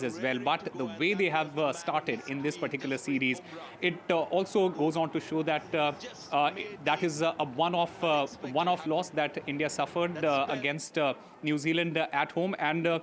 as well. But the way they have started in this particular series, it also goes on to show that that is a one-off loss that India suffered against New Zealand at home, and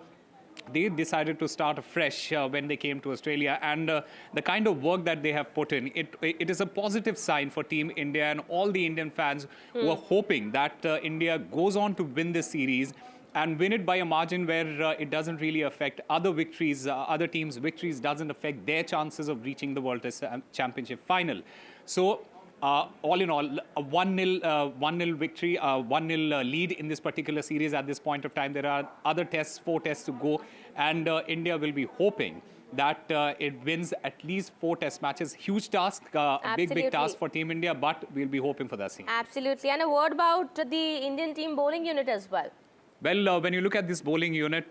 they decided to start afresh when they came to Australia. And the kind of work that they have put in, it is a positive sign for Team India and all the Indian fans who are hoping that India goes on to win this series and win it by a margin where it doesn't really affect other victories, other teams' victories doesn't affect their chances of reaching the World Test Championship final. So all in all, a 1-0 victory, 1-0 lead in this particular series at this point of time. There are other tests, 4 tests to go, and India will be hoping that it wins at least 4 test matches. Huge task, a big task for Team India, but we'll be hoping for that scene. Absolutely. And a word about the Indian team bowling unit as well. Well, when you look at this bowling unit,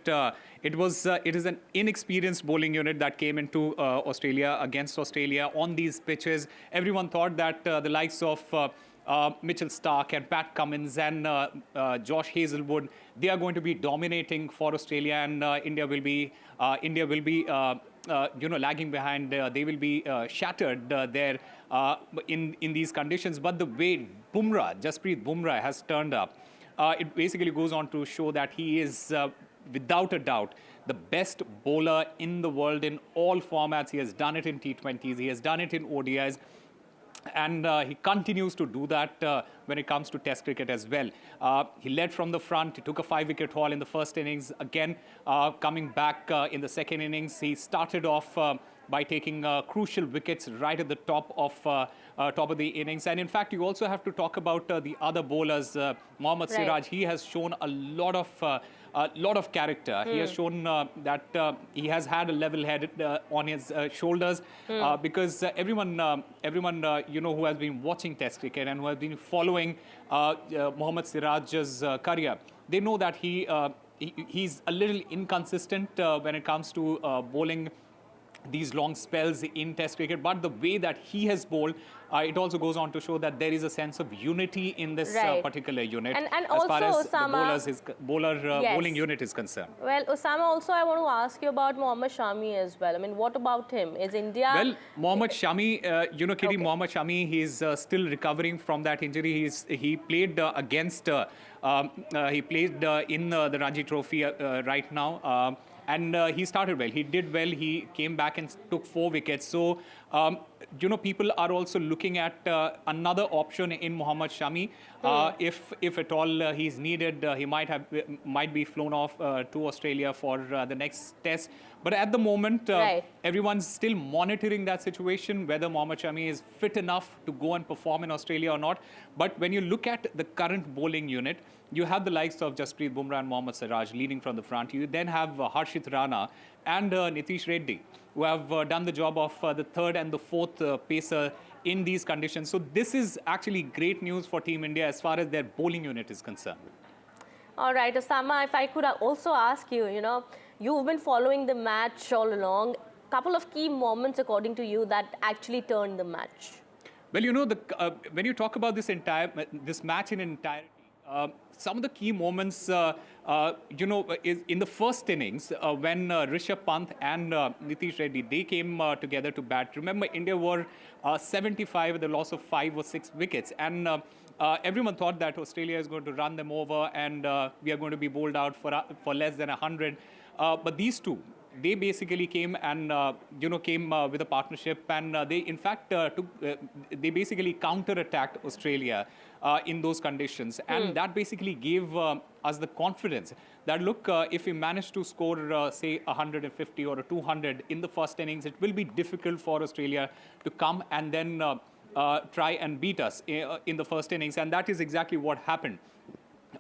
it is an inexperienced bowling unit that came into Australia against Australia on these pitches. Everyone thought that the likes of Mitchell Starc and Pat Cummins and Josh Hazelwood, they are going to be dominating for Australia, and India will be lagging behind. They will be shattered there in these conditions. But the way Jasprit Bumrah has turned up, it basically goes on to show that he is, without a doubt, the best bowler in the world in all formats. He has done it in T20s, he has done it in ODIs, and he continues to do that when it comes to Test cricket as well. He led from the front. He took a 5-wicket haul in the first innings. Again, coming back in the second innings, he started off by taking crucial wickets right at the top of the innings. And in fact, you also have to talk about the other bowlers. Mohammad Siraj, he has shown a lot of character. He has shown that he has had a level head on his shoulders, because everyone who has been watching Test cricket and who has been following Mohammad Siraj's career, they know that he's a little inconsistent when it comes to bowling these long spells in Test cricket, but the way that he has bowled, it also goes on to show that there is a sense of unity in this particular unit, and as also, far as Osama, the bowling unit is concerned. Well, Osama, also I want to ask you about Mohammad Shami as well. I mean, what about him? Is India... Well, Mohammad Shami, Kitty, Mohammad Shami, he's still recovering from that injury. He played against, he played in the Ranji Trophy right now. And he started well. He did well. He came back and took 4 wickets. So, people are also looking at another option in Mohammad Shami. If at all he's needed, he might be flown off to Australia for the next test. But at the moment, everyone's still monitoring that situation, whether Mohammad Shami is fit enough to go and perform in Australia or not. But when you look at the current bowling unit, you have the likes of Jasprit Bumrah and Mohammad Siraj leading from the front. You then have Harshit Rana and Nitish Reddy, who have done the job of the third and the fourth pacer in these conditions. So this is actually great news for Team India as far as their bowling unit is concerned. All right, Osama, if I could also ask you, you've been following the match all along. Couple of key moments, according to you, that actually turned the match. Well, when you talk about this match in entirety, some of the key moments, is in the first innings when Rishabh Pant and Nitish Reddy, they came together to bat. Remember, India were 75 with the loss of 5 or 6 wickets, and everyone thought that Australia is going to run them over, and we are going to be bowled out for less than 100. But these two, they basically came and came with a partnership, and they in fact they basically counter-attacked Australia in those conditions, and that basically gave us the confidence that look, if we manage to score say 150 or 200 in the first innings, it will be difficult for Australia to come and then try and beat us in the first innings, and that is exactly what happened.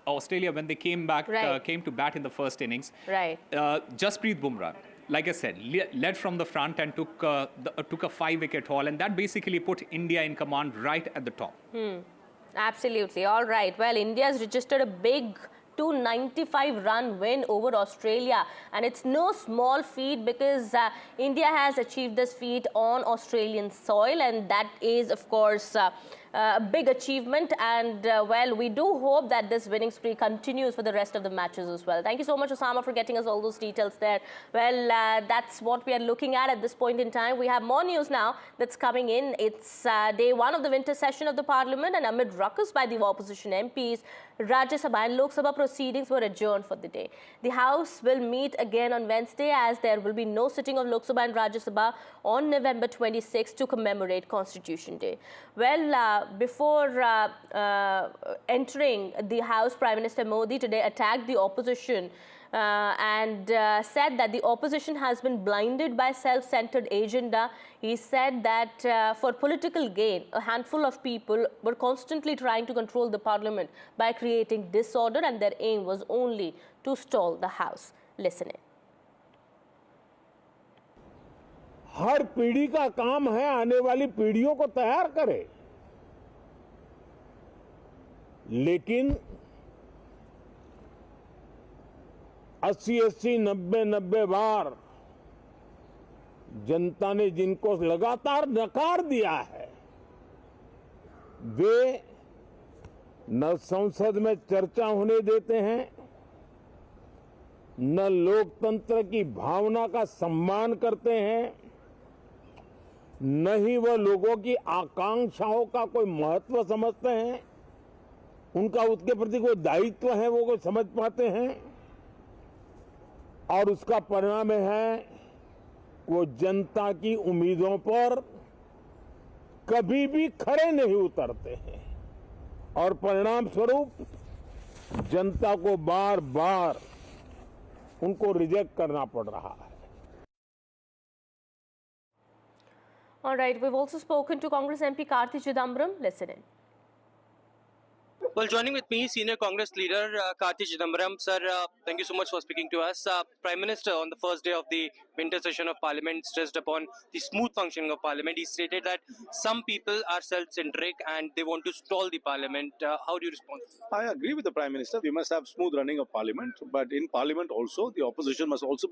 Australia, when they came back, came to bat in the first innings, Jasprit Bumrah, like I said, led from the front and took a 5-wicket haul, and that basically put India in command right at the top. Absolutely. All right. Well, India has registered a big 295-run win over Australia, and it's no small feat because India has achieved this feat on Australian soil, and that is, of course, a big achievement, and well, we do hope that this winning spree continues for the rest of the matches as well. Thank you so much, Osama, for getting us all those details there. Well, that's what we are looking at this point in time. We have more news now that's coming in. It's day one of the winter session of the Parliament, and amid ruckus by the opposition MPs, Rajya Sabha and Lok Sabha proceedings were adjourned for the day. The House will meet again on Wednesday, as there will be no sitting of Lok Sabha and Rajya Sabha on November 26 to commemorate Constitution Day. Well, before entering the House, Prime Minister Modi today attacked the opposition and said that the opposition has been blinded by self-centered agenda. He said that for political gain, a handful of people were constantly trying to control the parliament by creating disorder, and their aim was only to stall the House. Listen in. हर पीढ़ी का काम है आने वाली पीढ़ियों को तैयार करे, लेकिन 80-80, 90-90 बार जनता ने जिनको लगातार नकार दिया है, वे न संसद में चर्चा होने देते हैं, न लोकतंत्र की भावना का सम्मान करते हैं, न ही वह लोगों की आकांक्षाओं का कोई महत्व समझते हैं, उनका उसके प्रति कोई दायित्व है वो कोई समझ पाते हैं, और उसका परिणाम है वो जनता की उम्मीदों पर कभी भी खरे नहीं उतरते हैं, और परिणाम स्वरूप जनता को बार बार उनको रिजेक्ट करना पड़ रहा है. All right, we've also spoken to Congress MP Karthi Chidambaram. Listen in. Well, joining with me, senior Congress leader Karthi Chidambaram. Sir, thank you so much for speaking to us. Prime Minister, on the first day of the winter session of Parliament, stressed upon the smooth functioning of Parliament. He stated that some people are self-centric and they want to stall the Parliament. How do you respond? I agree with the Prime Minister. We must have smooth running of Parliament, but in Parliament also, the opposition must also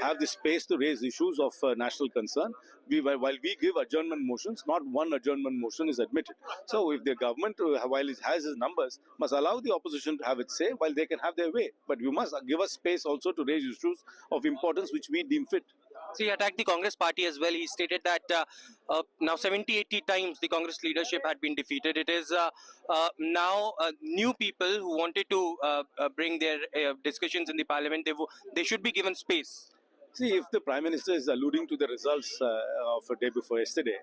have the space to raise issues of national concern. While we give adjournment motions, not one adjournment motion is admitted. So if the government, while it has its numbers, must allow the opposition to have its say while they can have their way. But we must give us space also to raise issues of importance which we deem fit. So he attacked the Congress party as well. He stated that now 70-80 times the Congress leadership had been defeated. It is now new people who wanted to bring their discussions in the Parliament. They should be given space. See, if the Prime Minister is alluding to the results of a day before yesterday,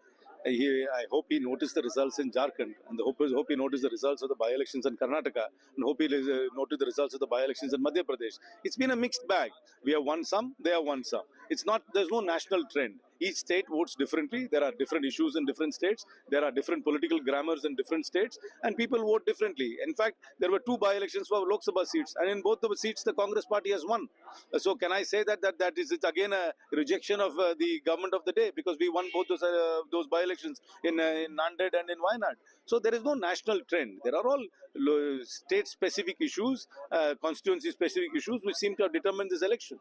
I hope he noticed the results in Jharkhand, and hope he noticed the results of the by-elections in Karnataka, and hope he noted the results of the by-elections in Madhya Pradesh. It's been a mixed bag. We have won some, they have won some. There's no national trend. Each state votes differently. There are different issues in different states. There are different political grammars in different states, and people vote differently. In fact, there were 2 by-elections for Lok Sabha seats, and in both the seats, the Congress party has won. So can I say that is again a rejection of the government of the day, because we won both those by-elections in Nanded and in Wayanad. So there is no national trend. There are all state-specific issues, constituency-specific issues, which seem to have determined this election.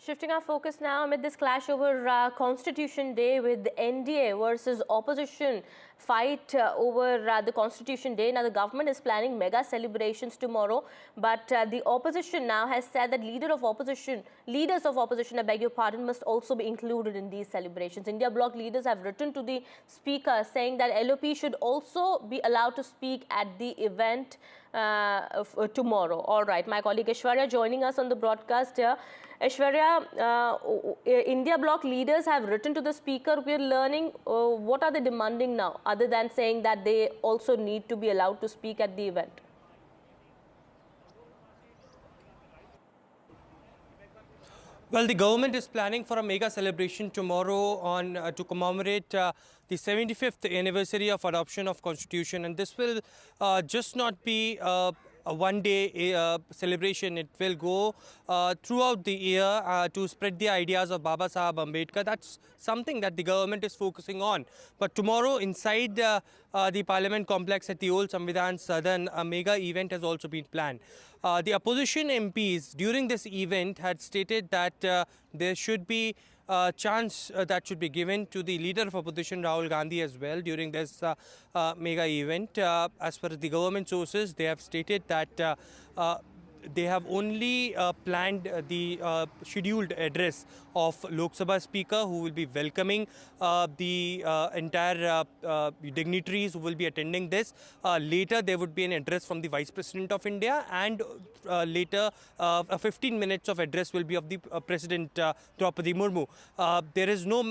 Shifting our focus now amid this clash over Constitution Day, with NDA versus opposition fight over the Constitution Day. Now the government is planning mega celebrations tomorrow, but the opposition now has said that leaders of opposition, I beg your pardon, must also be included in these celebrations. India bloc leaders have written to the speaker saying that LOP should also be allowed to speak at the event tomorrow. All right, my colleague Aishwarya joining us on the broadcast here. Aishwarya, India bloc leaders have written to the speaker. We are learning what are they demanding now, other than saying that they also need to be allowed to speak at the event? Well, the government is planning for a mega celebration tomorrow to commemorate the 75th anniversary of adoption of Constitution, and this will just not be a one-day celebration. It will go throughout the year to spread the ideas of Baba Saheb Ambedkar. That's something that the government is focusing on. But tomorrow, inside the Parliament complex at the old Samvidhan Sadan, a mega event has also been planned. The opposition MPs during this event had stated that there should be chance that should be given to the leader of opposition Rahul Gandhi as well during this mega event. As per the government sources, they have stated that they have only planned the scheduled address of Lok Sabha Speaker, who will be welcoming the entire dignitaries who will be attending this. Later, there would be an address from the Vice President of India, and later 15 minutes of address will be of the President Draupadi Murmu. There is no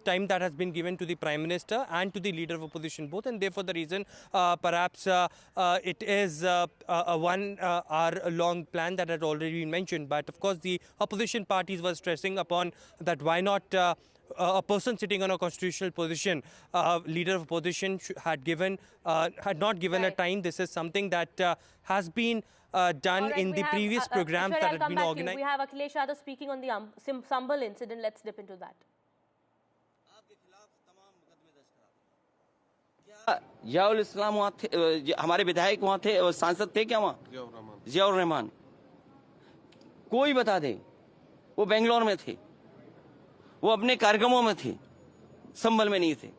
time that has been given to the Prime Minister and to the leader of opposition both, and therefore the reason perhaps it is a 1 hour long plan that had already been mentioned. But of course the opposition parties were stressing upon that why not a person sitting on a constitutional position, leader of opposition had not given a time. This is something that has been done in the previous programs that had been organized. We have Akhilesh Yadav speaking on the Sambal incident. Let's dip into that. Ziaul इस्लाम वहाँ थे, हमारे विधायक वहाँ थे, सांसद थे क्या वहाँ? जियाउर रहमान। कोई बता दे, वो बेंगलोर में थे, वो अपने कार्यक्रमों में थे, संभल में नहीं थे।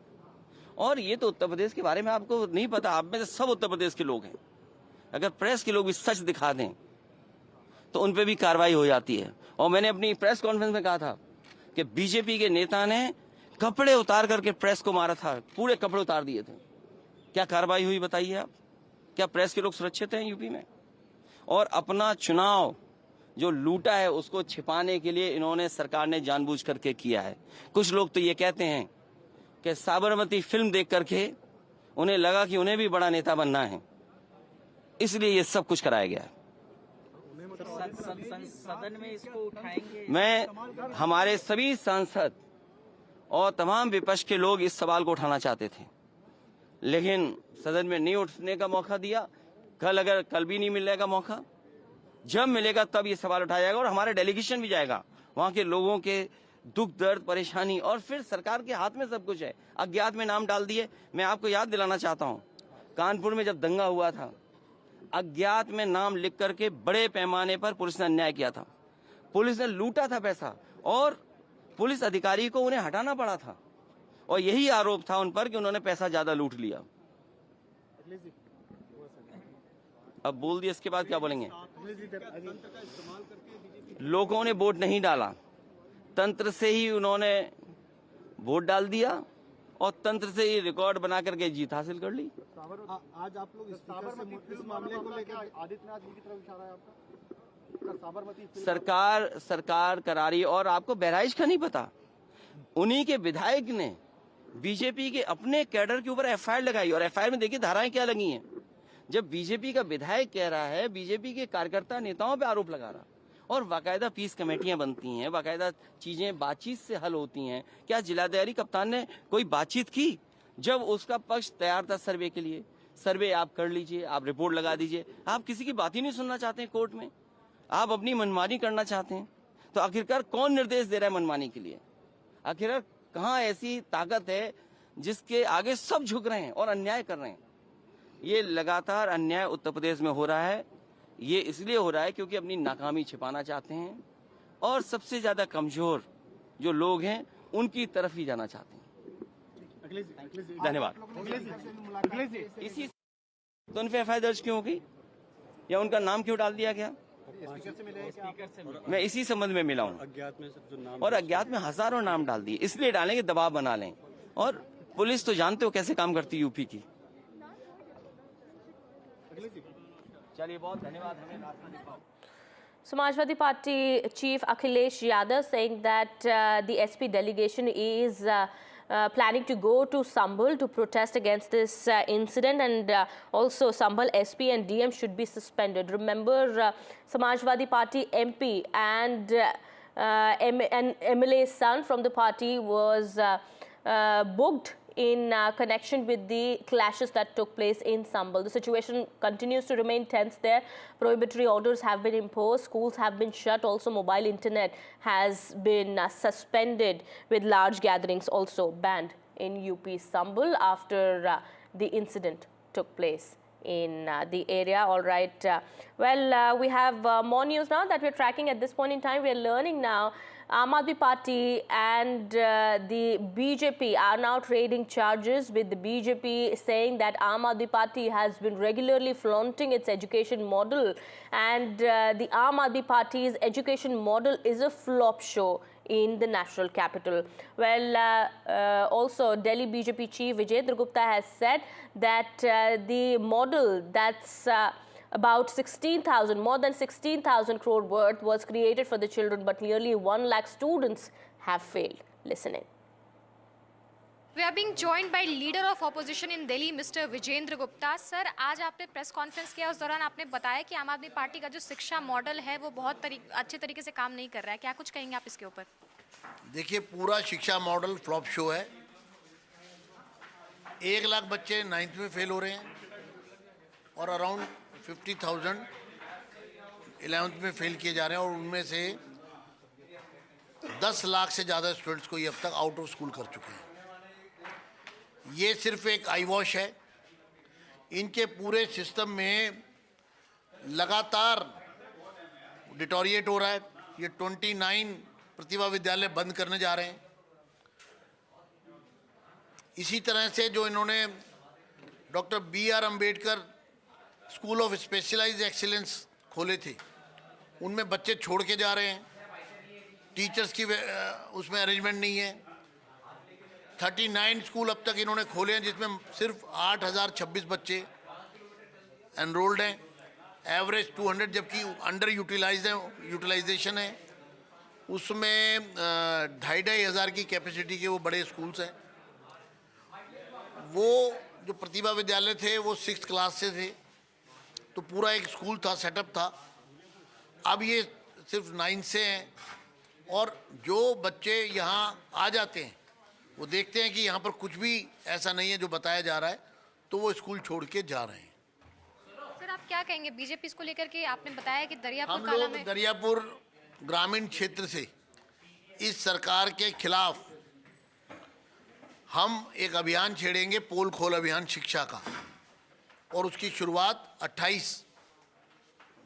और ये तो उत्तर प्रदेश के बारे में आपको नहीं पता, आप में से सब उत्तर प्रदेश के लोग हैं। अगर प्रेस के लोग भी सच दिखा दें तो उन पे भी कार्रवाई हो जाती है। और मैंने अपनी प्रेस कॉन्फ्रेंस में कहा था कि बीजेपी के नेता ने कपड़े उतार करके प्रेस को मारा था, पूरे कपड़े उतार दिए थे। क्या कार्रवाई हुई बताइए आप? क्या प्रेस के लोग सुरक्षित हैं यूपी में? और अपना चुनाव जो लूटा है उसको छिपाने के लिए इन्होंने, सरकार ने जानबूझ करके किया है। कुछ लोग तो ये कहते हैं कि साबरमती फिल्म देख करके उन्हें लगा कि उन्हें भी बड़ा नेता बनना है, इसलिए ये सब कुछ कराया गया है। सदन में इसको उठाएंगे। मैं, हमारे सभी सांसद और तमाम विपक्ष के लोग इस सवाल को उठाना चाहते थे, लेकिन सदन में नहीं उठने का मौका दिया। कल भी नहीं मिलने का मौका, जब मिलेगा तब ये सवाल उठाया जाएगा और हमारा डेलीगेशन भी जाएगा। वहां के लोगों के दुख दर्द परेशानी, और फिर सरकार के हाथ में सब कुछ है। अज्ञात में नाम डाल दिए। मैं आपको याद दिलाना चाहता हूं, कानपुर में जब दंगा हुआ था, अज्ञात में नाम लिख करके बड़े पैमाने पर पुलिस ने अन्याय किया था। पुलिस ने लूटा था पैसा और पुलिस अधिकारी को उन्हें हटाना पड़ा था, और यही आरोप था उन पर कि उन्होंने पैसा ज्यादा लूट लिया। अब बोल दिया, इसके बाद क्या बोलेंगे? लोगों ने वोट नहीं डाला, तंत्र से ही उन्होंने वोट डाल दिया और तंत्र से ही रिकॉर्ड बना करके जीत हासिल कर ली। आज आप लोग इस मामले को लेकर आदित्यनाथ जी की तरफ इशारा है आपका? साबरमती सरकार करा रही है। और आपको बहराइच का नहीं पता, उन्हीं के विधायक ने बीजेपी के अपने कैडर के ऊपर एफआईआर लगाई, और एफआईआर में देखिए धाराएं क्या लगी हैं। जब बीजेपी का विधायक कह रहा है, बीजेपी के कार्यकर्ता नेताओं पे आरोप लगा रहा, और बाकायदा पीस कमेटियां बनती हैं, बाकायदा चीजें बातचीत से हल होती हैं। क्या जिलाधिकारी कप्तान ने कोई बातचीत की? जब उसका पक्ष तैयार था सर्वे के लिए, सर्वे आप कर लीजिए, आप रिपोर्ट लगा दीजिए। आप किसी की बात ही नहीं सुनना चाहते हैं कोर्ट में, आप अपनी मनमानी करना चाहते हैं। तो आखिरकार कौन निर्देश दे रहा है मनमानी के लिए? आखिरकार कहाँ ऐसी ताकत है जिसके आगे सब झुक रहे हैं और अन्याय कर रहे हैं? ये लगातार अन्याय उत्तर प्रदेश में हो रहा है। ये इसलिए हो रहा है क्योंकि अपनी नाकामी छिपाना चाहते हैं, और सबसे ज्यादा कमजोर जो लोग हैं उनकी तरफ ही जाना चाहते हैं। धन्यवाद। इसी तो उन पे एफआईआर दर्ज क्यों होगी, या उनका नाम क्यों डाल दिया गया? मैं इसी संबंध में मिला हूँ, और अज्ञात में हजारों नाम डाल दिए। इसलिए डालेंगे दबाव बना लें, और पुलिस तो जानते हो कैसे काम करती है यूपी की। चलिए, बहुत धन्यवाद। Samajwadi Party Chief Akhilesh Yadav saying that the SP delegation is planning to go to Sambal to protest against this incident, and also Sambal SP and DM should be suspended. Remember, Samajwadi Party MP and MLA's son from the party was booked in connection with the clashes that took place in Sambal. The situation continues to remain tense there. Prohibitory orders have been imposed, schools have been shut, also mobile internet has been suspended, with large gatherings also banned in UP Sambal after the incident took place in the area. All right. We have more news now that we're tracking at this point in time. We're learning now Aam Aadmi Party and the BJP are now trading charges, with the BJP saying that Aam Aadmi Party has been regularly flaunting its education model, and the Aam Aadmi Party's education model is a flop show in the national capital. Well, also Delhi BJP chief Vijendra Gupta has said that the model that's about 16,000, more than 16,000 crore worth was created for the children, but nearly 1 lakh students have failed. Listening. We are being joined by leader of opposition in Delhi, Mr. Vijendra Gupta. Sir, आज आपने press conference किया, उस दौरान आपने बताया कि आम आदमी पार्टी का जो शिक्षा मॉडल है वो बहुत अच्छे तरीके से काम नहीं कर रहा है. क्या कुछ कहेंगे आप इसके ऊपर? देखिए, पूरा शिक्षा मॉडल फ्लॉप शो है. 1 लाख बच्चे 9th में फेल हो रहे हैं और अराउंड 50,000 11th में फेल किए जा रहे हैं, और उनमें से 10 लाख से ज़्यादा स्टूडेंट्स को ये अब तक आउट ऑफ स्कूल कर चुके हैं. ये सिर्फ एक आई वॉश है. इनके पूरे सिस्टम में लगातार डिटोरिएट हो रहा है. ये 29 प्रतिभा विद्यालय बंद करने जा रहे हैं. इसी तरह से जो इन्होंने doctor B.R. Ambedkar school of specialised excellence खोले थे, उनमें बच्चे छोड़ के जा रहे हैं. टीचर्स की उसमें अरेंजमेंट नहीं है. 39 स्कूल अब तक इन्होंने खोले हैं, जिसमें सिर्फ 8,026 बच्चे एनरोल्ड हैं. एवरेज 200, जबकि अंडर यूटिलाइजेशन है. उसमें 2,500 की कैपेसिटी के वो बड़े स्कूल्स हैं. वो जो प्रतिभा विद्यालय थे वो 6th क्लास से थे, तो पूरा एक स्कूल था, सेटअप था. अब ये सिर्फ 9 से हैं, और जो बच्चे यहाँ आ जाते हैं वो देखते हैं कि यहाँ पर कुछ भी ऐसा नहीं है जो बताया जा रहा है, तो वो स्कूल छोड़ के जा रहे हैं. सर, आप क्या कहेंगे बीजेपी इसको लेकर के? आपने बताया कि दरियापुर हम काला लोग में दरियापुर ग्रामीण क्षेत्र से इस सरकार के खिलाफ हम एक अभियान छेड़ेंगे, पोल खोल अभियान शिक्षा का, और उसकी शुरुआत 28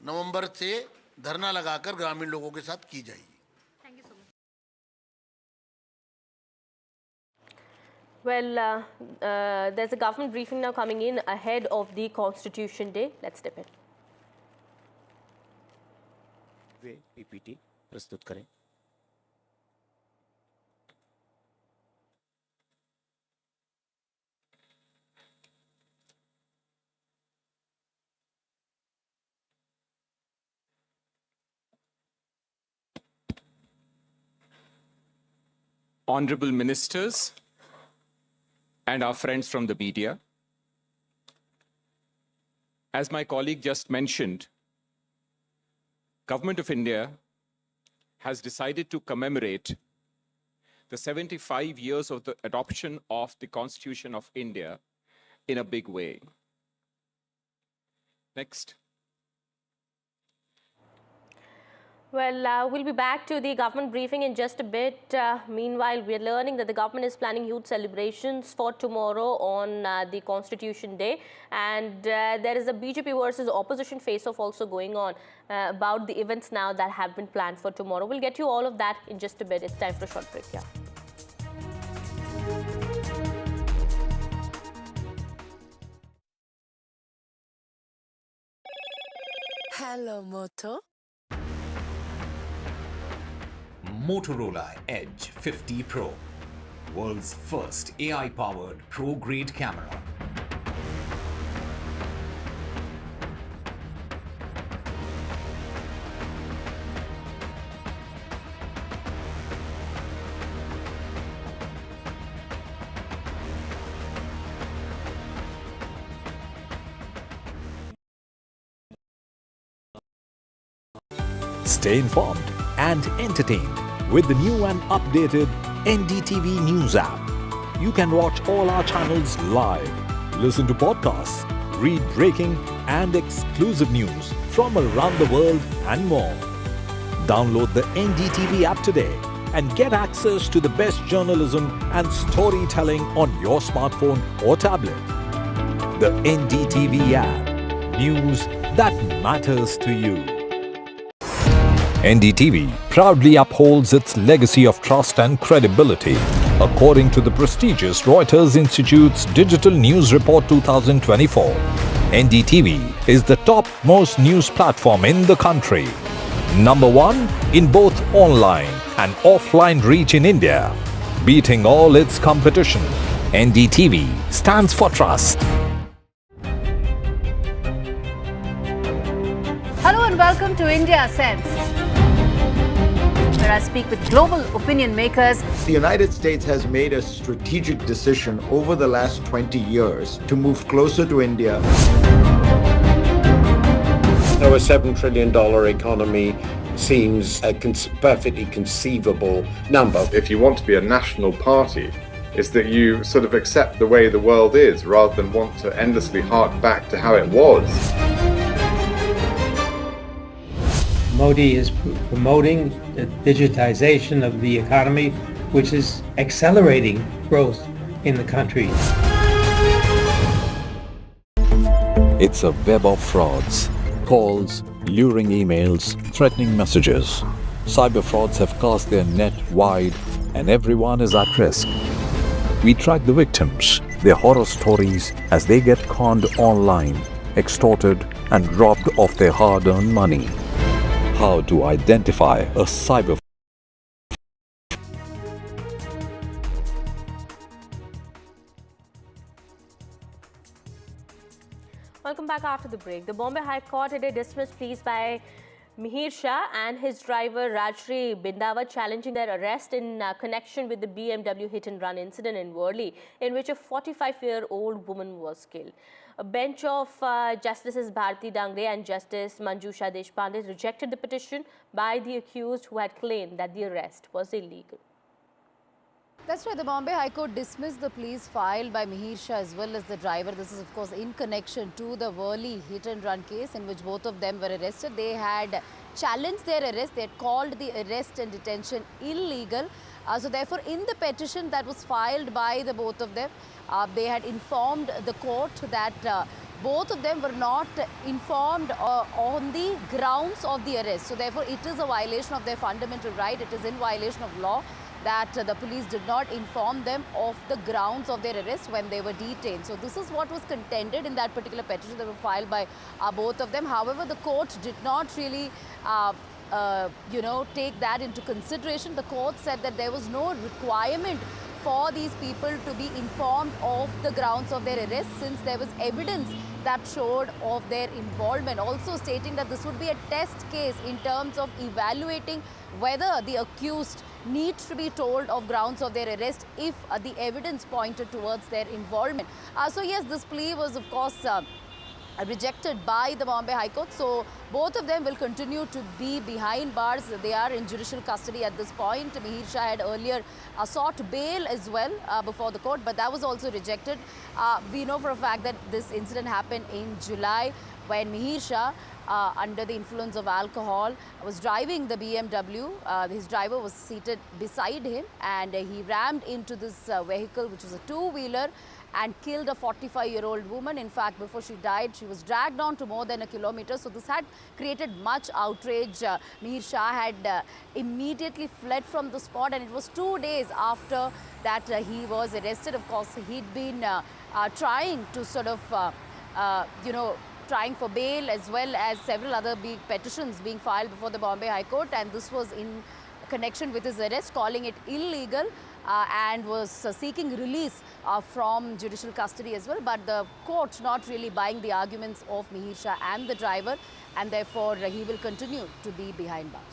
नवंबर से धरना लगाकर ग्रामीण लोगों के साथ की जाएगी. Thank you so much. Well, there's a government briefing now coming in ahead of the Constitution Day. Let's step in. Way PPT प्रस्तुत करें. Honorable ministers and our friends from the media, as my colleague just mentioned, Government of India has decided to commemorate the 75 years of the adoption of the Constitution of India in a big way. Next. Well, we'll be back to the government briefing in just a bit. Meanwhile, we're learning that the government is planning huge celebrations for tomorrow on the Constitution Day. And there is a BJP versus opposition face-off also going on about the events now that have been planned for tomorrow. We'll get you all of that in just a bit. It's time for a short break. Yeah. Hello, Moto. Motorola Edge 50 Pro, world's first AI-powered pro-grade camera. Stay informed and entertained with the new and updated NDTV News app. You can watch all our channels live, listen to podcasts, read breaking and exclusive news from around the world and more. Download the NDTV app today and get access to the best journalism and storytelling on your smartphone or tablet. The NDTV app. News that matters to you. NDTV proudly upholds its legacy of trust and credibility. According to the prestigious Reuters Institute's Digital News Report 2024, NDTV is the top-most news platform in the country. Number one in both online and offline reach in India. Beating all its competition, NDTV stands for trust. Hello and welcome to India Sense, where I speak with global opinion makers. The United States has made a strategic decision over the last 20 years to move closer to India. A $7 trillion economy seems a perfectly conceivable number. If you want to be a national party, it's that you sort of accept the way the world is rather than want to endlessly hark back to how it was. Modi is promoting the digitization of the economy, which is accelerating growth in the country. It's a web of frauds, calls, luring emails, threatening messages. Cyber frauds have cast their net wide and everyone is at risk. We track the victims, their horror stories as they get conned online, extorted and robbed of their hard-earned money. How to identify a cyber Welcome back after the break. The Bombay High Court today dismissed pleas by Mihir Shah and his driver Rajshri Bindawa challenging their arrest in connection with the BMW hit-and-run incident in Worli, in which a 45-year-old woman was killed. A bench of Justices Bharti Dangre and Justice Manjusha Deshpande rejected the petition by the accused, who had claimed that the arrest was illegal. That's right. The Bombay High Court dismissed the pleas filed by Mihir Shah as well as the driver. This is, of course, in connection to the Worli hit-and-run case in which both of them were arrested. They had challenged their arrest. They had called the arrest and detention illegal. So therefore, in the petition that was filed by the both of them, they had informed the court that both of them were not informed on the grounds of the arrest. So therefore, it is a violation of their fundamental right. It is in violation of law that the police did not inform them of the grounds of their arrest when they were detained. So this is what was contended in that particular petition that was filed by both of them. However, the court did not really take that into consideration. The court said that there was no requirement for these people to be informed of the grounds of their arrest, since there was evidence that showed of their involvement. Also stating that this would be a test case in terms of evaluating whether the accused needs to be told of grounds of their arrest if the evidence pointed towards their involvement. So yes, this plea was, of course, rejected by the Bombay High Court. So both of them will continue to be behind bars. They are in judicial custody at this point. Mihir Shah had earlier sought bail as well before the court, but that was also rejected. We know for a fact that this incident happened in July when Mihir Shah, under the influence of alcohol, was driving the BMW. His driver was seated beside him and he rammed into this vehicle, which was a two-wheeler, and killed a 45-year-old woman. In fact, before she died, she was dragged on to more than a kilometer. So this had created much outrage. Mihir Shah had immediately fled from the spot, and it was 2 days after that he was arrested. Of course, he'd been trying to sort of, trying for bail, as well as several other big petitions being filed before the Bombay High Court, and this was in connection with his arrest, calling it illegal, and was seeking release from judicial custody as well. But the court not really buying the arguments of Mihir Shah and the driver, and therefore he will continue to be behind bars.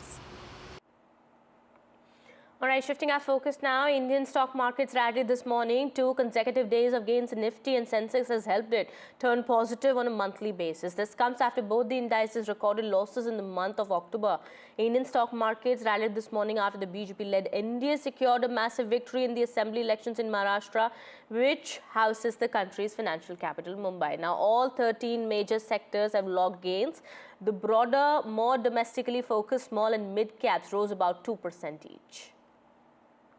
All right, shifting our focus now, Indian stock markets rallied this morning. 2 consecutive days of gains in Nifty and Sensex has helped it turn positive on a monthly basis. This comes after both the indices recorded losses in the month of October. Indian stock markets rallied this morning after the BJP-led NDA secured a massive victory in the assembly elections in Maharashtra, which houses the country's financial capital, Mumbai. Now, all 13 major sectors have logged gains. The broader, more domestically focused small and mid caps rose about 2% each.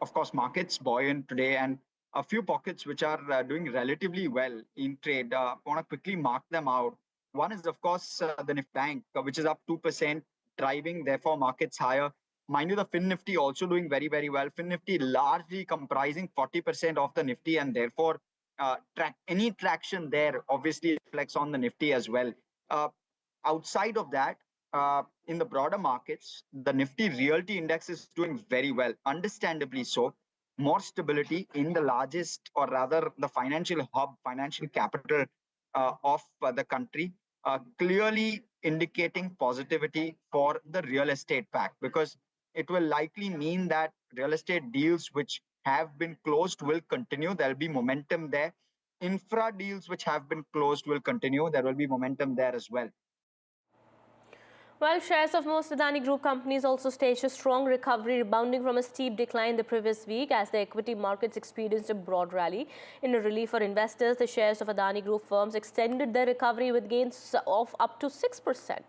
Of course, markets buoyant today, and a few pockets which are doing relatively well in trade. I want to quickly mark them out. One is, of course, the Nifty Bank, which is up 2%. driving therefore markets higher. Mind you, the Fin Nifty also doing very, very well. Fin Nifty largely comprising 40% of the Nifty, and therefore any traction there obviously reflects on the Nifty as well. Outside of that, in the broader markets, the Nifty Realty Index is doing very well, understandably so. More stability in the largest, or rather the financial hub, financial capital of the country, clearly indicating positivity for the real estate pack, because it will likely mean that real estate deals which have been closed will continue. There will be momentum there. Infra deals which have been closed will continue. There will be momentum there as well. Well, shares of most Adani Group companies also staged a strong recovery, rebounding from a steep decline the previous week as the equity markets experienced a broad rally. In a relief for investors, the shares of Adani Group firms extended their recovery with gains of up to 6%.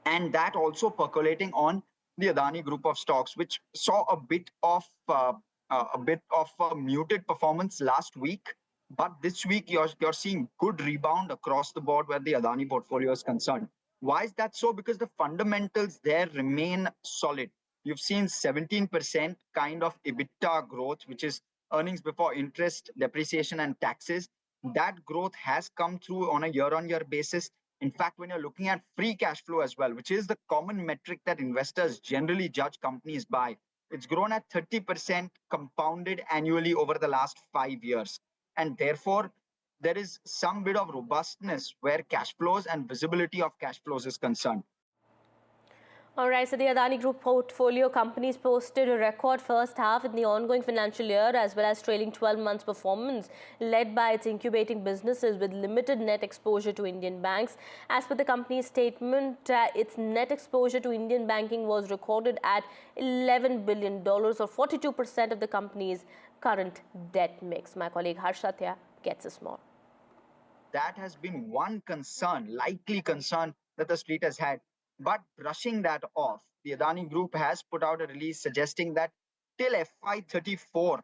And that also percolating on the Adani Group of stocks, which saw a bit of a muted performance last week. But this week, you're seeing good rebound across the board where the Adani portfolio is concerned. Why is that so? Because the fundamentals there remain solid. You've seen 17% kind of EBITDA growth, which is earnings before interest, depreciation, and taxes. That growth has come through on a year-on-year basis. In fact, when you're looking at free cash flow as well, which is the common metric that investors generally judge companies by, it's grown at 30% compounded annually over the last 5 years. And therefore, there is some bit of robustness where cash flows and visibility of cash flows is concerned. All right, so the Adani Group portfolio companies posted a record first half in the ongoing financial year as well as trailing 12 months performance, led by its incubating businesses with limited net exposure to Indian banks. As per the company's statement, its net exposure to Indian banking was recorded at $11 billion, or 42% of the company's current debt mix. My colleague Harshatya gets us more. That has been one concern, likely concern that the street has had. But brushing that off, the Adani Group has put out a release suggesting that till FY34,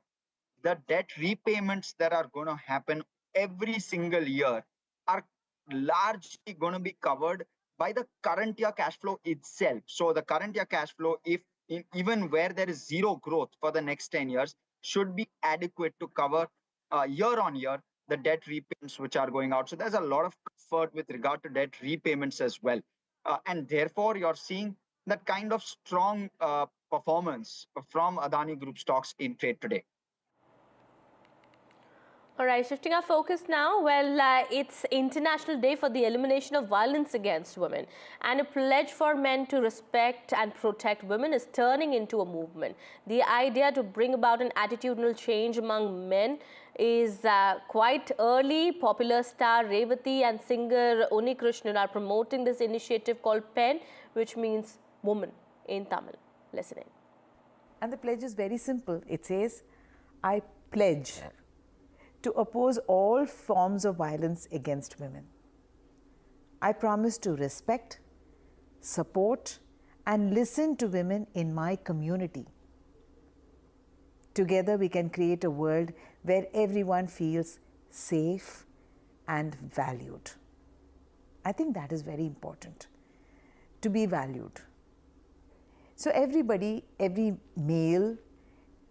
the debt repayments that are going to happen every single year are largely going to be covered by the current year cash flow itself. So the current year cash flow, even where there is zero growth for the next 10 years, should be adequate to cover year on year the debt repayments which are going out. So there's a lot of comfort with regard to debt repayments as well. And therefore, you're seeing that kind of strong performance from Adani Group stocks in trade today. All right, shifting our focus now. Well, it's International Day for the Elimination of Violence Against Women, and a pledge for men to respect and protect women is turning into a movement. The idea to bring about an attitudinal change among men is quite early. Popular star Revati and singer Uni Krishnan are promoting this initiative called PEN, which means woman in Tamil. Listen in. And the pledge is very simple. It says, I pledge to oppose all forms of violence against women. I promise to respect, support, and listen to women in my community. Together we can create a world where everyone feels safe and valued. I think that is very important, to be valued. So everybody, every male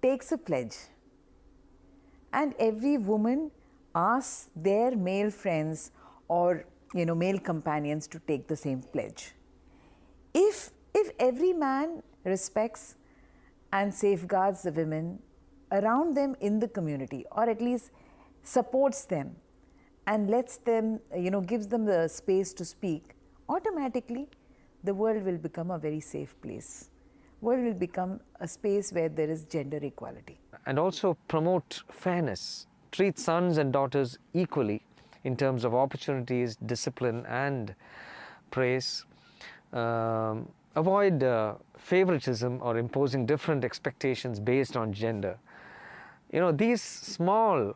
takes a pledge, and every woman asks their male friends or male companions to take the same pledge. If every man respects and safeguards the women around them in the community, or at least supports them and lets them, gives them the space to speak, automatically the world will become a very safe place. World will become a space where there is gender equality. And also promote fairness, treat sons and daughters equally in terms of opportunities, discipline and praise. Avoid favoritism or imposing different expectations based on gender. These small,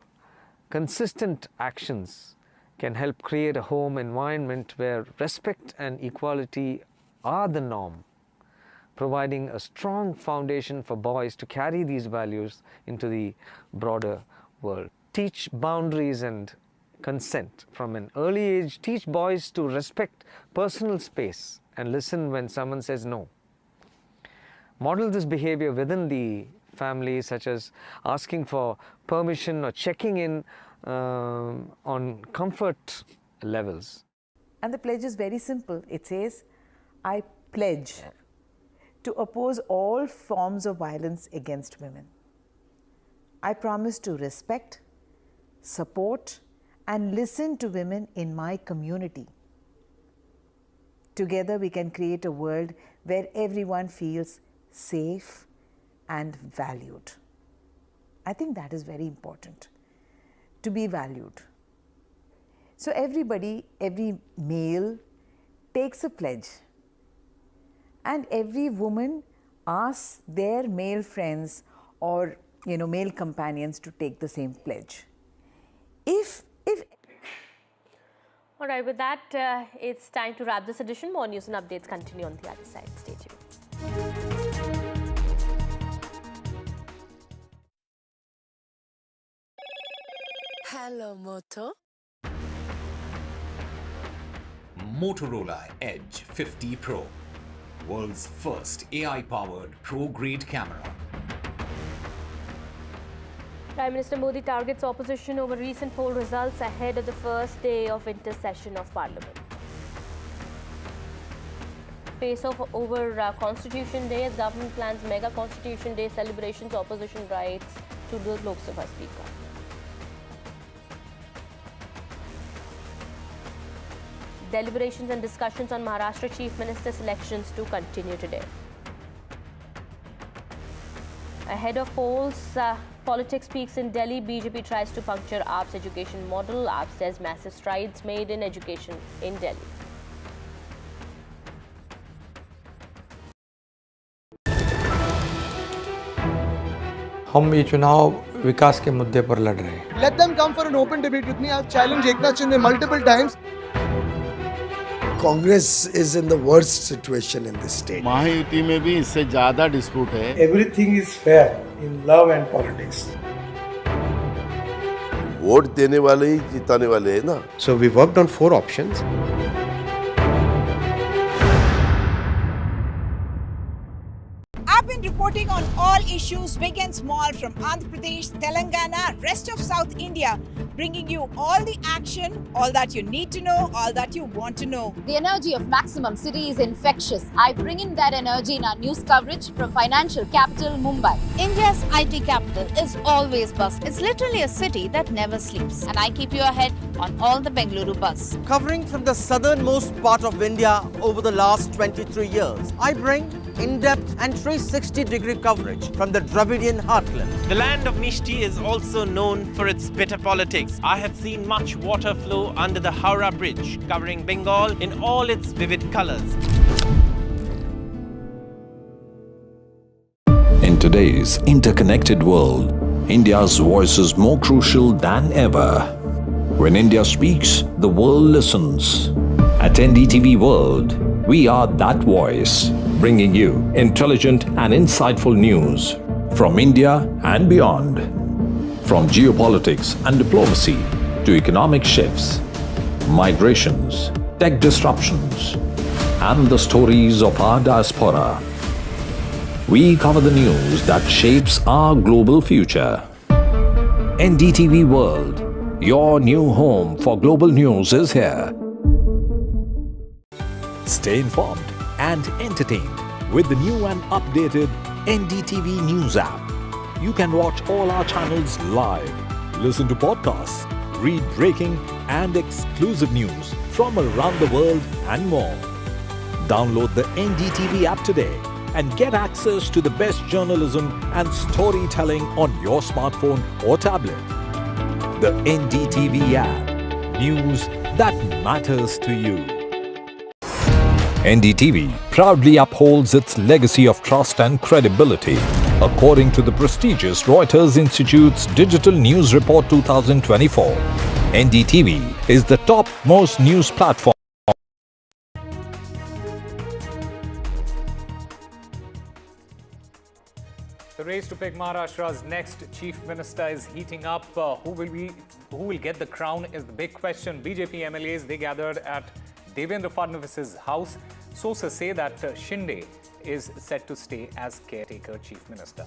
consistent actions can help create a home environment where respect and equality are the norm, providing a strong foundation for boys to carry these values into the broader world. Teach boundaries and consent. From an early age, teach boys to respect personal space and listen when someone says no. Model this behavior within the family, such as asking for permission or checking in on comfort levels. And the pledge is very simple. It says, I pledge to oppose all forms of violence against women. I promise to respect, support, and listen to women in my community. Together we can create a world where everyone feels safe and valued. I think that is very important, to be valued. So everybody, every male takes a pledge, and every woman asks their male friends or male companions to take the same pledge. All right, with that, it's time to wrap this edition. More news and updates continue on the other side. Stay tuned. Hello, Moto. Motorola Edge 50 Pro, world's first AI-powered pro-grade camera. Prime Minister Modi targets opposition over recent poll results ahead of the first day of intersession of Parliament. Face-off over Constitution Day as government plans mega Constitution Day celebrations, opposition writes to the Lok Sabha Speaker. Deliberations and discussions on Maharashtra Chief Minister's elections to continue today. Ahead of polls, politics peaks in Delhi. BJP tries to puncture AAP's education model. AAP says massive strides made in education in Delhi. हम ये चुनाव विकास के मुद्दे पर लड़ रहे हैं. Let them come for an open debate with me. I've challenged Eknath Shinde multiple times. Congress is in the worst situation in this state. Mahayuti में भी इससे ज़्यादा dispute है. Everything is fair in love and politics. Vote देने वाले ही जिताने वाले हैं ना. So we worked on 4 options. I've been reporting on all issues, big and small, from Andhra Pradesh, Telangana, rest of South India, bringing you all the action, all that you need to know, all that you want to know. The energy of Maximum City is infectious. I bring in that energy in our news coverage from financial capital, Mumbai. India's IT capital is always buzz. It's literally a city that never sleeps. And I keep you ahead on all the Bengaluru buzz. Covering from the southernmost part of India over the last 23 years, I bring in-depth and 360-degree coverage from the Dravidian heartland. The land of Mishti is also known for its bitter politics. I have seen much water flow under the Howrah Bridge, covering Bengal in all its vivid colors. In today's interconnected world, India's voice is more crucial than ever. When India speaks, the world listens. At NDTV World, we are that voice, bringing you intelligent and insightful news from India and beyond. From geopolitics and diplomacy to economic shifts, migrations, tech disruptions, and the stories of our diaspora, we cover the news that shapes our global future. NDTV World, your new home for global news, is here. Stay informed and entertained with the new and updated NDTV News app. You can watch all our channels live, listen to podcasts, read breaking and exclusive news from around the world and more. Download the NDTV app today and get access to the best journalism and storytelling on your smartphone or tablet. The NDTV app, news that matters to you. NDTV proudly upholds its legacy of trust and credibility. According to the prestigious Reuters Institute's Digital News Report 2024, NDTV is the top-most news platform. The race to pick Maharashtra's next chief minister is heating up. Who will get the crown is the big question. BJP MLAs, they gathered at Devendra Fadnavis's house. Sources say that Shinde is set to stay as caretaker chief minister.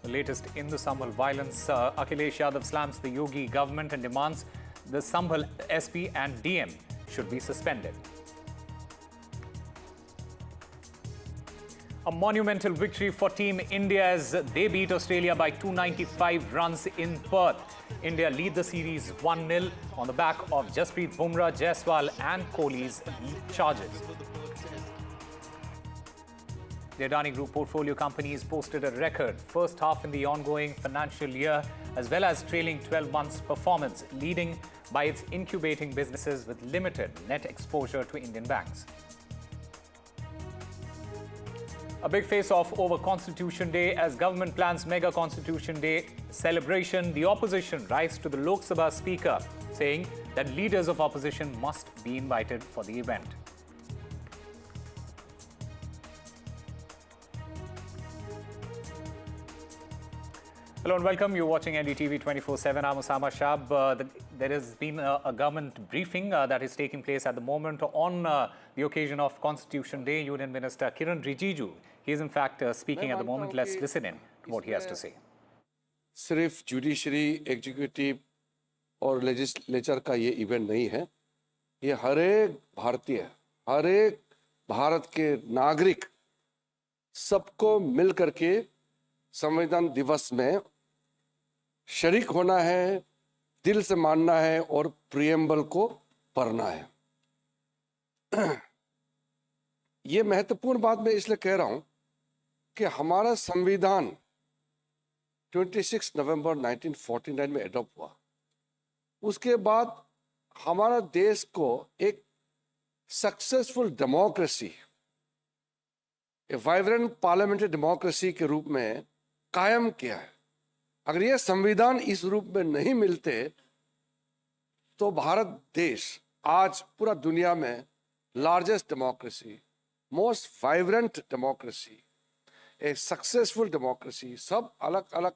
The latest in the Sambhal violence, Akhilesh Yadav slams the Yogi government and demands the Sambhal SP and DM should be suspended. A monumental victory for Team India as they beat Australia by 295 runs in Perth. India lead the series 1-0 on the back of Jasprit Bumrah, Jaiswal and Kohli's charges. The Adani Group portfolio companies posted a record first half in the ongoing financial year, as well as trailing 12 months performance, leading by its incubating businesses with limited net exposure to Indian banks. A big face-off over Constitution Day as government plans mega Constitution Day celebration. The opposition writes to the Lok Sabha Speaker saying that leaders of opposition must be invited for the event. Hello and welcome. You're watching NDTV 24/7. I'm Osama Shab. There has been a government briefing that is taking place at the moment on the occasion of Constitution Day. Union Minister Kiran Rijiju, he is in fact speaking at the moment. Let's listen in to what he has to say. सिर्फ judiciary, executive और legislature का ये event नहीं है. ये हर एक भारतीय, हर एक भारत के नागरिक सबको मिल करके संविधान दिवस में शरीक होना है, दिल से मानना है और प्रियम्बल को पढ़ना है. ये महत्वपूर्ण बात मैं इसलिए कह रहा हूं कि हमारा संविधान 26 नवंबर 1949 में एडॉप्ट हुआ. उसके बाद हमारा देश को एक सक्सेसफुल डेमोक्रेसी, ए वाइब्रेंट पार्लियामेंट्री डेमोक्रेसी के रूप में कायम किया है. अगर ये संविधान इस रूप में नहीं मिलते तो भारत देश आज पूरा दुनिया में largest democracy, most vibrant democracy, एक सक्सेसफुल डेमोक्रेसी, सब अलग अलग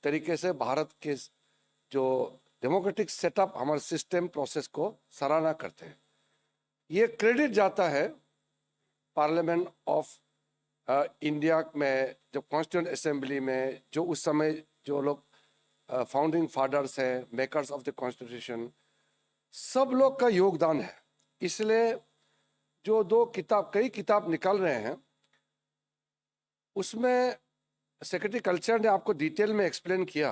तरीके से भारत के जो डेमोक्रेटिक सेटअप, हमारे सिस्टम प्रोसेस को सराहना करते हैं. ये क्रेडिट जाता है पार्लियामेंट ऑफ इंडिया में, जब कॉन्स्टिट्यूएंट असेंबली में जो उस समय जो लोग फाउंडिंग फादर्स हैं, मेकर्स ऑफ द कॉन्स्टिट्यूशन, सब लोग का योगदान है. इसलिए जो कई किताब निकल रहे हैं उसमें सेक्रेटरी कल्चर ने आपको डिटेल में एक्सप्लेन किया.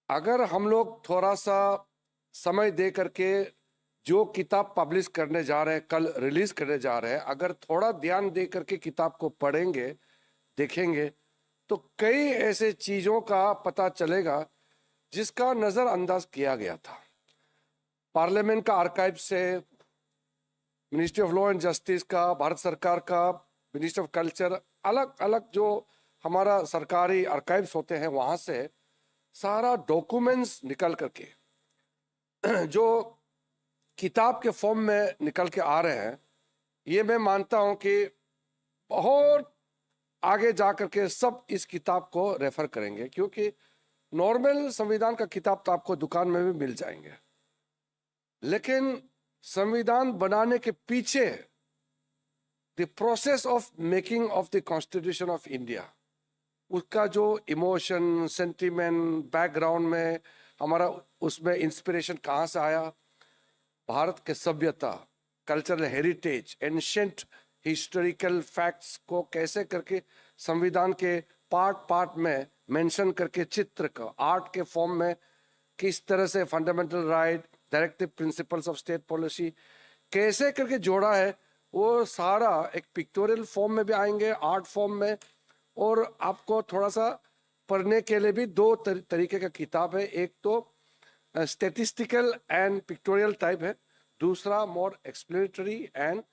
अगर हम लोग थोड़ा सा समय दे करके जो किताब पब्लिश करने जा रहे हैं, कल रिलीज करने जा रहे हैं, अगर थोड़ा ध्यान दे करके किताब को पढ़ेंगे, देखेंगे तो कई ऐसे चीजों का पता चलेगा जिसका नजरअंदाज किया गया था. पार्लियामेंट का आर्काइव से, ministry of law and justice का, भारत सरकार का, मिनिस्ट्री ऑफ कल्चर, अलग अलग जो हमारा सरकारी आर्काइव्स होते हैं वहां से सारा डॉक्यूमेंट्स निकल करके जो किताब के फॉर्म में निकल के आ रहे हैं. ये मैं मानता हूं कि बहुत आगे जा करके सब इस किताब को रेफर करेंगे, क्योंकि नॉर्मल संविधान का किताब तो आपको दुकान में भी मिल जाएंगे, लेकिन संविधान बनाने के पीछे the process of making of the constitution of India, उसका जो इमोशन, सेंटिमेंट, बैकग्राउंड में हमारा उसमें इंस्पिरेशन कहाँ से आया, भारत के सभ्यता, cultural heritage, ancient historical facts को कैसे करके संविधान के पार्ट में मेंशन करके चित्र का आर्ट के फॉर्म में किस तरह से fundamental right, directive principles of state policy कैसे करके जोड़ा है, वो सारा एक पिक्टोरियल फॉर्म में भी आएंगे, आर्ट फॉर्म में. और आपको थोड़ा सा पढ़ने के लिए भी दो तरीके का किताब है. एक तो स्टैटिस्टिकल एंड पिक्टोरियल टाइप है, दूसरा more explanatory and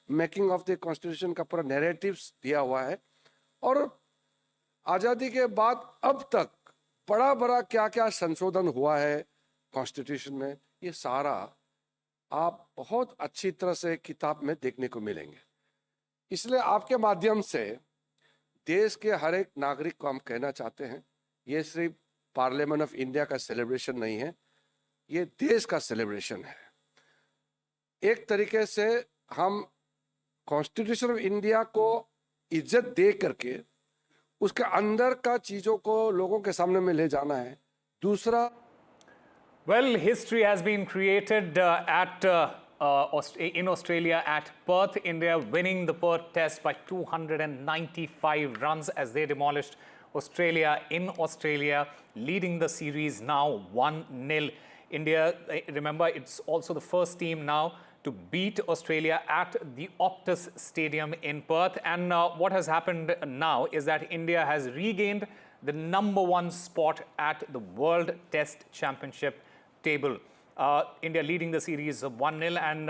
making of the constitution का पूरा नैरेटिव्स दिया हुआ है. और आज़ादी के बाद अब तक बड़ा क्या क्या संशोधन हुआ है कॉन्स्टिट्यूशन में, ये सारा आप बहुत अच्छी तरह से किताब में देखने को मिलेंगे. इसलिए आपके माध्यम से देश के हर एक नागरिक को हम कहना चाहते हैं, ये सिर्फ पार्लियामेंट ऑफ इंडिया का सेलिब्रेशन नहीं है, ये देश का सेलिब्रेशन है। एक तरीके से हम कॉन्स्टिट्यूशन ऑफ इंडिया को इज्जत दे करके उसके अंदर का चीजों को लोगों के सामने में ले जाना है। दूसरा, Well, history has been created in Australia at Perth. India winning the Perth Test by 295 runs as they demolished Australia in Australia, leading the series now 1-0. India, remember, it's also the first team now to beat Australia at the Optus Stadium in Perth. And what has happened now is that India has regained the #1 spot at the World Test Championship table. India leading the series 1-0, and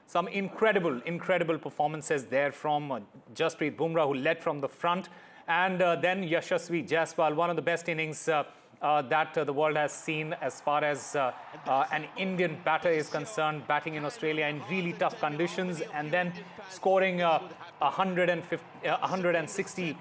some incredible performances there from Jasprit Bumrah, who led from the front, and then Yashasvi Jaiswal, one of the best innings that the world has seen as far as an Indian batter is concerned, batting in Australia in really tough conditions, and then scoring 160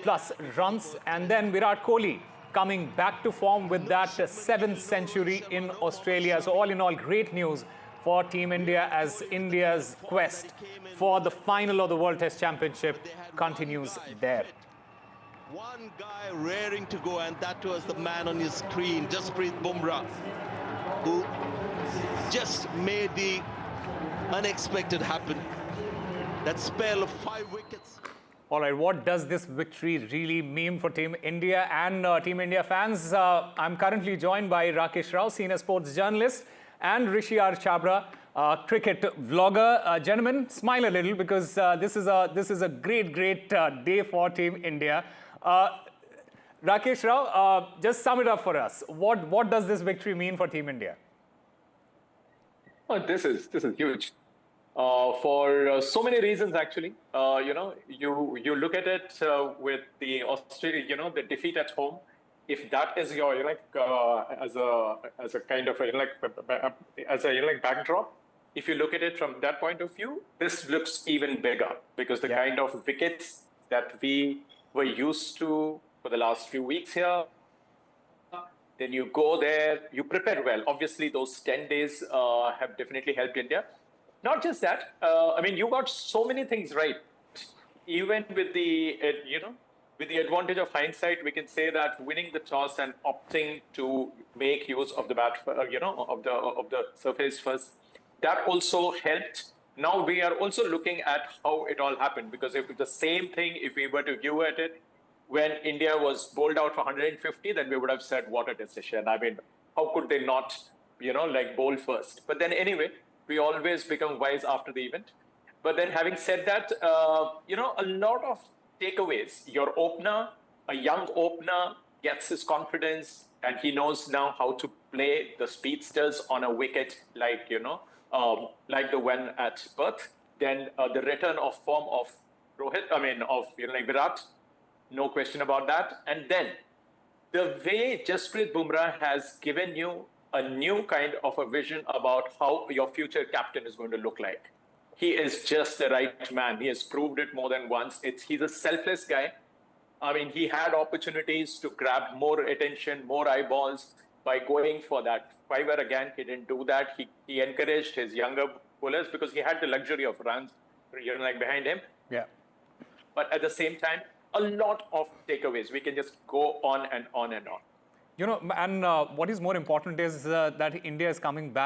plus runs. And then Virat Kohli coming back to form with that 7th century in Australia. So all in all, great news for Team India as India's quest for the final of the World Test Championship continues there. One guy raring to go, and that was the man on your screen, Jasprit Bumrah, who just made the unexpected happen. That spell of 5 wickets. All right, what does this victory really mean for Team India and Team India fans? I'm currently joined by Rakesh Rao, senior sports journalist, and Rishi R. Chabra, cricket vlogger. Gentlemen, smile a little, because this is a great day for Team India. Rakesh Rao, just sum it up for us. What does this victory mean for Team India? Oh, this is huge. For so many reasons, actually. You look at it with the Australia, the defeat at home. If that is your, as a kind of backdrop, if you look at it from that point of view, this looks even bigger, because the kind of wickets that we were used to for the last few weeks here. Then you go there, you prepare well. Obviously, those 10 days have definitely helped India. Not just that, you got so many things right. Even with the, with the advantage of hindsight, we can say that winning the toss and opting to make use of the bat, of the surface first, that also helped. Now we are also looking at how it all happened, because if the same thing, if we were to view at it, when India was bowled out for 150, then we would have said, what a decision. How could they not, bowl first? But then anyway, we always become wise after the event. But then having said that, a lot of takeaways. Your opener, a young opener, gets his confidence, and he knows now how to play the speedsters on a wicket like the one at Perth. Then the return of form of Virat, no question about that. And then the way Jasprit Bumrah has given you a new kind of a vision about how your future captain is going to look like. He is just the right man. He has proved it more than once. He's a selfless guy. He had opportunities to grab more attention, more eyeballs by going for that fiver again. He didn't do that. He encouraged his younger bowlers because he had the luxury of runs, behind him. Yeah. But at the same time, a lot of takeaways. We can just go on and on and on. And what is more important is that India is coming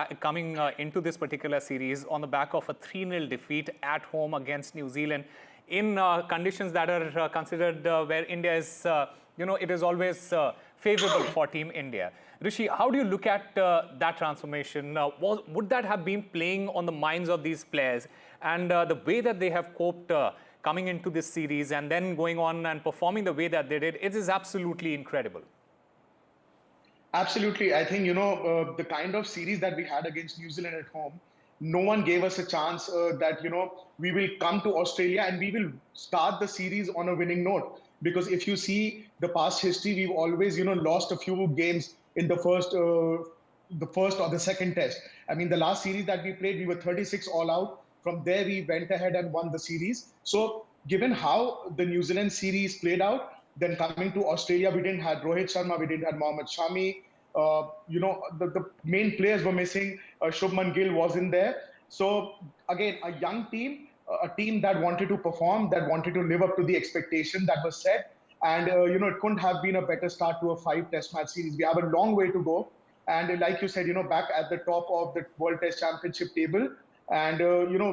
into this particular series on the back of a 3-0 defeat at home against New Zealand in conditions that are considered where India is, it is always favorable for Team India. Rishi, how do you look at that transformation? Would that have been playing on the minds of these players? And the way that they have coped coming into this series and then going on and performing the way that they did, it is absolutely incredible. Absolutely. I think, the kind of series that we had against New Zealand at home, no one gave us a chance that, we will come to Australia and we will start the series on a winning note. Because if you see the past history, we've always, lost a few games in the first or the second test. The last series that we played, we were 36 all out. From there, we went ahead and won the series. So given how the New Zealand series played out, then coming to Australia, we didn't have Rohit Sharma, we didn't have Mohammad Shami. The main players were missing. Shubman Gill wasn't there. So again, a young team, a team that wanted to perform, that wanted to live up to the expectation that was set. And, it couldn't have been a better start to a 5-test match series. We have a long way to go. And like you said, back at the top of the World Test Championship table. And,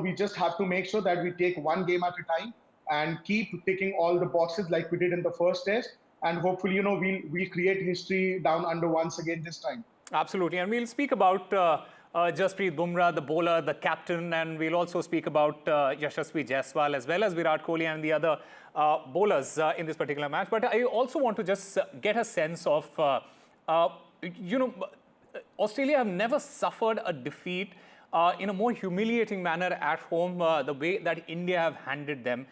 we just have to make sure that we take one game at a time and keep ticking all the boxes like we did in the first test. And hopefully, we'll create history down under once again this time. Absolutely. And we'll speak about Jasprit Bumrah, the bowler, the captain, and we'll also speak about Yashasvi Jaiswal as well as Virat Kohli and the other bowlers in this particular match. But I also want to just get a sense of, Australia have never suffered a defeat in a more humiliating manner at home, the way that India have handled them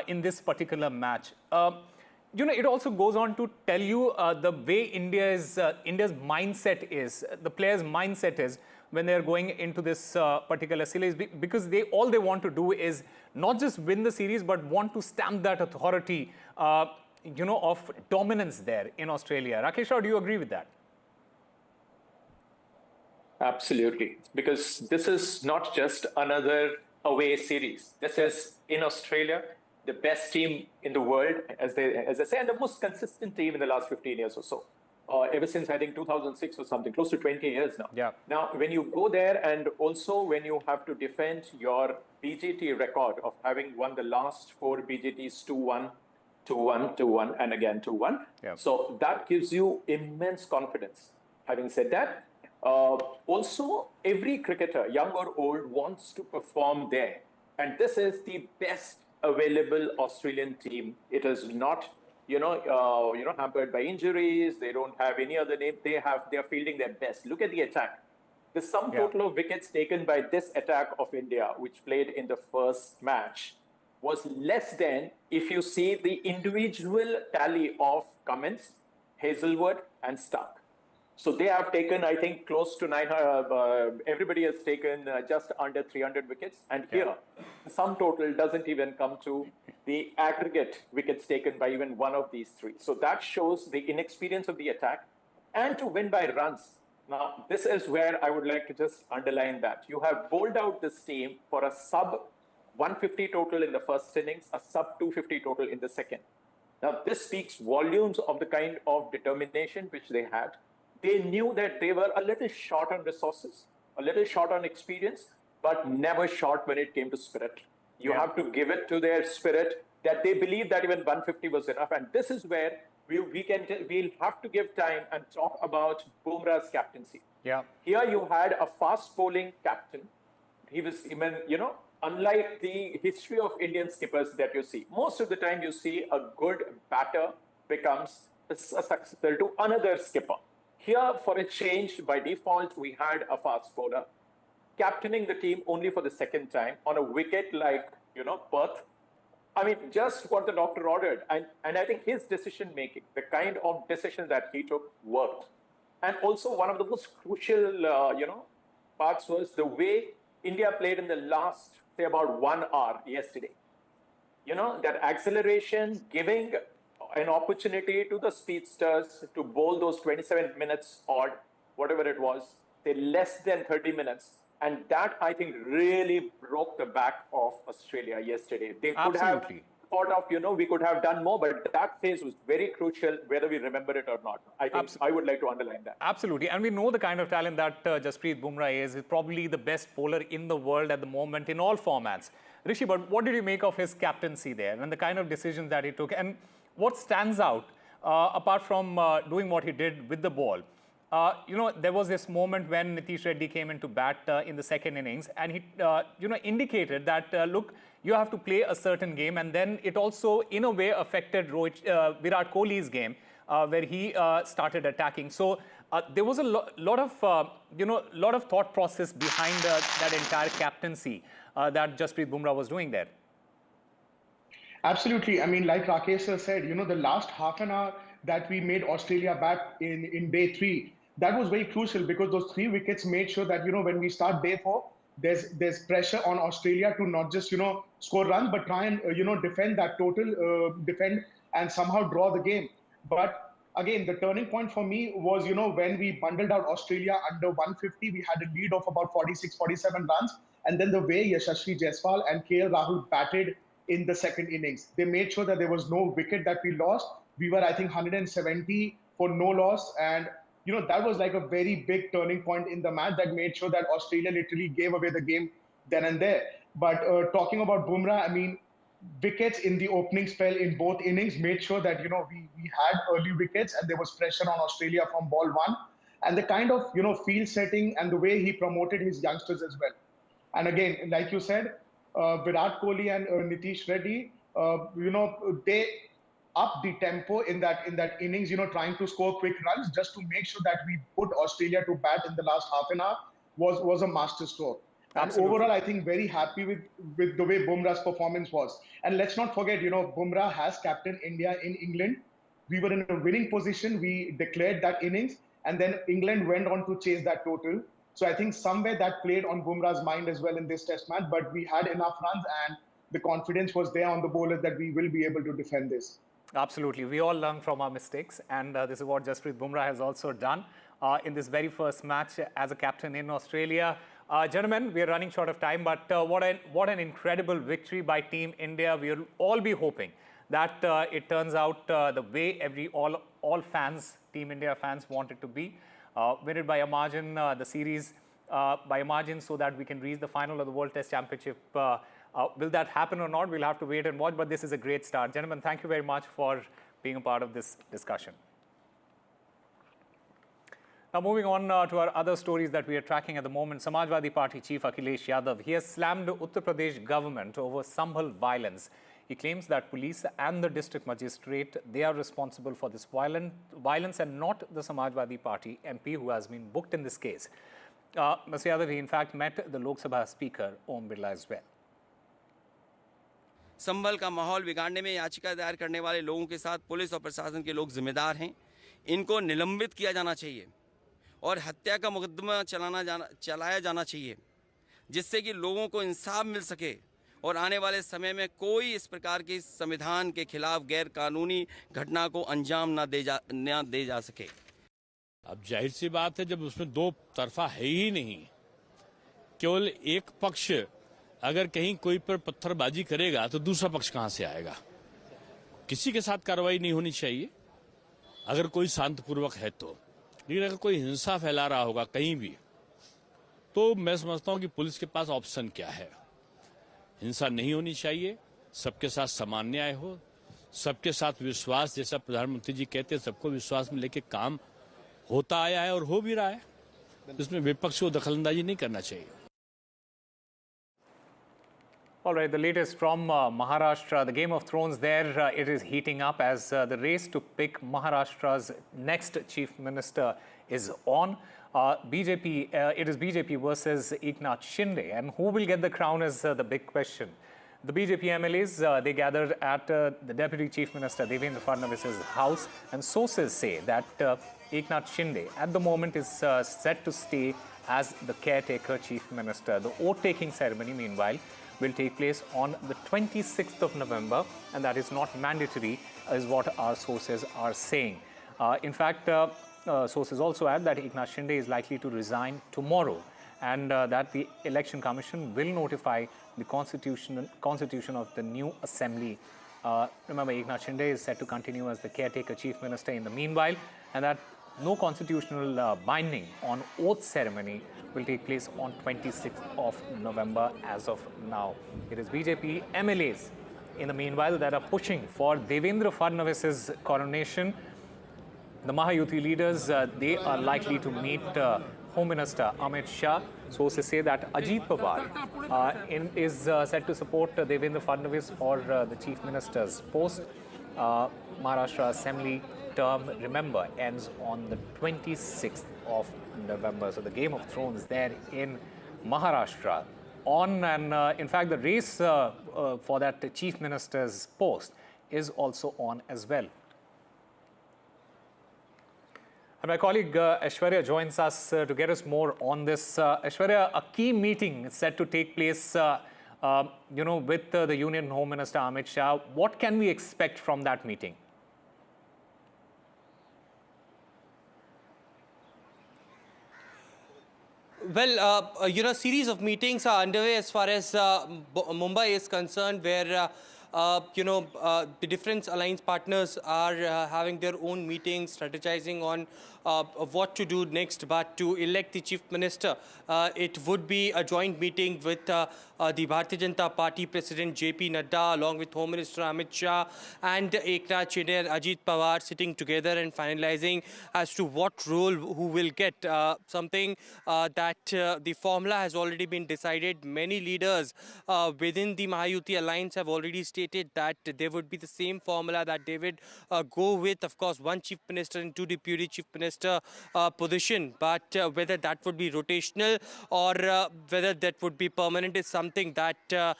in this particular match. It also goes on to tell you the way India's mindset is, the players' mindset is when they're going into this particular series, because all they want to do is not just win the series, but want to stamp that authority, of dominance there in Australia. Rakesh, do you agree with that? Absolutely, because this is not just another away series. This is in Australia, the best team in the world, as they say, and the most consistent team in the last 15 years or so. Ever since, I think, 2006 or something, close to 20 years now. Yeah. Now, when you go there and also when you have to defend your BGT record of having won the last 4 BGTs 2-1, 2-1, 2-1, and again 2-1. Yeah. So that gives you immense confidence. Having said that, also, every cricketer, young or old, wants to perform there. And this is the best available Australian team. It is not, hampered by injuries. They don't have any other name. They are fielding their best. Look at the attack. The sum total of wickets taken by this attack of India, which played in the first match, was less than if you see the individual tally of Cummins, Hazelwood, and Stark. So they have taken, I think, close to 900. Everybody has taken just under 300 wickets. And here, the sum total doesn't even come to the aggregate wickets taken by even one of these three. So that shows the inexperience of the attack. And to win by runs. Now, this is where I would like to just underline that. You have bowled out this team for a sub 150 total in the first innings, a sub 250 total in the second. Now, this speaks volumes of the kind of determination which they had. They knew that they were a little short on resources, a little short on experience, but never short when it came to spirit. You have to give it to their spirit that they believed that even 150 was enough. And this is where we'll have to give time and talk about Bumrah's captaincy. Yeah. Here you had a fast bowling captain. He was even, unlike the history of Indian skippers that you see. Most of the time you see a good batter becomes a successor to another skipper. Here, for a change, by default, we had a fast bowler captaining the team only for the second time on a wicket like, Perth. I mean, just what the doctor ordered. And I think his decision-making, the kind of decision that he took, worked. And also, one of the most crucial, parts was the way India played in the last, say, about 1 hour yesterday. That acceleration, giving an opportunity to the speedsters to bowl those 27 minutes odd, whatever it was, say less than 30 minutes. And that, I think, really broke the back of Australia yesterday. They could have thought of, we could have done more, but that phase was very crucial, whether we remember it or not. I think I would like to underline that. Absolutely. And we know the kind of talent that Jasprit Bumrah is. He's probably the best bowler in the world at the moment in all formats. Rishi, but what did you make of his captaincy there and the kind of decisions that he took? And what stands out, apart from doing what he did with the ball? There was this moment when Nitish Reddy came into bat in the second innings, and he, indicated that, look, you have to play a certain game, and then it also, in a way, affected Virat Kohli's game, where he started attacking. So there was a lot of thought process behind that entire captaincy that Jasprit Bumrah was doing there. Absolutely. I mean, like Rakesh said, the last half an hour that we made Australia back in day 3, that was very crucial because those 3 wickets made sure that, when we start day 4, there's pressure on Australia to not just score runs, but try and defend that total, defend and somehow draw the game. But again, the turning point for me was when we bundled out Australia under 150, we had a lead of about 46, 47 runs, and then the way Yashasvi Jaiswal and KL Rahul batted in the second innings, they made sure that there was no wicket that we lost. We were, I think, 170 for no loss, and that was like a very big turning point in the match that made sure that Australia literally gave away the game then and there. But talking about Bumrah, I mean, wickets in the opening spell in both innings made sure that we had early wickets and there was pressure on Australia from ball one, and the kind of field setting and the way he promoted his youngsters as well. And again, like you said, Virat Kohli and Nitish Reddy, they up the tempo in that innings, trying to score quick runs just to make sure that we put Australia to bat in the last half an hour was a master stroke. And overall, I think very happy with the way Bumrah's performance was. And let's not forget, Bumrah has captained India in England. We were in a winning position. We declared that innings, and then England went on to chase that total. So I think somewhere that played on Bumrah's mind as well in this test match. But we had enough runs, and the confidence was there on the bowlers that we will be able to defend this. Absolutely. We all learn from our mistakes, and this is what Jasprit Bumrah has also done in this very first match as a captain in Australia. Gentlemen, we are running short of time, but what an incredible victory by Team India. We'll all be hoping that it turns out the way all fans, Team India fans, want it to be. Win it by a margin, the series by a margin, so that we can reach the final of the World Test Championship. Will that happen or not? We'll have to wait and watch, but this is a great start. Gentlemen, thank you very much for being a part of this discussion. Now, moving on to our other stories that we are tracking at the moment. Samajwadi Party Chief Akhilesh Yadav, he has slammed Uttar Pradesh government over Sambhal violence. He claims that police and the district magistrate, they are responsible for this violence and not the Samajwadi Party MP who has been booked in this case. Mr. Yadav, he in fact met the Lok Sabha Speaker Om Birla as well. संभल का माहौल बिगाड़ने में याचिका दायर करने वाले लोगों के साथ पुलिस और प्रशासन के लोग जिम्मेदार हैं। इनको निलंबित किया जाना चाहिए और हत्या का मुकदमा चलाया जाना चाहिए, जिससे कि लोगों को इंसाफ मिल सके और आने वाले समय में कोई इस प्रकार की संविधान के खिलाफ गैर कानूनी घटना को अंजाम न दे जा सके। अब जाहिर सी बात है, जब उसमें दो तरफा है ही नहीं, केवल एक पक्ष अगर कहीं कोई पर पत्थरबाजी करेगा तो दूसरा पक्ष कहां से आएगा। किसी के साथ कार्रवाई नहीं होनी चाहिए अगर कोई शांतिपूर्वक है तो, लेकिन अगर कोई हिंसा फैला रहा होगा कहीं भी, तो मैं समझता हूं कि पुलिस के पास ऑप्शन क्या है। हिंसा नहीं होनी चाहिए, सबके साथ समान न्याय हो, सबके साथ विश्वास, जैसा प्रधानमंत्री जी कहते हैं, सबको विश्वास में लेके काम होता आया है और हो भी रहा है। इसमें विपक्ष को दखलंदाजी नहीं करना चाहिए। All right, the latest from Maharashtra, the Game of Thrones there, it is heating up as the race to pick Maharashtra's next chief minister is on. It is BJP versus Eknath Shinde, and who will get the crown is the big question. The BJP MLAs, they gathered at the Deputy Chief Minister Devendra Fadnavis's house, and sources say that Eknath Shinde at the moment is set to stay as the caretaker chief minister. The oath-taking ceremony, meanwhile, will take place on the 26th of November, and that is not mandatory, is what our sources are saying. In fact, sources also add that Eknath Shinde is likely to resign tomorrow, and that the Election Commission will notify the constitution of the new assembly. Remember, Eknath Shinde is set to continue as the caretaker chief minister in the meanwhile, and that no constitutional binding on oath ceremony will take place on 26th of November as of now. It is BJP MLAs in the meanwhile that are pushing for Devendra Fadnavis's coronation. The Mahayuti leaders, they are likely to meet Home Minister Amit Shah. Sources say that Ajit Pawar is set to support Devendra Fadnavis for the chief minister's post. Maharashtra Assembly term, remember, ends on the 26th of November. So the Game of Thrones there in Maharashtra on, and in fact the race for that chief minister's post is also on as well. And my colleague Aishwarya joins us to get us more on this. Aishwarya, a key meeting is set to take place, with the Union Home Minister Amit Shah. What can we expect from that meeting? Well, series of meetings are underway as far as Mumbai is concerned, where the different alliance partners are having their own meetings, strategizing on what to do next. But to elect the chief minister, it would be a joint meeting with the Bharatiya Janata Party President JP Nadda, along with Home Minister Amit Shah and Eknath Shinde and Ajit Pawar, sitting together and finalizing as to what role who will get. Something that the formula has already been decided. Many leaders within the Mahayuti alliance have already stated that there would be the same formula that they would go with. Of course, one chief minister and two deputy chief minister position, but whether that would be rotational or whether that would be permanent is something that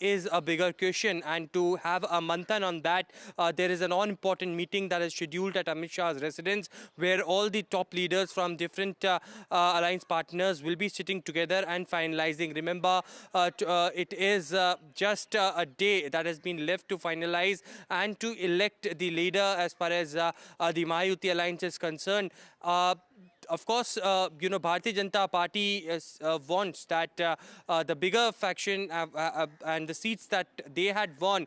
is a bigger question. And to have a manthan on that, there is an all-important meeting that is scheduled at Amit Shah's residence, where all the top leaders from different alliance partners will be sitting together and finalizing. Remember, it is just a day that has been left to finalize and to elect the leader as far as the Mahayuti alliance is concerned. Of course, Bharatiya Janata Party wants that the bigger faction and the seats that they had won,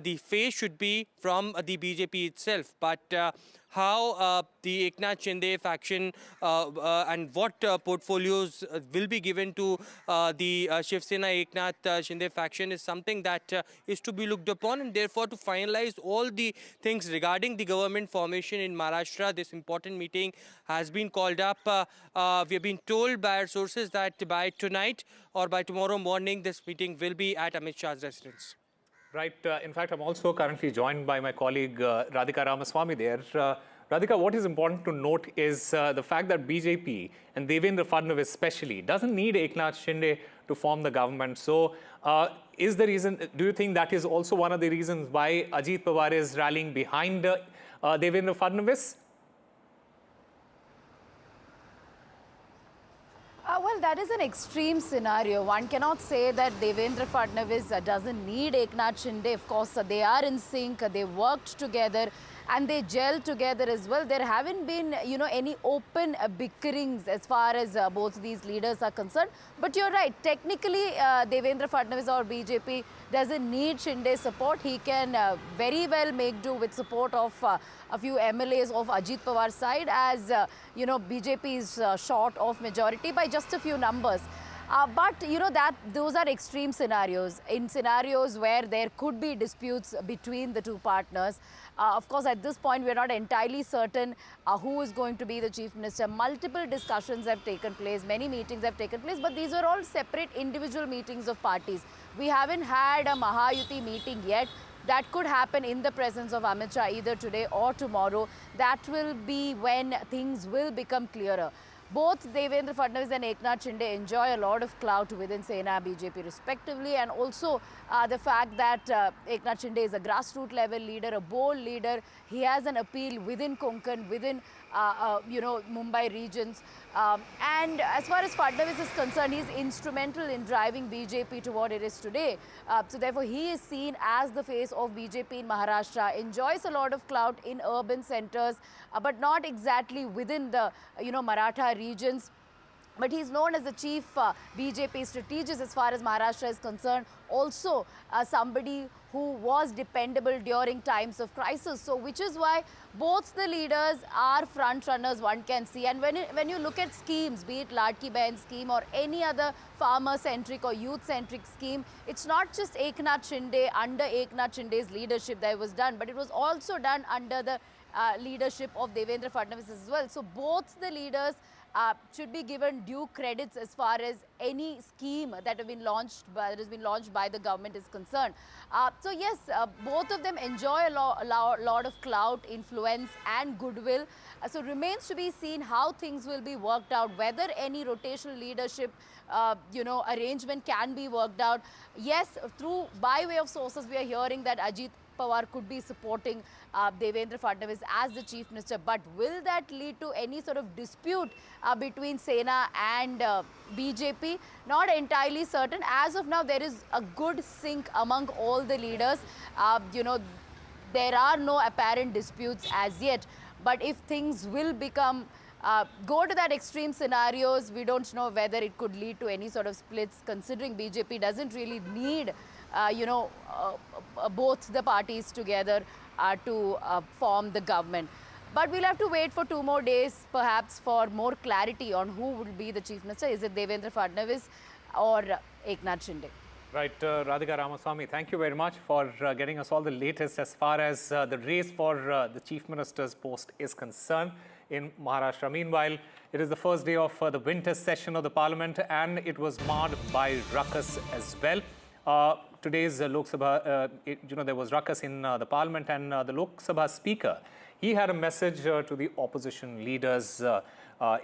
the face should be from the BJP itself. But how the Eknath Shinde faction and what portfolios will be given to the Shiv Sena Eknath Shinde faction is something that is to be looked upon, and therefore to finalize all the things regarding the government formation in Maharashtra, this important meeting has been called up. We have been told by our sources that by tonight or by tomorrow morning, this meeting will be at Amit Shah's residence. Right. In fact, I'm also currently joined by my colleague Radhika Ramaswamy there. Radhika, what is important to note is the fact that BJP and Devendra Fadnavis especially doesn't need Eknath Shinde to form the government. So is the reason, do you think that is also one of the reasons why Ajit Pawar is rallying behind Devendra Fadnavis? Well, that is an extreme scenario. One cannot say that Devendra Fadnavis doesn't need Eknath Shinde. Of course, they are in sync. They worked together and they gelled together as well. There haven't been, any open bickerings as far as both these leaders are concerned. But you're right. Technically, Devendra Fadnavis or BJP doesn't need Shinde's support. He can very well make do with support of a few MLAs of Ajit Pawar's side, as BJP is short of majority by just a few numbers. But those are extreme scenarios. In scenarios where there could be disputes between the two partners. Of course, at this point, we're not entirely certain who is going to be the chief minister. Multiple discussions have taken place, many meetings have taken place, but these are all separate individual meetings of parties. We haven't had a Mahayuti meeting yet. That could happen in the presence of Amit Shah either today or tomorrow. That will be when things will become clearer. Both Devendra Fadnavis and Eknath Shinde enjoy a lot of clout within Sena, BJP respectively, and also the fact that Eknath Shinde is a grassroots level leader, a bold leader. He has an appeal within Konkan, within Mumbai regions. And as far as Fadnavis is concerned, he's instrumental in driving BJP to what it is today. So therefore, he is seen as the face of BJP in Maharashtra, enjoys a lot of clout in urban centers, but not exactly within the, Maratha regions. But he's known as the chief BJP strategist as far as Maharashtra is concerned. Also somebody who was dependable during times of crisis. So which is why both the leaders are front runners, one can see. And when you look at schemes, be it Ladki Behan scheme or any other farmer-centric or youth-centric scheme, it's not just Eknath Shinde, under Eknath Shinde's leadership that was done, but it was also done under the leadership of Devendra Fadnavis as well. So both the leaders should be given due credits as far as any scheme that has been launched by the government is concerned. So yes, both of them enjoy a lot of clout, influence and goodwill. So remains to be seen how things will be worked out, whether any rotational leadership arrangement can be worked out. Yes, by way of sources we are hearing that Ajit Pawar could be supporting Devendra Fadnavis as the Chief Minister. But will that lead to any sort of dispute between Sena and BJP? Not entirely certain. As of now, there is a good sync among all the leaders. There are no apparent disputes as yet. But if things will become go to that extreme scenarios, we don't know whether it could lead to any sort of splits, considering BJP doesn't really need, both the parties together to form the government. But we'll have to wait for 2 more days, perhaps, for more clarity on who will be the Chief Minister. Is it Devendra Fadnavis or Eknath Shinde? Right, Radhika Ramaswamy, thank you very much for getting us all the latest as far as the race for the Chief Minister's post is concerned in Maharashtra. Meanwhile, it is the first day of the winter session of the Parliament, and it was marred by ruckus as well. Today's Lok Sabha, there was ruckus in the Parliament, and the Lok Sabha Speaker, he had a message to the opposition leaders.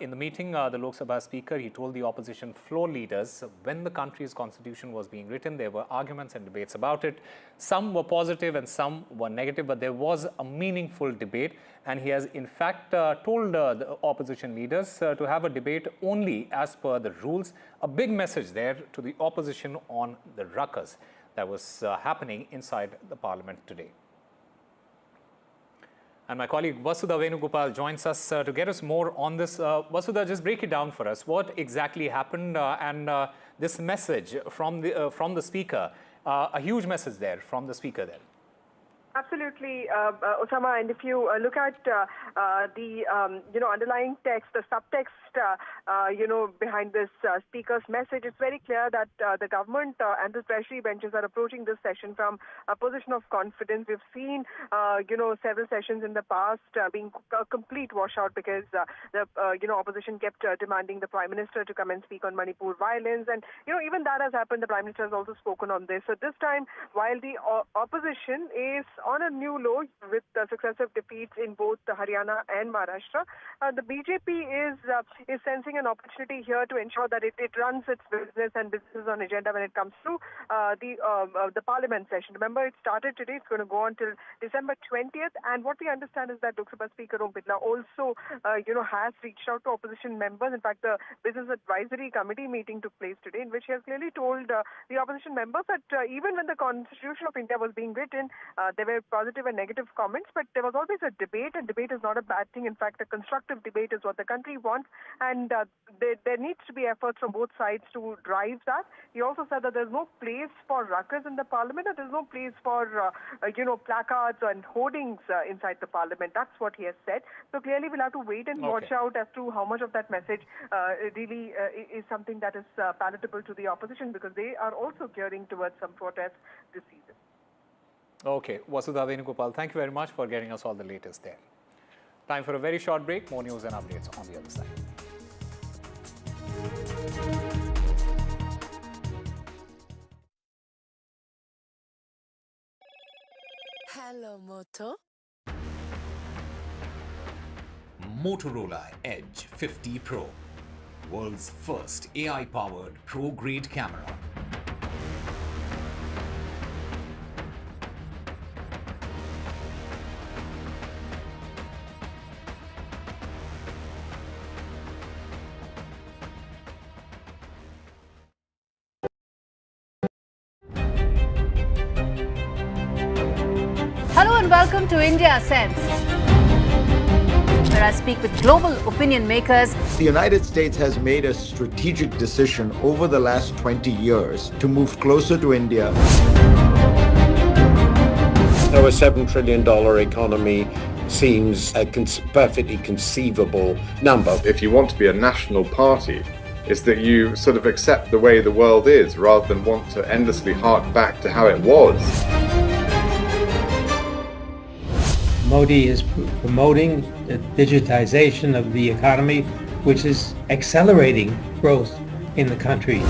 In the meeting, the Lok Sabha Speaker, he told the opposition floor leaders when the country's constitution was being written, there were arguments and debates about it. Some were positive and some were negative, but there was a meaningful debate. And he has in fact told the opposition leaders to have a debate only as per the rules. A big message there to the opposition on the ruckus that was happening inside the Parliament today. And my colleague Vasudha Venugopal joins us to get us more on this. Vasudha, just break it down for us. What exactly happened and this message from the speaker, a huge message there from the speaker there. Absolutely, Osama. And if you look at the underlying text, the subtext, behind this speaker's message, it's very clear that the government and the treasury benches are approaching this session from a position of confidence. We've seen, several sessions in the past being a complete washout because the opposition kept demanding the Prime Minister to come and speak on Manipur violence, and even that has happened. The Prime Minister has also spoken on this. So this time, while the opposition is on a new low with successive defeats in both Haryana and Maharashtra, the BJP is sensing an opportunity here to ensure that it runs its business and business on agenda when it comes to the Parliament session. Remember, it started today. It's going to go on till December 20th. And what we understand is that Lok Sabha Speaker Om Birla also, has reached out to opposition members. In fact, the Business Advisory Committee meeting took place today, in which he has clearly told the opposition members that even when the Constitution of India was being written, there were positive and negative comments, but there was always a debate, and debate is not a bad thing. In fact, a constructive debate is what the country wants, and there needs to be efforts from both sides to drive that. He also said that there's no place for ruckus in the Parliament, and there's no place for, placards and hoardings inside the Parliament. That's what he has said. So clearly we'll have to wait and watch out as to how much of that message really is something that is palatable to the opposition, because they are also gearing towards some protest this season. Okay, Vasudha Venugopal, thank you very much for getting us all the latest there. Time for a very short break. More news and updates on the other side. Hello, Moto. Motorola Edge 50 Pro, world's first AI-powered pro-grade camera. Hello and welcome to India Sense, where I speak with global opinion makers. The United States has made a strategic decision over the last 20 years to move closer to India. Now, a $7 trillion economy seems a perfectly conceivable number. If you want to be a national party, it's that you sort of accept the way the world is rather than want to endlessly hark back to how it was. Modi is promoting the digitization of the economy, which is accelerating growth in the country.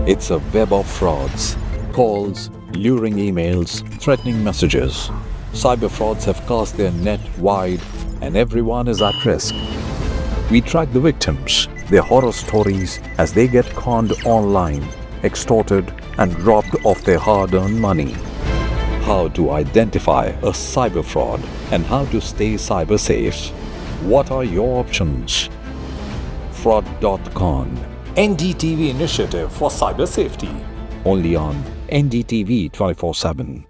It's a web of frauds, calls, luring emails, threatening messages. Cyber frauds have cast their net wide and everyone is at risk. We track the victims, their horror stories as they get conned online, extorted, and robbed of their hard-earned money. How to identify a cyber fraud and how to stay cyber safe. What are your options? Fraud.con, NDTV initiative for cyber safety. Only on NDTV 24/7.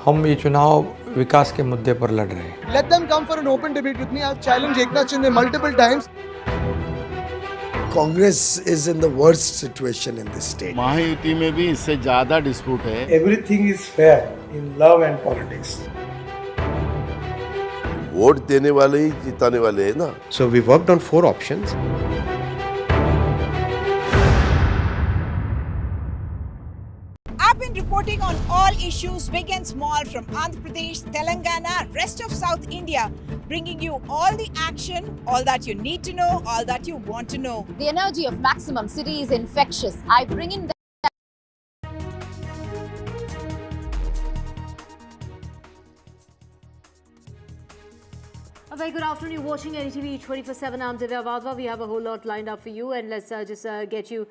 हम ये चुनाव विकास के मुद्दे पर लड़ रहे हैं. Let them come for an open debate with me. I've challenged Eknath Shinde multiple times. Congress is in the worst situation in this state. Mahayuti में भी इससे ज्यादा डिस्प्यूट है. Everything is fair in love and politics. Vote देने वाले ही जिताने वाले हैं ना. So we worked on 4 options. I've been reporting on all issues big and small from Andhra Pradesh, Telangana, rest of South India, bringing you all the action, all that you need to know, all that you want to know. The energy of Maximum City is infectious. I bring in A very good afternoon. You're watching NDTV 24/7. I'm Divya Vadva. We have a whole lot lined up for you, and let's just get you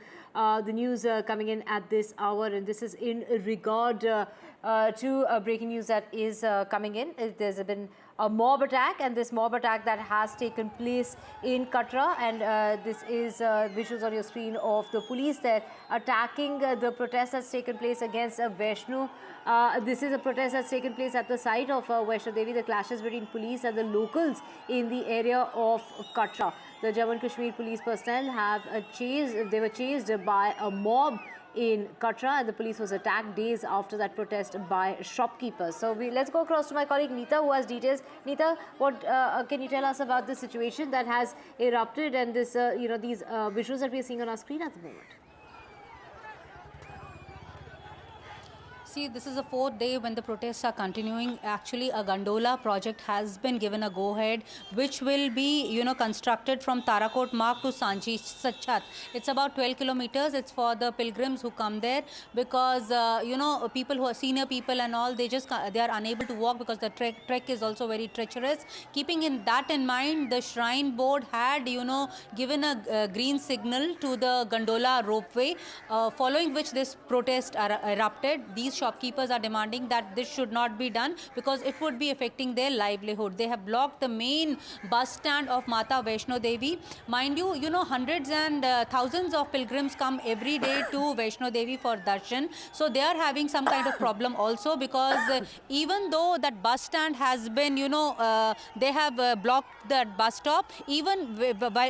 the news coming in at this hour. And this is in regard to breaking news that is coming in. There's been a mob attack, and this mob attack that has taken place in Katra, and this is visuals on your screen of the police there attacking the protest that's taken place against Vaishno. This is a protest that's taken place at the site of Vaishno Devi. The clashes between police and the locals in the area of Katra. The Jammu and Kashmir police personnel have they were chased by a mob in Katra, and the police was attacked days after that protest by shopkeepers. So let's go across to my colleague Neeta, who has details. Neeta, what can you tell us about the situation that has erupted and this, these visuals that we are seeing on our screen at the moment? See, this is the 4th day when the protests are continuing. Actually, a gondola project has been given a go-ahead, which will be, constructed from Tarakot Marg to Sanchi Chat. It's about 12 kilometers. It's for the pilgrims who come there because, people who are senior people and all, they are unable to walk because the trek is also very treacherous. Keeping that in mind, the Shrine Board had, given a green signal to the gondola ropeway, following which this protest erupted. These shopkeepers are demanding that this should not be done because it would be affecting their livelihood. They have blocked the main bus stand of Mata Vaishno Devi. Mind you, hundreds and thousands of pilgrims come every day to Vaishno Devi for darshan. So they are having some kind of problem also because even though that bus stand has been, they have blocked that bus stop, even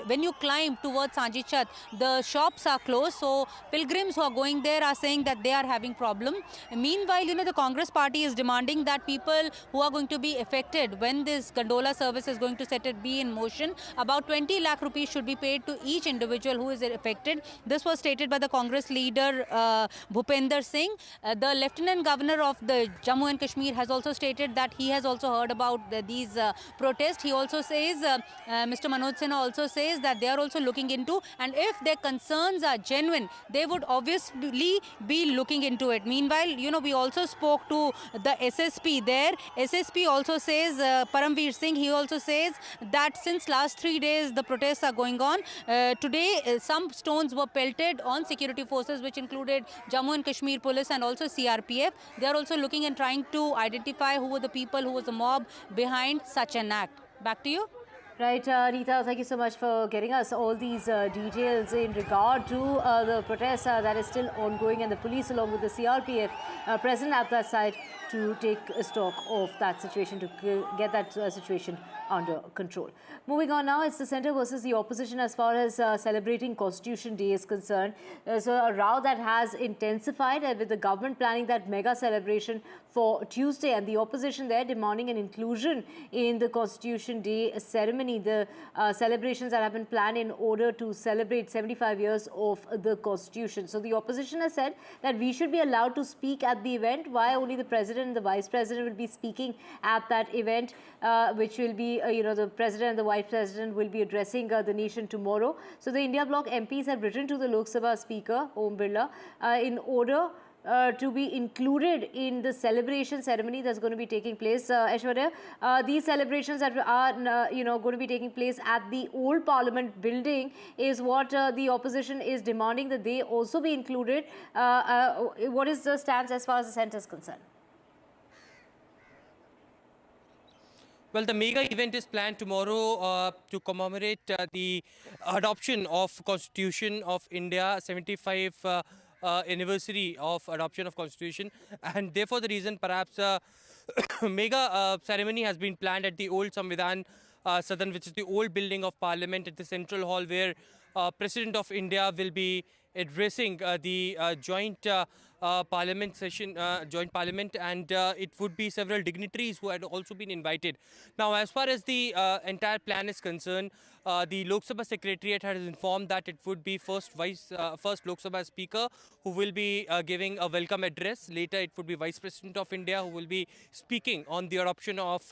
when you climb towards Sanji Chat, the shops are closed. So pilgrims who are going there are saying that they are having problem. Meanwhile, the Congress party is demanding that people who are going to be affected when this gondola service is going to be in motion, about 20 lakh rupees should be paid to each individual who is affected. This was stated by the Congress leader Bhupender Singh. The Lieutenant Governor of the Jammu and Kashmir has also stated that he has also heard about these protests. He also says, Mr. Manoj Sinha also says that they are also looking into, and if their concerns are genuine, they would obviously be looking into it. Meanwhile, we also spoke to the SSP there. SSP also says, Paramveer Singh, he also says that since last 3 days the protests are going on. Today, some stones were pelted on security forces, which included Jammu and Kashmir Police and also CRPF. They are also looking and trying to identify who were the people, who was the mob behind such an act. Back to you. Right, Neeta, thank you so much for getting us all these details in regard to the protest that is still ongoing, and the police along with the CRPF present at that site to take stock of that situation, to get that situation under control. Moving on now, it's the centre versus the opposition as far as celebrating Constitution Day is concerned. So a row that has intensified with the government planning that mega celebration for Tuesday, and the opposition there demanding an inclusion in the Constitution Day ceremony. The celebrations that have been planned in order to celebrate 75 years of the Constitution. So the opposition has said that we should be allowed to speak at the event. Why only the President and the Vice President will be speaking at that event, which will be, the President and the Vice President will be addressing the nation tomorrow. So the India Bloc MPs have written to the Lok Sabha Speaker, Om Birla, in order to be included in the celebration ceremony that's going to be taking place. Aishwarya, these celebrations that are going to be taking place at the old Parliament building is what the opposition is demanding that they also be included. What is the stance as far as the centre is concerned? Well, the mega event is planned tomorrow to commemorate the adoption of Constitution of India, 75 anniversary of adoption of Constitution, and therefore the reason perhaps mega ceremony has been planned at the old Samvidhan Sadan, which is the old building of Parliament at the Central Hall, where President of India will be addressing the joint parliament session, joint parliament, and it would be several dignitaries who had also been invited. Now, as far as the entire plan is concerned, the Lok Sabha Secretariat has informed that it would be first Lok Sabha Speaker who will be giving a welcome address. Later, it would be Vice President of India who will be speaking on the adoption of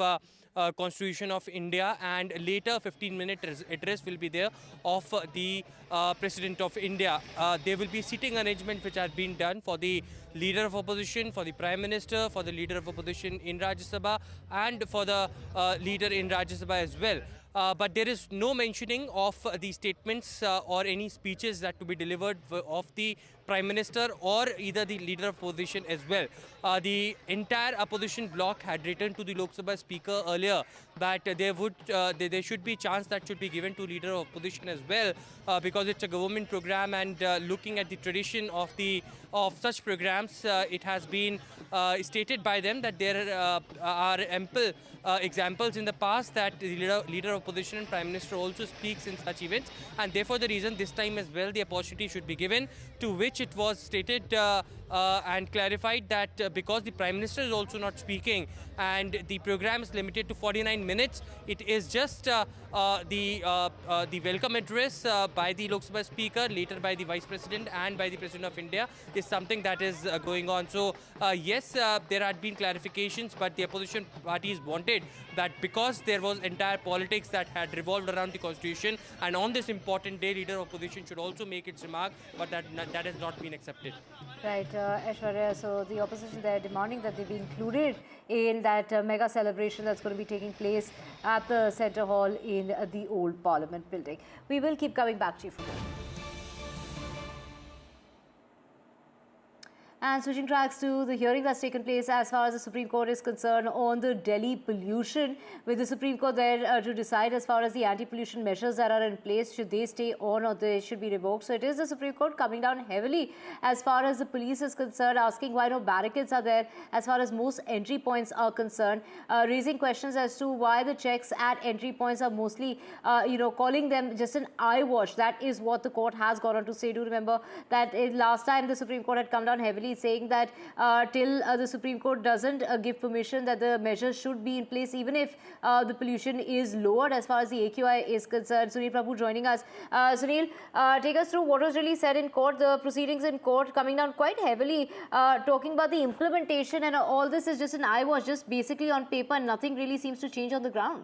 Constitution of India, and later 15-minute address will be there of the President of India. There will be seating arrangement which has been done for the Leader of Opposition, for the Prime Minister, for the Leader of Opposition in Rajya Sabha, and for the Leader in Rajya Sabha as well. But there is no mentioning of the statements or any speeches that to be delivered of the Prime Minister or either the Leader of Opposition as well. The entire opposition bloc had written to the Lok Sabha Speaker earlier that there should be chance that should be given to Leader of Opposition as well, because it's a government program, and looking at the tradition of such programs, it has been stated by them that there are ample examples in the past that the leader of opposition and Prime Minister also speaks in such events, and therefore the reason this time as well the opportunity should be given, to which it was stated and clarified that because the Prime Minister is also not speaking and the program is limited to 49 minutes, it is just the welcome address by the Lok Sabha Speaker, later by the Vice President and by the President of India is something that is going on. So yes, there had been clarifications, but the opposition parties wanted that because there was entire politics that had revolved around the Constitution, and on this important day, Leader of Opposition should also make its remark, but that has not been accepted. Right, Aishwarya, so the opposition, they're demanding that they be included in that mega celebration that's going to be taking place at the Centre Hall in the old Parliament building. We will keep coming back to you for more. And switching tracks to the hearing that's taken place as far as the Supreme Court is concerned on the Delhi pollution, with the Supreme Court there to decide as far as the anti-pollution measures that are in place, should they stay on or they should be revoked. So it is the Supreme Court coming down heavily as far as the police is concerned, asking why no barricades are there as far as most entry points are concerned, raising questions as to why the checks at entry points are mostly, calling them just an eye wash. That is what the court has gone on to say. Do remember that last time the Supreme Court had come down heavily, saying that till the Supreme Court doesn't give permission, that the measures should be in place even if the pollution is lowered as far as the AQI is concerned. Sunil Prabhu joining us. Sunil, take us through what was really said in court, the proceedings in court coming down quite heavily, talking about the implementation, and all this is just an eye wash, just basically on paper, and nothing really seems to change on the ground.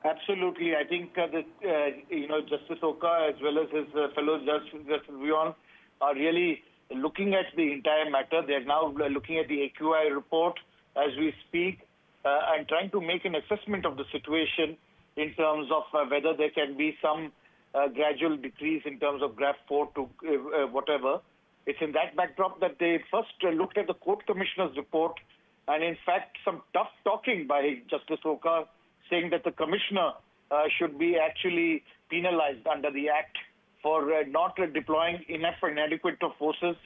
Absolutely. I think Justice Oka as well as his fellow Justice Vion are really looking at the entire matter. They are now looking at the AQI report as we speak and trying to make an assessment of the situation in terms of whether there can be some gradual decrease in terms of graph 4 to whatever. It's in that backdrop that they first looked at the Court Commissioner's report, and in fact some tough talking by Justice Oka, saying that the Commissioner should be actually penalized under the Act for not deploying enough and adequate of forces,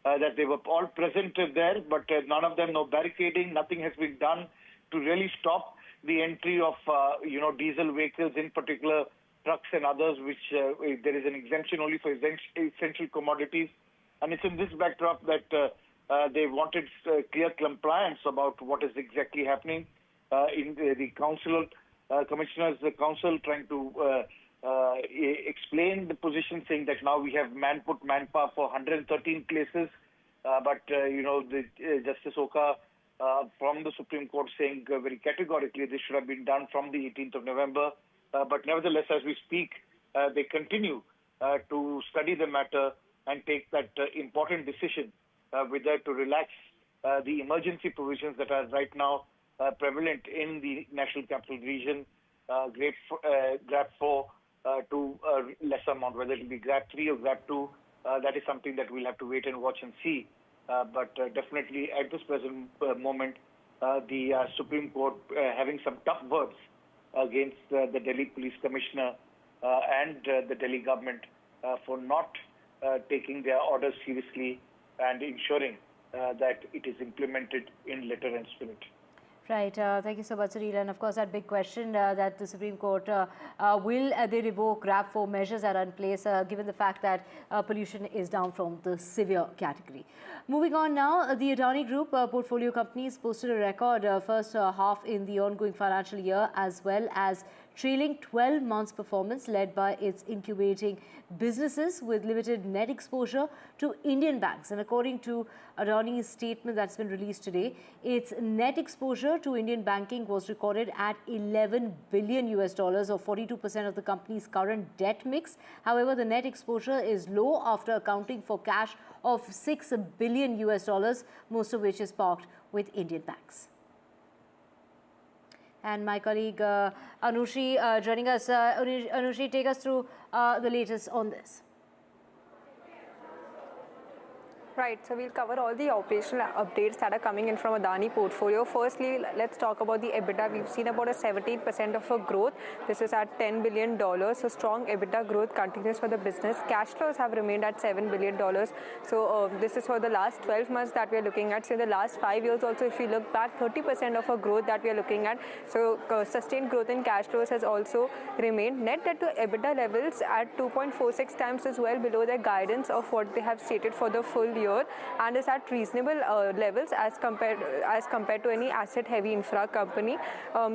that they were all present there, but none of them, no barricading, nothing has been done to really stop the entry of, diesel vehicles, in particular trucks and others, which there is an exemption only for essential commodities. And it's in this backdrop that they wanted clear compliance about what is exactly happening in the council, Commissioners' Council, trying to explain the position, saying that now we have manpower for 113 places, but Justice Oka from the Supreme Court saying very categorically this should have been done from the 18th of November. But nevertheless, as we speak, they continue to study the matter and take that important decision whether to relax the emergency provisions that are right now prevalent in the National Capital Region, GRAP 4 to a lesser amount, whether it will be GRAP 3 or GRAP 2. That is something that we'll have to wait and watch and see. But definitely at this present moment, the Supreme Court having some tough words against the Delhi Police Commissioner and the Delhi government for not taking their orders seriously and ensuring that it is implemented in letter and spirit. Right. Thank you so much, Sunil. And of course, that big question that the Supreme Court, will they revoke GRAP 4 measures that are in place, given the fact that pollution is down from the severe category. Moving on now, the Adani Group portfolio companies posted a record first half in the ongoing financial year, as well as trailing 12 months performance led by its incubating businesses with limited net exposure to Indian banks. And according to Adani's statement that's been released today, its net exposure to Indian banking was recorded at $11 billion or 42% of the company's current debt mix. However, the net exposure is low after accounting for cash of $6 billion, most of which is parked with Indian banks. And my colleague Anushri joining us. Anushri, take us through the latest on this. Right, so we'll cover all the operational updates that are coming in from Adani portfolio. Firstly, let's talk about the EBITDA. We've seen about a 17% of a growth. This is at $10 billion. So strong EBITDA growth continues for the business. Cash flows have remained at $7 billion. So this is for the last 12 months that we are looking at. So in the last 5 years also, if you look back, 30% of a growth that we are looking at. So sustained growth in cash flows has also remained. Net debt to EBITDA levels at 2.46 times is well below their guidance of what they have stated for the full year, and is at reasonable levels as compared to any asset-heavy infra company.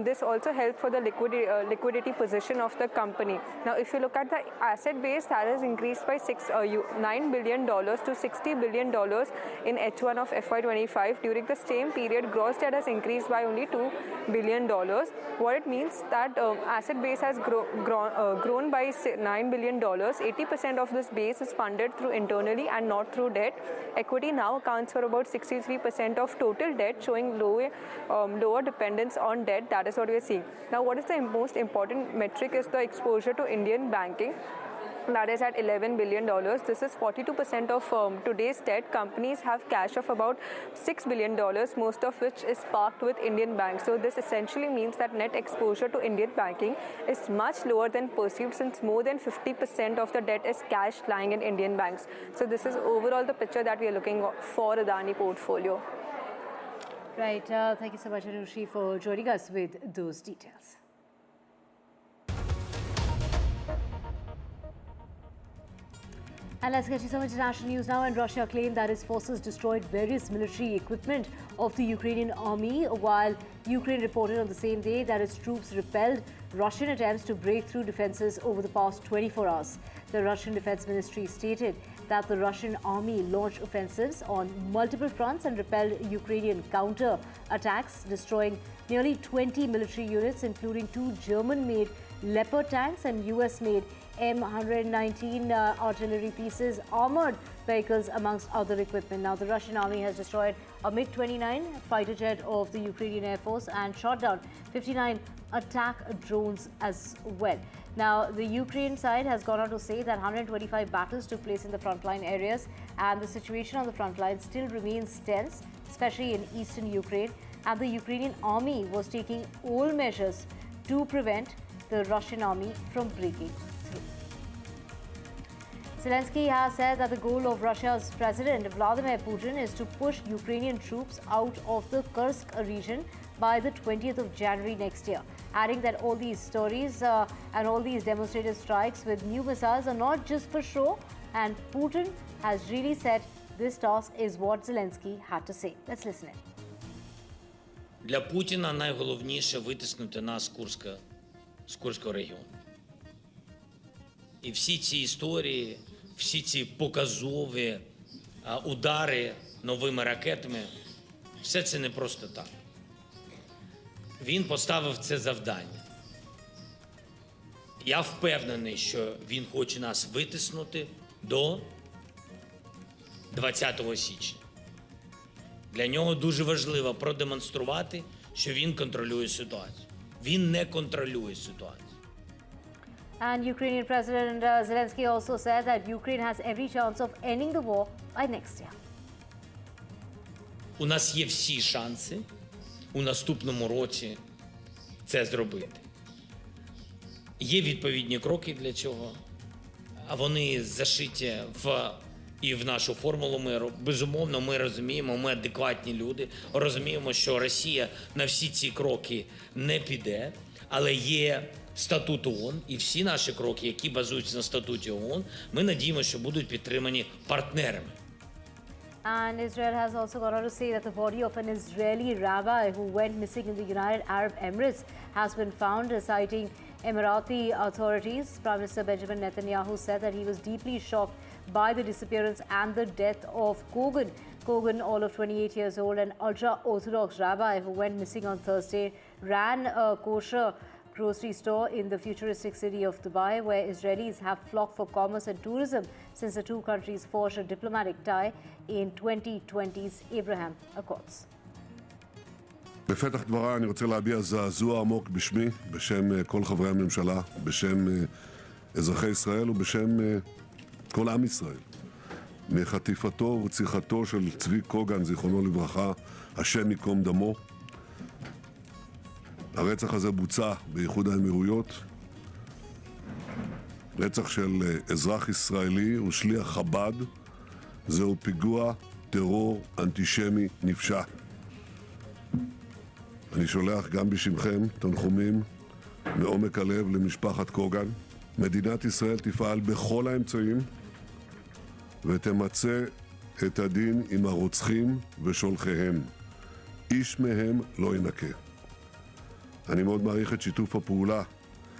This also helped for the liquidity position of the company. Now, if you look at the asset base, that has increased by $9 billion to $60 billion in H1 of FY25. During the same period, gross debt has increased by only $2 billion. What it means that asset base has grown by $9 billion. 80% of this base is funded through internally and not through debt. Equity now accounts for about 63% of total debt, showing lower dependence on debt. That is what we are seeing. Now, what is the most important metric is the exposure to Indian banking. That is at $11 billion. This is 42% of today's debt. Companies have cash of about $6 billion, most of which is parked with Indian banks. So this essentially means that net exposure to Indian banking is much lower than perceived, since more than 50% of the debt is cash lying in Indian banks. So this is overall the picture that we are looking for Adani portfolio. Right. Thank you so much, Anushri, for joining us with those details. And let's get to some international news now. And Russia claimed that its forces destroyed various military equipment of the Ukrainian army, while Ukraine reported on the same day that its troops repelled Russian attempts to break through defenses over the past 24 hours. The Russian Defense Ministry stated that the Russian army launched offensives on multiple fronts and repelled Ukrainian counter-attacks, destroying nearly 20 military units, including 2 German-made Leopard tanks and US-made M119 artillery pieces, armored vehicles, amongst other equipment. Now, the Russian army has destroyed a MiG-29 fighter jet of the Ukrainian Air Force and shot down 59 attack drones as well. Now, the Ukraine side has gone on to say that 125 battles took place in the frontline areas, and the situation on the front line still remains tense, especially in eastern Ukraine. And the Ukrainian army was taking all measures to prevent the Russian army from breaking through. Zelensky has said that the goal of Russia's President Vladimir Putin is to push Ukrainian troops out of the Kursk region by the 20th of January next year, adding that all these stories and all these demonstrative strikes with new missiles are not just for show, and Putin has really said this task is what Zelensky had to say. Let's listen in. Для Путіна найголовніше витиснути нас з Курського регіону. І всі ці історії, всі ці показові удари новими ракетами, все це не просто так. Він поставив це завдання. Я впевнений, що він хоче нас витиснути до 20 січня. Для нього дуже важливо продемонструвати, що він контролює ситуацію. Він не контролює ситуацію. And Ukrainian President Zelensky also said that Ukraine has every chance of ending the war by next year. У нас є всі шанси у наступному році це зробити. Є відповідні кроки для цього, а вони зашиті і в нашу формулу миру. Безумовно, ми розуміємо, ми адекватні люди, розуміємо, що Росія на всі ці кроки не піде, але є статут ООН, і всі наші кроки, які базуються на статуті ООН, ми надіємося, що будуть підтримані партнерами. And Israel has also gone on to say that the body of an Israeli rabbi who went missing in the United Arab Emirates has been found, citing Emirati authorities. Prime Minister Benjamin Netanyahu said that he was deeply shocked by the disappearance and the death of Kogan. Kogan, all of 28 years old, an ultra-Orthodox rabbi who went missing on Thursday, ran a kosher grocery store in the futuristic city of Dubai, where Israelis have flocked for commerce and tourism since the two countries forged a diplomatic tie in 2020's Abraham Accords. בפתח דבריי אני רוצה להביע זעזוע עמוק בשמי, בשם כל חברי הממשלה, בשם אזרחי ישראל ובשם כל עם ישראל. מחטיפתו ורציחתו של צבי קוגן, זיכרונו לברכה, השם ייקום דמו. הרצח הזה בוצע באיחוד האמירויות. רצח של אזרח ישראלי ושליח חב"ד. זהו פיגוע טרור אנטישמי נפשע. אני שולח גם בשמכם תנחומים מעומק הלב למשפחת קוגן. מדינת ישראל תפעל בכל האמצעים ותמצא את הדין עם הרוצחים ושולחיהם. איש מהם לא ינקה. אני מאוד מעריך את שיתוף הפעולה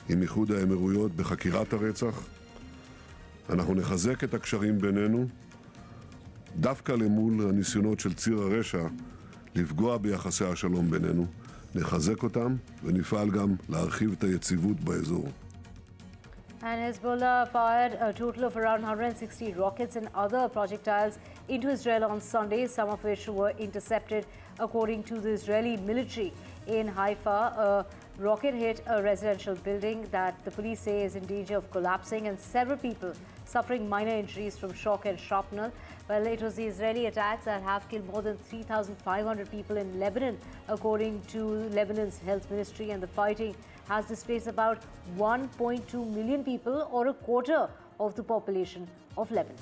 עם איחוד האמירויות בחקירת הרצח. אנחנו נחזק את הקשרים בינינו, דווקא למול הניסיונות של ציר הרשע לפגוע ביחסי השלום בינינו. נחזק אותם ונפעל גם להרחיב את היציבות באזור. And Hezbollah fired a total of around 160 rockets and other projectiles into Israel on Sunday, some of which were intercepted, according to the Israeli military. In Haifa, a rocket hit a residential building that the police say is in danger of collapsing, and several people suffering minor injuries from shock and shrapnel. Well, it was the Israeli attacks that have killed more than 3,500 people in Lebanon, according to Lebanon's health ministry, and the fighting has displaced about 1.2 million people, or a quarter of the population of Lebanon.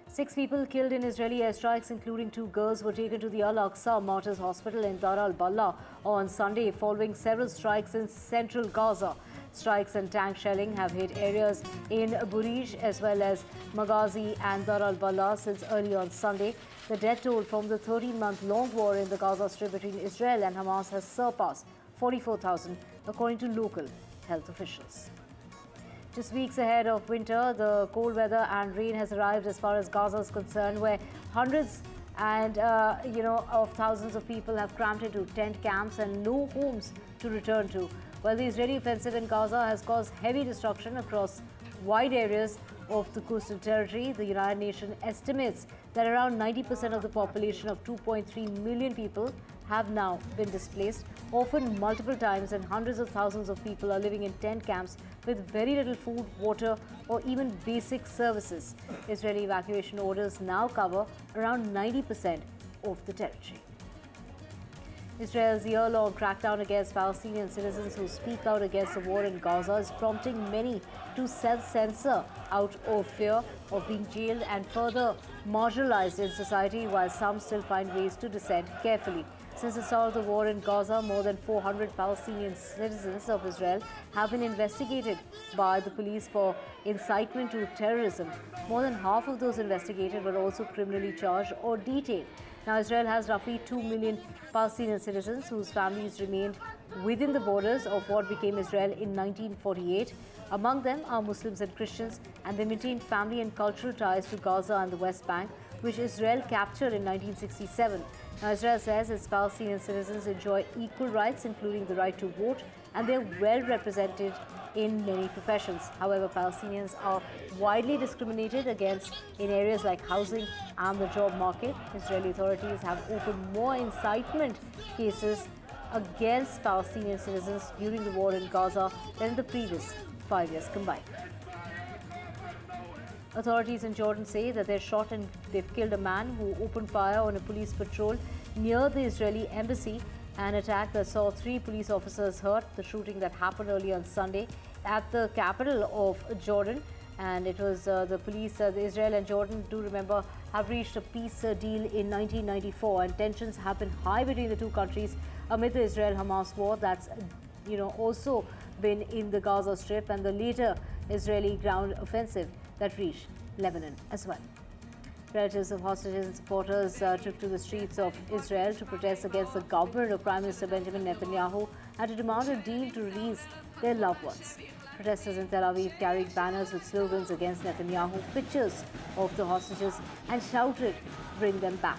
6 people killed in Israeli airstrikes, including 2 girls, were taken to the Al-Aqsa Martyrs Hospital in Dar al-Ballah on Sunday, following several strikes in central Gaza. Strikes and tank shelling have hit areas in Burij as well as Maghazi and Dar al-Ballah since early on Sunday. The death toll from the 13-month-long war in the Gaza Strip between Israel and Hamas has surpassed 44,000, according to local health officials. Just weeks ahead of winter, the cold weather and rain has arrived as far as Gaza is concerned, where hundreds and of thousands of people have cramped into tent camps and no homes to return to. Well, the Israeli offensive in Gaza has caused heavy destruction across wide areas of the coastal territory. The United Nations estimates that around 90% of the population of 2.3 million people have now been displaced, often multiple times, and hundreds of thousands of people are living in tent camps with very little food, water, or even basic services. Israeli evacuation orders now cover around 90% of the territory. Israel's year-long crackdown against Palestinian citizens who speak out against the war in Gaza is prompting many to self-censor out of fear of being jailed and further marginalized in society, while some still find ways to dissent carefully. Since the start of the war in Gaza, more than 400 Palestinian citizens of Israel have been investigated by the police for incitement to terrorism. More than half of those investigated were also criminally charged or detained. Now, Israel has roughly 2 million Palestinian citizens whose families remained within the borders of what became Israel in 1948. Among them are Muslims and Christians, and they maintain family and cultural ties to Gaza and the West Bank, which Israel captured in 1967. Now, Israel says its Palestinian citizens enjoy equal rights, including the right to vote, and they are well represented in many professions. However, Palestinians are widely discriminated against in areas like housing and the job market. Israeli authorities have opened more incitement cases against Palestinian citizens during the war in Gaza than in the previous 5 years combined. Authorities in Jordan say that they've killed a man who opened fire on a police patrol near the Israeli embassy, an attack that saw 3 police officers hurt. The shooting that happened early on Sunday at the capital of Jordan, and it was the police, Israel and Jordan, do remember, have reached a peace deal in 1994, and tensions have been high between the two countries amid the Israel-Hamas war that's also been in the Gaza Strip and the later Israeli ground offensive that reached Lebanon as well. Relatives of hostages and supporters took to the streets of Israel to protest against the government of Prime Minister Benjamin Netanyahu and to demand a deal to release their loved ones. Protesters in Tel Aviv carried banners with slogans against Netanyahu, pictures of the hostages, and shouted, "Bring them back."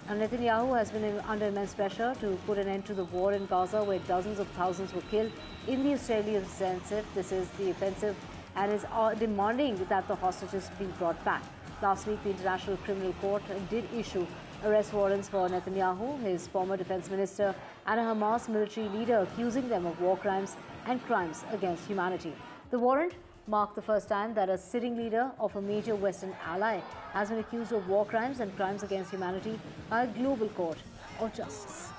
And Netanyahu has been under immense pressure to put an end to the war in Gaza, where dozens of thousands were killed in the Israeli offensive. This is the offensive, and is demanding that the hostages be brought back. Last week, the International Criminal Court did issue arrest warrants for Netanyahu, his former defense minister, and a Hamas military leader, accusing them of war crimes and crimes against humanity. The warrant marked the first time that a sitting leader of a major Western ally has been accused of war crimes and crimes against humanity by a global court of justice.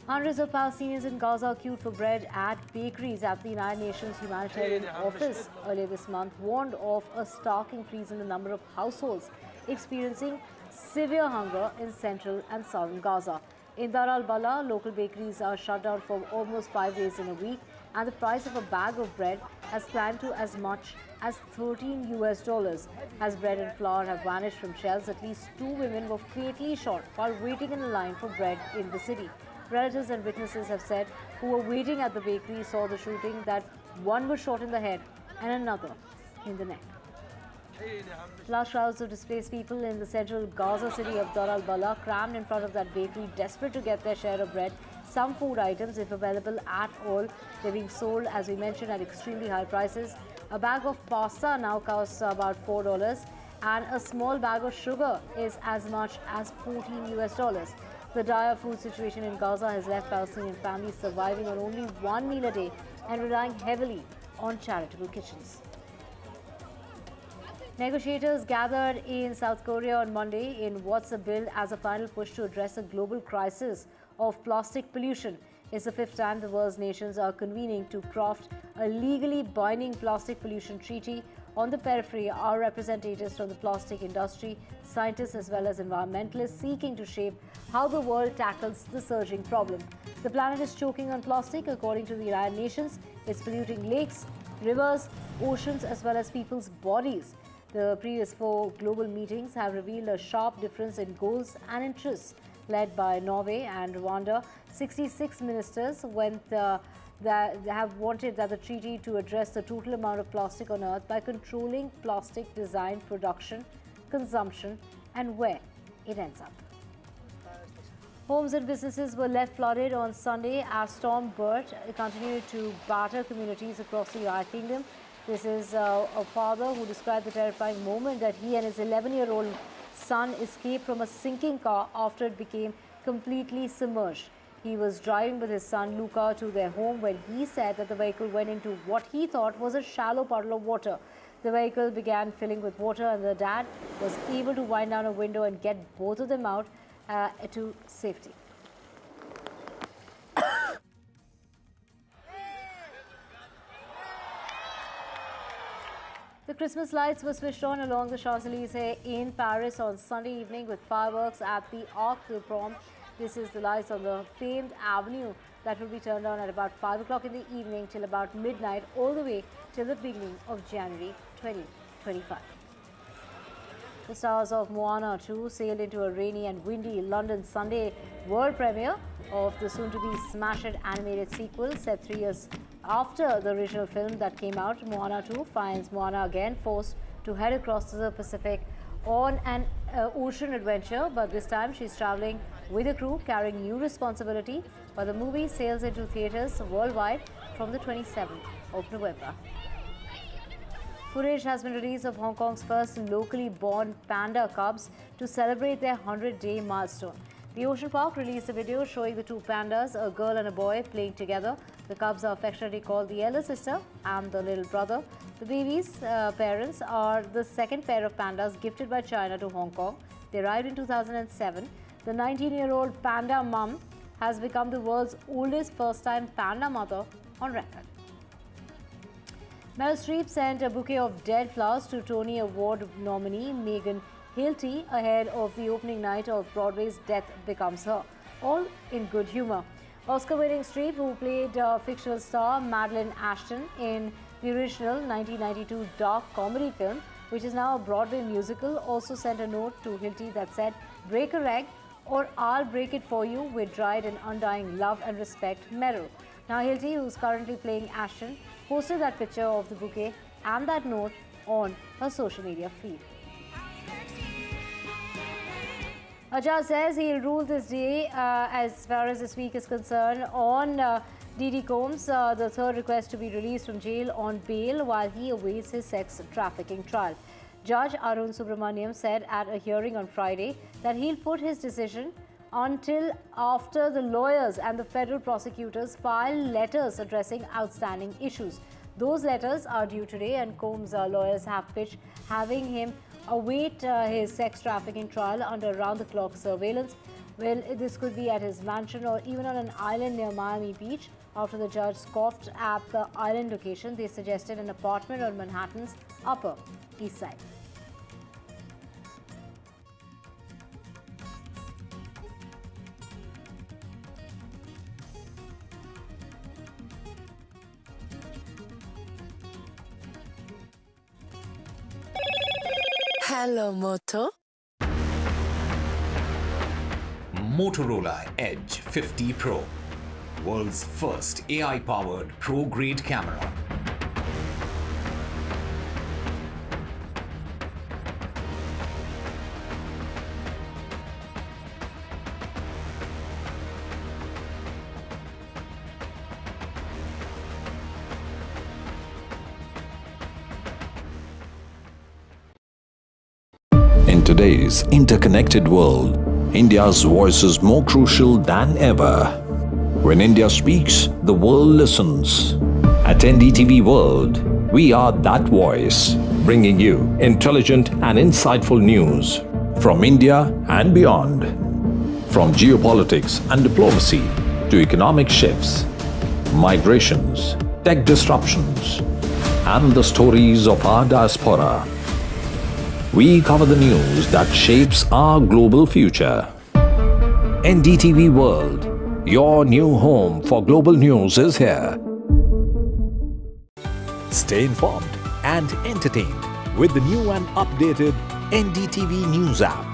Hundreds of Palestinians in Gaza queued for bread at bakeries at the United Nations Humanitarian Office earlier this month, warned of a stark increase in the number of households experiencing severe hunger in central and southern Gaza. In Dar al-Bala, local bakeries are shut down for almost 5 days in a week, and the price of a bag of bread has climbed to as much as $13 As bread and flour have vanished from shelves, at least 2 women were fatally shot while waiting in a line for bread in the city. Relatives and witnesses have said who were waiting at the bakery saw the shooting that one was shot in the head and another in the neck. Large crowds of displaced people in the central Gaza city of Dar al-Bala crammed in front of that bakery, desperate to get their share of bread. Some food items, if available at all, they're being sold, as we mentioned, at extremely high prices. A bag of pasta now costs about $4, and a small bag of sugar is as much as $14. The dire food situation in Gaza has left Palestinian families surviving on only one meal a day and relying heavily on charitable kitchens. Negotiators gathered in South Korea on Monday in what's billed as a final push to address a global crisis of plastic pollution. It's the 5th time the world's nations are convening to craft a legally binding plastic pollution treaty. On the periphery are representatives from the plastic industry, scientists as well as environmentalists seeking to shape how the world tackles the surging problem. The planet is choking on plastic, according to the United Nations. It's polluting lakes, rivers, oceans as well as people's bodies. The previous 4 global meetings have revealed a sharp difference in goals and interests. Led by Norway and Rwanda, 66 ministers have wanted that the treaty to address the total amount of plastic on Earth by controlling plastic design, production, consumption, and where it ends up. Homes and businesses were left flooded on Sunday as Storm Bert continued to batter communities across the United Kingdom. This is a father who described the terrifying moment that he and his 11-year-old son escaped from a sinking car after it became completely submerged. He was driving with his son Luca to their home when he said that the vehicle went into what he thought was a shallow puddle of water. The vehicle began filling with water and the dad was able to wind down a window and get both of them out to safety. The Christmas lights were switched on along the Champs-Élysées in Paris on Sunday evening with fireworks at the Arc de Triomphe. This is the lights on the famed avenue that will be turned on at about 5 o'clock in the evening till about midnight, all the way till the beginning of January 2025. The stars of Moana 2 sailed into a rainy and windy London Sunday world premiere of the soon-to-be smash-hit animated sequel set 3 years after the original film that came out. Moana 2 finds Moana again forced to head across the Pacific on an ocean adventure, but this time she's traveling with a crew carrying new responsibility. But the movie sails into theaters worldwide from the 27th of November. Footage has been released of Hong Kong's first locally born panda cubs to celebrate their 100-day milestone. The Ocean Park released a video showing the two pandas, a girl and a boy, playing together. The cubs are affectionately called the elder sister and the little brother. The baby's parents are the second pair of pandas gifted by China to Hong Kong. They arrived in 2007. The 19-year-old panda mum has become the world's oldest first-time panda mother on record. Meryl Streep sent a bouquet of dead flowers to Tony Award nominee Megan Hilty ahead of the opening night of Broadway's Death Becomes Her, all in good humor. Oscar-winning Streep, who played fictional star Madeline Ashton in the original 1992 dark comedy film, which is now a Broadway musical, also sent a note to Hilty that said, "Break a leg or I'll break it for you with dried and undying love and respect, Meryl." Now Hilty, who's currently playing Ashton, posted that picture of the bouquet and that note on her social media feed. A judge says he'll rule this day as far as this week is concerned on D.D. Combs, the third request to be released from jail on bail while he awaits his sex trafficking trial. Judge Arun Subramaniam said at a hearing on Friday that he'll put his decision until after the lawyers and the federal prosecutors file letters addressing outstanding issues. Those letters are due today, and Combs' lawyers have pitched having him await his sex trafficking trial under round-the-clock surveillance. Well, this could be at his mansion or even on an island near Miami Beach. After the judge scoffed at the island location, they suggested an apartment on Manhattan's Upper East Side. Hello, Moto. Motorola Edge 50 Pro, world's first AI-powered pro-grade camera. In today's interconnected world, India's voice is more crucial than ever. When India speaks, the world listens. At NDTV World, we are that voice, bringing you intelligent and insightful news from India and beyond. From geopolitics and diplomacy to economic shifts, migrations, tech disruptions, and the stories of our diaspora. We cover the news that shapes our global future. NDTV World, your new home for global news, is here. Stay informed and entertained with the new and updated NDTV News app.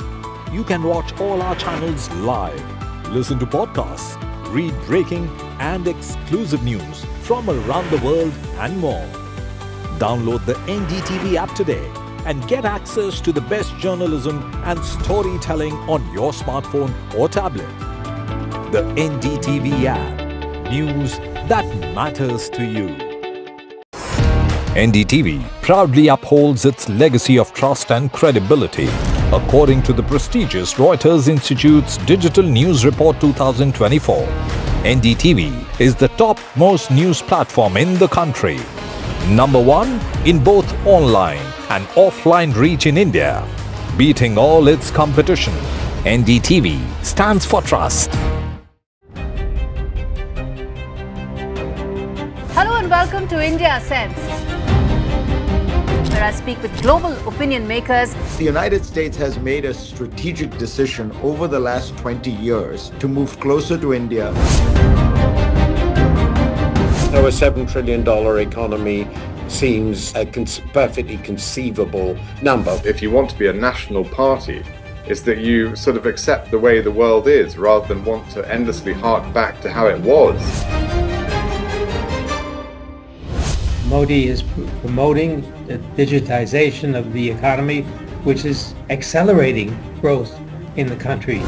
You can watch all our channels live, listen to podcasts, read breaking and exclusive news from around the world and more. Download the NDTV app today and get access to the best journalism and storytelling on your smartphone or tablet. The NDTV app. News that matters to you. NDTV proudly upholds its legacy of trust and credibility. According to the prestigious Reuters Institute's Digital News Report 2024, NDTV is the topmost news platform in the country. Number 1 in both online and offline reach in India, beating all its competition. NDTV stands for trust. Hello and welcome to India Sense, where I speak with global opinion makers. The United States has made a strategic decision over the last 20 years to move closer to India. Our $7 trillion economy seems a perfectly conceivable number. If you want to be a national party, it's that you sort of accept the way the world is rather than want to endlessly hark back to how it was. Modi is promoting the digitization of the economy, which is accelerating growth in the country.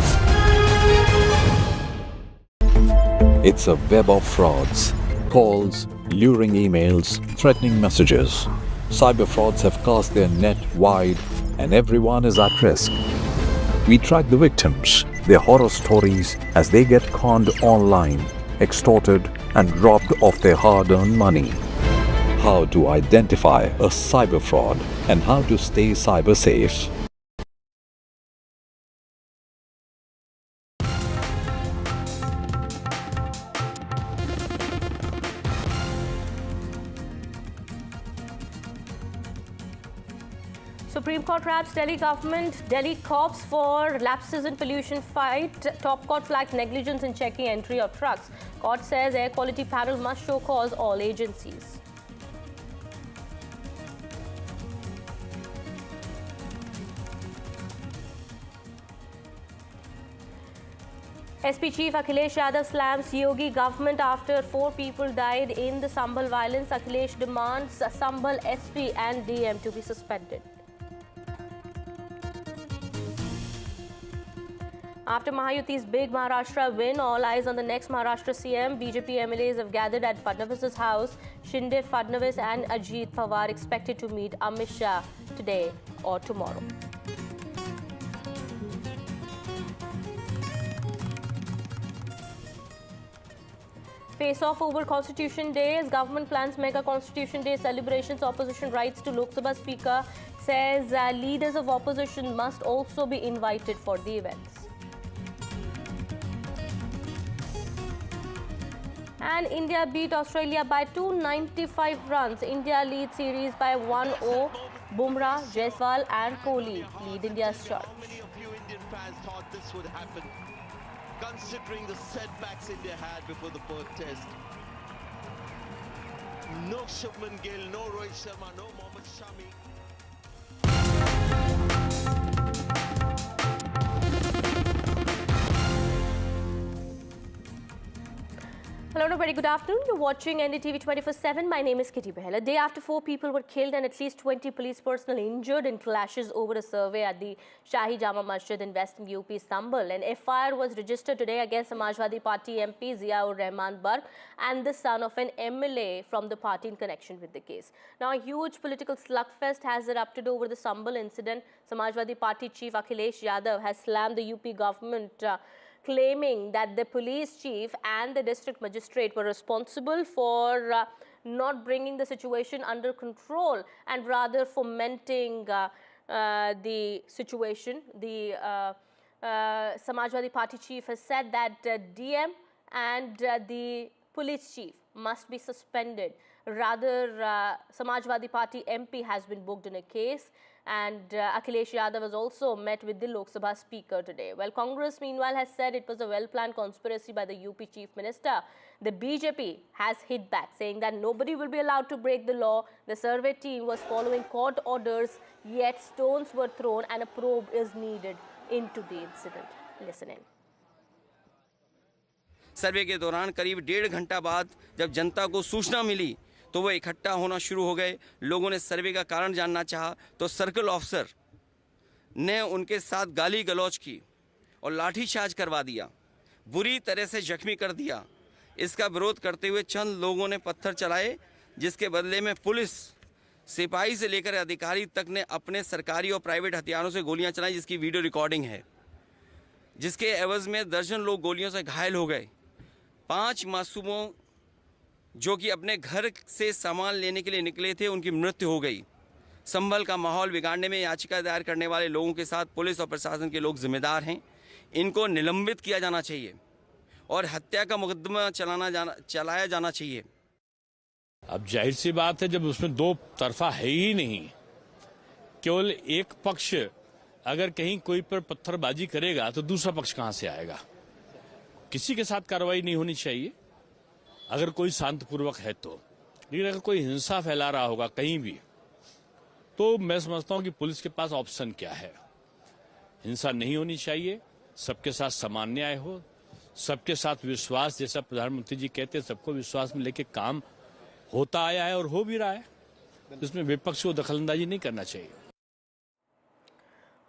It's a web of frauds, calls, luring emails, threatening messages. Cyber frauds have cast their net wide and everyone is at risk. We track the victims, their horror stories as they get conned online, extorted and robbed of their hard-earned money. How to identify a cyber fraud and how to stay cyber safe. Supreme Court wraps Delhi government, Delhi cops for lapses in pollution fight. Top court flags negligence in checking entry of trucks. Court says air quality panel must show cause all agencies. SP Chief Akhilesh Yadav slams Yogi government after 4 people died in the Sambhal violence. Akhilesh demands Sambhal SP and DM to be suspended. After Mahayuti's big Maharashtra win, all eyes on the next Maharashtra CM. BJP MLAs have gathered at Fadnavis's house. Shinde, Fadnavis and Ajit Pawar expected to meet Amit Shah today or tomorrow. Face-off over Constitution Day as government plans mega Constitution Day celebrations. Opposition writes to Lok Sabha Speaker, says leaders of opposition must also be invited for the events. And India beat Australia by 295 runs. India leads series by 1-0. Bumrah, Jaiswal and Kohli lead India's charge. Many of you Indian fans thought this would happen, considering the setbacks India had before the Perth Test. No Shubman Gill, no Rohit Sharma, no Mohammad Shami. Hello and a very good afternoon. You're watching NDTV 24/7. My name is Kitty Behel. A day after 4 people were killed and at least 20 police personnel injured in clashes over a survey at the Shahi Jama Masjid in Western UP, Sambhal. An FIR was registered today against Samajwadi Party MP Ziaur Rahman Barq and the son of an MLA from the party in connection with the case. Now, a huge political slugfest has erupted over the Sambhal incident. Samajwadi Party Chief Akhilesh Yadav has slammed the UP government claiming that the police chief and the district magistrate were responsible for not bringing the situation under control and rather fomenting the situation. The Samajwadi Party chief has said that DM and the police chief must be suspended. Rather, Samajwadi Party MP has been booked in a case. And Akhilesh Yadav has also met with the Lok Sabha Speaker today. Well, Congress meanwhile has said it was a well-planned conspiracy by the UP Chief Minister. The BJP has hit back, saying that nobody will be allowed to break the law. The survey team was following court orders, yet stones were thrown and a probe is needed into the incident. Listen in. सर्वे के दौरान करीब 1.5 घंटा बाद जब जनता को सूचना मिली तो वो इकट्ठा होना शुरू हो गए। लोगों ने सर्वे का कारण जानना चाहा तो सर्कल ऑफिसर ने उनके साथ गाली गलौज की और लाठीचार्ज करवा दिया, बुरी तरह से जख्मी कर दिया। इसका विरोध करते हुए चंद लोगों ने पत्थर चलाए, जिसके बदले में पुलिस सिपाही से लेकर अधिकारी तक ने अपने सरकारी और प्राइवेट हथियारों से गोलियां चलाई, जिसकी वीडियो रिकॉर्डिंग है, जिसके एवज में दर्जन लोग गोलियों से घायल हो गए। 5 मासूमों जो कि अपने घर से सामान लेने के लिए निकले थे, उनकी मृत्यु हो गई। संभल का माहौल बिगाड़ने में याचिका दायर करने वाले लोगों के साथ पुलिस और प्रशासन के लोग जिम्मेदार हैं। इनको निलंबित किया जाना चाहिए और हत्या का मुकदमा चलाया जाना चाहिए। अब जाहिर सी बात है, जब उसमें 2 तरफा है ही नहीं, केवल एक पक्ष अगर कहीं कोई पर पत्थरबाजी करेगा तो दूसरा पक्ष कहां से आएगा? किसी के साथ कार्रवाई नहीं होनी चाहिए अगर कोई शांतिपूर्वक है तो। लेकिन अगर कोई हिंसा फैला रहा होगा कहीं भी, तो मैं समझता हूं कि पुलिस के पास ऑप्शन क्या है। हिंसा नहीं होनी चाहिए, सबके साथ समान न्याय हो, सबके साथ विश्वास, जैसा प्रधानमंत्री जी कहते हैं, सबको विश्वास में लेके काम होता आया है और हो भी रहा है। इसमें विपक्ष को दखलंदाजी नहीं करना चाहिए।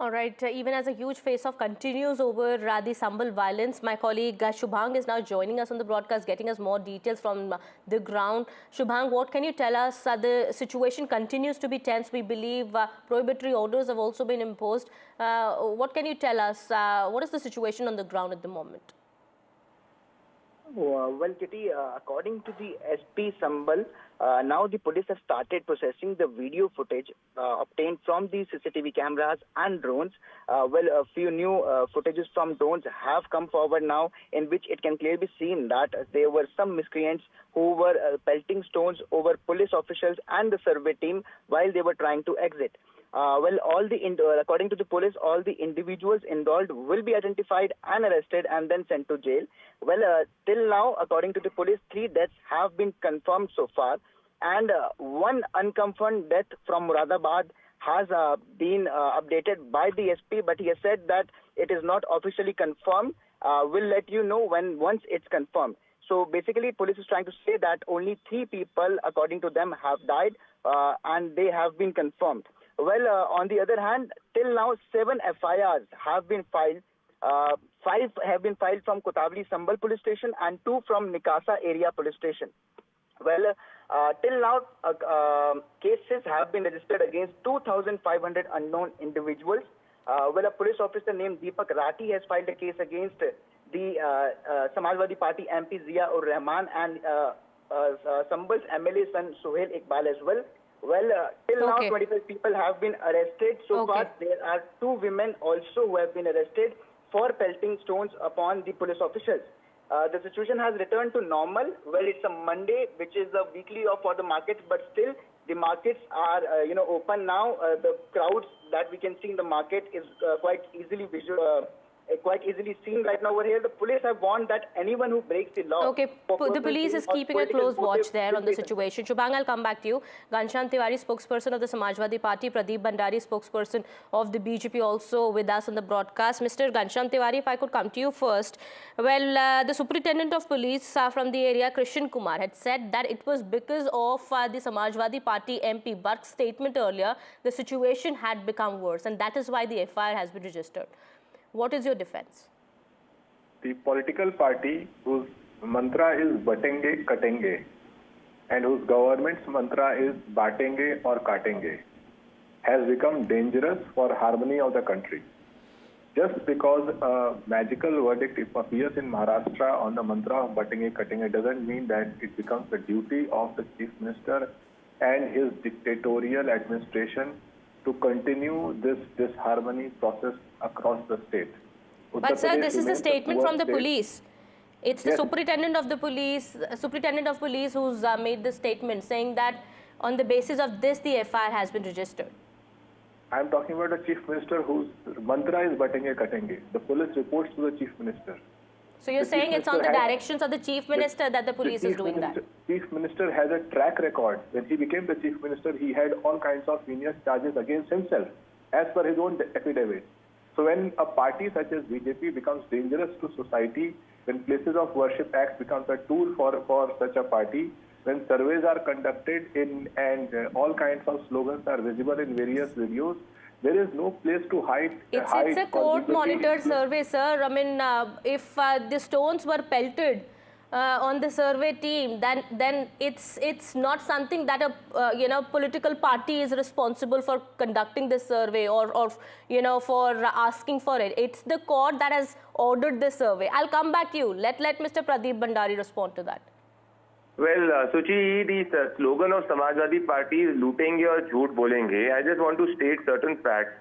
All right, even as a huge face-off continues over the Sambal violence, my colleague Shubhang is now joining us on the broadcast, getting us more details from the ground. Shubhang, what can you tell us? The situation continues to be tense. We believe prohibitory orders have also been imposed. What can you tell us? What is the situation on the ground at the moment? Well, Kitty, according to the SP Sambal, now the police have started processing the video footage obtained from the CCTV cameras and drones. A few new footages from drones have come forward now, in which it can clearly be seen that there were some miscreants who were pelting stones over police officials and the survey team while they were trying to exit. According to the police, all the individuals involved will be identified and arrested and then sent to jail. Till now, according to the police, 3 deaths have been confirmed so far, and one unconfirmed death from Muradabad has been updated by the SP, but he has said that it is not officially confirmed. We'll let you know once it's confirmed. So basically, police is trying to say that only 3 people, according to them, have died, and they have been confirmed. On the other hand, till now, 7 FIRs have been filed. 5 have been filed from Kotavli Sambal Police Station and 2 from Nikasa Area Police Station. Till now, cases have been registered against 2,500 unknown individuals. A police officer named Deepak Rati has filed a case against the Samajwadi Party MP Zia ur Rahman and Sambal's MLA son Sohail Iqbal as well. Till now, 25 people have been arrested. So far, there are 2 women also who have been arrested for pelting stones upon the police officials. The situation has returned to normal. It's a Monday, which is the weekly off for the markets, but still the markets are open now. The crowds that we can see in the market is quite easily seen right now over here. The police have warned that anyone who breaks the law... Okay, the police is keeping a close watch there on the situation. Shubhang, I'll come back to you. Ghanshyam Tiwari, spokesperson of the Samajwadi Party, Pradeep Bhandari, spokesperson of the BJP, also with us on the broadcast. Mr. Ghanshyam Tiwari, if I could come to you first. The superintendent of police from the area, Krishan Kumar, had said that it was because of the Samajwadi Party MP Bark's statement earlier, the situation had become worse, and that is why the FIR has been registered. What is your defense? The political party whose mantra is batenge katenge and whose government's mantra is batenge or katenge has become dangerous for harmony of the country. Just because a magical verdict appears in Maharashtra on the mantra of batenge katenge doesn't mean that it becomes the duty of the Chief Minister and his dictatorial administration to continue this disharmony process across the state. But sir, this is a statement from the police. It's the superintendent of police who's made the statement saying that on the basis of this, the FIR has been registered. I'm talking about a Chief Minister whose mantra is batenge katenge. The police reports to the Chief Minister. So you're saying it's on the directions of the Chief Minister that the police is doing that? Chief Minister has a track record. When he became the Chief Minister, he had all kinds of heinous charges against himself, as per his own affidavit. So when a party such as BJP becomes dangerous to society, when Places of Worship Act becomes a tool for such a party, when surveys are conducted and all kinds of slogans are visible in various videos, there is no place to hide. It's a court-monitored survey, sir. I mean, if the stones were pelted on the survey team, then it's not something that a political party is responsible for conducting this survey or for asking for it. It's the court that has ordered this survey. I'll come back to you. Let Mr. Pradeep Bhandari respond to that. Well, Suchi, the slogan of Samajwadi Party is "Lootenge aur jhoot bolenge." I just want to state certain facts.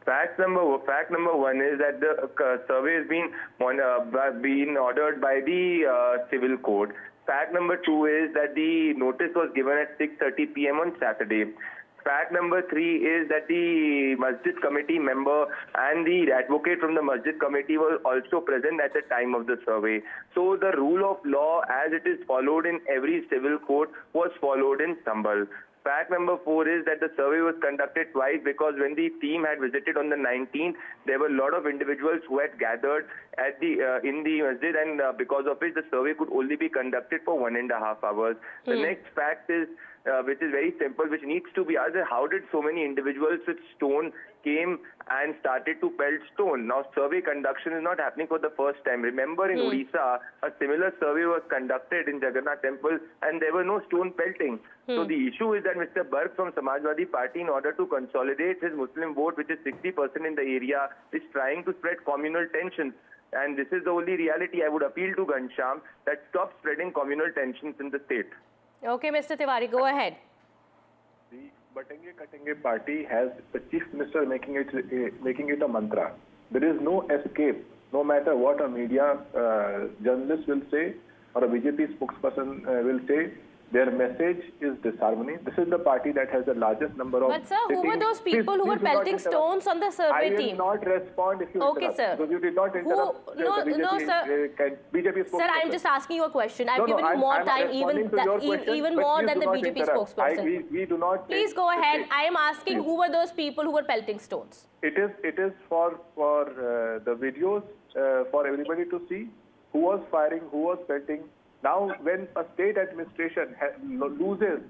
Fact number 1 is that the survey has been ordered by the civil court. Fact number 2 is that the notice was given at 6:30 p.m. on Saturday. Fact number 3 is that the Masjid Committee member and the advocate from the Masjid Committee were also present at the time of the survey. So the rule of law as it is followed in every civil court was followed in Sambal. Fact number 4 is that the survey was conducted twice because when the team had visited on the 19th, there were a lot of individuals who had gathered at in the masjid, and because of which the survey could only be conducted for 1.5 hours. The next fact is which is very simple, which needs to be asked: how did so many individuals with stone came and started to pelt stone? Now, survey conduction is not happening for the first time. Remember, in Odisha, a similar survey was conducted in Jagannath Temple, and there were no stone pelting. So the issue is that Mr. Bark from Samajwadi Party, in order to consolidate his Muslim vote, which is 60% in the area, is trying to spread communal tensions. And this is the only reality. I would appeal to Ghanshyam that stop spreading communal tensions in the state. Okay, Mr. Tiwari, go ahead. The Batenge Katenge party has the chief minister making it a mantra. There is no escape, no matter what a media journalist will say or a BJP spokesperson will say. Their message is disharmony. This is the party that has the largest number of... But sir, who were those people who were pelting stones on the survey team? I will not respond if you interrupt. Sir. Because you did not interrupt No, sir. BJP spokesperson. Sir, I'm just asking you a question. I've given you more time, even more than the BJP spokesperson. We do not... Please go ahead. I am asking who were those people who were pelting stones? It is for the videos for everybody to see who was firing, who was pelting. Now, when a state administration loses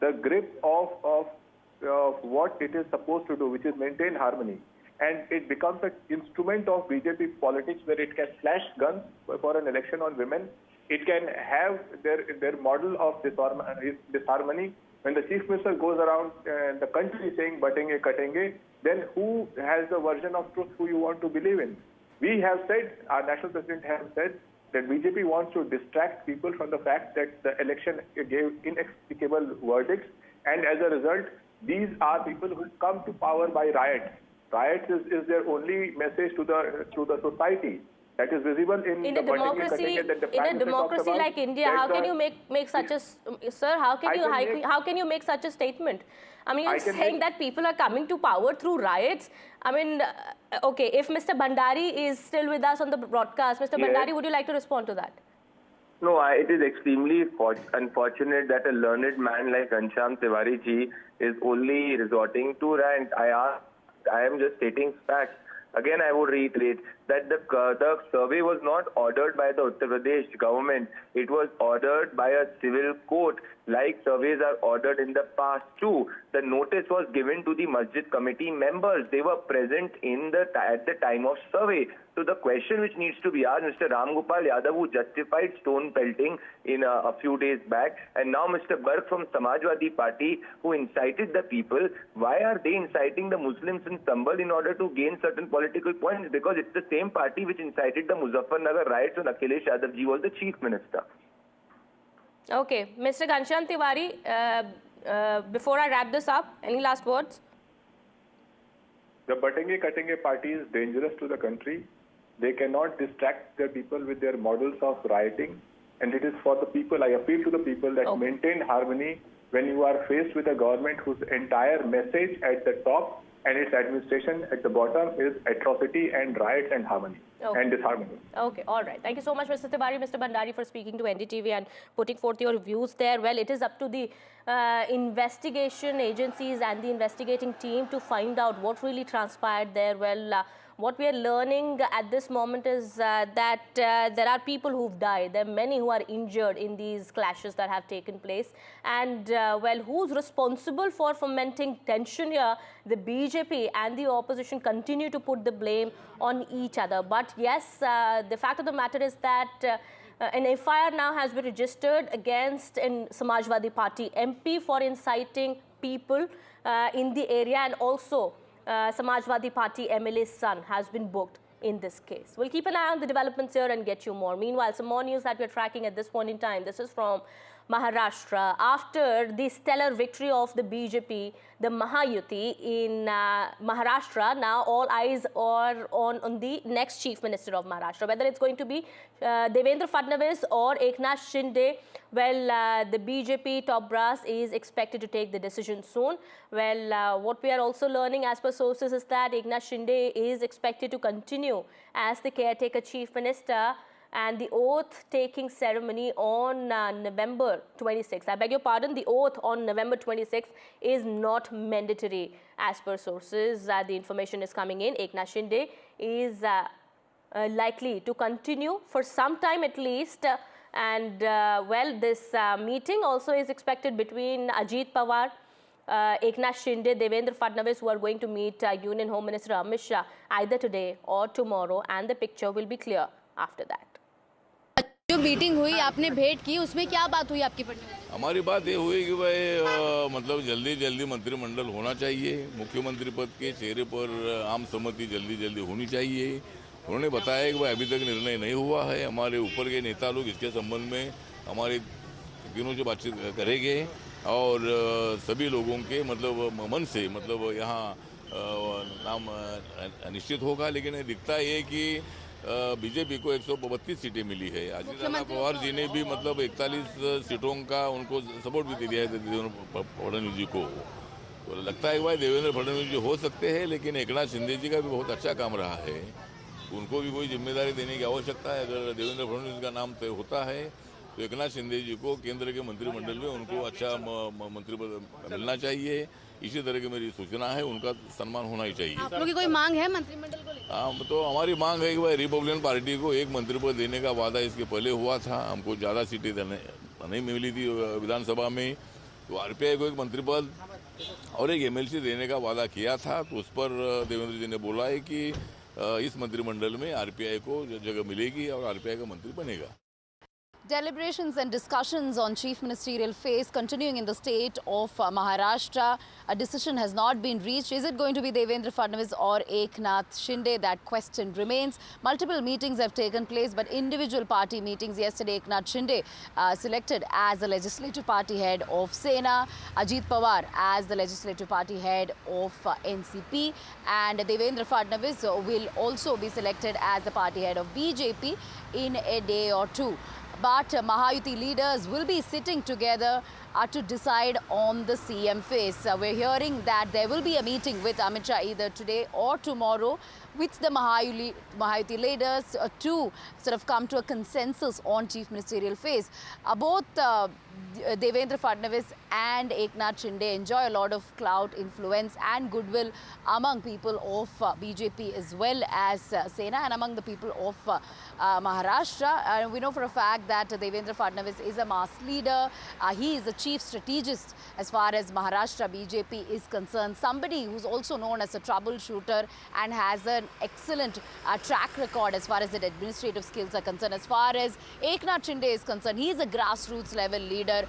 the grip of what it is supposed to do, which is maintain harmony, and it becomes an instrument of BJP politics where it can flash guns for an election on women, it can have their model of disharmony. When the chief minister goes around the country saying "batenge katenge," then who has the version of truth who you want to believe in? We have said, our national president has said, that BJP wants to distract people from the fact that the election gave inexplicable verdicts, and as a result, these are people who come to power by riots. Riots is their only message to the society. That is visible in a democracy like India. How can you make such a how can you make such a statement? I mean, you're saying that people are coming to power through riots. I mean, okay, if Mr. Bhandari is still with us on the broadcast, Mr. Bhandari, would you like to respond to that? No, it is extremely unfortunate that a learned man like Ghanshyam Tiwari ji is only resorting to rant. I am just stating facts. Again, I would reiterate that the survey was not ordered by the Uttar Pradesh government. It was ordered by a civil court, like surveys are ordered in the past too. The notice was given to the Masjid committee members. They were present at the time of survey. So the question which needs to be asked, Mr. Ram Gopal Yadav, who justified stone pelting in a few days back, and now Mr. Bark from Samajwadi Party, who incited the people, why are they inciting the Muslims in Sambal in order to gain certain political points? Because it's the same party which incited the Muzaffarnagar riots when Akhilesh Yadav ji was the chief minister. Okay, Mr. Ghanshyam Tiwari, before I wrap this up, any last words? The Batenge Katenge party is dangerous to the country. They cannot distract their people with their models of rioting. And it is for the people, I appeal to the people that maintain harmony when you are faced with a government whose entire message at the top and its administration at the bottom is atrocity and riots and harmony and disharmony. Okay, all right. Thank you so much, Mr. Tiwari, Mr. Bhandari, for speaking to NDTV and putting forth your views there. Well, it is up to the investigation agencies and the investigating team to find out what really transpired there. Well, what we are learning at this moment is that there are people who've died. There are many who are injured in these clashes that have taken place. And, well, who's responsible for fomenting tension here? The BJP and the opposition continue to put the blame on each other. But, yes, the fact of the matter is that an FIR now has been registered against an Samajwadi Party MP for inciting people in the area, and also Samajwadi Party MLA's son has been booked in this case. We'll keep an eye on the developments here and get you more. Meanwhile, some more news that we're tracking at this point in time. This is from Maharashtra. After the stellar victory of the BJP, the Mahayuti in Maharashtra, now all eyes are on the next chief minister of Maharashtra, whether it's going to be Devendra Fadnavis or Eknath Shinde. Well, the BJP top brass is expected to take the decision soon. Well, what we are also learning as per sources is that Eknath Shinde is expected to continue as the caretaker chief minister, and the oath-taking ceremony on November 26th. I beg your pardon, the oath on November 26th is not mandatory as per sources. The information is coming in. Eknath Shinde is likely to continue for some time at least And well, this meeting also is expected between Ajit Pawar, Eknath Shinde, Devendra Fadnavis, who are going to meet Union Home Minister Amit Shah either today or tomorrow, and the picture will be clear after that. जो meeting हुई, आपने भेंट की, उसमें क्या बात हुई आपकी पटना में? हमारी बात ये हुई कि भाई मतलब जल्दी मंत्रिमंडल होना चाहिए, मुख्यमंत्री पद के चेहरे पर आम सहमति जल्दी होनी चाहिए। उन्होंने बताया कि भाई अभी तक निर्णय नहीं हुआ है, हमारे ऊपर के नेता लोग इसके संबंध में हमारे दिनों से बातचीत करेंगे और सभी लोगों के मतलब मन से मतलब यहाँ नाम निश्चित होगा। लेकिन दिखता है कि बीजेपी को 132 सीटें मिली है। अजित पवार जी ने भी मतलब 41 सीटों का उनको सपोर्ट भी दिया है देवेंद्र फडणवीस जी को। तो लगता है कि भाई देवेंद्र फडणवीस जी हो सकते हैं, लेकिन एकनाथ शिंदे जी का भी बहुत अच्छा काम रहा है, उनको भी कोई जिम्मेदारी देने की आवश्यकता है। अगर देवेंद्र फडणवीस का नाम तय होता है तो एकनाथ शिंदे जी को केंद्र के मंत्रिमंडल में उनको अच्छा मंत्री पद मिलना चाहिए। इसी तरह की मेरी सूचना है, उनका सम्मान होना ही चाहिए। आप लोगों की कोई मांग है मंत्रिमंडल को लेकर? हाँ, तो हमारी मांग है कि भाई रिपब्लिकन पार्टी को एक मंत्री पद देने का वादा इसके पहले हुआ था, हमको ज़्यादा सीटें नहीं मिली थी विधानसभा में, तो आरपीआई को एक मंत्री पद और एक एमएलसी देने का वादा किया था। तो उस पर देवेंद्र जी ने बोला है कि इस मंत्रिमंडल में आरपीआई को जगह मिलेगी और आरपीआई का मंत्री बनेगा। Deliberations and discussions on chief ministerial phase continuing in the state of Maharashtra. A decision has not been reached. Is it going to be Devendra Fadnavis or Eknath Shinde? That question remains. Multiple meetings have taken place, but individual party meetings. Yesterday, Eknath Shinde selected as the legislative party head of Sena, Ajit Pawar as the legislative party head of NCP, and Devendra Fadnavis will also be selected as the party head of BJP in a day or two. But Mahayuti leaders will be sitting together to decide on the CM phase. We're hearing that there will be a meeting with Amit Shah either today or tomorrow with the Mahayuti leaders to sort of come to a consensus on chief ministerial phase. Both Devendra Fadnavis and Eknath Shinde enjoy a lot of clout, influence and goodwill among people of BJP as well as Sena and among the people of Maharashtra. We know for a fact that Devendra Fadnavis is a mass leader. He is a chief strategist as far as Maharashtra BJP is concerned. Somebody who's also known as a troubleshooter and has an excellent track record as far as his administrative skills are concerned. As far as Eknath Shinde is concerned, he is a grassroots level leader,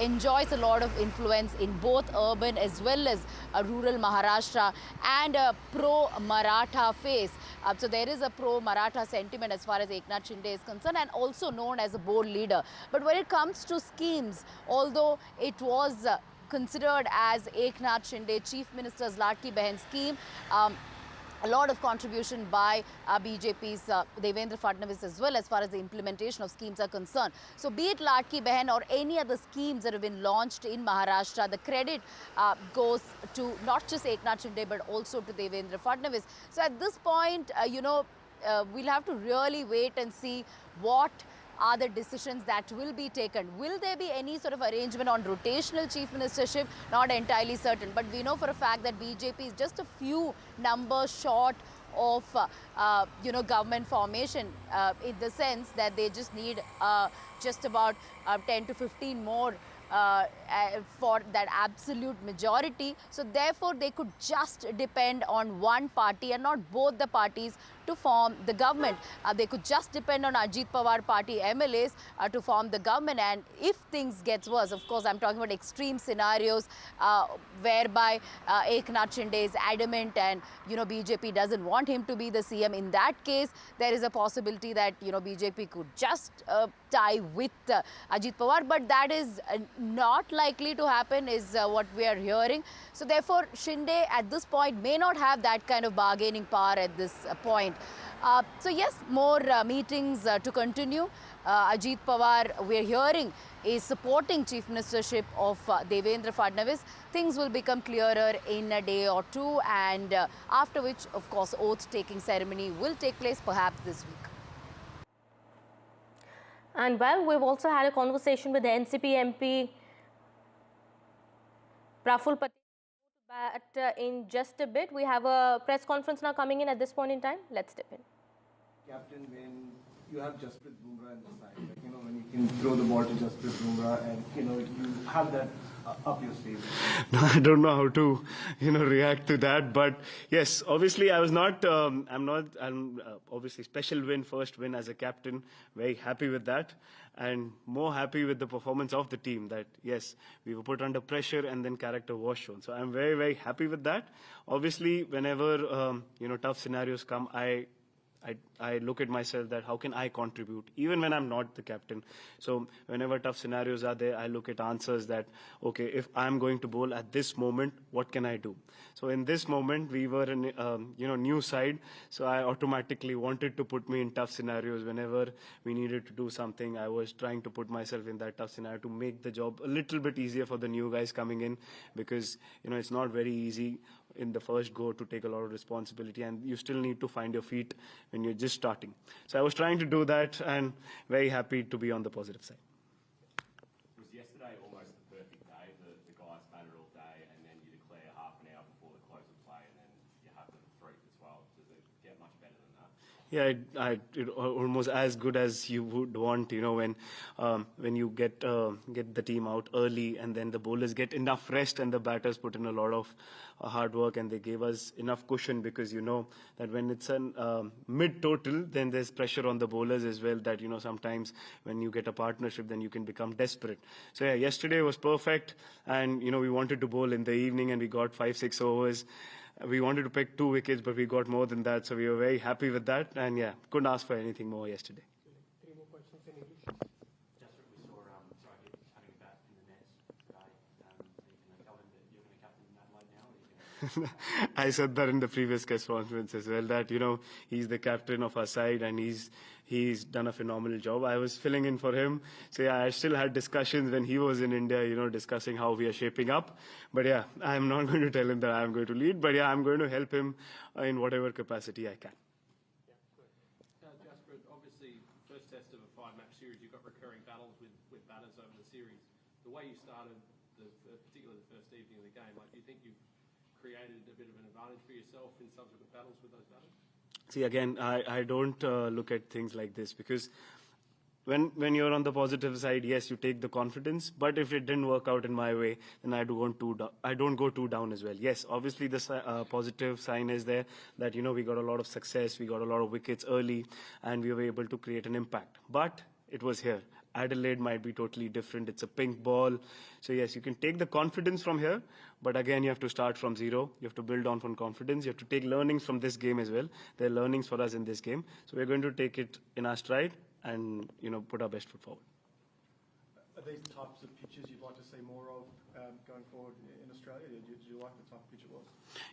enjoys a lot of influence in both urban as well as rural Maharashtra, and a pro-Maratha face. So there is a pro-Maratha sentiment as far as Eknath Shinde is concerned, and also known as a bold leader. But when it comes to schemes, although it was considered as Eknath Shinde Chief Minister's Ladki Behan scheme, a lot of contribution by BJP's Devendra Fadnavis as well as far as the implementation of schemes are concerned. So be it Ladki Behan or any other schemes that have been launched in Maharashtra, the credit goes to not just Eknath Shinde but also to Devendra Fadnavis. So at this point, we'll have to really wait and see what are the decisions that will be taken. Will there be any sort of arrangement on rotational chief ministership? Not entirely certain, but we know for a fact that BJP is just a few numbers short of government formation in the sense that they just need just about 10 to 15 more for that absolute majority. So therefore they could just depend on one party and not both the parties to form the government. They could just depend on Ajit Pawar party MLAs to form the government, and if things gets worse, of course I'm talking about extreme scenarios whereby Eknath Shinde is adamant and BJP doesn't want him to be the CM. In that case, there is a possibility that BJP could just tie with Ajit Pawar, but that is not likely to happen is what we are hearing. So therefore Shinde at this point may not have that kind of bargaining power at this point. So yes, more meetings to continue. Ajit Pawar, we are hearing, is supporting chief ministership of Devendra Fadnavis. Things will become clearer in a day or two, and after which, of course, oath-taking ceremony will take place perhaps this week. And well, we've also had a conversation with the NCP MP Praful Patel, but in just a bit, we have a press conference now coming in at this point in time. Let's step in. Captain, when you have Jasprit Bumrah in the side. Like, when you can throw the ball to Jasprit Bumrah and, you have that up your sleeve. No, I don't know how to, react to that. But yes, obviously I was not, I'm obviously special win, first win as a captain. Very happy with that. And more happy with the performance of the team that, yes, we were put under pressure and then character was shown. So I'm very, very happy with that. Obviously, whenever, tough scenarios come, I look at myself that how can I contribute, even when I'm not the captain. So whenever tough scenarios are there, I look at answers that, okay, if I'm going to bowl at this moment, what can I do? So in this moment, we were in, new side. So I automatically wanted to put me in tough scenarios. Whenever we needed to do something, I was trying to put myself in that tough scenario to make the job a little bit easier for the new guys coming in, because, it's not very easy in the first go to take a lot of responsibility, and you still need to find your feet when you're just starting. So I was trying to do that, and very happy to be on the positive side. Was yesterday almost the perfect day? The guys batted all day, and then you declare half an hour before the close of play, and then you have the three as well. Does it get much better than that? Yeah, it almost as good as you would want, when you get the team out early, and then the bowlers get enough rest and the batters put in a lot of hard work, and they gave us enough cushion, because that when it's a mid-total, then there's pressure on the bowlers as well, that sometimes when you get a partnership, then you can become desperate. So yeah, yesterday was perfect, and we wanted to bowl in the evening, and we got 5-6 overs. We wanted to pick 2 wickets, but we got more than that, so we were very happy with that, and yeah, couldn't ask for anything more yesterday. 3 more questions in English. Just what we saw, having a bat in the nets today. Can I tell him that you're going to captain Adelaide now? Or I said that in the previous press conference as well, that, he's the captain of our side, and he's done a phenomenal job. I was filling in for him. So yeah, I still had discussions when he was in India, discussing how we are shaping up. But yeah, I'm not going to tell him that I'm going to lead, but yeah, I'm going to help him in whatever capacity I can. Jasprit, obviously, first test of a 5-match series, you've got recurring battles with batters over the series. The way you started, particularly the first evening of the game, do you think you've created a bit of an advantage for yourself in subsequent battles with those batters? See, again, I don't look at things like this, because when you're on the positive side, yes, you take the confidence, but if it didn't work out in my way, then I don't go too down as well. Yes, obviously the positive sign is there that, we got a lot of success, we got a lot of wickets early, and we were able to create an impact. But it was here. Adelaide might be totally different. It's a pink ball. So yes, you can take the confidence from here, but again, you have to start from zero. You have to build on from confidence. You have to take learnings from this game as well. There are learnings for us in this game. So we're going to take it in our stride and, put our best foot forward. Are these types of pitches you'd like to see more of going forward in Australia? Did you like the type of pitch it was?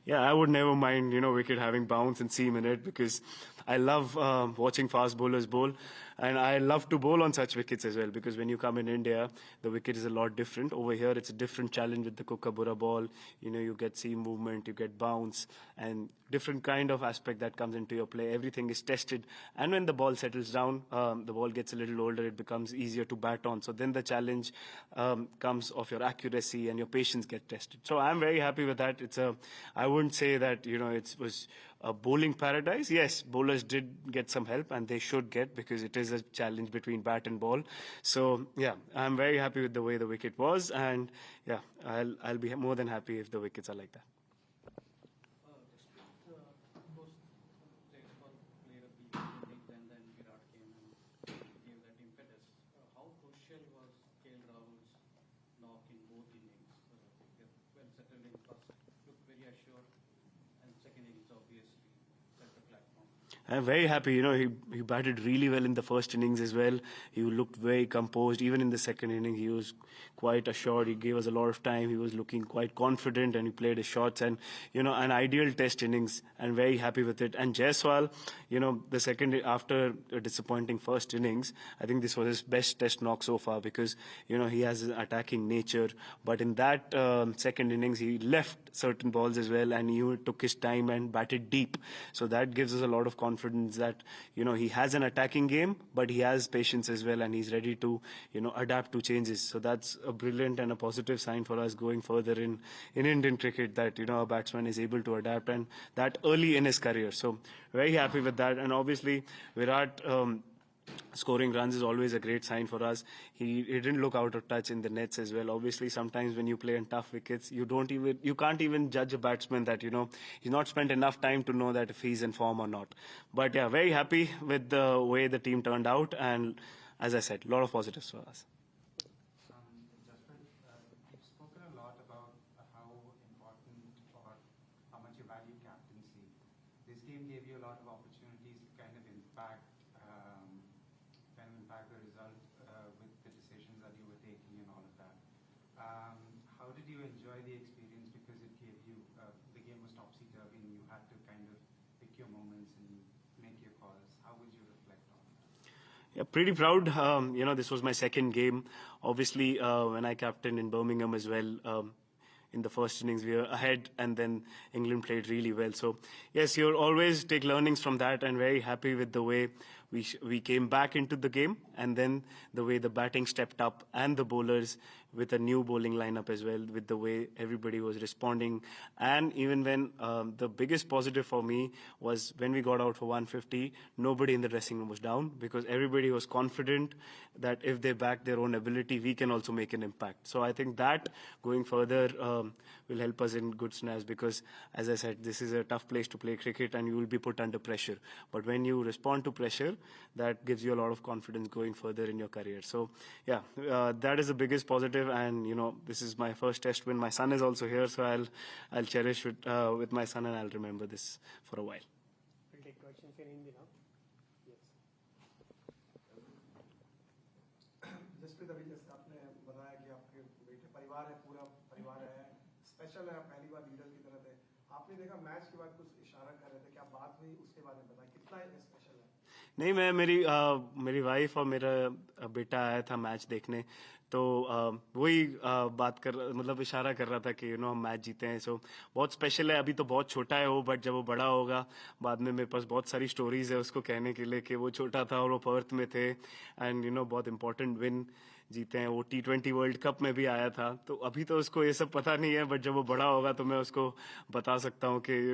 Yeah, I would never mind, wicket having bounce and seam in it, because I love watching fast bowlers bowl, and I love to bowl on such wickets as well, because when you come in India, the wicket is a lot different. Over here, it's a different challenge with the Kookaburra ball. You get seam movement, you get bounce, and different kind of aspect that comes into your play. Everything is tested, and when the ball settles down, the ball gets a little older, it becomes easier to bat on. So then the challenge comes of your accuracy and your patience get tested. So I'm very happy with that. I wouldn't say that, it was a bowling paradise. Yes, bowlers did get some help, and they should get, because it is a challenge between bat and ball. So yeah, I'm very happy with the way the wicket was, and yeah, I'll be more than happy if the wickets are like that. I'm very happy. He batted really well in the first innings as well. He looked very composed. Even in the second inning, he was quite assured. He gave us a lot of time. He was looking quite confident, and he played his shots. And, an ideal test innings, and very happy with it. And Jaiswal, the second, after a disappointing first innings, I think this was his best test knock so far, because, he has an attacking nature. But in that second innings, he left certain balls as well, and he took his time and batted deep. So that gives us a lot of confidence that, he has an attacking game, but he has patience as well, and he's ready to, adapt to changes. So that's a brilliant and a positive sign for us going further in Indian cricket, that, a batsman is able to adapt, and that early in his career. So very happy with that. And obviously, Virat, scoring runs is always a great sign for us. He didn't look out of touch in the nets as well. Obviously, sometimes when you play in tough wickets, you can't even judge a batsman that, he's not spent enough time to know that if he's in form or not. But yeah, very happy with the way the team turned out. And as I said, a lot of positives for us. You've spoken a lot about how important or how much you value captaincy. This game gave you a lot of opportunities to kind of impact the result with the decisions that you were taking and all of that. How did you enjoy the experience? Because it gave you, the game was topsy-turvy and you had to kind of pick your moments and make your calls. How would you reflect on that? Yeah, pretty proud. This was my second game. Obviously, when I captained in Birmingham as well, in the first innings we were ahead and then England played really well. So yes, you'll always take learnings from that, and very happy with the way we came back into the game, and then the way the batting stepped up and the bowlers with a new bowling lineup as well, with the way everybody was responding. And even when the biggest positive for me was when we got out for 150, nobody in the dressing room was down, because everybody was confident that if they back their own ability, we can also make an impact. So I think that going further will help us in good scenarios, because as I said, this is a tough place to play cricket and you will be put under pressure. But when you respond to pressure, that gives you a lot of confidence going further in your career. So yeah, that is the biggest positive. And this is my first test win. My son is also here, so I'll cherish it with my son, and I'll remember this for a while. We'll take questions in Hindi now. Yes. Jasprit, अभी जैसे आपने बताया कि आपके बेटे परिवार है, पूरा परिवार है, स्पेशल है, पहली बार लीडर की तरह थे. आपने देखा मैच के बाद कुछ इशारा कर रहे थे, क्या बात हुई उसके बारे में बताएं, कितना स्पेशल है? नहीं, मेरी वाइफ और मेरा बेटा आया था मैच देखने, तो वही बात मतलब इशारा कर रहा था कि हम मैच जीते हैं. सो बहुत स्पेशल है. अभी तो बहुत छोटा है वो, बट जब वो बड़ा होगा, बाद में मेरे पास बहुत सारी स्टोरीज है उसको कहने के लिए कि वो छोटा था और वो पर्थ में थे एंड बहुत इंपॉर्टेंट विन जीते हैं. वो T20 वर्ल्ड कप में भी आया था. तो अभी तो उसको ये सब पता नहीं है, बट जब वो बड़ा होगा तो मैं उसको बता सकता हूँ कि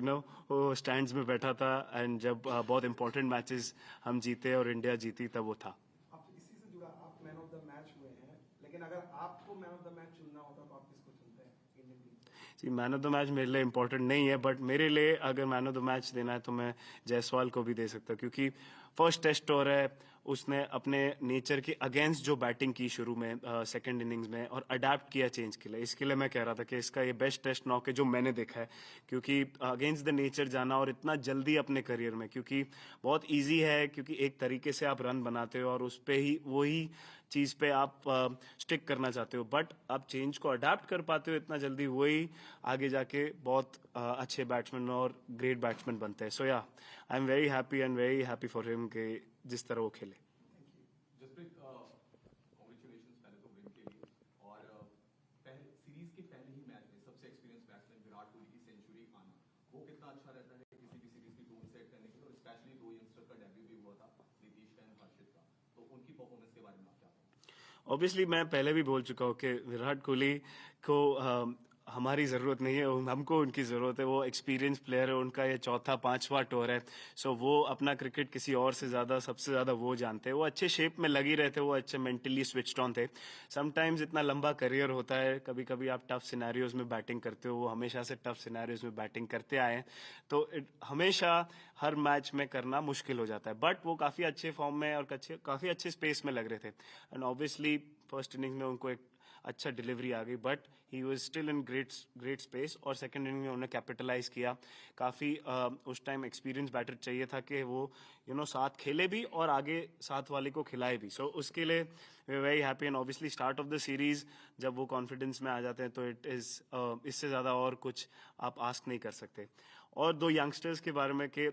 वो स्टैंड्स में बैठा था एंड जब बहुत इंपॉर्टेंट मैचेस हम जीते और इंडिया जीती तब वो था. आप इसी से जुड़ा, आप मैन ऑफ द मैच हुए हैं, लेकिन अगर आपको मैन ऑफ द मैच चुनना होता तो आप किसको चुनते हैं इंडियन टीम? जी, मैन ऑफ द मैच मेरे लिए इंपॉर्टेंट नहीं है, बट मेरे लिए अगर मैन ऑफ द मैच देना है तो मैं जायसवाल को भी दे सकता हूँ, क्योंकि फर्स्ट टेस्ट टूर है, उसने अपने नेचर के अगेंस्ट जो बैटिंग की शुरू में सेकंड इनिंग्स में और अडेप्ट किया चेंज के लिए. इसके लिए मैं कह रहा था कि इसका ये बेस्ट टेस्ट नॉक है जो मैंने देखा है, क्योंकि अगेंस्ट द नेचर जाना और इतना जल्दी अपने करियर में, क्योंकि बहुत इजी है, क्योंकि एक तरीके से आप रन बनाते हो और उस पे ही वही चीज पे आप स्टिक करना चाहते हो, बट आप चेंज को अडेप्ट कर पाते हो इतना जल्दी, वही आगे जाके बहुत अच्छे बैट्समैन और ग्रेट बैट्समैन बनते हैं. सो या, I am very happy and very happy for him कि जिस तरह वो खेले. जसप्रीत, कांग्रेचुलेशंस पहले तो विन के लिए, और सीरीज के पहले ही मैच में सबसे एक्सपीरियंस बैट्समैन विराट कोहली की सेंचुरी आना, वो कितना अच्छा रहता है किसी भी सीरीज की टोन सेट करने के लिए, और स्पेशली दो यंगस्टर का डेब्यू भी हुआ था, नीतीश का एंड हर्षित का, तो उनकी परफॉर्मेंस के बारे में आप क्या कहेंगे? ऑब्वियसली मैं पहले भी बोल चुका हूँ कि विराट कोहली को हमारी ज़रूरत नहीं है, हमको उनकी ज़रूरत है. वो एक्सपीरियंस प्लेयर है, उनका ये चौथा 5वां टूर है. सो वो अपना क्रिकेट किसी और से ज़्यादा, सबसे ज़्यादा वो जानते हैं. वो अच्छे शेप में लगी रहते, वो अच्छे मेंटली स्विच्ड ऑन थे. समटाइम्स इतना लंबा करियर होता है, कभी कभी आप टफ सिनेरियोज में बैटिंग करते हो, वो हमेशा से टफ सिनेरियोज में बैटिंग करते आए हैं, तो हमेशा हर मैच में करना मुश्किल हो जाता है. बट वो काफ़ी अच्छे फॉर्म में और काफ़ी अच्छे स्पेस में लग रहे थे, एंड ऑब्वियसली फर्स्ट इनिंग्स में उनको एक अच्छा डिलीवरी आ गई, but he was still in great space. और सेकंड इनिंग में उन्होंने कैपिटलाइज किया. काफ़ी उस टाइम एक्सपीरियंस बैटर चाहिए था कि वो साथ खेले भी और आगे साथ वाले को खिलाए भी. सो उसके लिए we are very happy. And obviously start of the series जब वो कॉन्फिडेंस में आ जाते हैं तो इट इज़ इससे ज़्यादा और कुछ आप आस्क नहीं कर सकते. और दो यंगस्टर्स के बारे में कि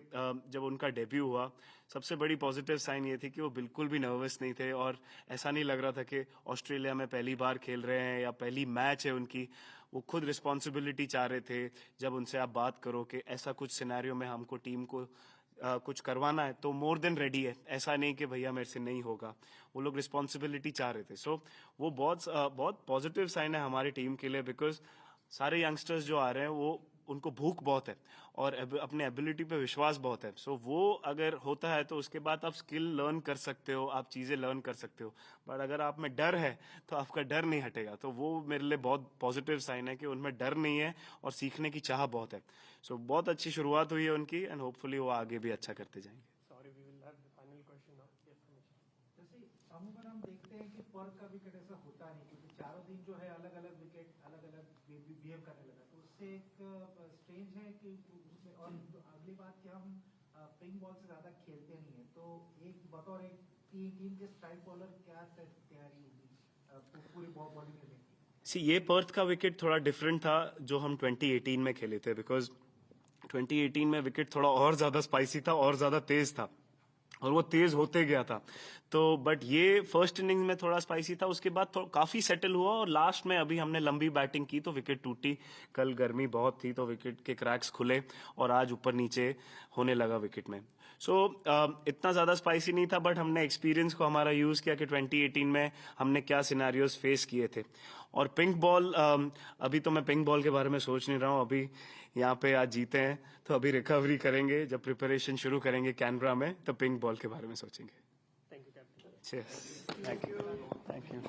जब उनका डेब्यू हुआ, सबसे बड़ी पॉजिटिव साइन ये थी कि वो बिल्कुल भी नर्वस नहीं थे, और ऐसा नहीं लग रहा था कि ऑस्ट्रेलिया में पहली बार खेल रहे हैं या पहली मैच है उनकी. वो खुद रिस्पॉन्सिबिलिटी चाह रहे थे. जब उनसे आप बात करो कि ऐसा कुछ सिनेरियो में हमको टीम को कुछ करवाना है, तो मोर देन रेडी है. ऐसा नहीं कि भैया मेरे से नहीं होगा, वो लोग रिस्पॉन्सिबिलिटी चाह रहे थे. सो वो बहुत पॉजिटिव साइन है हमारी टीम के लिए, बिकॉज सारे यंगस्टर्स जो आ रहे हैं वो उनको भूख बहुत है और अपने एबिलिटी पे विश्वास बहुत है. सो वो अगर होता है तो उसके बाद आप स्किल लर्न कर सकते हो, आप चीज़ें लर्न कर सकते हो. बट अगर आप में डर है तो आपका डर नहीं हटेगा. तो वो मेरे लिए बहुत पॉजिटिव साइन है कि उनमें डर नहीं है और सीखने की चाह बहुत है. सो बहुत अच्छी शुरुआत हुई है उनकी एंड होपफुली वो आगे भी अच्छा करते जाएंगे. अमूमन हम देखते हैं कि पर्थ का विकेट ऐसा होता नहीं, क्योंकि चारों दिन जो है अलग अलग विकेट अलग अलग बिहेव करने लगा, तो उससे एक स्ट्रेंज है कि उसमें. और अगली बात कि हम पिंक बॉल से ज्यादा खेलते नहीं है, तो एक बतौर एक टीम के स्ट्राइक बॉलर क्या तैयारी होगी पूरी बॉलिंग करने की? ये पर्थ का विकेट थोड़ा डिफरेंट था जो हम 2018 में खेले थे, बिकॉज 2018 में विकेट थोड़ा और ज्यादा स्पाइसी था और ज्यादा तेज था और वो तेज होते गया था. तो बट ये फर्स्ट इनिंग्स में थोड़ा स्पाइसी था, उसके बाद काफी सेटल हुआ और लास्ट में अभी हमने लंबी बैटिंग की तो विकेट टूटी. कल गर्मी बहुत थी तो विकेट के क्रैक्स खुले और आज ऊपर नीचे होने लगा विकेट में. सो इतना ज्यादा स्पाइसी नहीं था, बट हमने एक्सपीरियंस को हमारा यूज किया कि 2018 में हमने क्या सिनेरियोज फेस किए थे. और पिंक बॉल, अभी तो मैं पिंक बॉल के बारे में सोच नहीं रहा हूँ. अभी यहाँ पे आज जीते हैं तो अभी रिकवरी करेंगे, जब प्रिपरेशन शुरू करेंगे कैनबरा में तो पिंक बॉल के बारे में सोचेंगे. Thank you captain. Thank you. Thank you.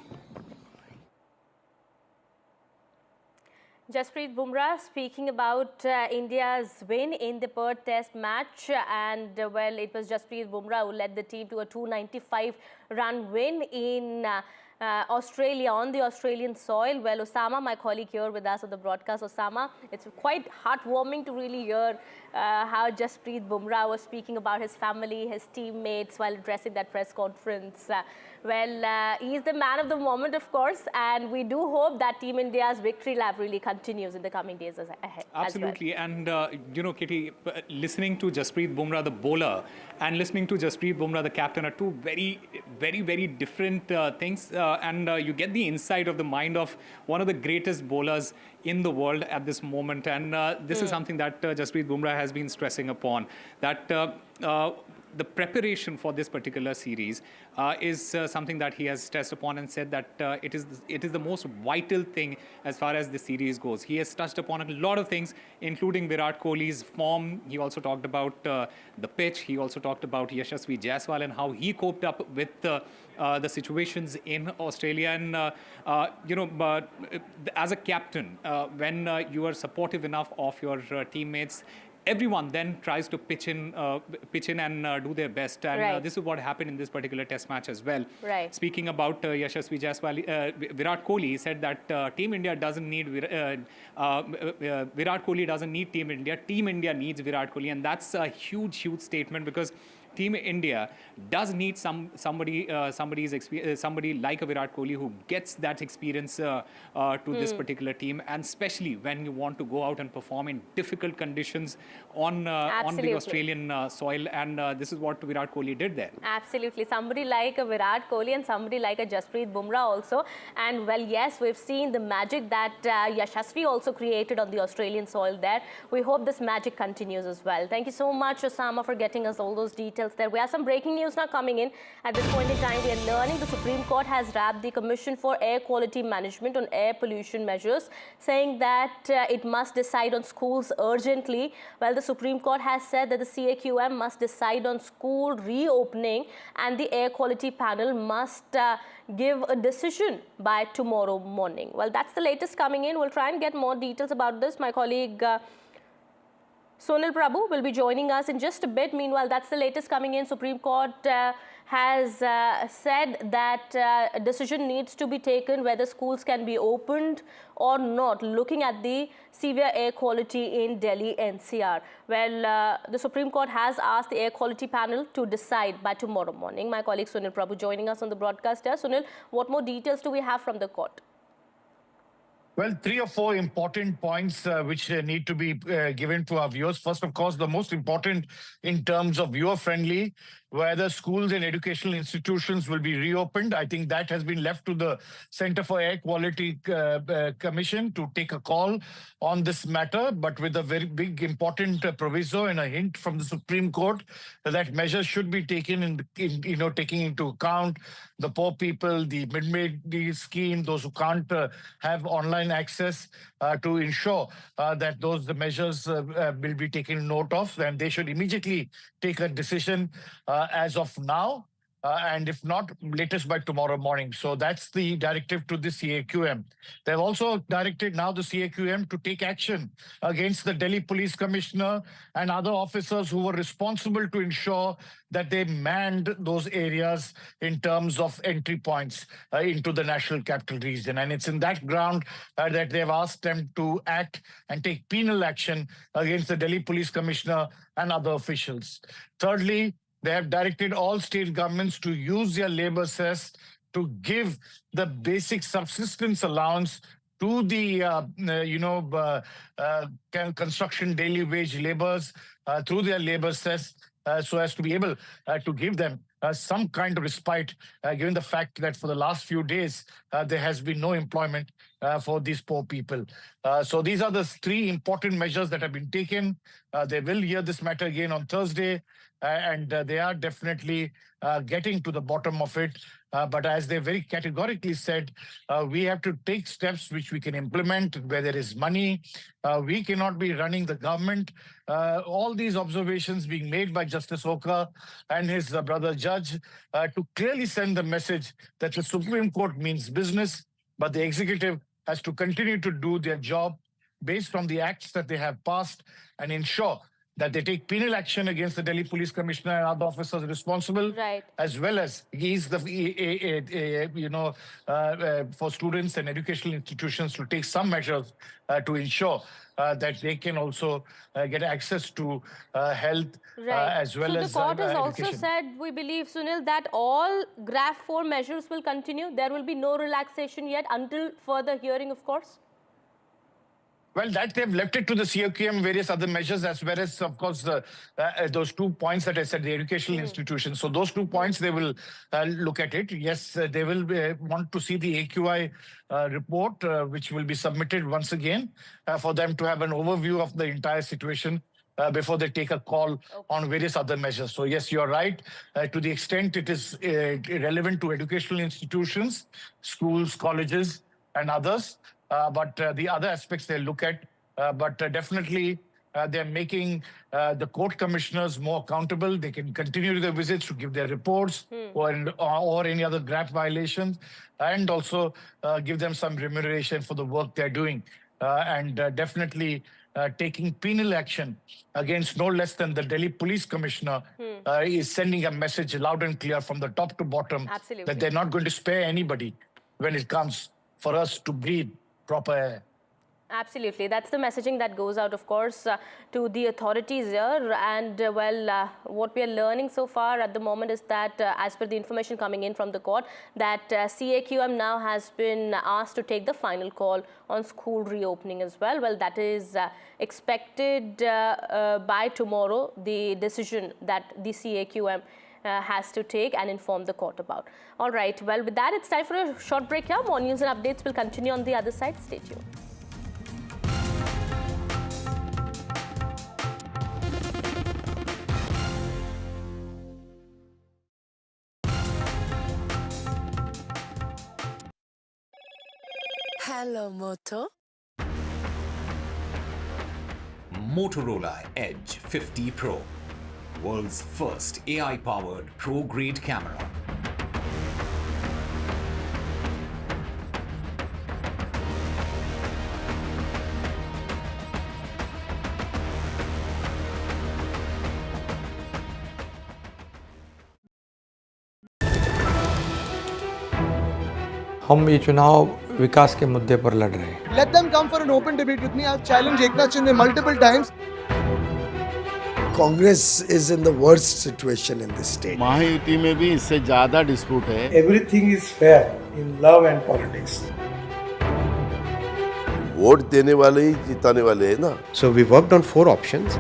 Jasprit Bumrah speaking about India's win in the Perth Test match, and well, it was Jasprit Bumrah who led the team to a 295-run win in Australia, on the Australian soil. Well, Osama, my colleague here with us on the broadcast. Osama, it's quite heartwarming to really hear how Jasprit Bumrah was speaking about his family, his teammates while addressing that press conference. He's the man of the moment, of course, and we do hope that Team India's victory lap really continues in the coming days ahead. Absolutely, and you know, Kitty, listening to Jasprit Bumrah, the bowler, and listening to Jasprit Bumrah, the captain, are two very, very, very different things, and you get the insight of the mind of one of the greatest bowlers in the world at this moment, and this is something that Jasprit Bumrah has been stressing upon, that the preparation for this particular series is something that he has stressed upon and said that it is the most vital thing as far as the series goes. He has touched upon a lot of things, including Virat Kohli's form. He also talked about the pitch. He also talked about Yashasvi Jaiswal and how he coped up with the situations in Australia. And you know, but as a captain, when you are supportive enough of your teammates, everyone then tries to pitch in and do their best, and this is what happened in this particular test match as well. Right. Speaking about Yashasvi Jaiswal, Virat Kohli said that Team India doesn't need Virat Kohli doesn't need Team India. Team India needs Virat Kohli, and that's a huge, huge statement, because Team India does need somebody like a Virat Kohli who gets that experience to this particular team, and especially when you want to go out and perform in difficult conditions on the Australian soil, and this is what Virat Kohli did there. Absolutely, somebody like a Virat Kohli and somebody like a Jasprit Bumrah also, and well, yes, we've seen the magic that Yashasvi also created on the Australian soil there. We hope this magic continues as well. Thank you so much, Osama, for getting us all those details there. We have some breaking news now coming in. At this point in time, we are learning the Supreme Court has wrapped the Commission for Air Quality Management on air pollution measures, saying that it must decide on schools urgently. Well, the Supreme Court has said that the CAQM must decide on school reopening, and the air quality panel must give a decision by tomorrow morning. Well, that's the latest coming in. We'll try and get more details about this. My colleague Sonal Prabhu will be joining us in just a bit. Meanwhile, that's the latest coming in. Supreme Court has said that a decision needs to be taken whether schools can be opened or not, looking at the severe air quality in Delhi NCR. Well, the Supreme Court has asked the air quality panel to decide by tomorrow morning. My colleague Sonal Prabhu joining us on the broadcast here. Sonal, what more details do we have from the court? Well, 3 or 4 important points which need to be given to our viewers. First, of course, the most important in terms of viewer-friendly, whether schools and educational institutions will be reopened. I think that has been left to the Center for Air Quality Commission to take a call on this matter, but with a very big, important proviso and a hint from the Supreme Court that measures should be taken taking into account the poor people, the mid-day scheme, those who can't have online in access to ensure that those measures will be taken note of, and they should immediately take a decision as of now. And if not, latest by tomorrow morning. So that's the directive to the CAQM. They've also directed now the CAQM to take action against the Delhi Police Commissioner and other officers who were responsible to ensure that they manned those areas in terms of entry points into the National Capital Region. And it's in that ground that they've asked them to act and take penal action against the Delhi Police Commissioner and other officials. Thirdly, they have directed all state governments to use their labor cess to give the basic subsistence allowance to the construction daily wage laborers through their labor cess, so as to be able to give them some kind of respite, given the fact that for the last few days there has been no employment for these poor people. So these are the three important measures that have been taken. They will hear this matter again on Thursday, and they are definitely getting to the bottom of it. But as they very categorically said, we have to take steps which we can implement where there is money. We cannot be running the government. All these observations being made by Justice Oka and his brother judge to clearly send the message that the Supreme Court means business, but the executive has to continue to do their job based on the acts that they have passed and ensure that they take penal action against the Delhi Police Commissioner and other officers responsible, as well as ease the, for students and educational institutions to take some measures to ensure that they can also get access to health as well as So the court has also education. said, we believe, Sunil, that all GRAF 4 measures will continue. There will be no relaxation yet until further hearing, of course. Well, that they've left it to the CAQM, various other measures, as well as, of course, those 2 points that I said, the educational institutions. So those 2 points, they will look at it. Yes, they will want to see the AQI report, which will be submitted once again for them to have an overview of the entire situation before they take a call on various other measures. So yes, you're right. To the extent it is relevant to educational institutions, schools, colleges, and others. But the other aspects they look at, but definitely they're making the court commissioners more accountable. They can continue their visits to give their reports or any other GRAP violations, and also give them some remuneration for the work they're doing. And definitely taking penal action against no less than the Delhi Police Commissioner is sending a message loud and clear from the top to bottom that they're not going to spare anybody when it comes for us to breathe proper air. Absolutely. That's the messaging that goes out, of course, to the authorities here. And, what we are learning so far at the moment is that, as per the information coming in from the court, that CAQM now has been asked to take the final call on school reopening as well. Well, that is expected by tomorrow, the decision that the CAQM has to take and inform the court about. All right. Well, with that, it's time for a short break here. More news and updates will continue on the other side. Stay tuned. Hello, Moto. Motorola Edge 50 Pro, world's first AI-powered pro-grade camera. हम ये चुनाव विकास के मुद्दे पर लड़ रहे हैं. Let them come for an open debate with me. I've challenged Eknath Shinde multiple times. Congress is in the worst situation in this state. Mahayuti में भी इससे ज़्यादा डिस्प्यूट है. Everything is fair in love and politics. Vote देने वाले ही जिताने वाले हैं ना. So we worked on 4 options.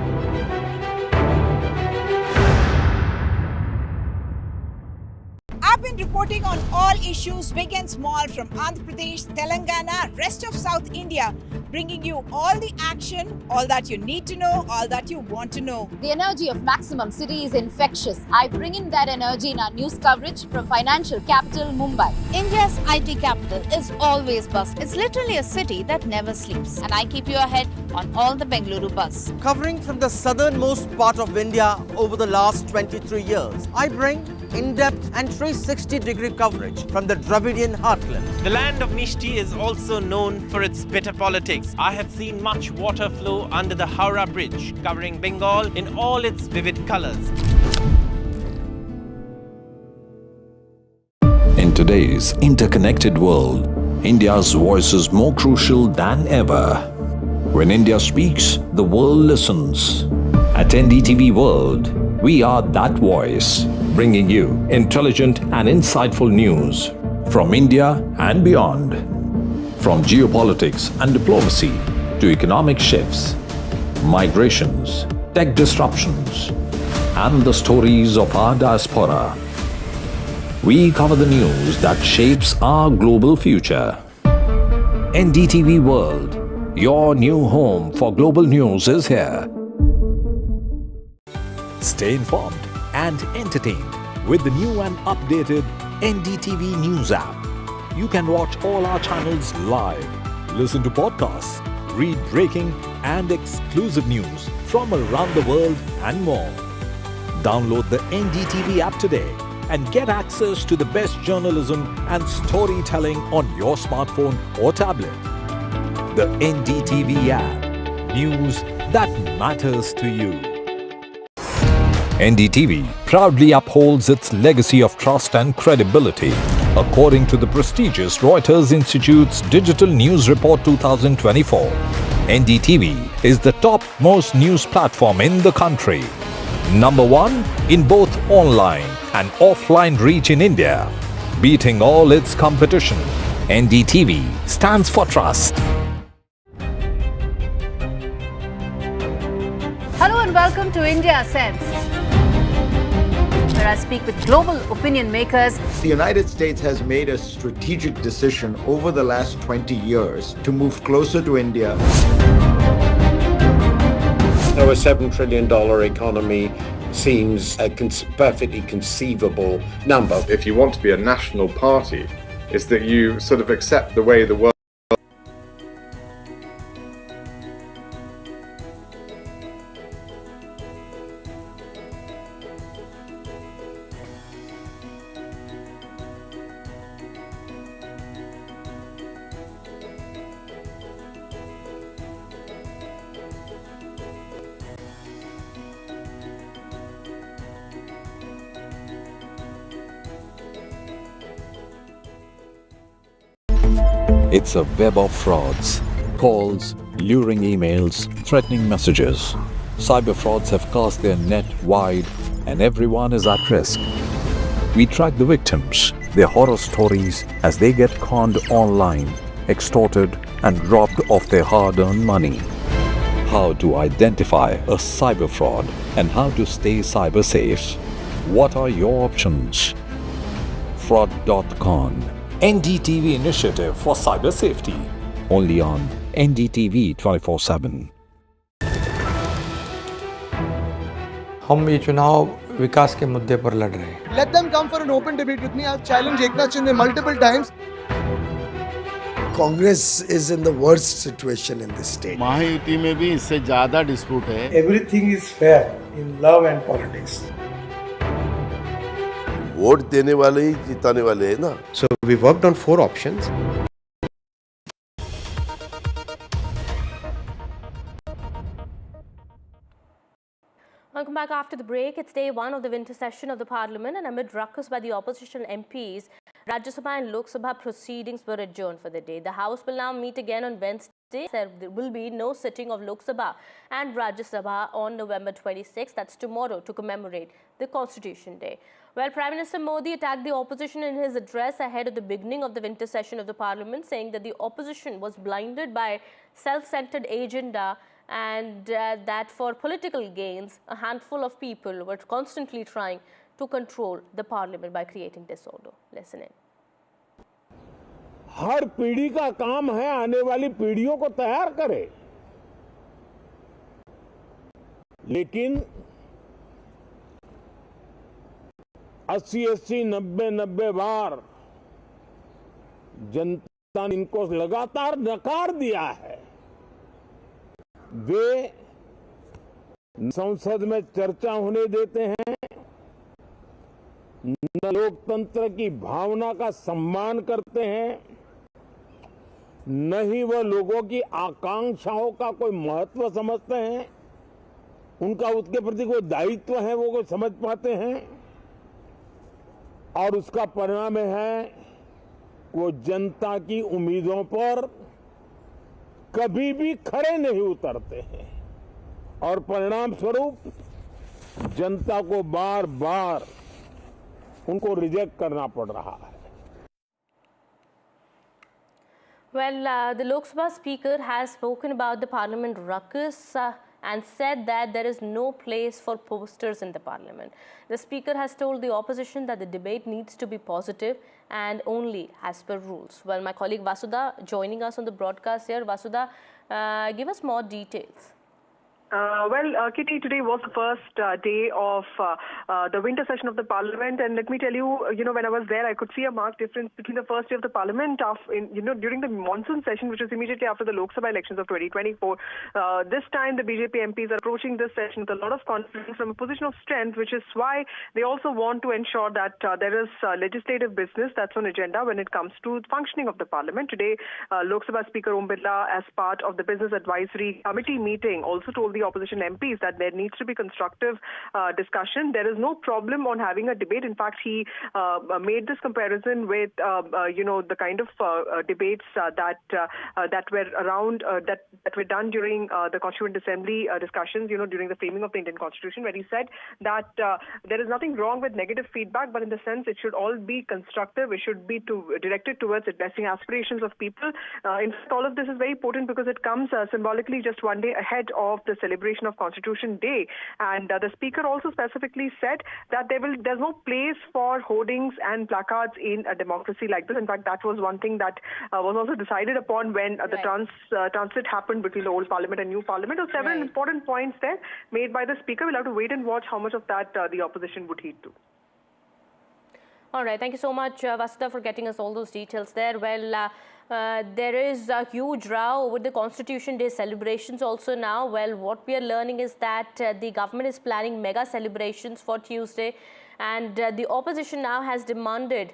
आप independent reporting on all issues, big and small, from Andhra Pradesh, Telangana, rest of South India, bringing you all the action, all that you need to know, all that you want to know. The energy of Maximum City is infectious. I bring in that energy in our news coverage from financial capital Mumbai. India's IT capital is always buzz. It's literally a city that never sleeps. And I keep you ahead on all the Bengaluru buzz. Covering from the southernmost part of India over the last 23 years, I bring in-depth and 360-degree coverage from the Dravidian heartland. The land of Mishti is also known for its bitter politics. I have seen much water flow under the Howrah Bridge, covering Bengal in all its vivid colors. In today's interconnected world, India's voice is more crucial than ever. When India speaks, the world listens. At NDTV World, we are that voice, bringing you intelligent and insightful news from India and beyond. From geopolitics and diplomacy to economic shifts, migrations, tech disruptions, and the stories of our diaspora. We cover the news that shapes our global future. NDTV World, your new home for global news, is here. Stay informed and entertained with the new and updated NDTV News app. You can watch all our channels live, listen to podcasts, read breaking and exclusive news from around the world and more. Download the NDTV app today and get access to the best journalism and storytelling on your smartphone or tablet. The NDTV app, news that matters to you. NDTV proudly upholds its legacy of trust and credibility. According to the prestigious Reuters Institute's Digital News Report 2024, NDTV is the top-most news platform in the country. Number one in both online and offline reach in India. Beating all its competition, NDTV stands for trust. Hello and welcome to India Sense, where I speak with global opinion makers. The United States has made a strategic decision over the last 20 years to move closer to India. Now, a $7 trillion economy seems a perfectly conceivable number. If you want to be a national party, it's that you sort of accept the way the world. It's a web of frauds, calls, luring emails, threatening messages. Cyber frauds have cast their net wide and everyone is at risk. We track the victims, their horror stories as they get conned online, extorted and robbed of their hard-earned money. How to identify a cyber fraud and how to stay cyber safe. What are your options? Fraud.con, NDTV initiative for cyber safety. Only on NDTV 24/7. हम ये चुनाव विकास के मुद्दे पर लड़ रहे हैं. Let them come for an open debate with me. I've challenged Eknath Shinde multiple times. Congress is in the worst situation in this state. Mahayuti में भी इससे ज्यादा डिस्प्यूट है. Everything is fair in love and politics. Vote देने वाले ही जिताने वाले हैं ना. So we worked on 4 options. Welcome back after the break. It's day 1 of the winter session of the Parliament, and amid ruckus by the opposition MPs, Rajya Sabha and Lok Sabha proceedings were adjourned for the day. The House will now meet again on Wednesday. There will be no sitting of Lok Sabha and Rajya Sabha on November 26, that's tomorrow, to commemorate the Constitution Day. Well, Prime Minister Modi attacked the opposition in his address ahead of the beginning of the winter session of the Parliament, saying that the opposition was blinded by self-centered agenda and that for political gains, a handful of people were constantly trying to control the parliament by creating disorder. Listen in. हर पीढ़ी का काम है आने वाली पीढ़ियों को तैयार करे, लेकिन 80-80, 90-90 बार जनता ने इनको लगातार नकार दिया है। वे संसद में चर्चा होने देते हैं, न लोकतंत्र की भावना का सम्मान करते हैं, न ही वह लोगों की आकांक्षाओं का कोई महत्व समझते हैं, उनका उसके प्रति कोई दायित्व है वो कोई समझ पाते हैं, और उसका परिणाम है वो जनता की उम्मीदों पर कभी भी खरे नहीं उतरते हैं, और परिणाम स्वरूप जनता को बार बार उनको रिजेक्ट करना पड़ रहा है। Well, the Lok Sabha Speaker has spoken about the Parliament ruckus and said that there is no place for posters in the Parliament. The Speaker has told the opposition that the debate needs to be positive and only as per rules. Well, my colleague Vasudha joining us on the broadcast here. Vasudha, give us more details. Kitty, today was the first day of the winter session of the Parliament, and let me tell you, when I was there, I could see a marked difference between the first day of the Parliament, during the monsoon session, which was immediately after the Lok Sabha elections of 2024. This time, the BJP MPs are approaching this session with a lot of confidence from a position of strength, which is why they also want to ensure that there is legislative business that's on agenda when it comes to functioning of the Parliament. Today, Lok Sabha Speaker Om Birla, as part of the Business Advisory Committee meeting, also told the opposition MPs that there needs to be constructive discussion. There is no problem on having a debate. In fact, he made this comparison with the kind of debates that were around that were done during the Constituent Assembly discussions, during the framing of the Indian Constitution, where he said that there is nothing wrong with negative feedback, but in the sense it should all be constructive. It should be directed towards addressing aspirations of people. In fact, all of this is very important because it comes symbolically just one day ahead of the celebration of Constitution Day, and the Speaker also specifically said that there's no place for hoardings and placards in a democracy like this. In fact, that was one thing that was also decided upon when the transit happened between the old Parliament and new Parliament. There were several important points there made by the Speaker. We'll have to wait and watch how much of that the opposition would heed to. All right, thank you so much, Vasudha, for getting us all those details there. Well, there is a huge row over the Constitution Day celebrations also now. Well, what we are learning is that the government is planning mega celebrations for Tuesday, and the opposition now has demanded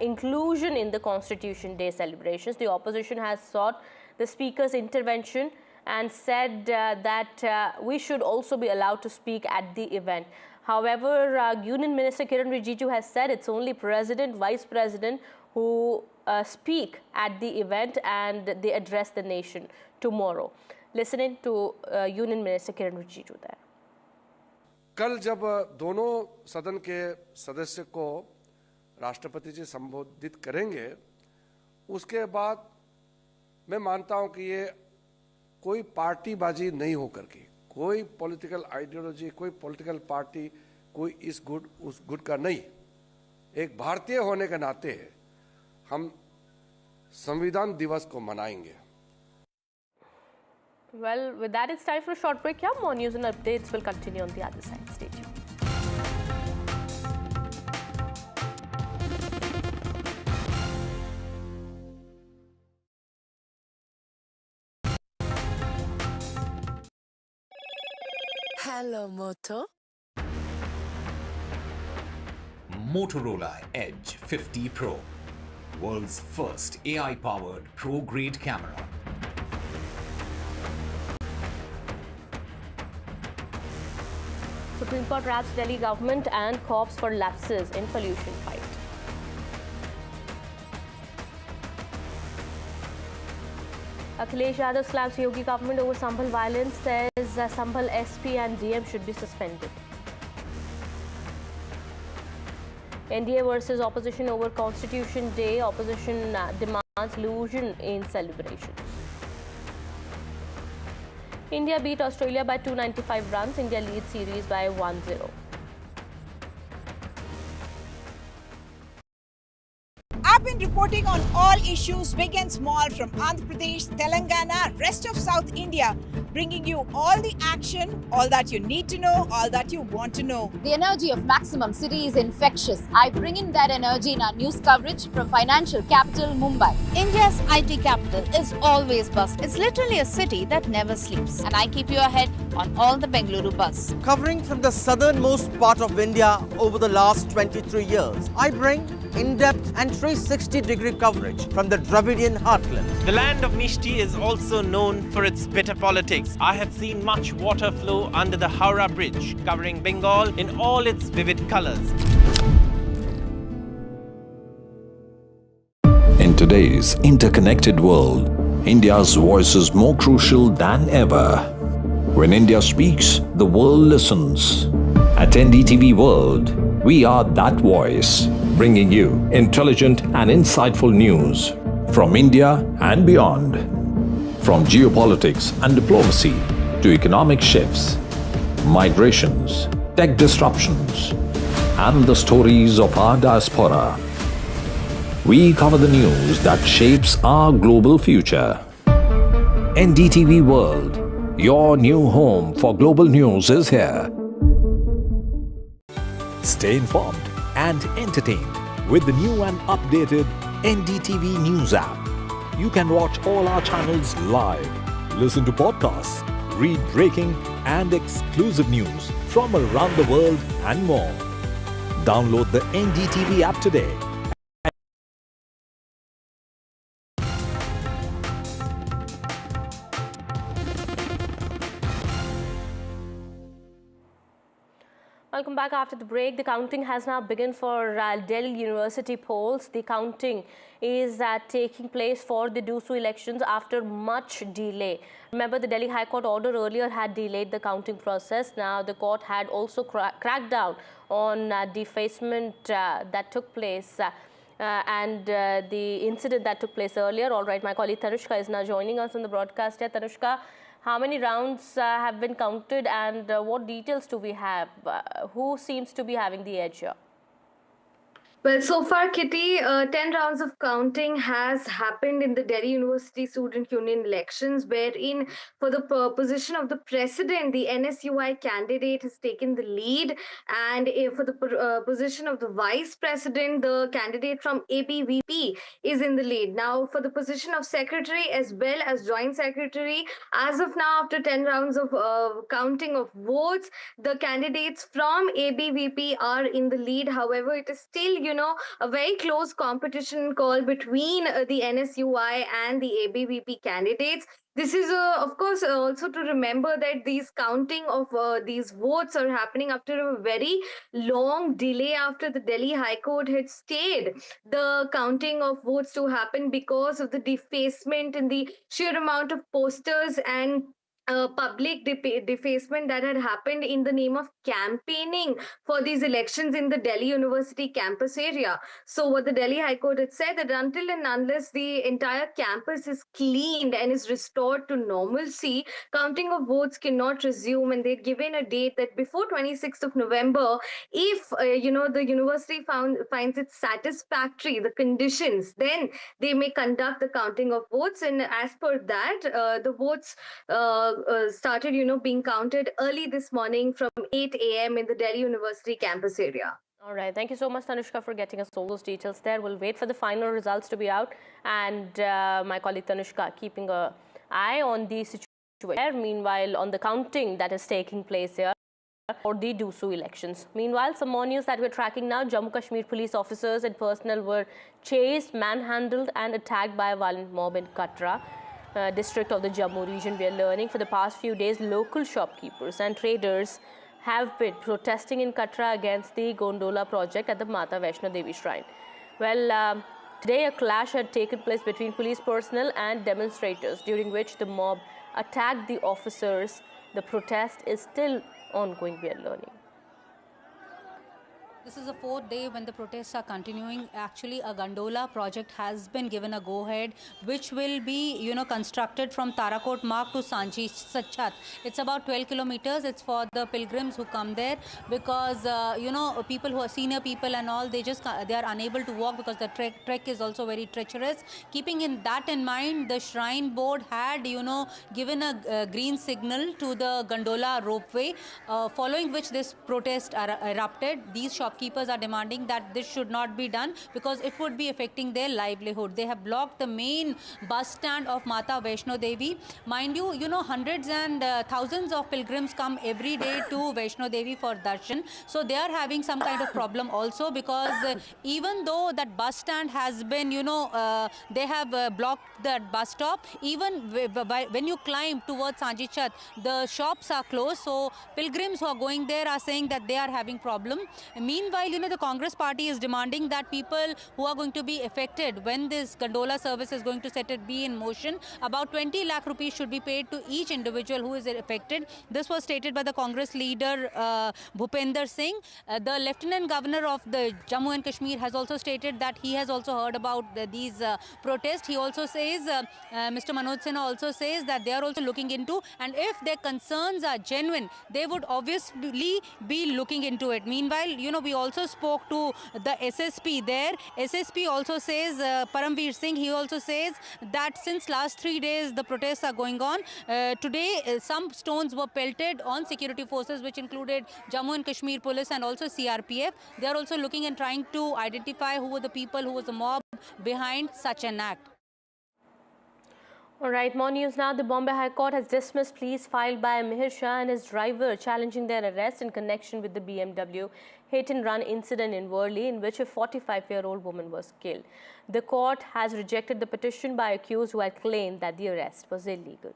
inclusion in the Constitution Day celebrations. The opposition has sought the Speaker's intervention and said that we should also be allowed to speak at the event. However, Union Minister Kiran Rijiju has said it's only President, Vice President who speak at the event and they address the nation tomorrow. Listening to Union Minister Kiran Rijiju there. कल जब दोनों सदन के सदस्य को राष्ट्रपति जी संबोधित करेंगे, उसके बाद मैं मानता हूं कि ये कोई पार्टीबाजी नहीं होकर के, कोई पॉलिटिकल आइडियोलॉजी, कोई पॉलिटिकल पार्टी, कोई इस गुट उस गुट का नहीं, एक भारतीय होने के नाते हम संविधान दिवस को मनाएंगे. Well, with that, it's time for a short break. Yeah, more news and updates will continue on the other side. Stay tuned. Hello, Moto. Motorola Edge 50 Pro, world's first AI-powered pro-grade camera. Supreme Court wraps Delhi government and cops for lapses in pollution fight. Akhilesh Yadav slams Yogi government over Sambhal violence, says Sambhal SP and DM should be suspended. NDA versus opposition over Constitution Day. Opposition demands illusion in celebrations. India beat Australia by 295 runs. India leads series by 1-0. have been reporting on all issues big and small from Andhra Pradesh, Telangana, rest of South India, bringing you all the action, all that you need to know, all that you want to know. The energy of Maximum City is infectious. I bring in that energy in our news coverage from financial capital Mumbai. India's IT capital is always buzz. It's literally a city that never sleeps. And I keep you ahead on all the Bengaluru buzz. Covering from the southernmost part of India over the last 23 years, I bring in-depth and 360-degree coverage from the Dravidian heartland. The land of Mishti is also known for its bitter politics. I have seen much water flow under the Howrah Bridge, covering Bengal in all its vivid colors. In today's interconnected world, India's voice is more crucial than ever. When India speaks, the world listens. At NDTV World, we are that voice, bringing you intelligent and insightful news from India and beyond. From geopolitics and diplomacy to economic shifts, migrations, tech disruptions, and the stories of our diaspora. We cover the news that shapes our global future. NDTV World, your new home for global news is here. Stay informed and entertained with the new and updated NDTV News app. You can watch all our channels live, listen to podcasts, read breaking and exclusive news from around the world and more. Download the NDTV app today. Welcome back after the break. The counting has now begun for Delhi University polls. The counting is taking place for the DUSU elections after much delay. Remember, the Delhi High Court order earlier had delayed the counting process. Now, the court had also cracked down on defacement that took place and the incident that took place earlier. All right, my colleague Tanushka is now joining us on the broadcast here. Tanushka, how many rounds have been counted and what details do we have? Who seems to be having the edge here? Well, so far, Kitty, 10 rounds of counting has happened in the Delhi University Student Union elections, wherein for the position of the president, the NSUI candidate has taken the lead, and for the position of the vice president, the candidate from ABVP is in the lead. Now, for the position of secretary as well as joint secretary, as of now, after 10 rounds of counting of votes, the candidates from ABVP are in the lead. However, it is still, a very close competition call between the NSUI and the ABVP candidates. This is, of course, also to remember that these counting of these votes are happening after a very long delay after the Delhi High Court had stayed the counting of votes to happen because of the defacement in the sheer amount of posters and public defacement that had happened in the name of campaigning for these elections in the Delhi University campus area. So what the Delhi High Court had said that until and unless the entire campus is cleaned and is restored to normalcy, counting of votes cannot resume, and they'd given a date that before 26th of November, if the university finds it satisfactory, the conditions, then they may conduct the counting of votes. And as per that, the votes started, being counted early this morning from 8 a.m. in the Delhi University campus area. All right. Thank you so much, Tanushka, for getting us all those details there. We'll wait for the final results to be out. And my colleague Tanushka keeping an eye on the situation. Meanwhile, on the counting that is taking place here for the DUSU elections. Meanwhile, some more news that we're tracking now. Jammu Kashmir police officers and personnel were chased, manhandled and attacked by a violent mob in Katra. District of the Jammu region. We are learning for the past few days, local shopkeepers and traders have been protesting in Katra against the gondola project at the Mata Vaishno Devi shrine. Well, today a clash had taken place between police personnel and demonstrators, during which the mob attacked the officers. The protest is still ongoing, we are learning. This is the fourth day when the protests are continuing. Actually, a gondola project has been given a go-ahead, which will be, constructed from Tarakot Marg to Sanchi Chat. It's about 12 kilometers. It's for the pilgrims who come there because, people who are senior people and all, they are unable to walk because the trek is also very treacherous. Keeping that in mind, the Shrine Board had, given a green signal to the gondola ropeway, following which this protest erupted. These shopkeepers are demanding that this should not be done because it would be affecting their livelihood. They have blocked the main bus stand of Mata Vaishno Devi. Mind you, hundreds and thousands of pilgrims come every day to Vaishno Devi for darshan. So they are having some kind of problem also because even though that bus stand has been, they have blocked that bus stop, even when you climb towards Sanchi Chat, the shops are closed. So pilgrims who are going there are saying that they are having problem. Meanwhile, the Congress party is demanding that people who are going to be affected when this gondola service is going to be in motion, about 20 lakh rupees should be paid to each individual who is affected. This was stated by the Congress leader Bhupender Singh. The Lieutenant Governor of the Jammu and Kashmir has also stated that he has also heard about these protests. He also says, Mr. Manoj Sinha also says that they are also looking into, and if their concerns are genuine, they would obviously be looking into it. Meanwhile, we also spoke to the SSP there. SSP also says, Paramveer Singh, he also says that since last 3 days the protests are going on. Today, some stones were pelted on security forces, which included Jammu and Kashmir Police and also CRPF. They are also looking and trying to identify who were the people, who was the mob behind such an act. All right, more news now. The Bombay High Court has dismissed pleas filed by Mihir Shah and his driver challenging their arrest in connection with the BMW hit-and-run incident in Worli, in which a 45-year-old woman was killed. The court has rejected the petition by accused who had claimed that the arrest was illegal.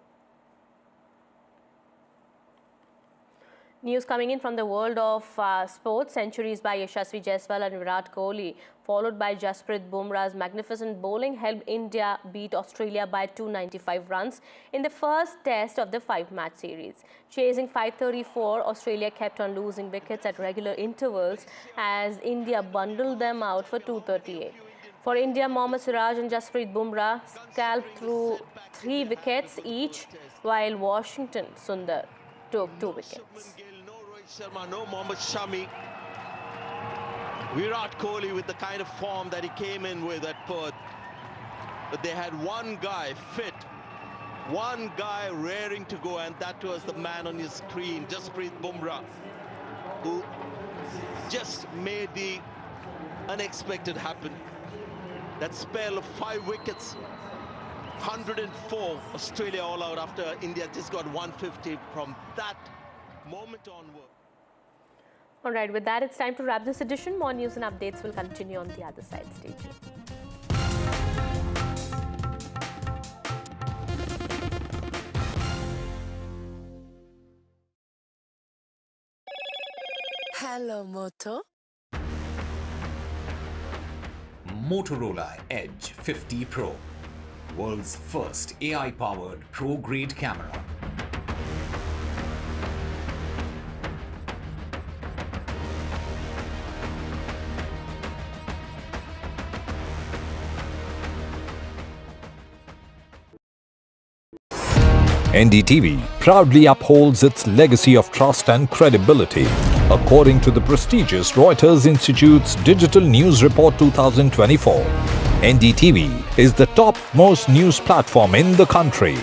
News coming in from the world of sports. Centuries by Yashasvi Jaiswal and Virat Kohli, followed by Jasprit Bumrah's magnificent bowling, helped India beat Australia by 295 runs in the first test of the 5-match series. Chasing 534, Australia kept on losing wickets at regular intervals as India bundled them out for 238. For India, Mohammad Siraj and Jasprit Bumrah scalped through 3 wickets each, while Washington Sundar took 2 wickets. Sharma, no Mohammad Shami. Virat Kohli with the kind of form that he came in with at Perth. But they had one guy fit, one guy raring to go, and that was the man on your screen, Jasprit Bumrah, who just made the unexpected happen. That spell of 5 wickets, 104 Australia all out after India just got 150 from that moment onward. All right, with that, it's time to wrap this edition. More news and updates will continue on the other side. Stay tuned. Hello, Moto. Motorola Edge 50 Pro, world's first AI-powered pro-grade camera. NDTV proudly upholds its legacy of trust and credibility, according to the prestigious Reuters Institute's Digital News Report 2024. NDTV is the top-most news platform in the country.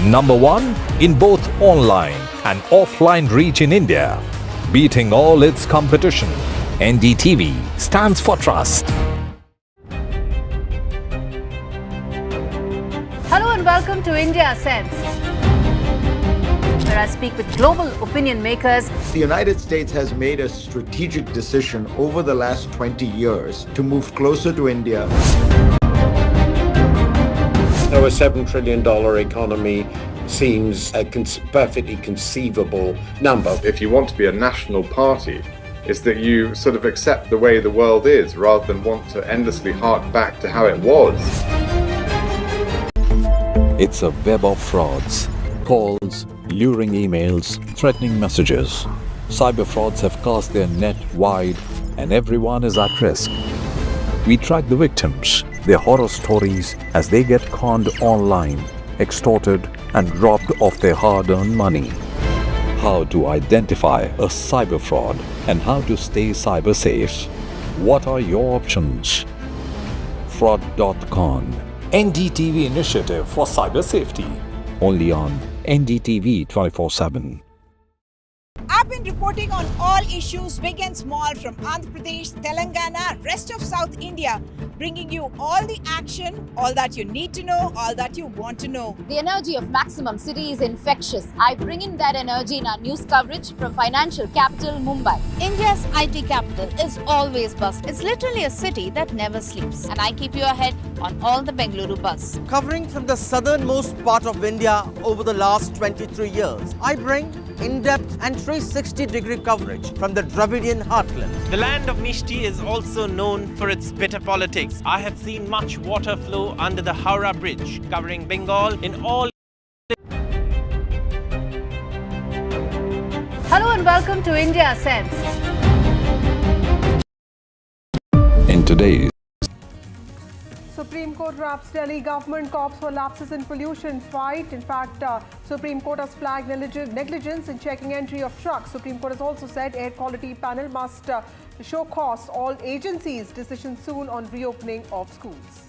Number 1 in both online and offline reach in India. Beating all its competition, NDTV stands for trust. Hello and welcome to India Sense, where I speak with global opinion makers. The United States has made a strategic decision over the last 20 years to move closer to India. Now, a $7 trillion economy seems a perfectly conceivable number. If you want to be a national party, it's that you sort of accept the way the world is rather than want to endlessly hark back to how it was. It's a web of frauds, calls, luring emails, threatening messages. Cyber frauds have cast their net wide and everyone is at risk. We track the victims, their horror stories as they get conned online, extorted and robbed of their hard-earned money. How to identify a cyber fraud and how to stay cyber safe. What are your options? Fraud.con, NDTV initiative for cyber safety. Only on NDTV 24/7. I've been reporting on all issues big and small from Andhra Pradesh, Telangana, rest of South India, bringing you all the action, all that you need to know, all that you want to know. The energy of Maximum City is infectious. I bring in that energy in our news coverage from financial capital Mumbai. India's IT capital is always buzz. It's literally a city that never sleeps. And I keep you ahead on all the Bengaluru buzz. Covering from the southernmost part of India over the last 23 years, I bring in-depth and 360-degree coverage from the Dravidian heartland. The land of Mishti is also known for its bitter politics. I have seen much water flow under the Howrah Bridge, covering Bengal in all. Hello and welcome to India Sense. In today's Supreme Court wraps Delhi government cops for lapses in pollution fight. In fact, Supreme Court has flagged negligence in checking entry of trucks. Supreme Court has also said air quality panel must show cause all agencies. Decision soon on reopening of schools.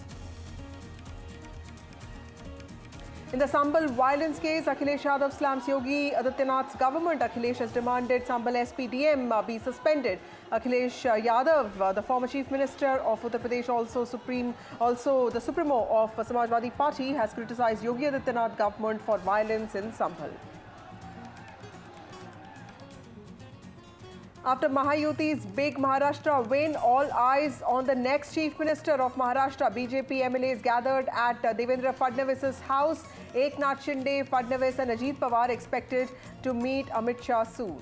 In the Sambal violence case, Akhilesh Yadav slams Yogi Adityanath's government. Akhilesh has demanded Sambal SPDM be suspended. Akhilesh Yadav, the former Chief Minister of Uttar Pradesh, also the Supremo of Samajwadi Party, has criticized Yogi Adityanath government for violence in Sambal. After Mahayuti's big Maharashtra win, all eyes on the next Chief Minister of Maharashtra. BJP MLAs gathered at Devendra Fadnavis's house. Eknath Shinde, Fadnavis and Ajit Pawar expected to meet Amit Shah soon.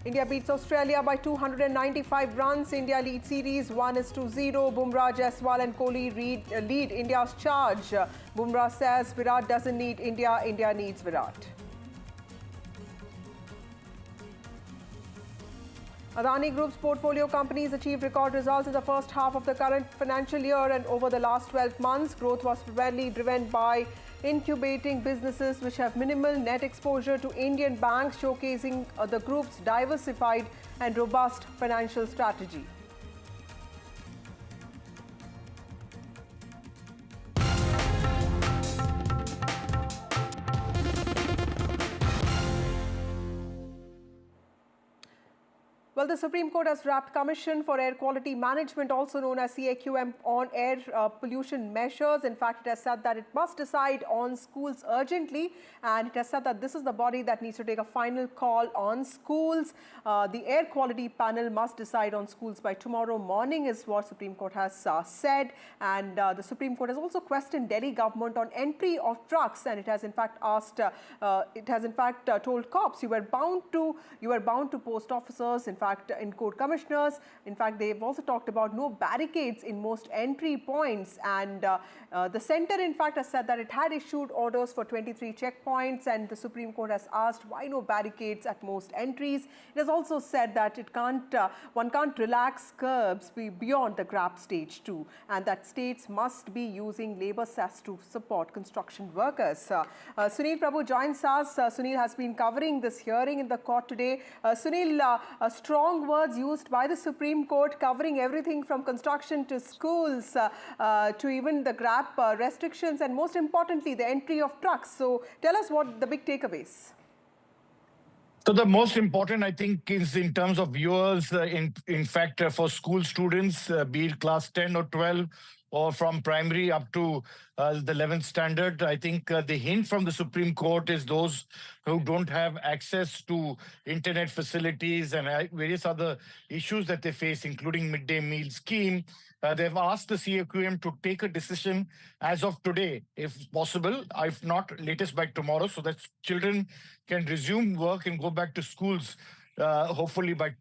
India beats Australia by 295 runs. India leads series 1-0. Bumrah, Jaiswal and Kohli lead India's charge. Bumrah says Virat doesn't need India, India needs Virat. Adani Group's portfolio companies achieved record results in the first half of the current financial year, and over the last 12 months, growth was primarily driven by incubating businesses which have minimal net exposure to Indian banks, showcasing the group's diversified and robust financial strategy. Well, the Supreme Court has wrapped Commission for Air Quality Management, also known as CAQM, on air pollution measures. In fact, it has said that it must decide on schools urgently, and it has said that this is the body that needs to take a final call on schools. The Air Quality Panel must decide on schools by tomorrow morning, is what Supreme Court has said. And the Supreme Court has also questioned Delhi government on entry of trucks, and it has in fact told cops you were bound to post officers. In fact, in court commissioners. In fact, they've also talked about no barricades in most entry points, and the centre in fact has said that it had issued orders for 23 checkpoints, and the Supreme Court has asked why no barricades at most entries. It has also said that one can't relax curbs beyond the GRAP stage 2, and that states must be using labour cess to support construction workers. Sunil Prabhu joins us. Sunil has been covering this hearing in the court today. Sunil, strong words used by the Supreme Court, covering everything from construction to schools to even the GRAP restrictions, and most importantly, the entry of trucks. So tell us what the big takeaways. So the most important, I think, is in terms of viewers, in fact, for school students, be it class 10 or 12, or from primary up to the 11th standard. I think the hint from the Supreme Court is those who don't have access to internet facilities and various other issues that they face, including midday meal scheme. They've asked the CAQM to take a decision as of today, if possible, if not latest by tomorrow, so that children can resume work and go back to schools hopefully by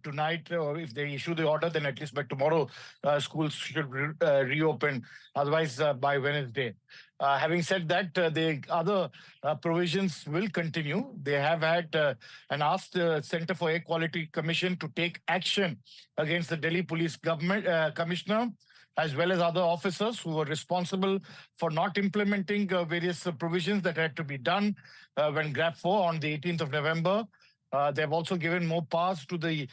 tonight, or if they issue the order, then at least by tomorrow, schools should reopen. Otherwise, by Wednesday. Having said that, the other provisions will continue. They have had and asked the Center for Air Quality Commission to take action against the Delhi Police Government Commissioner, as well as other officers who were responsible for not implementing various provisions that had to be done when GRAP 4 on the 18th of November. They've also given more powers to the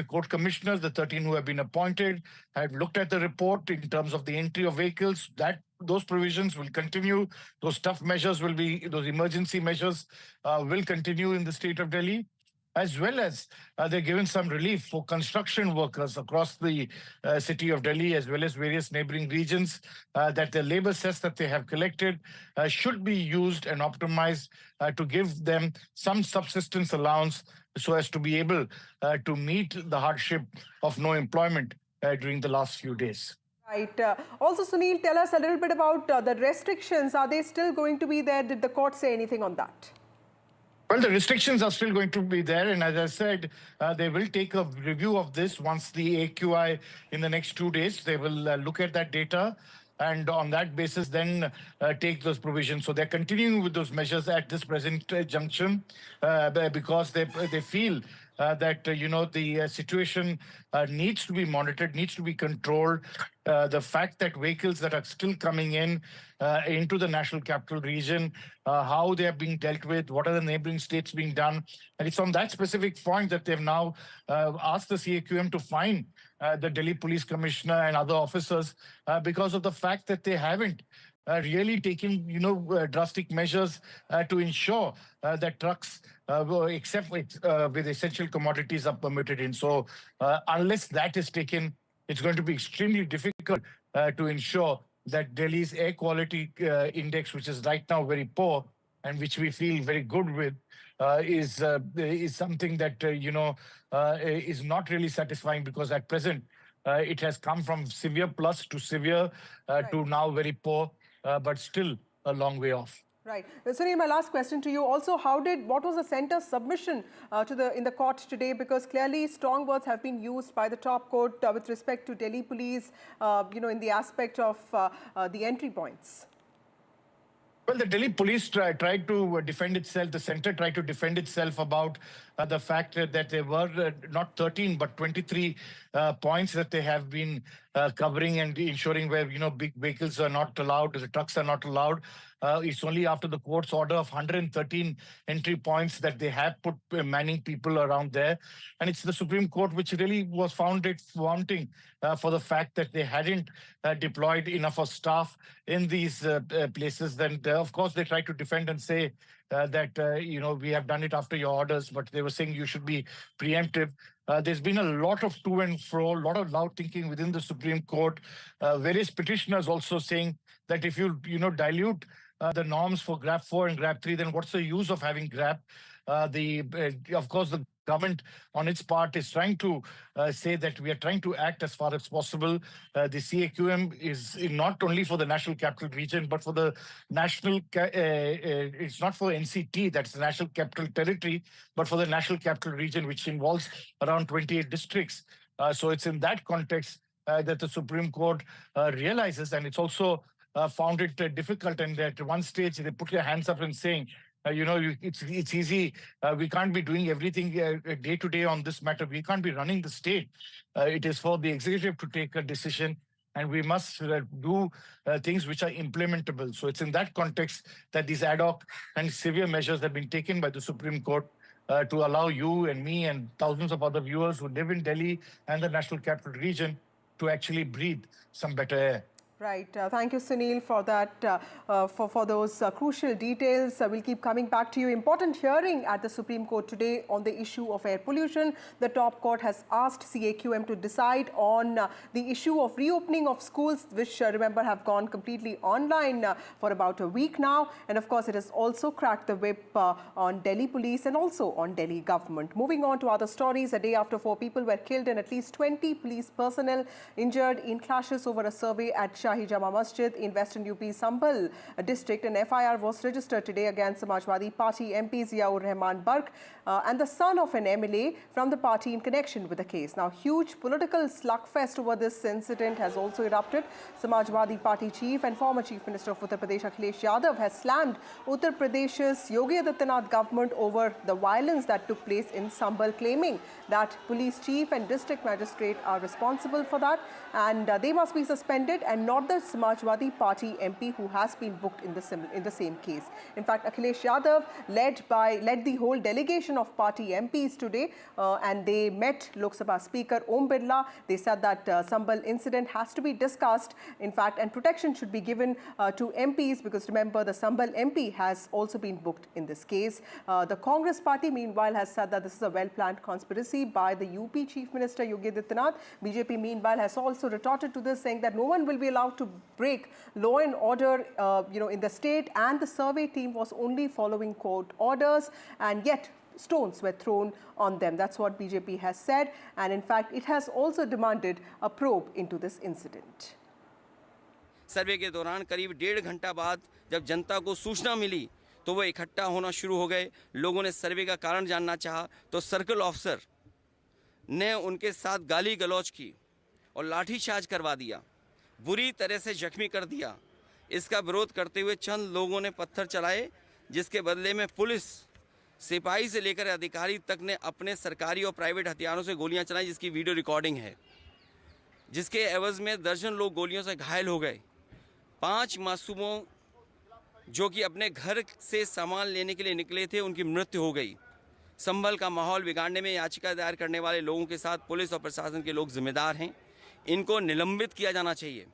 court commissioners, the 13 who have been appointed, have looked at the report in terms of the entry of vehicles. Those provisions will continue. Those tough measures will be, those emergency measures will continue in the state of Delhi. As well as they're given some relief for construction workers across the city of Delhi, as well as various neighboring regions, that the labor cess that they have collected should be used and optimized to give them some subsistence allowance so as to be able to meet the hardship of no employment during the last few days. Right. Also, Sunil, tell us a little bit about the restrictions. Are they still going to be there? Did the court say anything on that? Well, the restrictions are still going to be there. And as I said, they will take a review of this once the AQI in the next 2 days. They will look at that data and on that basis then take those provisions. So they're continuing with those measures at this present junction because they feel that, the situation needs to be monitored, needs to be controlled. The fact that vehicles that are still coming in into the national capital region, how they are being dealt with, what are the neighboring states being done. And it's on that specific point that they've now asked the CAQM to fine the Delhi Police Commissioner and other officers because of the fact that they haven't really taken, drastic measures to ensure that trucks, except with essential commodities, are permitted in. So unless that is taken, it's going to be extremely difficult to ensure that Delhi's air quality index, which is right now very poor and which we feel very good with, is something that, is not really satisfying, because at present it has come from severe plus to severe to now very poor, but still a long way off. Right. Sunil, my last question to you also, what was the centre's submission in the court today? Because clearly strong words have been used by the top court with respect to Delhi police, in the aspect of the entry points. Well, the Delhi police tried to defend itself. The centre tried to defend itself about the fact that there were not 13 but 23 points that they have been covering and ensuring where big vehicles are not allowed, the trucks are not allowed. It's only after the court's order of 113 entry points that they have put manning people around there. And it's the Supreme Court which really was found it wanting for the fact that they hadn't deployed enough of staff in these places. Then, of course, they tried to defend and say that, we have done it after your orders, but they were saying you should be preemptive. There's been a lot of to and fro, a lot of loud thinking within the Supreme Court. Various petitioners also saying that if you, dilute the norms for GRAP 4 and GRAP 3, then what's the use of having GRAP? Of course, the government on its part is trying to say that we are trying to act as far as possible. The CAQM is not only for the National Capital Region, but for the national, it's not for NCT, that's the National Capital Territory, but for the National Capital Region, which involves around 28 districts. So it's in that context that the Supreme Court realizes, and it's also found it difficult. And at one stage, they put their hands up and saying, it's easy. We can't be doing everything day to day on this matter. We can't be running the state. It is for the executive to take a decision, and we must do things which are implementable. So it's in that context that these ad hoc and severe measures have been taken by the Supreme Court to allow you and me and thousands of other viewers who live in Delhi and the National Capital Region to actually breathe some better air. Right. Thank you, Sunil, for that, for those crucial details. We'll keep coming back to you. Important hearing at the Supreme Court today on the issue of air pollution. The top court has asked CAQM to decide on the issue of reopening of schools, which, remember, have gone completely online for about a week now. And of course, it has also cracked the whip on Delhi police and also on Delhi government. Moving on to other stories, a day after 4 people were killed and at least 20 police personnel injured in clashes over a survey at Shahi Jama Masjid in Western UP Sambhal district. An FIR was registered today against Samajwadi Party MP Ziaur Rahman Bark and the son of an MLA from the party in connection with the case. Now, huge political slugfest over this incident has also erupted. Samajwadi Party chief and former Chief Minister of Uttar Pradesh Akhilesh Yadav has slammed Uttar Pradesh's Yogi Adityanath government over the violence that took place in Sambhal, claiming that police chief and district magistrate are responsible for that and they must be suspended and not the Samajwadi Party MP who has been booked in the same case. In fact, Akhilesh Yadav led the whole delegation of party MPs today and they met Lok Sabha Speaker Om Birla. They said that Sambhal incident has to be discussed, in fact, and protection should be given to MPs because remember the Sambhal MP has also been booked in this case. The Congress party meanwhile has said that this is a well-planned conspiracy by the UP Chief Minister Yogi Adityanath. BJP meanwhile has also retorted to this, saying that no one will be allowed to break law and order in the state, and the survey team was only following court orders, and yet stones were thrown on them. That's what BJP has said, and in fact it has also demanded a probe into this incident. सर्वे के दौरान करीब 1.5 घंटा बाद जब जनता को सूचना मिली तो वो इकट्ठा होना शुरू हो गए। लोगों ने सर्वे का कारण जानना चाहा तो सर्कल ऑफिसर ने उनके साथ गाली गलौज की और लाठीचार्ज करवा दिया, बुरी तरह से जख्मी कर दिया। इसका विरोध करते हुए चंद लोगों ने पत्थर चलाए, जिसके बदले में पुलिस सिपाही से लेकर अधिकारी तक ने अपने सरकारी और प्राइवेट हथियारों से गोलियां चलाई, जिसकी वीडियो रिकॉर्डिंग है, जिसके एवज में दर्जन लोग गोलियों से घायल हो गए। 5 मासूमों जो कि अपने घर से सामान लेने के लिए निकले थे, उनकी मृत्यु हो गई। संभल का माहौल बिगाड़ने में याचिका दायर करने वाले लोगों के साथ पुलिस और प्रशासन के लोग जिम्मेदार हैं। इनको निलंबित किया जाना चाहिए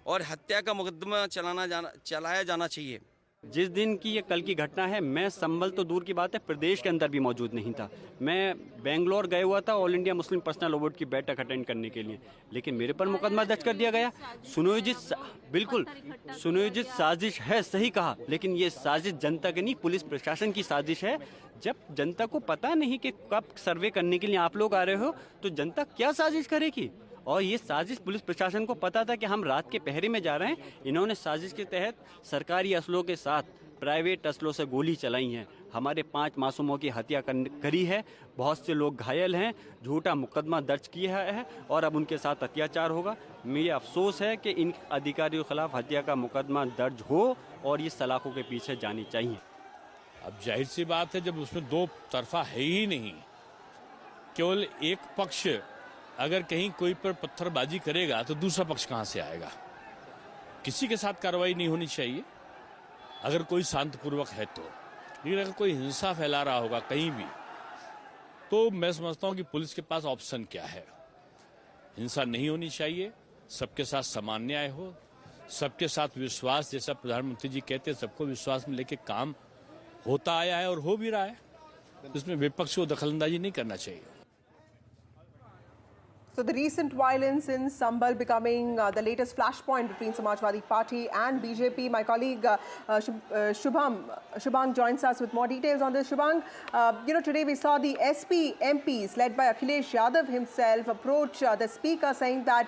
और हत्या का मुकदमा चलाया जाना चाहिए। जिस दिन की ये कल की घटना है, मैं संभल तो दूर की बात है, प्रदेश के अंदर भी मौजूद नहीं था। मैं बेंगलोर गया हुआ था all India Muslim personal law board की बैठक अटेंड करने के लिए, लेकिन मेरे पर मुकदमा दर्ज कर दिया गया। सुनियोजित साजिश है, सही कहा, लेकिन ये साजिश जनता की नहीं, पुलिस प्रशासन की साजिश है। जब जनता को पता नहीं कि कब सर्वे करने के लिए आप लोग आ रहे हो, तो जनता क्या साजिश करेगी? और ये साजिश पुलिस प्रशासन को पता था कि हम रात के पहरे में जा रहे हैं। इन्होंने साजिश के तहत सरकारी असलों के साथ प्राइवेट असलों से गोली चलाई हैं। हमारे 5 मासूमों की हत्या करी है, बहुत से लोग घायल हैं, झूठा मुकदमा दर्ज किया है और अब उनके साथ अत्याचार होगा। मुझे अफसोस है कि इन अधिकारियों के खिलाफ हत्या का मुकदमा दर्ज हो और ये सलाखों के पीछे जानी चाहिए। अब जाहिर सी बात है, जब उसमें 2 तरफा है ही नहीं, केवल एक पक्ष अगर कहीं कोई पर पत्थरबाजी करेगा तो दूसरा पक्ष कहां से आएगा? किसी के साथ कार्रवाई नहीं होनी चाहिए अगर कोई शांतिपूर्वक है तो, लेकिन अगर कोई हिंसा फैला रहा होगा कहीं भी, तो मैं समझता हूं कि पुलिस के पास ऑप्शन क्या है। हिंसा नहीं होनी चाहिए, सबके साथ समान न्याय हो, सबके साथ विश्वास, जैसा प्रधानमंत्री जी कहते हैं, सबको विश्वास में लेके काम होता आया है और हो भी रहा है। इसमें विपक्ष को दखलंदाजी नहीं करना चाहिए। So the recent violence in Sambhal becoming the latest flashpoint between Samajwadi Party and BJP. My colleague Shubhang joins us with more details on this. Shubhang, today we saw the SP MPs led by Akhilesh Yadav himself approach the speaker saying that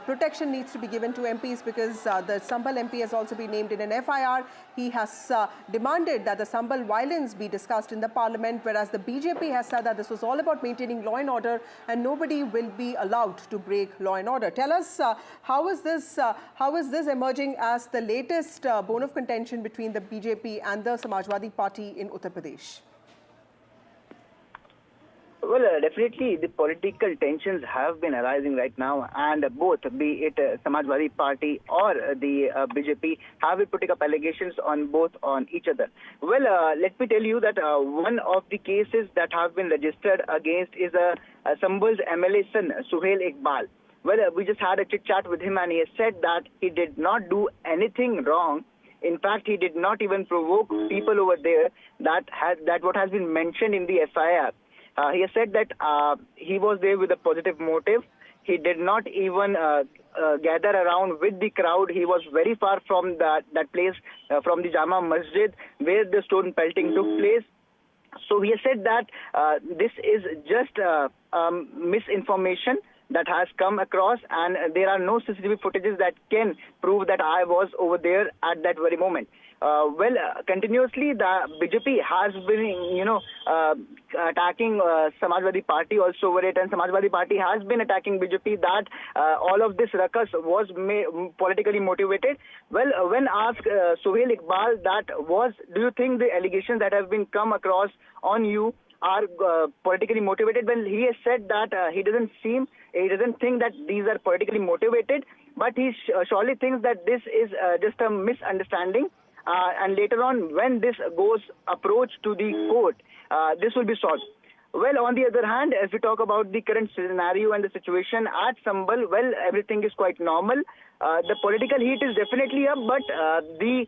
protection needs to be given to MPs because the Sambhal MP has also been named in an FIR. He has demanded that the Sambhal violence be discussed in the parliament, whereas the BJP has said that this was all about maintaining law and order and nobody will be allowed to break law and order. Tell us how is this emerging as the latest bone of contention between the BJP and the Samajwadi Party in Uttar Pradesh? Well, definitely the political tensions have been arising right now, and both, be it Samajwadi Party or the BJP, have been putting up allegations on each other. Well, let me tell you that one of the cases that have been registered against is Sambhal's MLA son, Suhail Iqbal. Well, we just had a chit chat with him, and he has said that he did not do anything wrong. In fact, he did not even provoke people over there. That what has been mentioned in the FIR. He has said that he was there with a positive motive. He did not even gather around with the crowd. He was very far from that place, from the Jama Masjid, where the stone pelting took place. So he has said that this is just misinformation. that has come across, and there are no CCTV footages that can prove that I was over there at that very moment. Continuously the BJP has been, attacking Samajwadi Party also over it, and Samajwadi Party has been attacking BJP that all of this ruckus was politically motivated. When asked Sohail Iqbal do you think the allegations that have been come across on you are politically motivated? Well, he has said that he doesn't think that these are politically motivated, but he surely thinks that this is just a misunderstanding. And later on, when this goes approach to the court, this will be solved. Well, on the other hand, if we talk about the current scenario and the situation at Sambal, well, everything is quite normal. The political heat is definitely up, but the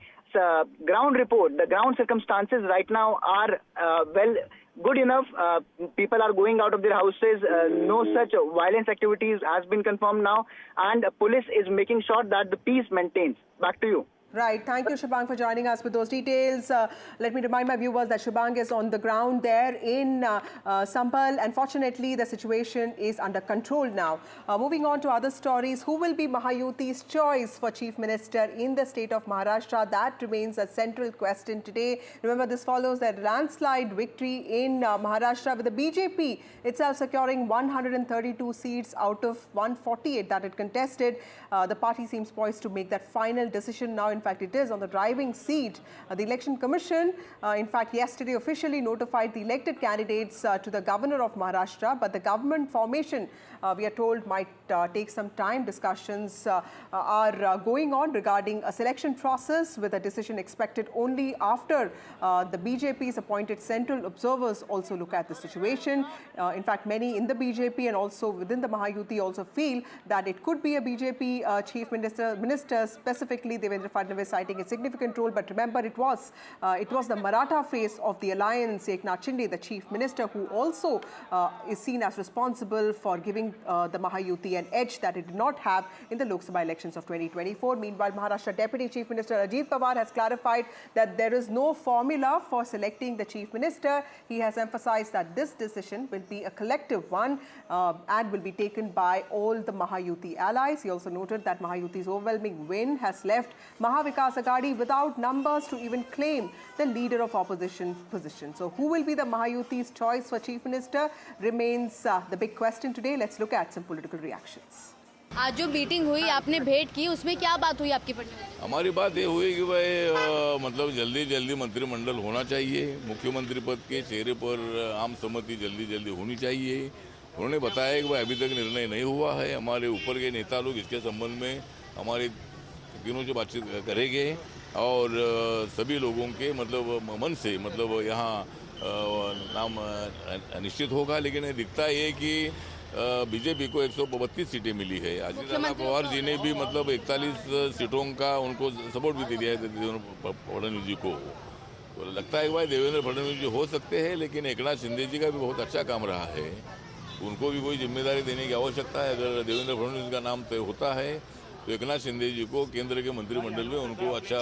ground report, the ground circumstances right now are, good enough. People are going out of their houses. No such violence activities has been confirmed now, and police is making sure that the peace maintains. Back to you. Right. Thank you, Shubhang, for joining us with those details. Let me remind my viewers that Shubhang is on the ground there in Sambal, and fortunately, the situation is under control now. Moving on to other stories, who will be Mahayuti's choice for Chief Minister in the state of Maharashtra? That remains a central question today. Remember, this follows a landslide victory in Maharashtra, with the BJP itself securing 132 seats out of 148 that it contested. The party seems poised to make that final decision now. In fact, it is on the driving seat. The Election Commission, in fact, yesterday officially notified the elected candidates to the governor of Maharashtra, but the government formation, we are told, might take some time. Discussions are going on regarding a selection process, with a decision expected only after the BJP's appointed central observers also look at the situation. In fact, many in the BJP and also within the Mahayuti also feel that it could be a BJP chief minister, specifically Devendra Fadnavis, citing a significant role. But remember, it was the Maratha face of the alliance, Eknath Shinde, the chief minister, who also is seen as responsible for giving the Mahayuti an edge that it did not have in the Lok Sabha elections of 2024. Meanwhile, Maharashtra Deputy Chief Minister Ajit Pawar has clarified that there is no formula for selecting the chief minister. He has emphasized that this decision will be a collective one and will be taken by all the Mahayuti allies. He also noted that Mahayuti's overwhelming win has left Mahavikas Aghadi without numbers to even claim the leader of opposition position. So who will be the Mahayuti's choice for chief minister remains the big question today. Let's look at some political reactions. आज जो meeting हुई, आपने भेंट की, उसमें क्या बात हुई आपकी पार्टी में? हमारी बात ये हुई कि भाई मतलब जल्दी मंत्रिमंडल होना चाहिए, मुख्यमंत्री पद के चेहरे पर आम सहमति जल्दी होनी चाहिए। उन्होंने बताया कि भाई अभी तक निर्णय नहीं हुआ है। हमारे ऊपर के नेता लोग इसके संबंध में हमारे दिनों से बातचीत करेंगे और सभी लोगों के मन से यहाँ नाम निश्चित होगा। लेकिन दिखता है कि बीजेपी को 132 सीटें मिली है। अजित पवार जी ने भी 41 सीटों का उनको सपोर्ट भी दे दिया है देवेंद्र फडणवीस जी को। तो लगता है कि भाई देवेंद्र फडणवीस जी हो सकते हैं, लेकिन एकनाथ शिंदे जी का भी बहुत अच्छा काम रहा है, उनको भी कोई जिम्मेदारी देने की आवश्यकता है। अगर देवेंद्र फडणवीस का नाम तय होता है तो एकनाथ शिंदे जी को केंद्र के मंत्रिमंडल में उनको अच्छा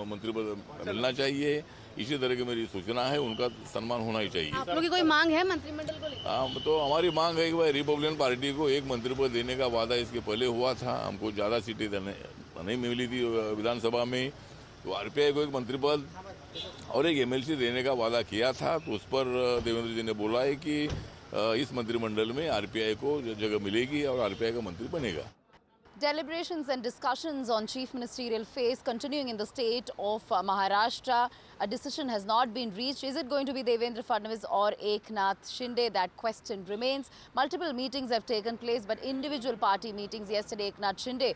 मंत्री पद मिलना चाहिए। इसी तरह की मेरी सूचना है, उनका सम्मान होना ही चाहिए। आप लोगों की कोई मांग है मंत्रिमंडल को लेकर? हाँ, तो हमारी मांग है कि भाई रिपब्लिकन पार्टी को एक मंत्री पद देने का वादा इसके पहले हुआ था। हमको ज़्यादा सीटें नहीं मिली थी विधानसभा में, तो आरपीआई को एक मंत्री पद और एक एमएलसी देने का वादा किया था। तो उस पर देवेंद्र जी ने बोला है कि इस मंत्रिमंडल में आरपीआई को जगह मिलेगी और आरपीआई का मंत्री बनेगा। Deliberations and discussions on chief ministerial phase continuing in the state of Maharashtra. A decision has not been reached. Is it going to be Devendra Fadnavis or Eknath Shinde? That question remains. Multiple meetings have taken place, but individual party meetings. Yesterday, Eknath Shinde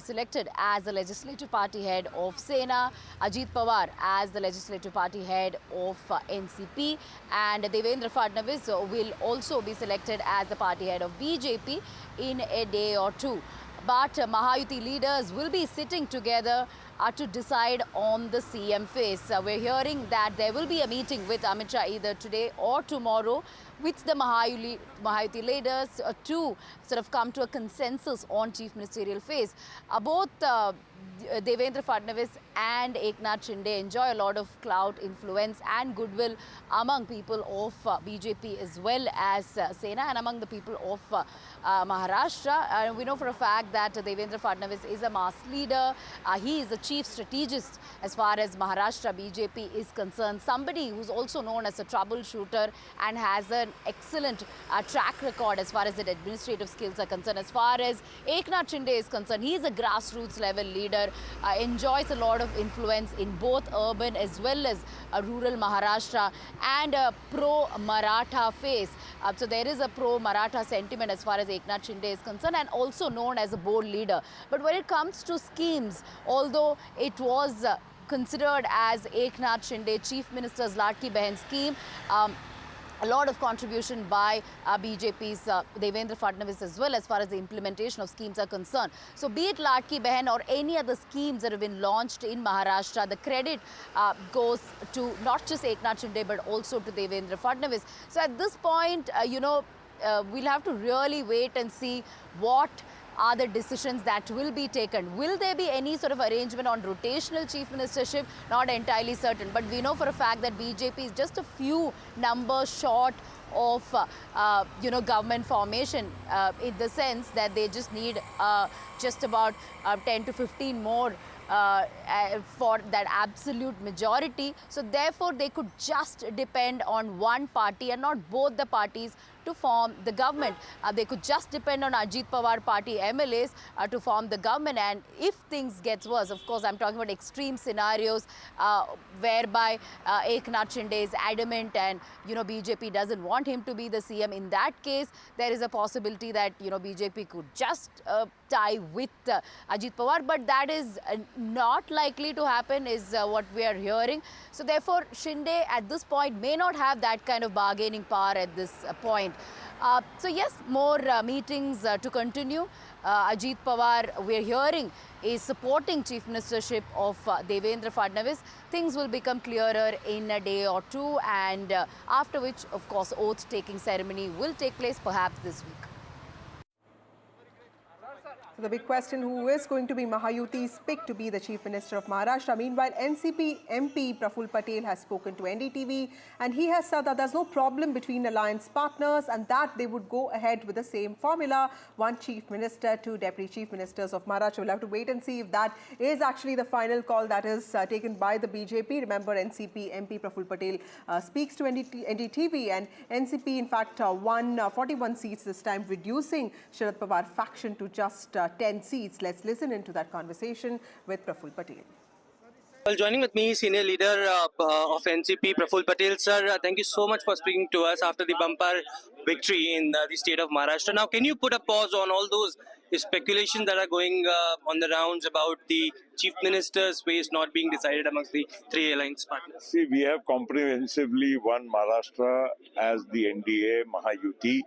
selected as the legislative party head of Sena, Ajit Pawar as the legislative party head of NCP, and Devendra Fadnavis will also be selected as the party head of BJP in a day or two. But Mahayuti leaders will be sitting together to decide on the CM face. We're hearing that there will be a meeting with Amit Shah either today or tomorrow with the Mahayuti leaders to sort of come to a consensus on chief ministerial face. Both Devendra Fadnavis and Eknath Shinde enjoy a lot of clout, influence and goodwill among people of BJP as well as Sena and among the people of Maharashtra. We know for a fact that Devendra Fadnavis is a mass leader. He is a chief strategist as far as Maharashtra BJP is concerned. Somebody who's also known as a troubleshooter and has an excellent track record as far as the administrative skills are concerned. As far as Eknath Shinde is concerned, he is a grassroots level leader, enjoys a lot of influence in both urban as well as rural Maharashtra, and a pro-Maratha face. So there is a pro-Maratha sentiment as far as Eknath Shinde is concerned, and also known as a bold leader. But when it comes to schemes, although it was considered as Eknath Shinde Chief Minister's Ladki Behan scheme, a lot of contribution by BJP's Devendra Fadnavis as well as far as the implementation of schemes are concerned. So be it Ladki Behan or any other schemes that have been launched in Maharashtra, the credit goes to not just Eknath Shinde but also to Devendra Fadnavis. So at this point, we'll have to really wait and see what are the decisions that will be taken. Will there be any sort of arrangement on rotational chief ministership? Not entirely certain, but we know for a fact that BJP is just a few numbers short of government formation, in the sense that they just need just about 10 to 15 more for that absolute majority. So therefore they could just depend on one party and not both the parties to form the government. They could just depend on Ajit Pawar party MLAs to form the government, and if things gets worse, of course I'm talking about extreme scenarios whereby Eknath Shinde is adamant and BJP doesn't want him to be the CM. In that case, there is a possibility that BJP could just tie with Ajit Pawar, but that is not likely to happen is what we are hearing. So therefore Shinde at this point may not have that kind of bargaining power at this point. So yes, more meetings to continue. Ajit Pawar, we are hearing, is supporting chief ministership of Devendra Fadnavis. Things will become clearer in a day or two, and after which, of course, oath-taking ceremony will take place perhaps this week. So the big question, who is going to be Mahayuti's pick to be the Chief Minister of Maharashtra? Meanwhile, NCP MP Praful Patel has spoken to NDTV, and he has said that there's no problem between alliance partners and that they would go ahead with the same formula, one Chief Minister, two Deputy Chief Ministers of Maharashtra. We'll have to wait and see if that is actually the final call that is taken by the BJP. Remember, NCP MP Praful Patel speaks to NDTV, and NCP in fact won 41 seats this time, reducing Sharad Pawar faction to just 10 seats. Let's listen into that conversation with Praful Patel. Well, joining with me, senior leader of NCP, Praful Patel. Sir, thank you so much for speaking to us after the bumper victory in the state of Maharashtra. Now, can you put a pause on all those speculations that are going on the rounds about the chief minister's face not being decided amongst the three alliance partners? See, we have comprehensively won Maharashtra as the NDA Mahayuti,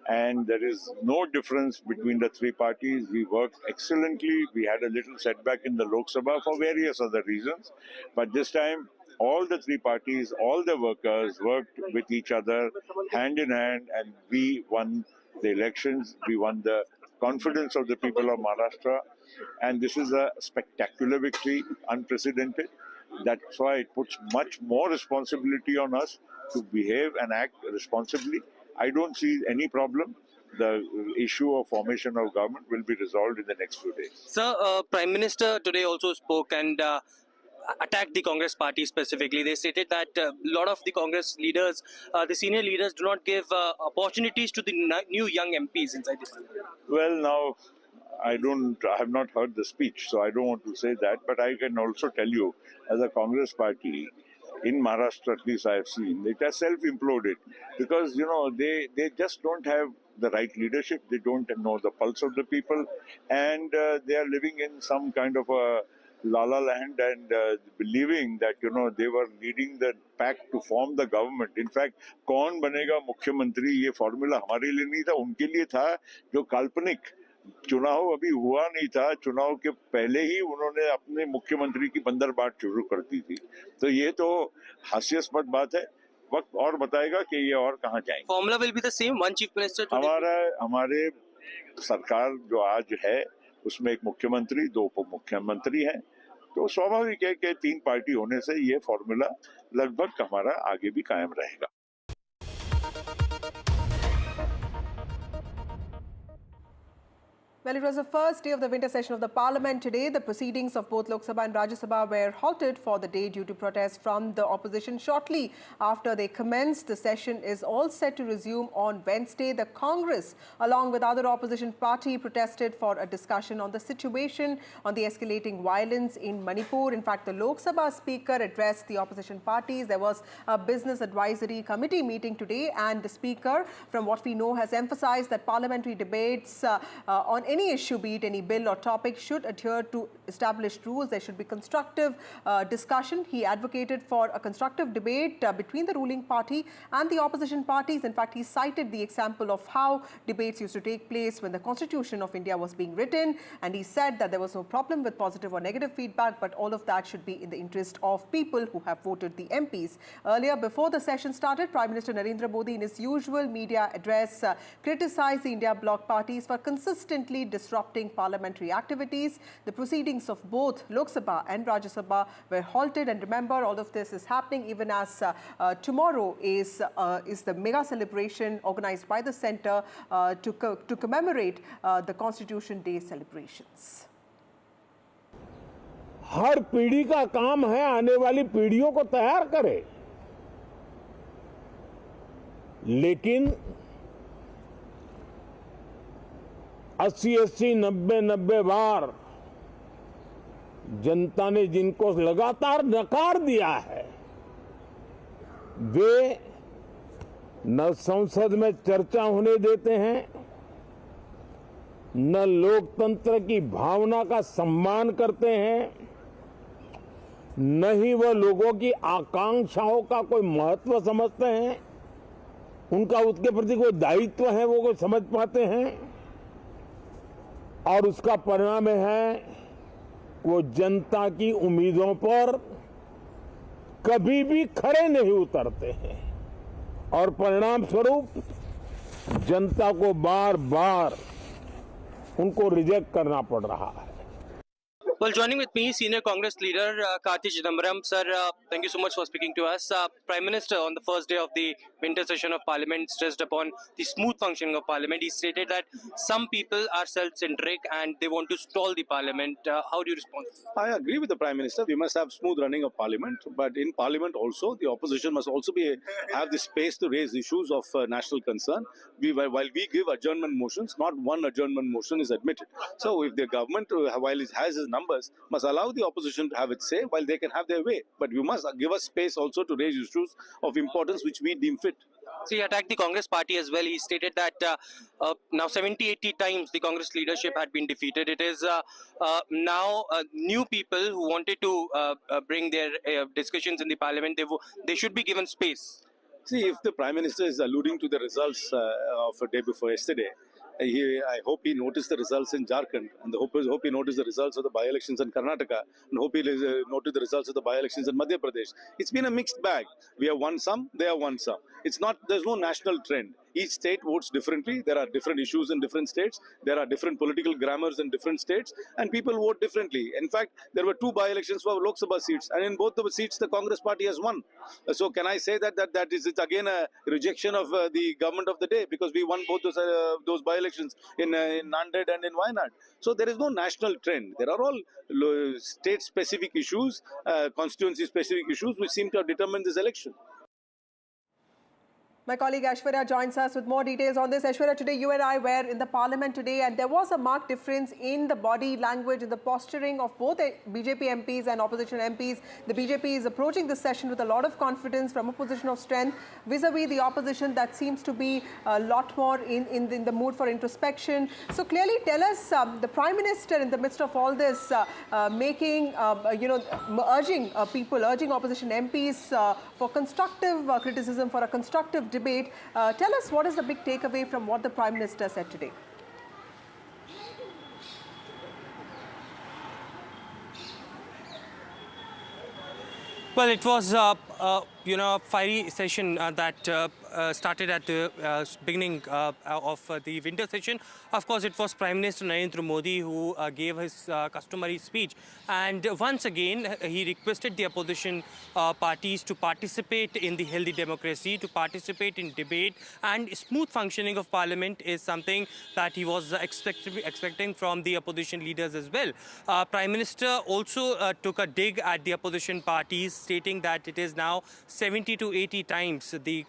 and there is no difference between the three parties. We worked excellently. We had a little setback in the Lok Sabha for various other reasons, but this time all the three parties, all the workers worked with each other hand in hand, and we won the elections. We won the confidence of the people of Maharashtra, and this is a spectacular victory, unprecedented. That's why it puts much more responsibility on us to behave and act responsibly. I don't see any problem. The issue of formation of government will be resolved in the next few days. Sir, Prime Minister today also spoke and attacked the Congress party specifically. They stated that a lot of the Congress leaders, the senior leaders, do not give opportunities to the new young MPs inside this country. Well, now, I have not heard the speech, so I don't want to say that, but I can also tell you, as a Congress party, in Maharashtra at least I have seen, it has self-imploded because, they just don't have the right leadership, they don't know the pulse of the people, and they are living in some kind of a la-la land and believing that, they were leading the pack to form the government. In fact, कौन बनेगा मुख्यमंत्री ये formula हमारे लिए नहीं था, उनके लिए था जो काल्पनिक चुनाव अभी हुआ नहीं था, चुनाव के पहले ही उन्होंने अपने मुख्यमंत्री की बंदरबाट शुरू कर दी थी। तो ये तो हास्यास्पद बात है। वक्त और बताएगा कि ये और कहाँ जाएंगे। Formula will be the same, one chief minister. हमारे सरकार जो आज है उसमें एक मुख्यमंत्री, 2 उप मुख्यमंत्री हैं, तो स्वाभाविक है कि 3 पार्टी होने से ये फॉर्मूला लगभग हमारा आगे भी कायम रहेगा। Well, it was the first day of the winter session of the parliament today. The proceedings of both Lok Sabha and Rajya Sabha were halted for the day due to protests from the opposition. Shortly after they commenced, the session is all set to resume on Wednesday. The Congress, along with other opposition party, protested for a discussion on the situation on the escalating violence in Manipur. In fact, the Lok Sabha speaker addressed the opposition parties. There was a business advisory committee meeting today, and the speaker, from what we know, has emphasized that parliamentary debates on any issue, be it any bill or topic, should adhere to established rules. There should be constructive discussion. He advocated for a constructive debate between the ruling party and the opposition parties. In fact, he cited the example of how debates used to take place when the Constitution of India was being written, and he said that there was no problem with positive or negative feedback, but all of that should be in the interest of people who have voted the MPs. Earlier, before the session started, Prime Minister Narendra Modi, in his usual media address, criticized the India bloc parties for consistently disrupting parliamentary activities. The proceedings of both Lok Sabha and Rajya Sabha were halted, and remember, all of this is happening even as tomorrow is the mega celebration organized by the centre to commemorate the Constitution Day celebrations. हर पीढ़ी का काम है आने वाली पीढ़ियों को तैयार करे, लेकिन 80-80, 90-90 बार जनता ने जिनको लगातार नकार दिया है, वे न संसद में चर्चा होने देते हैं, न लोकतंत्र की भावना का सम्मान करते हैं, न ही वह लोगों की आकांक्षाओं का कोई महत्व समझते हैं, उनका उसके प्रति कोई दायित्व है वो कोई समझ पाते हैं, और उसका परिणाम है वो जनता की उम्मीदों पर कभी भी खरे नहीं उतरते हैं, और परिणाम स्वरूप जनता को बार बार उनको रिजेक्ट करना पड़ रहा है. Well, joining with me, senior Congress leader Karti Chidambaram. Sir, thank you so much for speaking to us. Prime Minister, on the first day of the winter session of Parliament, stressed upon the smooth functioning of Parliament. He stated that some people are self-centric and they want to stall the Parliament. How do you respond? I agree with the Prime Minister. We must have smooth running of Parliament, but in Parliament also, the opposition must also have the space to raise issues of national concern. While we give adjournment motions, not one adjournment motion is admitted. So if the government, while it has its numbers, must allow the opposition to have its say while they can have their way. But you must give us space also to raise issues of importance which we deem fit. So he attacked the Congress party as well. He stated that now 70-80 times the Congress leadership had been defeated. It is now new people who wanted to bring their discussions in the Parliament. They should be given space. See, if the Prime Minister is alluding to the results of a day before yesterday, I hope he noticed the results in Jharkhand, and hope he noticed the results of the by-elections in Karnataka, and hope he noticed the results of the by-elections in Madhya Pradesh. It's been a mixed bag. We have won some, they have won some. There's no national trend. Each state votes differently. There are different issues in different states. There are different political grammars in different states, and people vote differently. In fact, there were 2 by-elections for Lok Sabha seats, and in both the seats, the Congress party has won. So can I say that is it again a rejection of the government of the day, because we won both those by-elections in Nanded and in Wayanad. So there is no national trend. There are all state-specific issues, constituency-specific issues which seem to have determined this election. My colleague Aishwarya joins us with more details on this. Aishwarya, today you and I were in the Parliament today, and there was a marked difference in the body language, in the posturing of both BJP MPs and opposition MPs. The BJP is approaching this session with a lot of confidence from a position of strength vis-a-vis the opposition that seems to be a lot more in the mood for introspection. So clearly tell us, the Prime Minister in the midst of all this urging opposition MPs for constructive criticism, for a constructive debate. Tell us, what is the big takeaway from what the Prime Minister said today? Well, it was a fiery session that started at the beginning of the winter session. Of course, it was Prime Minister Narendra Modi who gave his customary speech. And once again, he requested the opposition parties to participate in the healthy democracy, to participate in debate, and smooth functioning of parliament is something that he was expecting from the opposition leaders as well. Prime Minister also took a dig at the opposition parties, stating that it is now 70 to 80 times the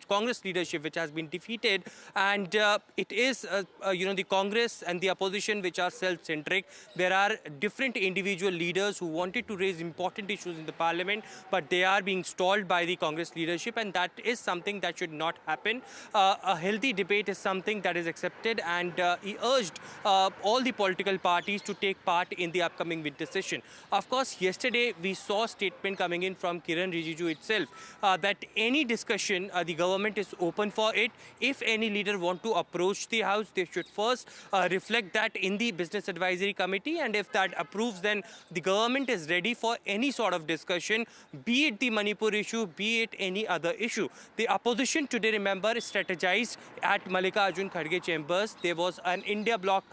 Congress leadership which has been defeated, and it is the Congress and the opposition which are self-centric. There are different individual leaders who wanted to raise important issues in the parliament, but they are being stalled by the Congress leadership, and that is something that should not happen. A healthy debate is something that is accepted, and he urged all the political parties to take part in the upcoming winter session. Of course, yesterday we saw a statement coming in from Kiran Rijiju itself that any discussion, the government is open for it. If any leader want to approach the House, they should first reflect that in the Business Advisory Committee, and if that approves, then the government is ready for any sort of discussion, be it the Manipur issue, be it any other issue. The opposition today, remember, strategized at Mallikarjun Kharge chambers. There was an India bloc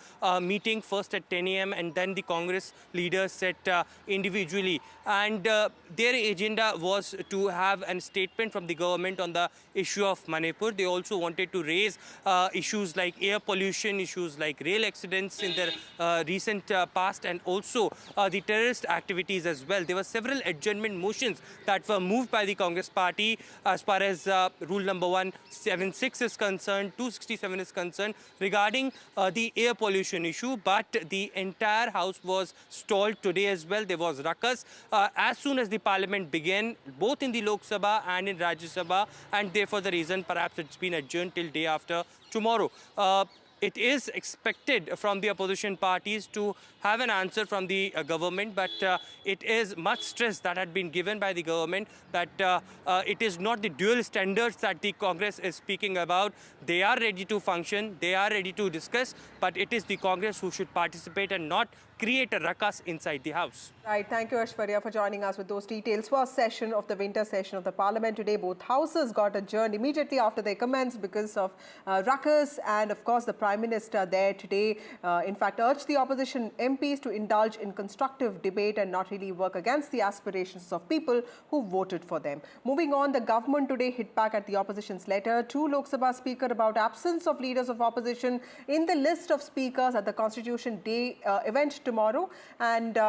meeting first at 10 a.m. and then the Congress leaders set individually, and their agenda was to have a statement from the government on the issue of Manipur. They also wanted to raise issues like air pollution, issues like rail accidents in their recent past, and also the terrorist activities as well. There were several adjournment motions that were moved by the Congress party as far as rule number 176 is concerned, 267 is concerned, regarding the air pollution issue, but the entire House was stalled today as well. There was ruckus as soon as the parliament began, both in the Lok Sabha and in Rajya Sabha, and therefore the reason perhaps it's been adjourned till day after tomorrow. It is expected from the opposition parties to have an answer from the government, but it is much stress that had been given by the government that it is not the dual standards that the Congress is speaking about. They are ready to function, they are ready to discuss, but it is the Congress who should participate and not create a ruckus inside the House. Right. Thank you, Aishwarya, for joining us with those details. First session of the winter session of the Parliament today. Both houses got adjourned immediately after they commenced because of ruckus, and of course the Prime Minister there today in fact urged the opposition MPs to indulge in constructive debate and not really work against the aspirations of people who voted for them. Moving on, the government today hit back at the opposition's letter to Lok Sabha Speaker about absence of leaders of opposition in the list of speakers at the Constitution Day event tomorrow, and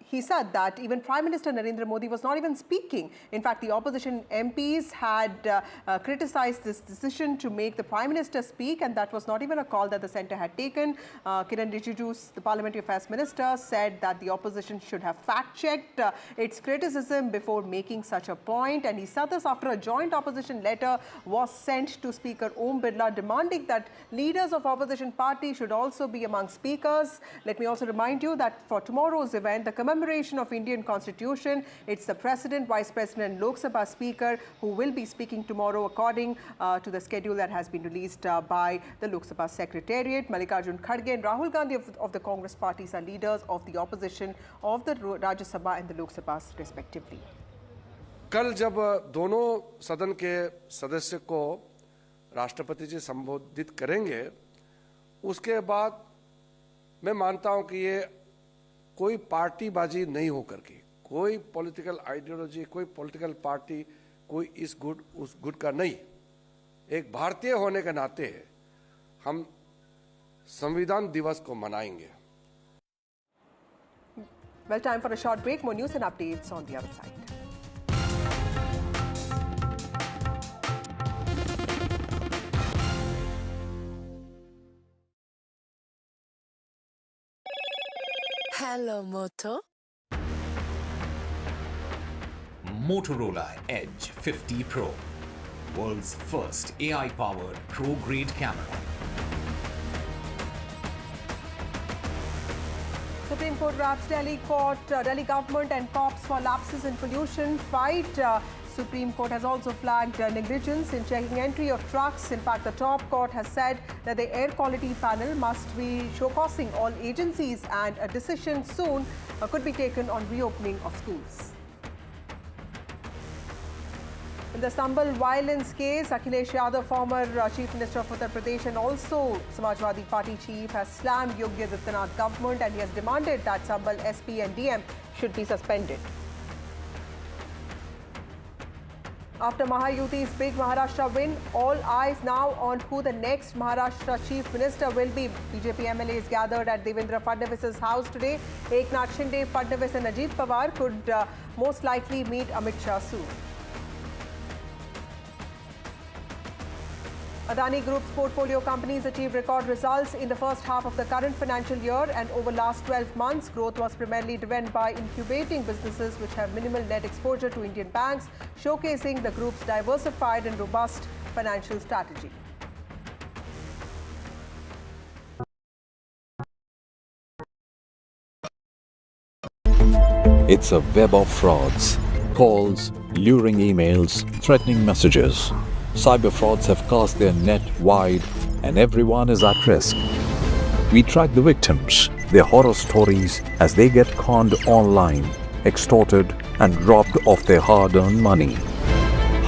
he said that even Prime Minister Narendra Modi was not even speaking. In fact, the opposition MPs had criticized this decision to make the Prime Minister speak, and that was not even a call that the centre had taken. Kiran Rijiju, the Parliamentary Affairs Minister, said that the opposition should have fact-checked its criticism before making such a point, and he said this after a joint opposition letter was sent to Speaker Om Birla demanding that leaders of opposition parties should also be among speakers. Let me also remind you that for tomorrow's event, the commemoration of Indian Constitution, it's the President, Vice President, Lok Sabha Speaker who will be speaking tomorrow according to the schedule that has been released by the Lok Sabha Secretariat. Mallikarjun Kharge and Rahul Gandhi of the Congress parties are leaders of the opposition of the Rajya Sabha and the Lok Sabha respectively. कल जब दोनों सदन के सदस्य को राष्ट्रपति जी संबोधित करेंगे, उसके बाद मैं मानता हूं कि ये कोई पार्टीबाजी नहीं होकर के, कोई पॉलिटिकल आइडियोलॉजी, कोई पॉलिटिकल पार्टी, कोई इस गुट उस गुट का नहीं, एक भारतीय होने के नाते हम संविधान दिवस को मनाएंगे. Well, time for a short break. More news and updates on the other side. Hello, Moto. Motorola Edge 50 Pro, world's first AI-powered pro-grade camera. Supreme Court wraps Delhi government and cops for lapses in pollution fight. Supreme Court has also flagged negligence in checking entry of trucks. In fact, the top court has said that the air quality panel must be showcasing all agencies, and a decision soon could be taken on reopening of schools. In the Sambal violence case, Akhilesh Yadav, former Chief Minister of Uttar Pradesh and also Samajwadi Party chief, has slammed Yogi Adityanath government and he has demanded that Sambal SP and DM should be suspended. After Mahayuti's big Maharashtra win, all eyes now on who the next Maharashtra Chief Minister will be. BJP MLAs gathered at Devendra Fadnavis's house today. Eknath Shinde, Fadnavis and Ajit Pawar could most likely meet Amit Shah soon. Adani Group's portfolio companies achieved record results in the first half of the current financial year, and over last 12 months, growth was primarily driven by incubating businesses which have minimal net exposure to Indian banks, showcasing the group's diversified and robust financial strategy. It's a web of frauds, calls, luring emails, threatening messages. Cyber frauds have cast their net wide and everyone is at risk. We track the victims, their horror stories as they get conned online, extorted and robbed of their hard-earned money.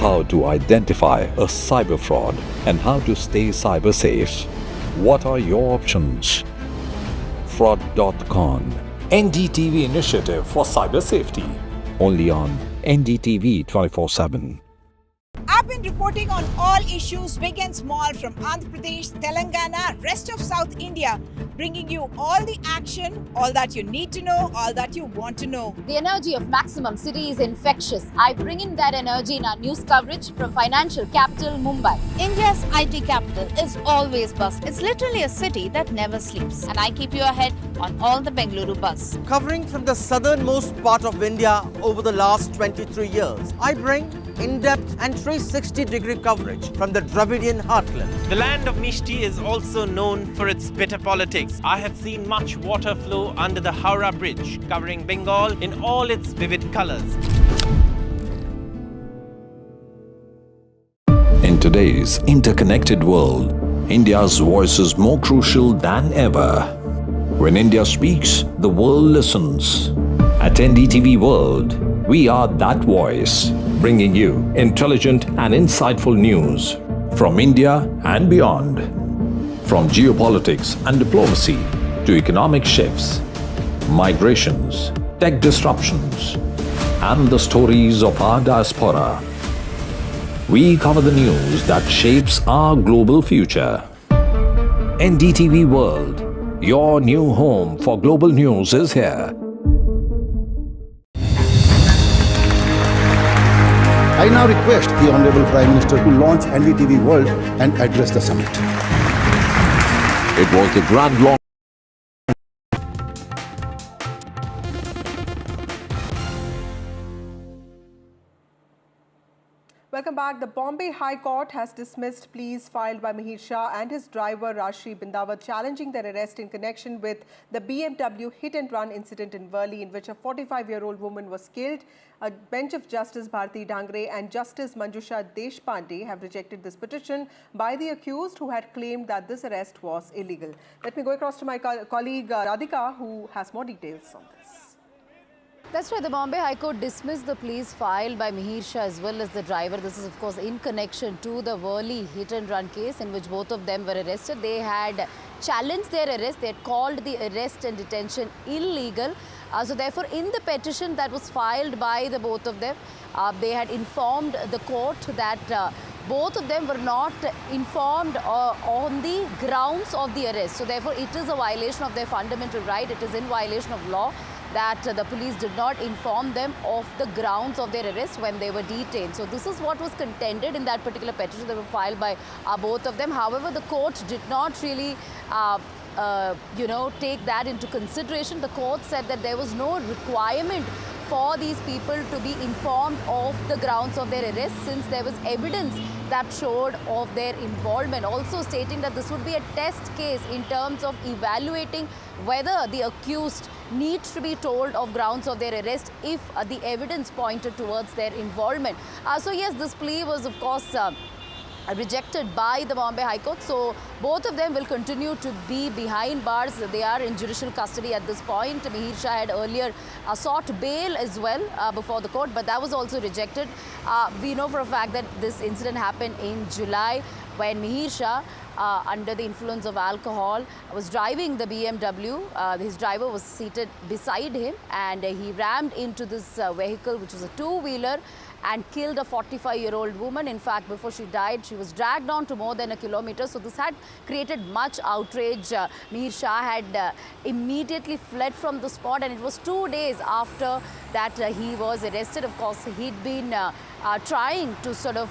How to identify a cyber fraud and how to stay cyber safe. What are your options? Fraud.con, NDTV initiative for cyber safety. Only on NDTV 24/7. I've been reporting on all issues big and small from Andhra Pradesh, Telangana, rest of South India, bringing you all the action, all that you need to know, all that you want to know. The energy of Maximum City is infectious. I bring in that energy in our news coverage from financial capital Mumbai. India's IT capital is always buzz. It's literally a city that never sleeps. And I keep you ahead on all the Bengaluru buzz. Covering from the southernmost part of India over the last 23 years, I bring in-depth and 360-degree coverage from the Dravidian heartland. The land of Mishti is also known for its bitter politics. I have seen much water flow under the Howrah Bridge, covering Bengal in all its vivid colors. In today's interconnected world, India's voice is more crucial than ever. When India speaks, the world listens. At NDTV World, we are that voice, bringing you intelligent and insightful news from India and beyond. From geopolitics and diplomacy to economic shifts, migrations, tech disruptions, and the stories of our diaspora. We cover the news that shapes our global future. NDTV World, your new home for global news, is here. I now request the Honorable Prime Minister to launch NDTV World and address the summit. It was the grand launch. Welcome back. The Bombay High Court has dismissed pleas filed by Mihir Shah and his driver Rashri Bindawat challenging their arrest in connection with the BMW hit-and-run incident in Worli, in which a 45-year-old woman was killed. A bench of Justice Bharti Dhangre and Justice Manjusha Deshpande have rejected this petition by the accused, who had claimed that this arrest was illegal. Let me go across to my colleague Radhika, who has more details on this. That's right. The Bombay High Court dismissed the pleas filed by Mihir Shah as well as the driver. This is, of course, in connection to the Worli hit-and-run case in which both of them were arrested. They had challenged their arrest. They had called the arrest and detention illegal. So therefore, in the petition that was filed by the both of them, they had informed the court that both of them were not informed on the grounds of the arrest. So therefore, it is a violation of their fundamental right. It is in violation of law that the police did not inform them of the grounds of their arrest when they were detained. So this is what was contended in that particular petition that were filed by both of them. However, the court did not really take that into consideration. The court said that there was no requirement for these people to be informed of the grounds of their arrest, since there was evidence that showed of their involvement. Also stating that this would be a test case in terms of evaluating whether the accused needs to be told of grounds of their arrest if the evidence pointed towards their involvement. So yes, this plea was, of course, rejected by the Bombay High Court. So both of them will continue to be behind bars. They are in judicial custody at this point. Mihir Shah had earlier sought bail as well before the court, but that was also rejected. We know for a fact that this incident happened in July when Mihir Shah, under the influence of alcohol, was driving the BMW. His driver was seated beside him, and he rammed into this vehicle, which was a two-wheeler, and killed a 45-year-old woman. In fact, before she died, she was dragged on to more than a kilometer. So this had created much outrage. Mihir Shah had immediately fled from the spot, and it was 2 days after that he was arrested. Of course, he'd been trying to sort of,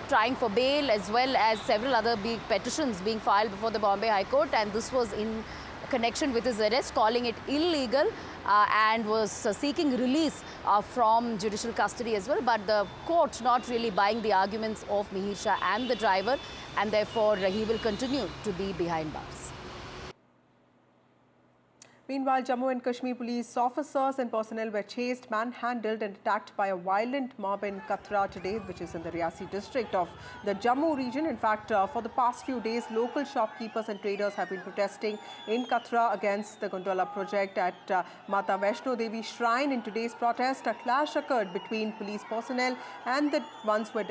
trying for bail, as well as several other petitions being filed before the Bombay High Court, and this was in connection with his arrest, calling it illegal, and was seeking release from judicial custody as well. But the court not really buying the arguments of Mihir Shah and the driver, and therefore he will continue to be behind bars. Meanwhile, Jammu and Kashmir police officers and personnel were chased, manhandled and attacked by a violent mob in Katra today, which is in the Riyasi district of the Jammu region. In fact, for the past few days, local shopkeepers and traders have been protesting in Katra against the gondola project at Mata Vaishno Devi Shrine. In today's protest, a clash occurred between police personnel and the ones who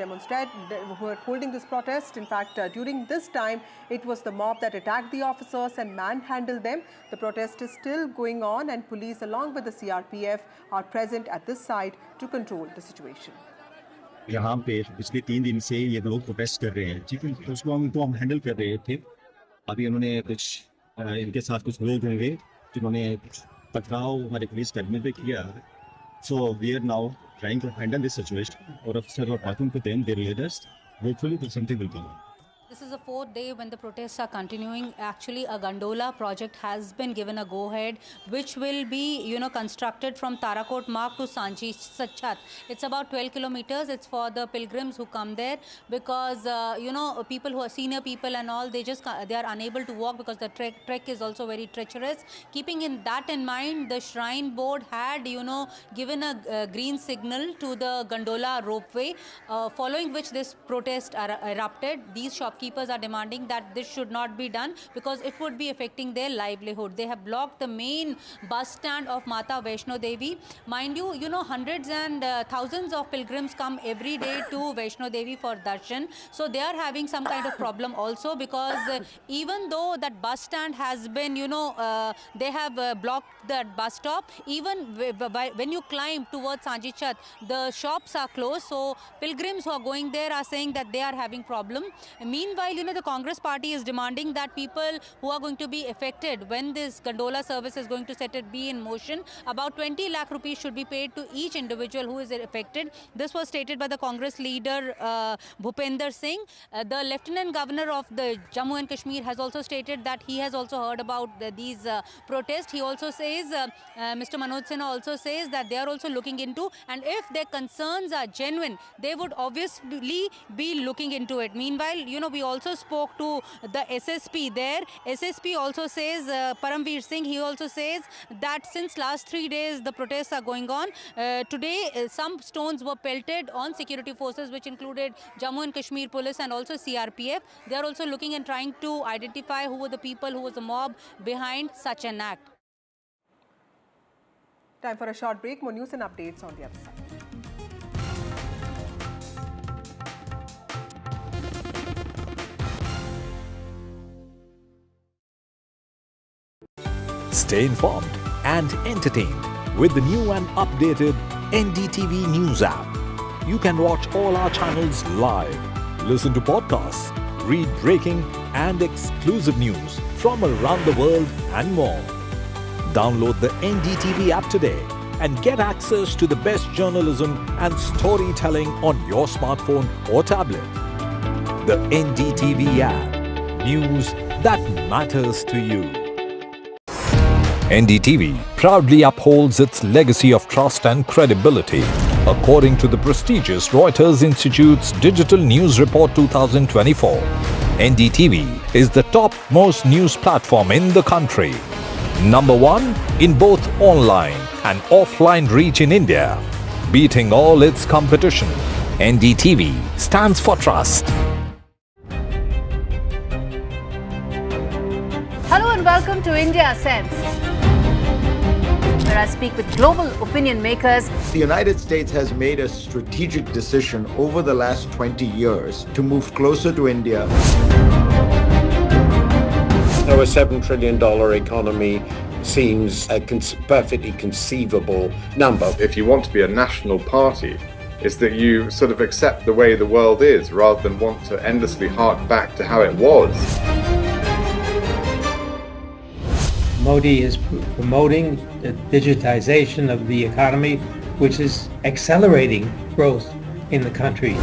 were holding this protest. In fact, during this time, it was the mob that attacked the officers and manhandled them. The protest is still going on, and police along with the CRPF are present at this site to control the situation. यहाँ पे पिछले 3 दिन से ये लोग protest कर रहे हैं, ठीक है, तो उसको हम हैंडल कर रहे थे. अभी उन्होंने कुछ इनके साथ कुछ लोग होंगे जिन्होंने पथराव हमारे पुलिस कर्मी पे किया. So we are now trying to handle this situation. Our officers are talking to them, their leaders. Hopefully something will come. This is the 4th day when the protests are continuing. Actually, a gondola project has been given a go-ahead, which will be, constructed from Tarakot Marg to Sanchi Sachat. It's about 12 kilometers. It's for the pilgrims who come there because, people who are senior people and all, they are unable to walk because the trek is also very treacherous. Keeping that in mind, the Shrine Board had, given a green signal to the gondola ropeway, following which this protest erupted. These shopkeepers are demanding that this should not be done because it would be affecting their livelihood. They have blocked the main bus stand of Mata Vaishno Devi. Mind you, hundreds and thousands of pilgrims come every day to Vaishno Devi for darshan. So they are having some kind of problem also because even though that bus stand has been, they have blocked that bus stop, even when you climb towards Sanjichat, the shops are closed. So pilgrims who are going there are saying that they are having problem. Meanwhile, the Congress party is demanding that people who are going to be affected when this gondola service is going to be in motion, about 20 lakh rupees should be paid to each individual who is affected. This was stated by the Congress leader Bhupender Singh. The Lieutenant Governor of the Jammu and Kashmir has also stated that he has also heard about these protests. He also says, Mr. Manoj Sinha also says that they are also looking into, and if their concerns are genuine, they would obviously be looking into it. Meanwhile, we also spoke to the SSP there. SSP also says, Paramveer Singh, he also says that since last 3 days the protests are going on. Today some stones were pelted on security forces, which included Jammu and Kashmir police and also CRPF. They are also looking and trying to identify who were the people, who was the mob behind such an act. Time for a short break. More news and updates on the other side. Stay informed and entertained with the new and updated NDTV News app. You can watch all our channels live, listen to podcasts, read breaking and exclusive news from around the world and more. Download the NDTV app today and get access to the best journalism and storytelling on your smartphone or tablet. The NDTV app. News that matters to you. NDTV proudly upholds its legacy of trust and credibility. According to the prestigious Reuters Institute's Digital News Report 2024, NDTV is the top-most news platform in the country. Number 1 in both online and offline reach in India, beating all its competition. NDTV stands for trust. Hello and welcome to India Sense, where I speak with global opinion makers. The United States has made a strategic decision over the last 20 years to move closer to India. A $7 trillion economy seems a perfectly conceivable number. If you want to be a national party, it's that you sort of accept the way the world is rather than want to endlessly hark back to how it was. Modi is promoting the digitization of the economy, which is accelerating growth in the country.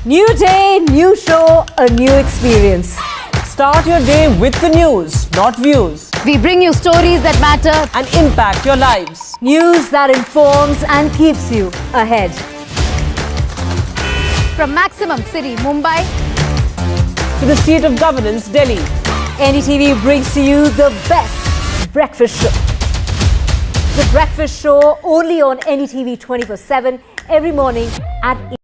New day, new show, a new experience. Start your day with the news, not views. We bring you stories that matter and impact your lives. News that informs and keeps you ahead. From Maximum City, Mumbai, to the seat of governance, Delhi, NDTV brings to you the best breakfast show. The breakfast show only on NDTV 24/7 every morning at 8.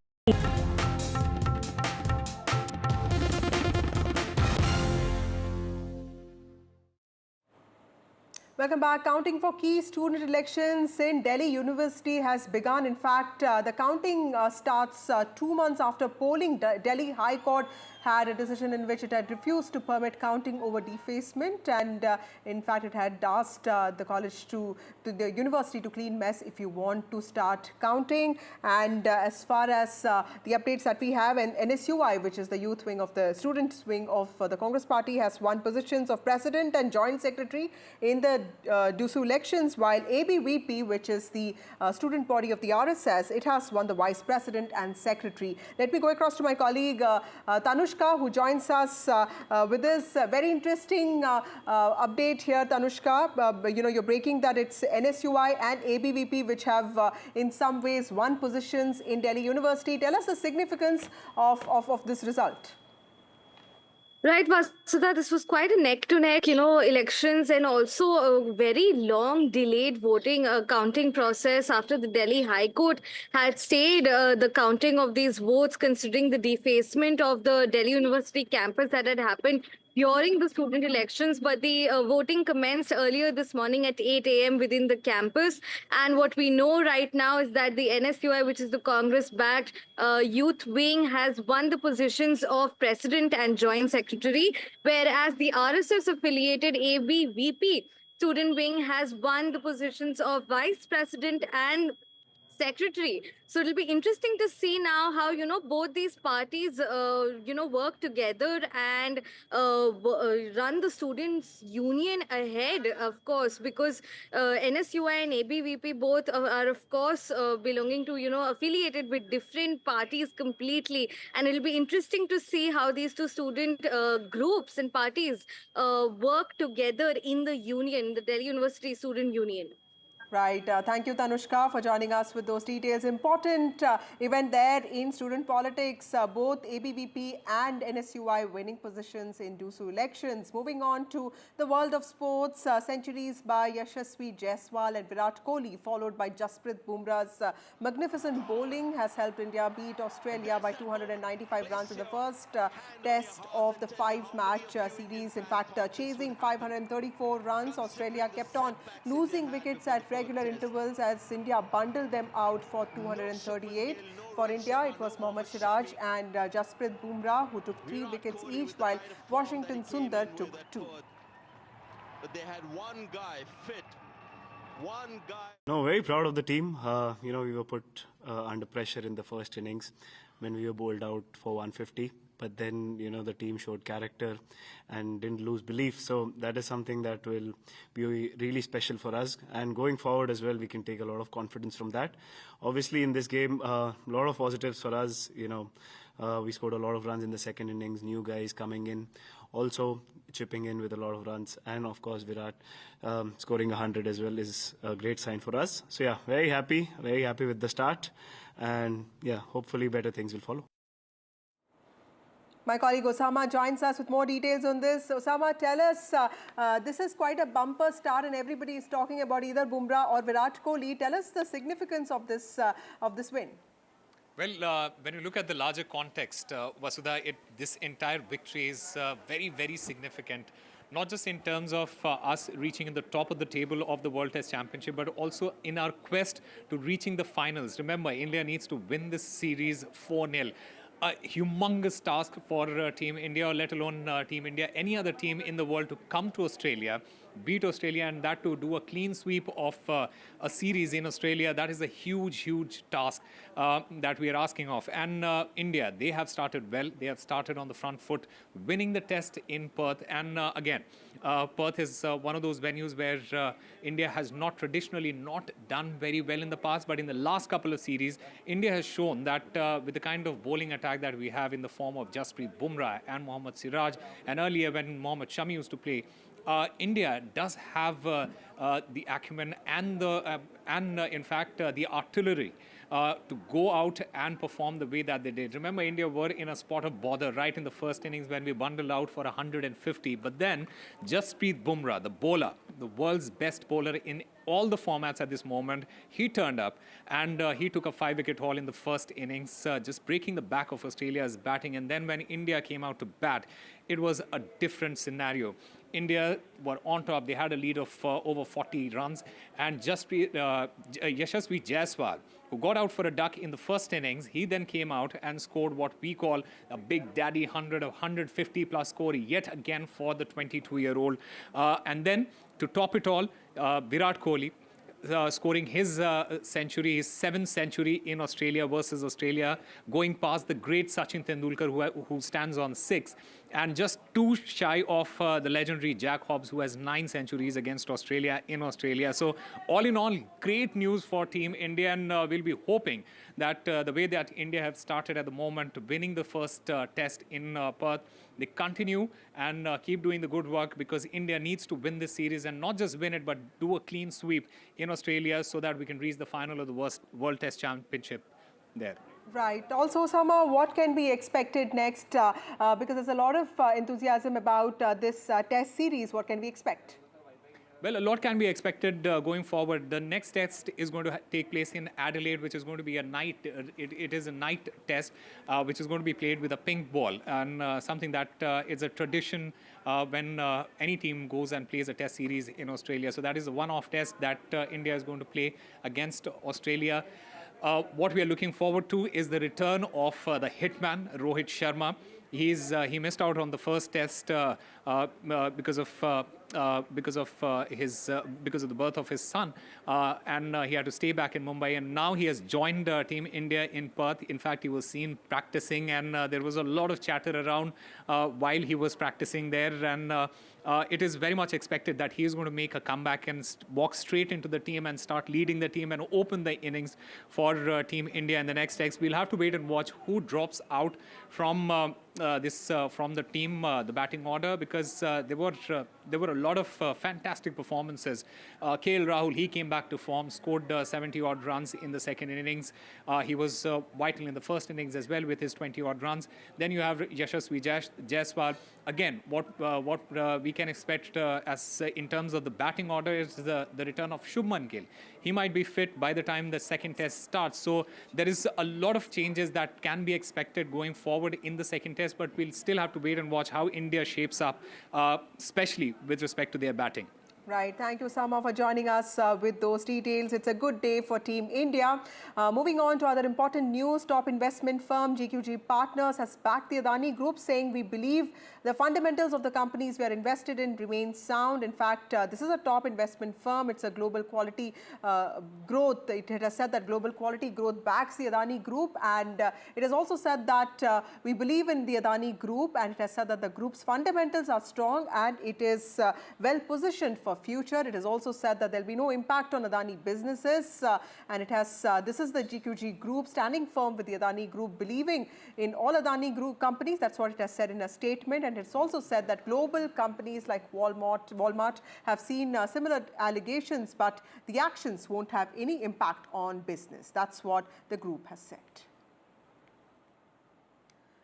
Welcome back. Counting for key student elections in Delhi University has begun. In fact, the counting starts 2 months after polling. Delhi High Court had a decision in which it had refused to permit counting over defacement, and in fact it had asked the college to the university to clean mess if you want to start counting. And as far as the updates that we have, and NSUI, which is the youth wing of the students wing of the Congress party, has won positions of president and joint secretary in the DUSU elections, while ABVP, which is the student body of the RSS, it has won the vice president and secretary. Let me go across to my colleague Tanushka, who joins us with this very interesting update here. Tanushka, you're breaking that it's NSUI and ABVP which have in some ways won positions in Delhi University. Tell us the significance of this result. Right, Vasudha, this was quite a neck-to-neck, elections, and also a very long delayed voting counting process after the Delhi High Court had stayed the counting of these votes, considering the defacement of the Delhi University campus that had happened during the student elections. But the voting commenced earlier this morning at 8 a.m. within the campus. And what we know right now is that the NSUI, which is the Congress-backed youth wing, has won the positions of president and joint secretary, whereas the RSS-affiliated ABVP student wing has won the positions of vice president and secretary. So it'll be interesting to see now how both these parties work together and run the students union ahead, of course, because NSUI and ABVP both are of course belonging to affiliated with different parties completely, and it'll be interesting to see how these two student groups and parties work together in the union, the Delhi University Student Union. Right. Thank you, Tanushka, for joining us with those details. Important event there in student politics, both ABVP and NSUI winning positions in DUSU elections. Moving on to the world of sports, centuries by Yashasvi Jaiswal and Virat Kohli, followed by Jasprit Bumrah's magnificent bowling, has helped India beat Australia by 295 runs in the first test of the 5-match series. In fact, chasing 534 runs, Australia kept on losing wickets at regular intervals as India bundled them out for 238. For India, it was Mohammad Siraj and Jasprit Bumrah who took 3 wickets each, while Washington Sundar took 2. But they had one guy fit. One guy. No, very proud of the team. We were put under pressure in the first innings when we were bowled out for 150. But then, the team showed character and didn't lose belief. So that is something that will be really special for us. And going forward as well, we can take a lot of confidence from that. Obviously, in this game, a lot of positives for us. We scored a lot of runs in the second innings, new guys coming in, also chipping in with a lot of runs. And of course, Virat scoring 100 as well is a great sign for us. So yeah, very happy with the start. And yeah, hopefully better things will follow. My colleague Osama joins us with more details on this. Osama, tell us, this is quite a bumper start and everybody is talking about either Bumrah or Virat Kohli. Tell us the significance of this win. Well, when you look at the larger context, Vasudha, this entire victory is very, very significant. Not just in terms of us reaching in the top of the table of the World Test Championship, but also in our quest to reaching the finals. Remember, India needs to win this series 4-0. A humongous task for Team India, or let alone Team India, any other team in the world to come to Australia, beat Australia, and that to do a clean sweep of a series in Australia. That is a huge, huge task that we are asking of. And India, they have started well. They have started on the front foot, winning the test in Perth. And again, Perth is one of those venues where India has not traditionally not done very well in the past. But in the last couple of series, India has shown that with the kind of bowling attack that we have in the form of Jasprit Bumrah and Mohammad Siraj, and earlier when Mohammad Shami used to play, India does have the acumen and in fact the artillery to go out and perform the way that they did. Remember, India were in a spot of bother right in the first innings when we bundled out for 150. But then Jasprit Bumrah, the bowler, the world's best bowler in all the formats at this moment, he turned up and he took a 5-wicket haul in the first innings, just breaking the back of Australia's batting. And then when India came out to bat, it was a different scenario. India were on top. They had a lead of over 40 runs. And Yashasvi Jaiswal, who got out for a duck in the first innings, he then came out and scored what we call a big daddy 100 of 150 plus score yet again for the 22-year-old. And then to top it all, Virat Kohli scoring his century, his 7th century in Australia versus Australia, going past the great Sachin Tendulkar who stands on 6, and just 2 shy of the legendary Jack Hobbs, who has 9 centuries against Australia in Australia. So all in all, great news for Team India, and we'll be hoping that the way that India have started at the moment, winning the first test in Perth, they continue and keep doing the good work, because India needs to win this series, and not just win it, but do a clean sweep in Australia so that we can reach the final of the World Test Championship there. Right. Also, Osama, what can be expected next? Because there's a lot of enthusiasm about this test series. What can we expect? Well, a lot can be expected going forward. The next test is going to take place in Adelaide, which is going to be a night. It is a night test, which is going to be played with a pink ball, and something that is a tradition when any team goes and plays a test series in Australia. So that is a one-off test that India is going to play against Australia. What we are looking forward to is the return of the hitman, Rohit Sharma. He missed out on the first test because of the birth of his son, and he had to stay back in Mumbai. And now he has joined Team India in Perth. In fact, he was seen practicing, and there was a lot of chatter around while he was practicing there. And it is very much expected that he is going to make a comeback and walk straight into the team and start leading the team and open the innings for Team India in the next test. We'll have to wait and watch who drops out from from the team, the batting order, because there were a lot of fantastic performances. KL Rahul, he came back to form, scored 70-odd runs in the second innings. He was vital in the first innings as well with his 20-odd runs. Then you have Yashasvi Jaiswal. Again, what we can expect as in terms of the batting order is the return of Shubman Gill. He might be fit by the time the second test starts. So there is a lot of changes that can be expected going forward in the second test, but we'll still have to wait and watch how India shapes up, especially with respect to their batting. Right. Thank you, Sama, for joining us with those details. It's a good day for Team India. Moving on to other important news, top investment firm GQG Partners has backed the Adani Group, saying we believe the fundamentals of the companies we are invested in remain sound. In fact, this is a top investment firm. It's a global quality growth. It has said that global quality growth backs the Adani Group, and it has also said that we believe in the Adani Group, and it has said that the group's fundamentals are strong and it is well positioned for future. It has also said that there will be no impact on Adani businesses, and it has this is the GQG Group standing firm with the Adani Group, believing in all Adani Group companies. That's what it has said in a statement, and it's also said that global companies like Walmart have seen similar allegations, but the actions won't have any impact on business. That's what the group has said.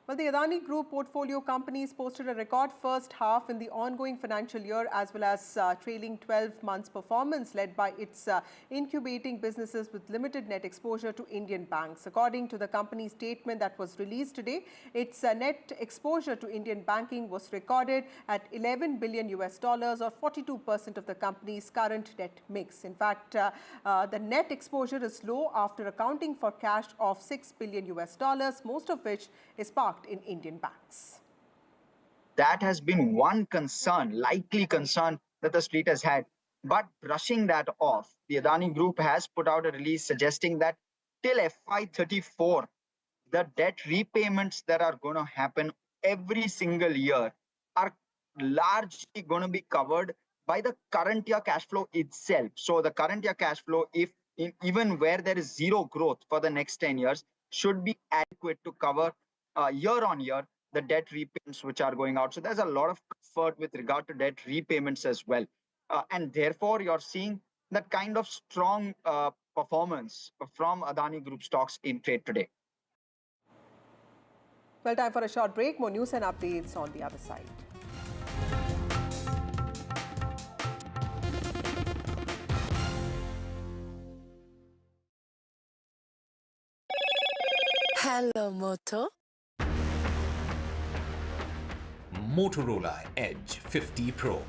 Well, the Adani Group portfolio companies posted a record first half in the ongoing financial year as well as trailing 12 months performance led by its incubating businesses with limited net exposure to Indian banks. According to the company's statement that was released today, its net exposure to Indian banking was recorded at $11 billion or 42% of the company's current net mix. In fact, the net exposure is low after accounting for cash of $6 billion, most of which is parked in Indian banks. That has been one concern, likely concern that the street has had. But brushing that off, the Adani Group has put out a release suggesting that till FY34, the debt repayments that are going to happen every single year are largely going to be covered by the current year cash flow itself. So the current year cash flow, even where there is zero growth for the next 10 years, should be adequate to cover year on year the debt repayments which are going out. So there's a lot of comfort with regard to debt repayments as well. And therefore, you're seeing that kind of strong performance from Adani Group stocks in trade today. Well, time for a short break. More news and updates on the other side. Hello, Moto. Motorola Edge 50 Pro,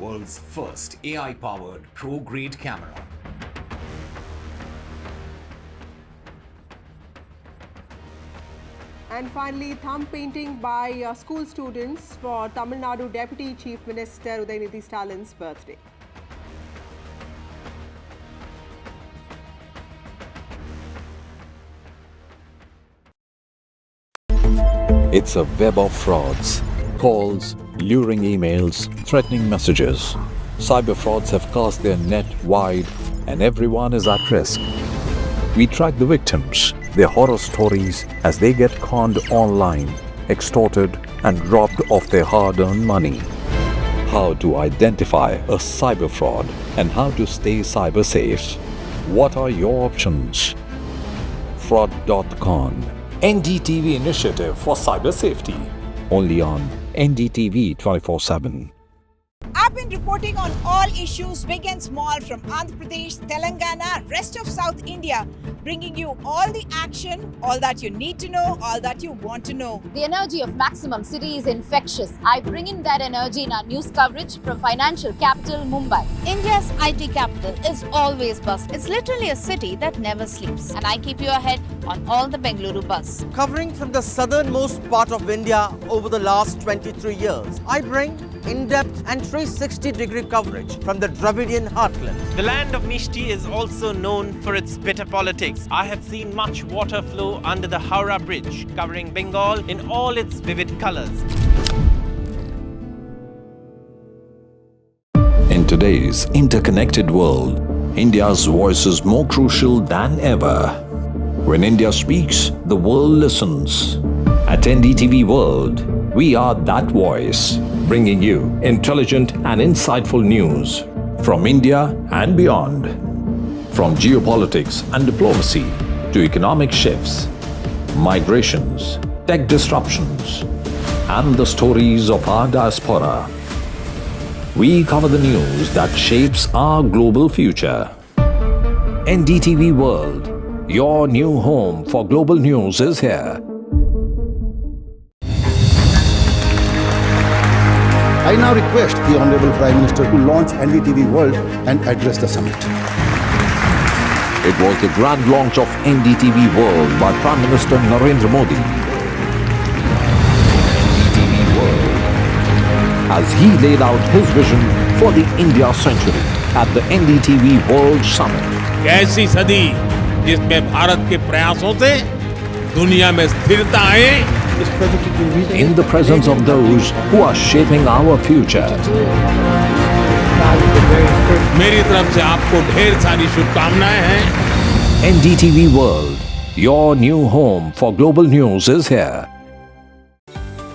world's first AI-powered pro-grade camera. And finally, thumb painting by school students for Tamil Nadu Deputy Chief Minister Udayanidhi Stalin's birthday. It's a web of frauds, calls, luring emails, threatening messages. Cyber frauds have cast their net wide and everyone is at risk. We track the victims, their horror stories as they get conned online, extorted and robbed of their hard-earned money. How to identify a cyber fraud and how to stay cyber safe. What are your options? Fraud.con, NDTV initiative for cyber safety. Only on NDTV 24/7. I've been reporting on all issues big and small from Andhra Pradesh, Telangana, rest of South India, bringing you all the action, all that you need to know, all that you want to know. The energy of Maximum City is infectious. I bring in that energy in our news coverage from financial capital Mumbai. India's IT capital is always buzz. It's literally a city that never sleeps. And I keep you ahead on all the Bengaluru buzz. Covering from the southernmost part of India over the last 23 years, I bring in-depth and 360-degree coverage from the Dravidian heartland. The land of Mishti is also known for its bitter politics. I have seen much water flow under the Howrah Bridge, covering Bengal in all its vivid colors. In today's interconnected world, India's voice is more crucial than ever. When India speaks, the world listens. At NDTV World, we are that voice, bringing you intelligent and insightful news from India and beyond. From geopolitics and diplomacy to economic shifts, migrations, tech disruptions, and the stories of our diaspora. We cover the news that shapes our global future. NDTV World, your new home for global news is here. I now request the Honorable Prime Minister to launch NDTV World and address the summit. It was the grand launch of NDTV World by Prime Minister Narendra Modi. NDTV World, as he laid out his vision for the India century at the NDTV World Summit. ऐसी सदी जिसमें भारत के प्रयासों से दुनिया में स्थिरता आए. In the presence of those who are shaping our future. मेरी तरफ से आपको ढेर सारी शुभकामनाएं हैं. NDTV World, your new home for global news is here.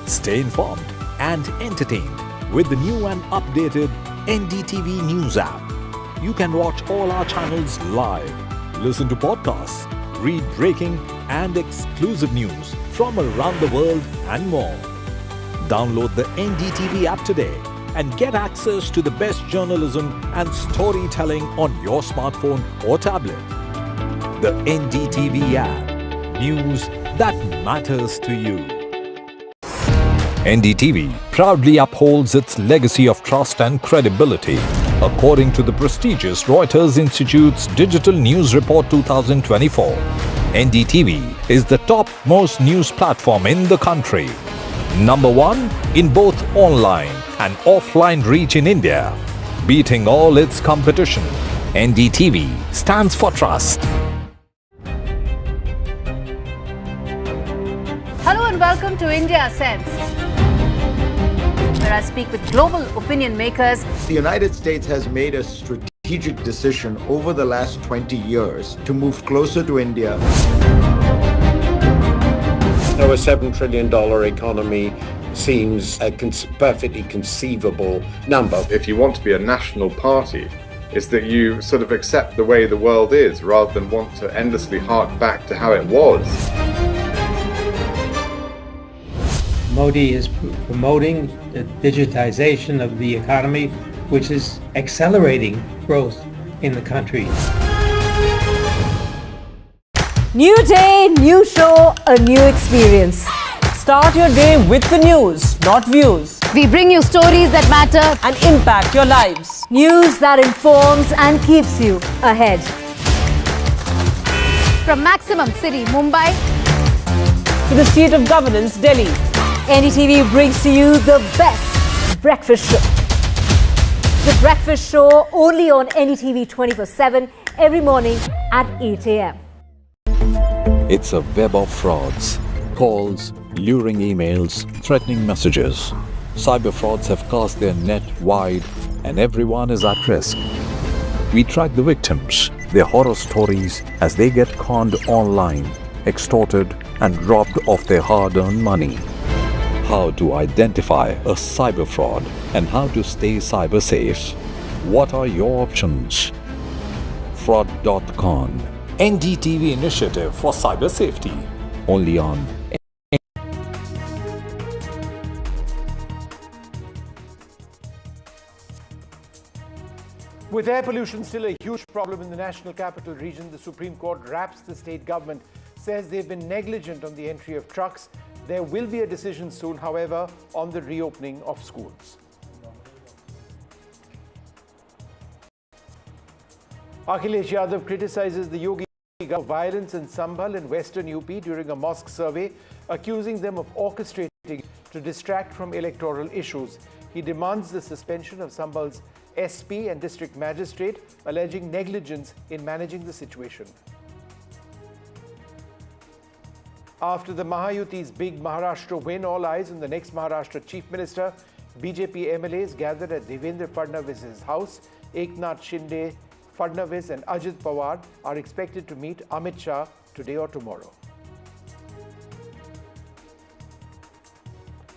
Stay informed and entertained with the new and updated NDTV News app. You can watch all our channels live, listen to podcasts, read breaking and exclusive news from around the world and more. Download the NDTV app today and get access to the best journalism and storytelling on your smartphone or tablet. The NDTV app. News that matters to you. NDTV proudly upholds its legacy of trust and credibility. According to the prestigious Reuters Institute's Digital News Report 2024, NDTV is the topmost news platform in the country. Number one in both online and offline reach in India. Beating all its competition, NDTV stands for trust. Hello and welcome to India Sense, where I speak with global opinion makers. The United States has made a strategic decision over the last 20 years to move closer to India. So a $7 trillion economy seems a perfectly conceivable number. If you want to be a national party, it's that you sort of accept the way the world is rather than want to endlessly hark back to how it was. Modi is promoting the digitization of the economy, which is accelerating growth in the country. New day, new show, a new experience. Start your day with the news, not views. We bring you stories that matter and impact your lives. News that informs and keeps you ahead. From Maximum City, Mumbai, to the seat of governance, Delhi, NDTV brings to you the best breakfast show. The breakfast show only on NDTV 24/7 every morning at 8 a.m. It's a web of frauds, calls, luring emails, threatening messages. Cyber frauds have cast their net wide and everyone is at risk. We track the victims, their horror stories as they get conned online, extorted and robbed of their hard-earned money. How to identify a cyber fraud and how to stay cyber safe. What are your options? Fraud.con, NDTV initiative for cyber safety. Only on With air pollution still a huge problem in the National Capital Region, the Supreme Court raps the state government, says they've been negligent on the entry of trucks. There will be a decision soon, however, on the reopening of schools. Akhilesh Yadav criticizes the Yogi government of violence in Sambhal in western UP during a mosque survey, accusing them of orchestrating to distract from electoral issues. He demands the suspension of Sambhal's SP and district magistrate, alleging negligence in managing the situation. After the Mahayuti's big Maharashtra win, all eyes on the next Maharashtra Chief Minister. BJP MLAs gathered at Devendra Fadnavis's house. Eknath Shinde, Fadnavis and Ajit Pawar are expected to meet Amit Shah today or tomorrow.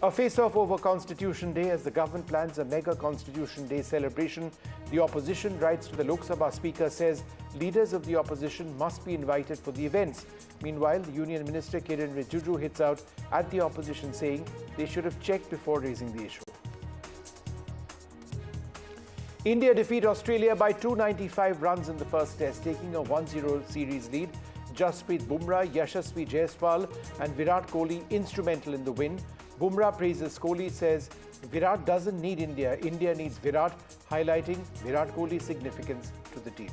A face-off over Constitution Day as the government plans a mega Constitution Day celebration. The opposition writes to the Lok Sabha Speaker, says leaders of the opposition must be invited for the events. Meanwhile, the Union Minister Kiren Rijiju hits out at the opposition, saying they should have checked before raising the issue. India defeat Australia by 295 runs in the first test, taking a 1-0 series lead. Jasprit Bumrah, Yashasvi Jaiswal and Virat Kohli instrumental in the win. Bumrah praises Kohli, says Virat doesn't need India, India needs Virat, highlighting Virat Kohli's significance to the team.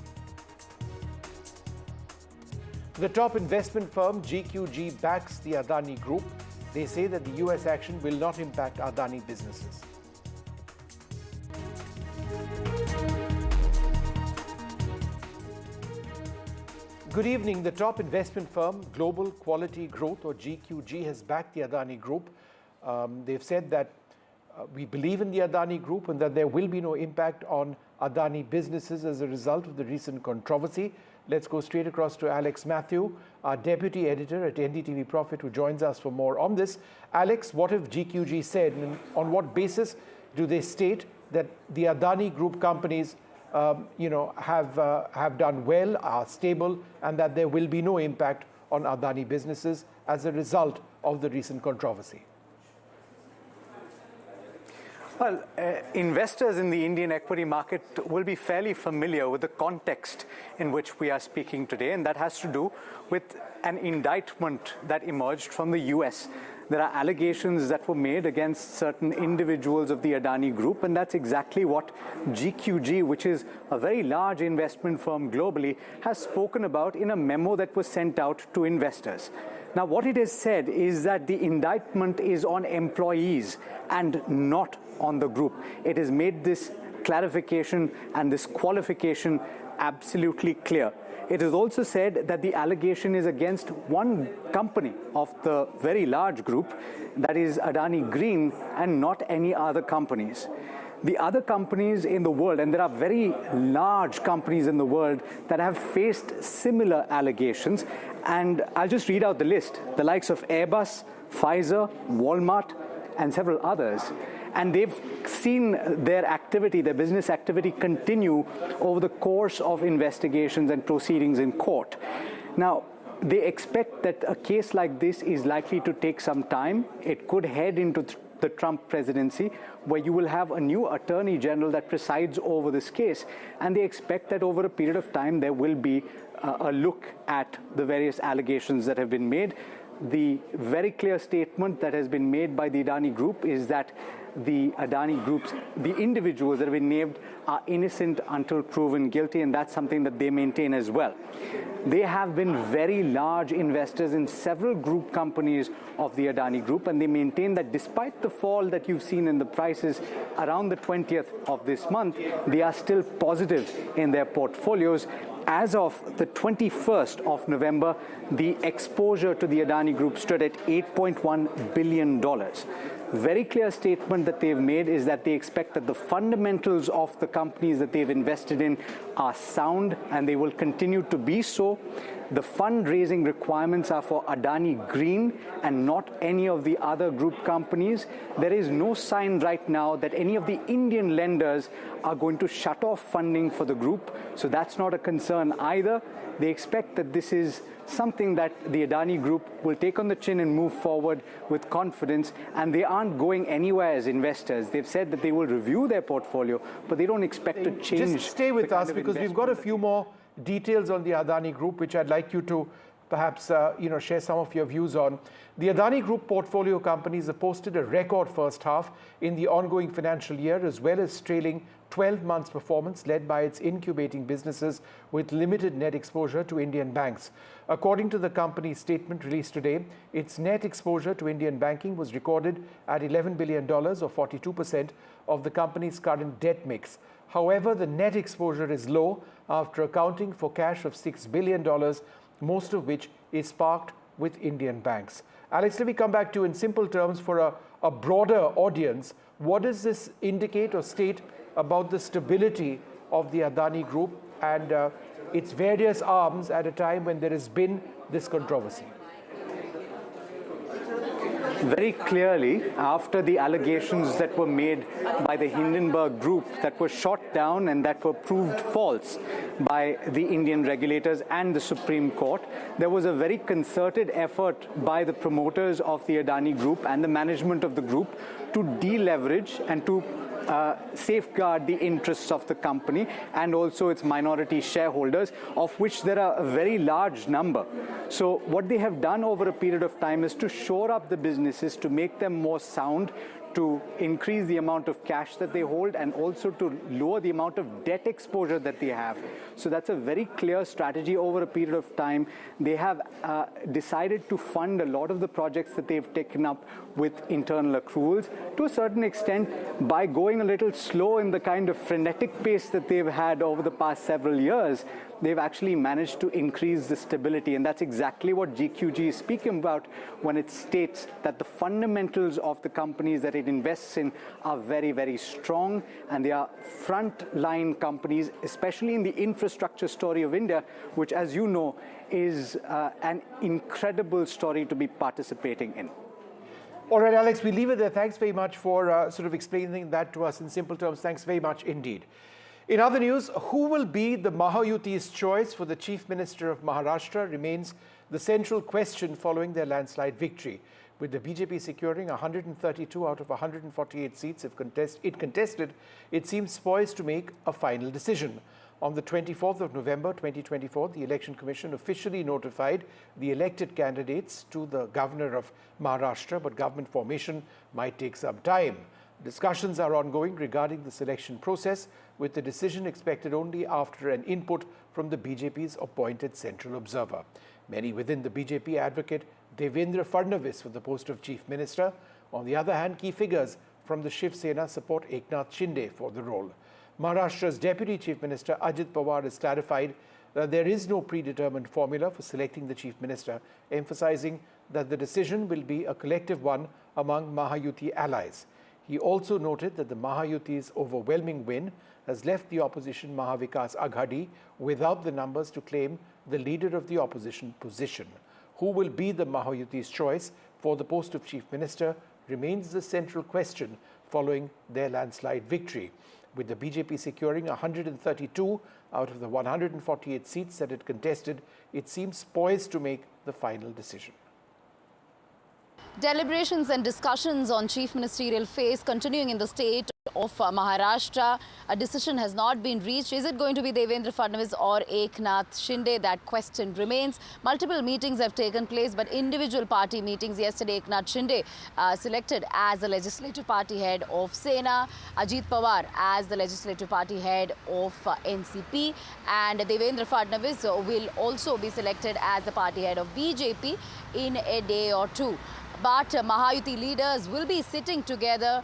The top investment firm GQG backs the Adani Group. They say that the US action will not impact Adani businesses. Good evening. The top investment firm, Global Quality Growth, or GQG, has backed the Adani Group. They've said that we believe in the Adani Group and that there will be no impact on Adani businesses as a result of the recent controversy. Let's go straight across to Alex Matthew, our deputy editor at NDTV Profit, who joins us for more on this. Alex, what have GQG said, and on what basis do they state that the Adani Group companies have done well, are stable, and that there will be no impact on Adani businesses as a result of the recent controversy? Well, investors in the Indian equity market will be fairly familiar with the context in which we are speaking today, and that has to do with an indictment that emerged from the US. There are allegations that were made against certain individuals of the Adani Group, and that's exactly what GQG, which is a very large investment firm globally, has spoken about in a memo that was sent out to investors. Now, what it has said is that the indictment is on employees and not on the group. It has made this clarification and this qualification absolutely clear. It has also said that the allegation is against one company of the very large group, that is Adani Green, and not any other companies. The other companies in the world, and there are very large companies in the world that have faced similar allegations, and I'll just read out the list. The likes of Airbus, Pfizer, Walmart, and several others. And they've seen their activity, their business activity, continue over the course of investigations and proceedings in court. Now, they expect that a case like this is likely to take some time. It could head into the Trump presidency, where you will have a new attorney general that presides over this case. And they expect that over a period of time, there will be a look at the various allegations that have been made. The very clear statement that has been made by the Adani Group is that the Adani Groups, the individuals that have been named, are innocent until proven guilty, and that's something that they maintain as well. They have been very large investors in several group companies of the Adani Group, and they maintain that despite the fall that you've seen in the prices around the 20th of this month, they are still positive in their portfolios. As of the 21st of November, the exposure to the Adani Group stood at $8.1 billion. Very clear statement that they've made is that they expect that the fundamentals of the companies that they've invested in are sound, and they will continue to be so. The fundraising requirements are for Adani Green and not any of the other group companies. There is no sign right now that any of the Indian lenders are going to shut off funding for the group, so that's not a concern either. They expect that this is something that the Adani Group will take on the chin and move forward with confidence, and they aren't going anywhere as investors. They've said that they will review their portfolio, but they don't expect to change. Just stay with us, because we've got a few more details on the Adani Group, which I'd like you to perhaps share some of your views on. The Adani Group portfolio companies have posted a record first half in the ongoing financial year, as well as trailing 12 months performance led by its incubating businesses with limited net exposure to Indian banks. According to the company's statement released today, its net exposure to Indian banking was recorded at $11 billion, or 42% of the company's current debt mix. However, the net exposure is low after accounting for cash of $6 billion, most of which is parked with Indian banks. Alex, let me come back to you in simple terms for a broader audience. What does this indicate or state about the stability of the Adani Group and its various arms at a time when there has been this controversy? Very clearly, after the allegations that were made by the Hindenburg Group that were shot down and that were proved false by the Indian regulators and the Supreme Court, there was a very concerted effort by the promoters of the Adani Group and the management of the group to deleverage and to safeguard the interests of the company and also its minority shareholders, of which there are a very large number. So what they have done over a period of time is to shore up the businesses, to make them more sound, to increase the amount of cash that they hold, and also to lower the amount of debt exposure that they have. So that's a very clear strategy over a period of time. They have decided to fund a lot of the projects that they've taken up with internal accruals to a certain extent by going a little slow in the kind of frenetic pace that they've had over the past several years. They've actually managed to increase the stability, and that's exactly what GQG is speaking about when it states that the fundamentals of the companies that it invests in are very, very strong, and they are front-line companies, especially in the infrastructure story of India, which, as you know, is an incredible story to be participating in. All right, Alex, we leave it there. Thanks very much for sort of explaining that to us in simple terms. Thanks very much indeed. In other news, who will be the Mahayuti's choice for the Chief Minister of Maharashtra remains the central question following their landslide victory. With the BJP securing 132 out of 148 seats it contested, it seems poised to make a final decision. On the 24th of November 2024, the Election Commission officially notified the elected candidates to the Governor of Maharashtra, but government formation might take some time. Discussions are ongoing regarding the selection process, with the decision expected only after an input from the BJP's appointed central observer. Many within the BJP advocate Devendra Fadnavis for the post of Chief Minister. On the other hand, key figures from the Shiv Sena support Eknath Shinde for the role. Maharashtra's Deputy Chief Minister Ajit Pawar has clarified that there is no predetermined formula for selecting the Chief Minister, emphasizing that the decision will be a collective one among Mahayuti allies. He also noted that the Mahayuti's overwhelming win has left the opposition Mahavikas Aghadi without the numbers to claim the leader of the opposition position. Who will be the Mahayuti's choice for the post of Chief Minister remains the central question following their landslide victory. With the BJP securing 132 out of the 148 seats that it contested, it seems poised to make the final decision. Deliberations and discussions on chief ministerial phase continuing in the state of Maharashtra. A decision has not been reached. Is it going to be Devendra Fadnavis or Eknath Shinde? That question remains. Multiple meetings have taken place, but individual party meetings. Yesterday, Eknath Shinde selected as the legislative party head of Sena, Ajit Pawar as the legislative party head of NCP, and Devendra Fadnavis will also be selected as the party head of BJP in a day or two. But Mahayuti leaders will be sitting together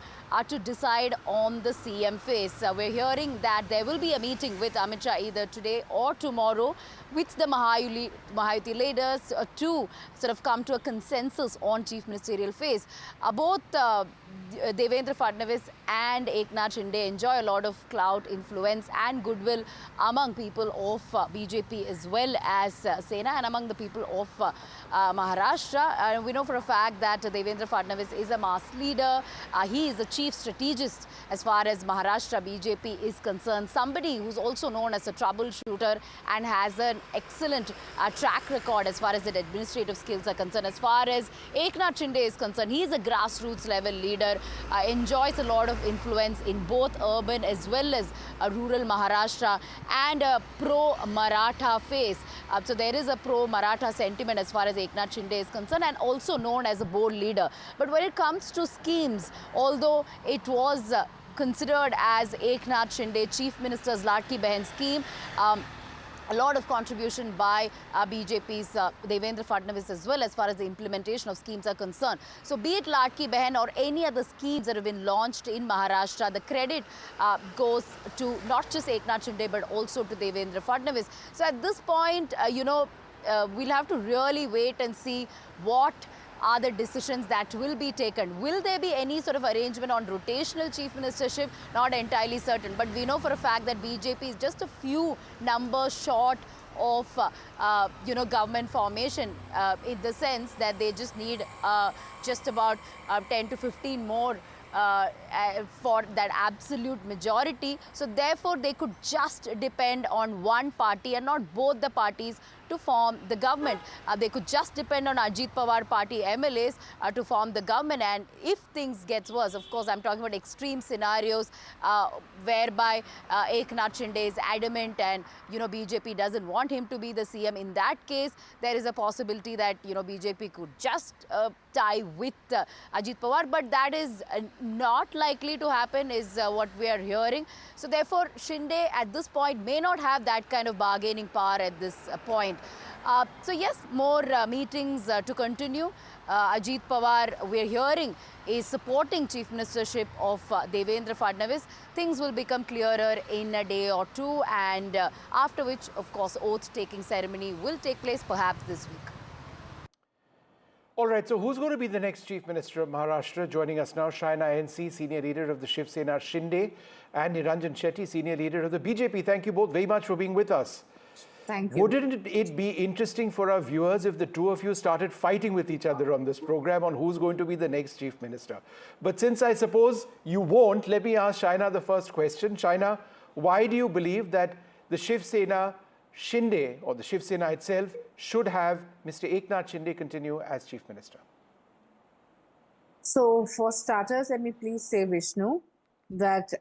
to decide on the CM phase. We're hearing that there will be a meeting with Amit Shah either today or tomorrow with the Mahayuti leaders to sort of come to a consensus on chief ministerial phase. Both Devendra Fadnavis and Eknath Shinde enjoy a lot of clout, influence and goodwill among people of BJP as well as Sena and among the people of Maharashtra. We know for a fact that Devendra Fadnavis is a mass leader. He is a chief strategist as far as Maharashtra BJP is concerned. Somebody who's also known as a troubleshooter and has an excellent track record as far as the administrative skills are concerned. As far as Eknath Shinde is concerned, he is a grassroots level leader, enjoys a lot of influence in both urban as well as rural Maharashtra and a pro-Maratha face. So there is a pro-Maratha sentiment as far as Eknath Shinde is concerned, and also known as a bold leader. But when it comes to schemes, although it was considered as Eknath Shinde Chief Minister's Ladki Behan scheme, a lot of contribution by BJP's Devendra Fadnavis as well as far as the implementation of schemes are concerned. So be it Ladki Behan or any other schemes that have been launched in Maharashtra, the credit goes to not just Eknath Shinde but also to Devendra Fadnavis. So at this point, we'll have to really wait and see what are the decisions that will be taken. Will there be any sort of arrangement on rotational chief ministership? Not entirely certain, but we know for a fact that BJP is just a few numbers short of government formation in the sense that they just need just about 10 to 15 more for that absolute majority. So therefore they could just depend on one party and not both the parties to form the government. They could just depend on Ajit Pawar party MLAs to form the government, and if things gets worse, of course I'm talking about extreme scenarios whereby Eknath Shinde is adamant and BJP doesn't want him to be the CM. In that case, there is a possibility that BJP could just tie with Ajit Pawar, but that is not likely to happen is what we are hearing. So therefore Shinde at this point may not have that kind of bargaining power at this point. So yes, more meetings to continue. Ajit Pawar, we are hearing, is supporting chief ministership of Devendra Fadnavis. Things will become clearer in a day or two, and after which, of course, oath-taking ceremony will take place perhaps this week. All right, so who's going to be the next Chief Minister of Maharashtra? Joining us now, Shaina NC, Senior Leader of the Shiv Sena Shinde, and Niranjan Shetty, Senior Leader of the BJP. Thank you both very much for being with us. Thank you. Wouldn't it be interesting for our viewers if the two of you started fighting with each other on this program on who's going to be the next Chief Minister? But since I suppose you won't, let me ask Shaina the first question. Shaina, why do you believe that the Shiv Sena Shinde, or the Shiv Sena itself, should have Mr. Eknath Shinde continue as Chief Minister? So, for starters, let me please say, Vishnu, that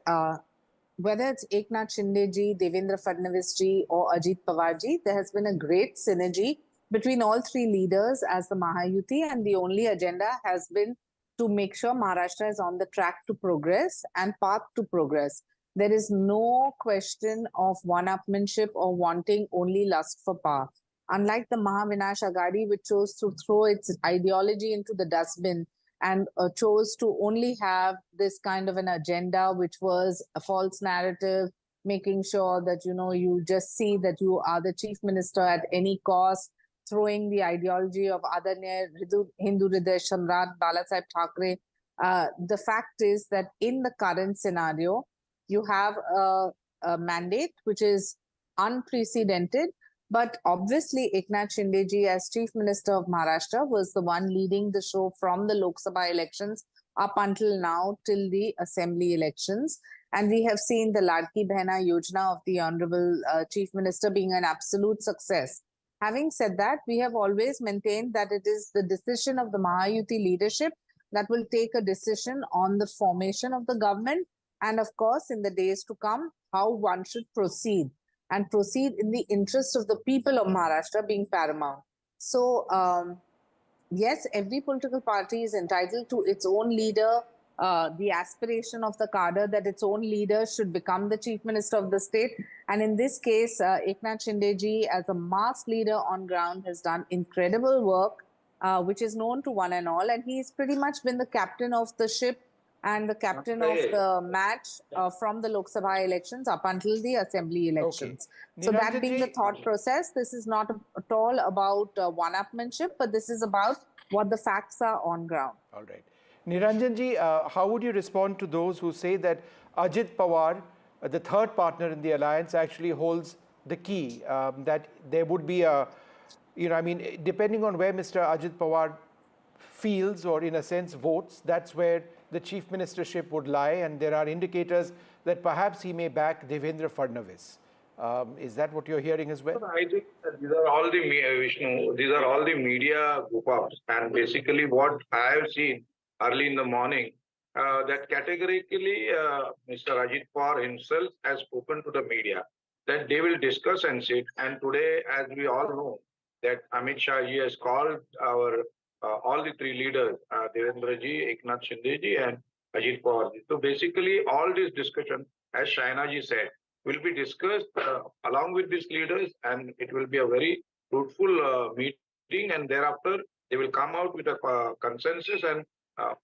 whether it's Eknath Shinde ji, Devendra Fadnavis ji, or Ajit Pawar ji, there has been a great synergy between all three leaders as the Mahayuti, and the only agenda has been to make sure Maharashtra is on the track to progress and path to progress. There is no question of one-upmanship or wanting only lust for power. Unlike the Mahavinash Aghadi, which chose to throw its ideology into the dustbin and chose to only have this kind of an agenda, which was a false narrative, making sure that, you just see that you are the chief minister at any cost, throwing the ideology of Adanya Hindu Hriday Samrat Balasaheb Thackeray. The fact is that in the current scenario, you have a mandate which is unprecedented. But obviously, Eknath Shinde ji, as Chief Minister of Maharashtra, was the one leading the show from the Lok Sabha elections up until now, till the Assembly elections. And we have seen the Ladki Behna Yojana of the Honorable Chief Minister being an absolute success. Having said that, we have always maintained that it is the decision of the Mahayuti leadership that will take a decision on the formation of the government, and of course, in the days to come, how one should proceed, and proceed in the interest of the people of Maharashtra being paramount. So, yes, every political party is entitled to its own leader, the aspiration of the cadre that its own leader should become the chief minister of the state. And in this case, Eknath Shinde ji, as a mass leader on ground, has done incredible work, which is known to one and all. And he's pretty much been the captain of the ship and the captain of the match from the Lok Sabha elections up until the Assembly elections. So that being the thought process, this is not at all about one-upmanship, but this is about what the facts are on ground. All right. Niranjan ji, how would you respond to those who say that Ajit Pawar, the third partner in the alliance, actually holds the key, that there would be a, depending on where Mr. Ajit Pawar feels or in a sense votes, that's where the chief ministership would lie, and there are indicators that perhaps he may back Devendra Fadnavis. Is that what you're hearing as well? I think that these are all the Vishnu. These are all the media group-ups, and basically what I have seen early in the morning, that categorically Mr. Ajit Pawar himself has spoken to the media that they will discuss and sit. And today, as we all know, that Amit Shah ji has called our all the three leaders, Devendra ji, Eknath Shinde ji, and Ajit Pawar ji. So basically, all this discussion, as Shaina ji said, will be discussed along with these leaders, and it will be a very fruitful meeting. And thereafter, they will come out with a consensus, and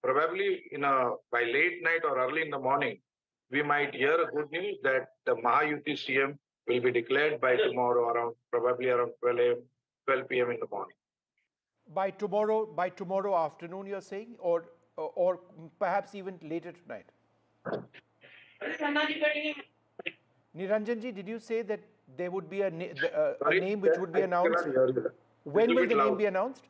probably by late night or early in the morning, we might hear a good news that the Mahayuti CM will be declared by tomorrow, probably around 12 p.m. in the morning. By tomorrow afternoon, you're saying, or perhaps even later tonight? Niranjan ji, did you say that there would be a name which would be announced? When will the name be announced?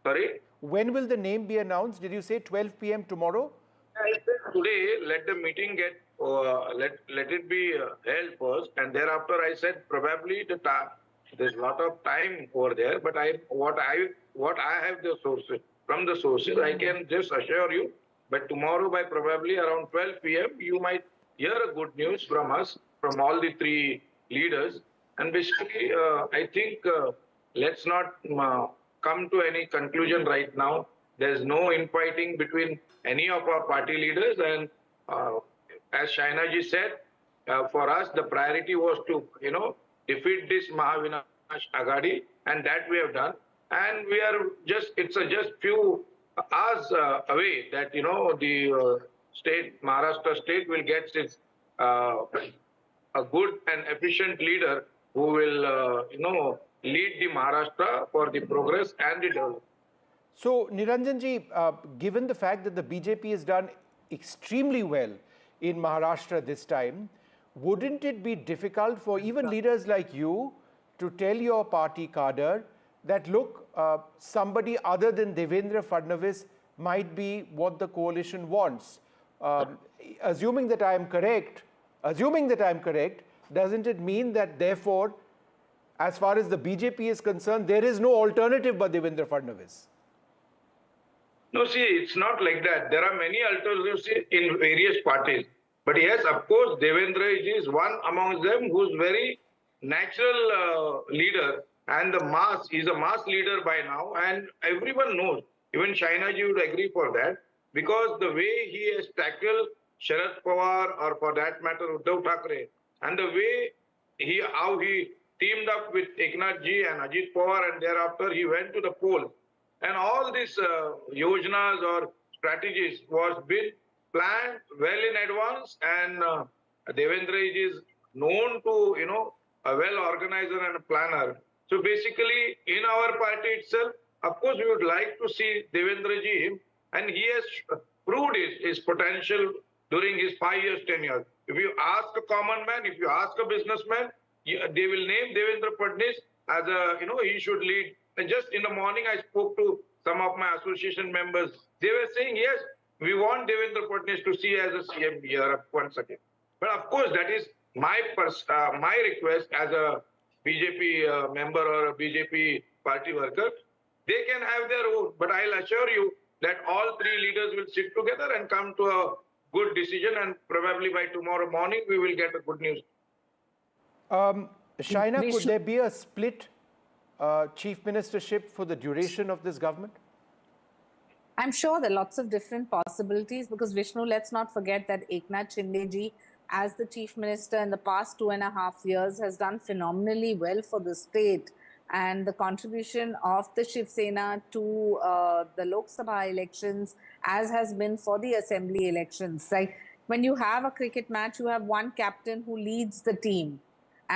Sorry? When will the name be announced? Did you say 12 p.m. tomorrow? I said today, let the meeting get, let it be held first, and thereafter I said probably there's a lot of time over there, but what I have the sources from the sources, I can just assure you, but tomorrow by probably around 12 p.m. you might hear a good news from us, from all the three leaders. And basically, I think let's not come to any conclusion right now. There's no infighting between any of our party leaders, and as Shaina ji said, for us the priority was to defeat this Mahavinash Aghadi, and that we have done. And we are just few hours away that the state, Maharashtra state, will get its a good and efficient leader who will lead the Maharashtra for the progress and the development. So Niranjan ji, given the fact that the BJP has done extremely well in Maharashtra this time, wouldn't it be difficult for even leaders like you to tell your party cadre that, look, somebody other than Devendra Fadnavis might be what the coalition wants? Assuming that I am correct, doesn't it mean that therefore, as far as the BJP is concerned, there is no alternative but Devendra Fadnavis? No, see, it's not like that. There are many alternatives in various parties. But yes, of course, Devendra is one among them who's very natural leader and the mass, he's a mass leader by now and everyone knows, even Shainaji would agree for that, because the way he has tackled Sharad Pawar or for that matter Uddhav Thackeray and the way how he teamed up with Eknath ji and Ajit Pawar and thereafter he went to the polls. And all these yojanas or strategies was been planned well in advance, and Devendra is known to, a well organizer and a planner. So basically, in our party itself, of course, we would like to see Devendra ji, and he has proved his potential during his 5 years tenure. If you ask a common man, if you ask a businessman, they will name Devendra Fadnis as he should lead. And just in the morning, I spoke to some of my association members. They were saying, yes, we want Devendra Fadnis to see as a CM here once again. But of course, that is my request as a BJP member or a BJP party worker. They can have their own, but I'll assure you that all three leaders will sit together and come to a good decision, and probably by tomorrow morning, we will get a good news. Shaina, could there be a split chief ministership for the duration of this government? I'm sure there are lots of different possibilities because Vishnu, let's not forget that Eknath Shinde as the chief minister in the past 2.5 years has done phenomenally well for the state, and the contribution of the Shiv Sena to the Lok Sabha elections as has been for the assembly elections. Like when you have a cricket match, you have one captain who leads the team.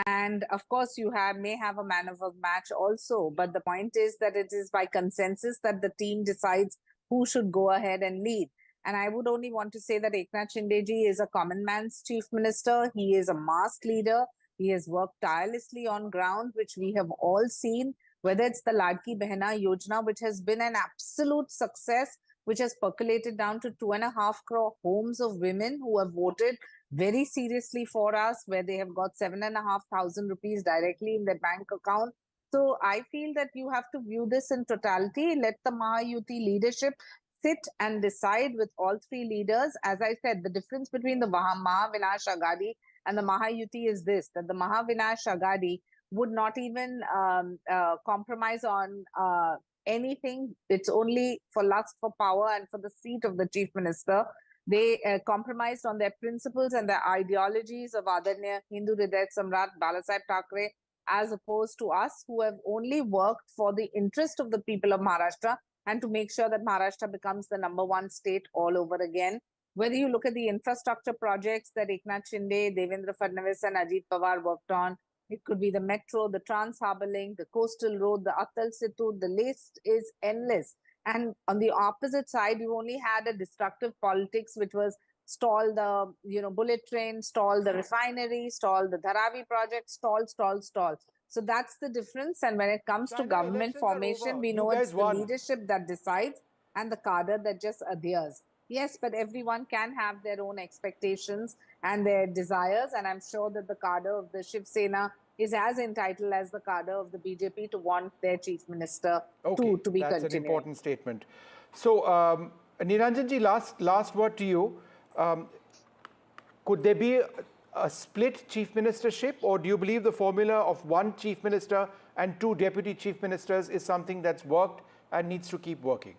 And of course, you may have a man of the match also. But the point is that it is by consensus that the team decides who should go ahead and lead. And I would only want to say that Eknath Shinde is a common man's chief minister. He is a mass leader. He has worked tirelessly on ground, which we have all seen, whether it's the Ladki Behna Yojana, which has been an absolute success, which has percolated down to 2.5 crore homes of women who have voted very seriously for us, where they have got 7,500 rupees directly in their bank account. So I feel that you have to view this in totality. Let the Mahayuti leadership sit and decide with all three leaders. As I said, the difference between the Mahavinash Aghadi and the Mahayuti is this, that the Mahavinash Aghadi would not even compromise on anything. It's only for lust for power and for the seat of the chief minister. They compromised on their principles and their ideologies of Adarnya Hindu Hridayat Samrat Balasaheb Thackeray, as opposed to us who have only worked for the interest of the people of Maharashtra and to make sure that Maharashtra becomes the #1 state all over again. Whether you look at the infrastructure projects that Eknath Shinde, Devendra Fadnavis and Ajit Pawar worked on, it could be the metro, the Trans-Harbour Link, the coastal road, the Atal Setu, the list is endless. And on the opposite side, you only had a destructive politics, which was stall the bullet train, stall the refinery, stall the Dharavi project, stall. So that's the difference. And when it comes to government formation, we know it's the leadership that decides and the cadre that just adheres. Yes, but everyone can have their own expectations and their desires. And I'm sure that the cadre of the Shiv Sena is as entitled as the cadre of the BJP to want their chief minister to be that's continuing. an important statement. So, Niranjanji, last word to you. Could there be a split chief ministership, or do you believe the formula of one chief minister and two deputy chief ministers is something that's worked and needs to keep working?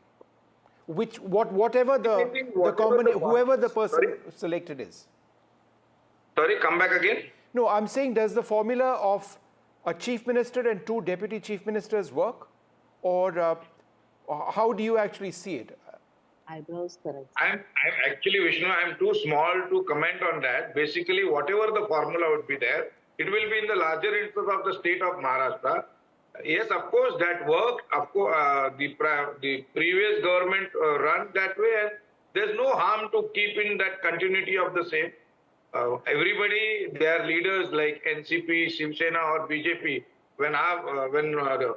Whoever the person selected is. Sorry, come back again. No, I'm saying, does the formula of a chief minister and two deputy chief ministers work, or how do you actually see it? Eyebrows correct. I'm actually, Vishnu, I'm too small to comment on that. Basically, whatever the formula would be there, it will be in the larger interest of the state of Maharashtra. Yes, of course, that worked. Of course, the previous government run that way, and there's no harm to keeping that continuity of the same. Everybody, their leaders like NCP, Shiv Sena or BJP, when Devendra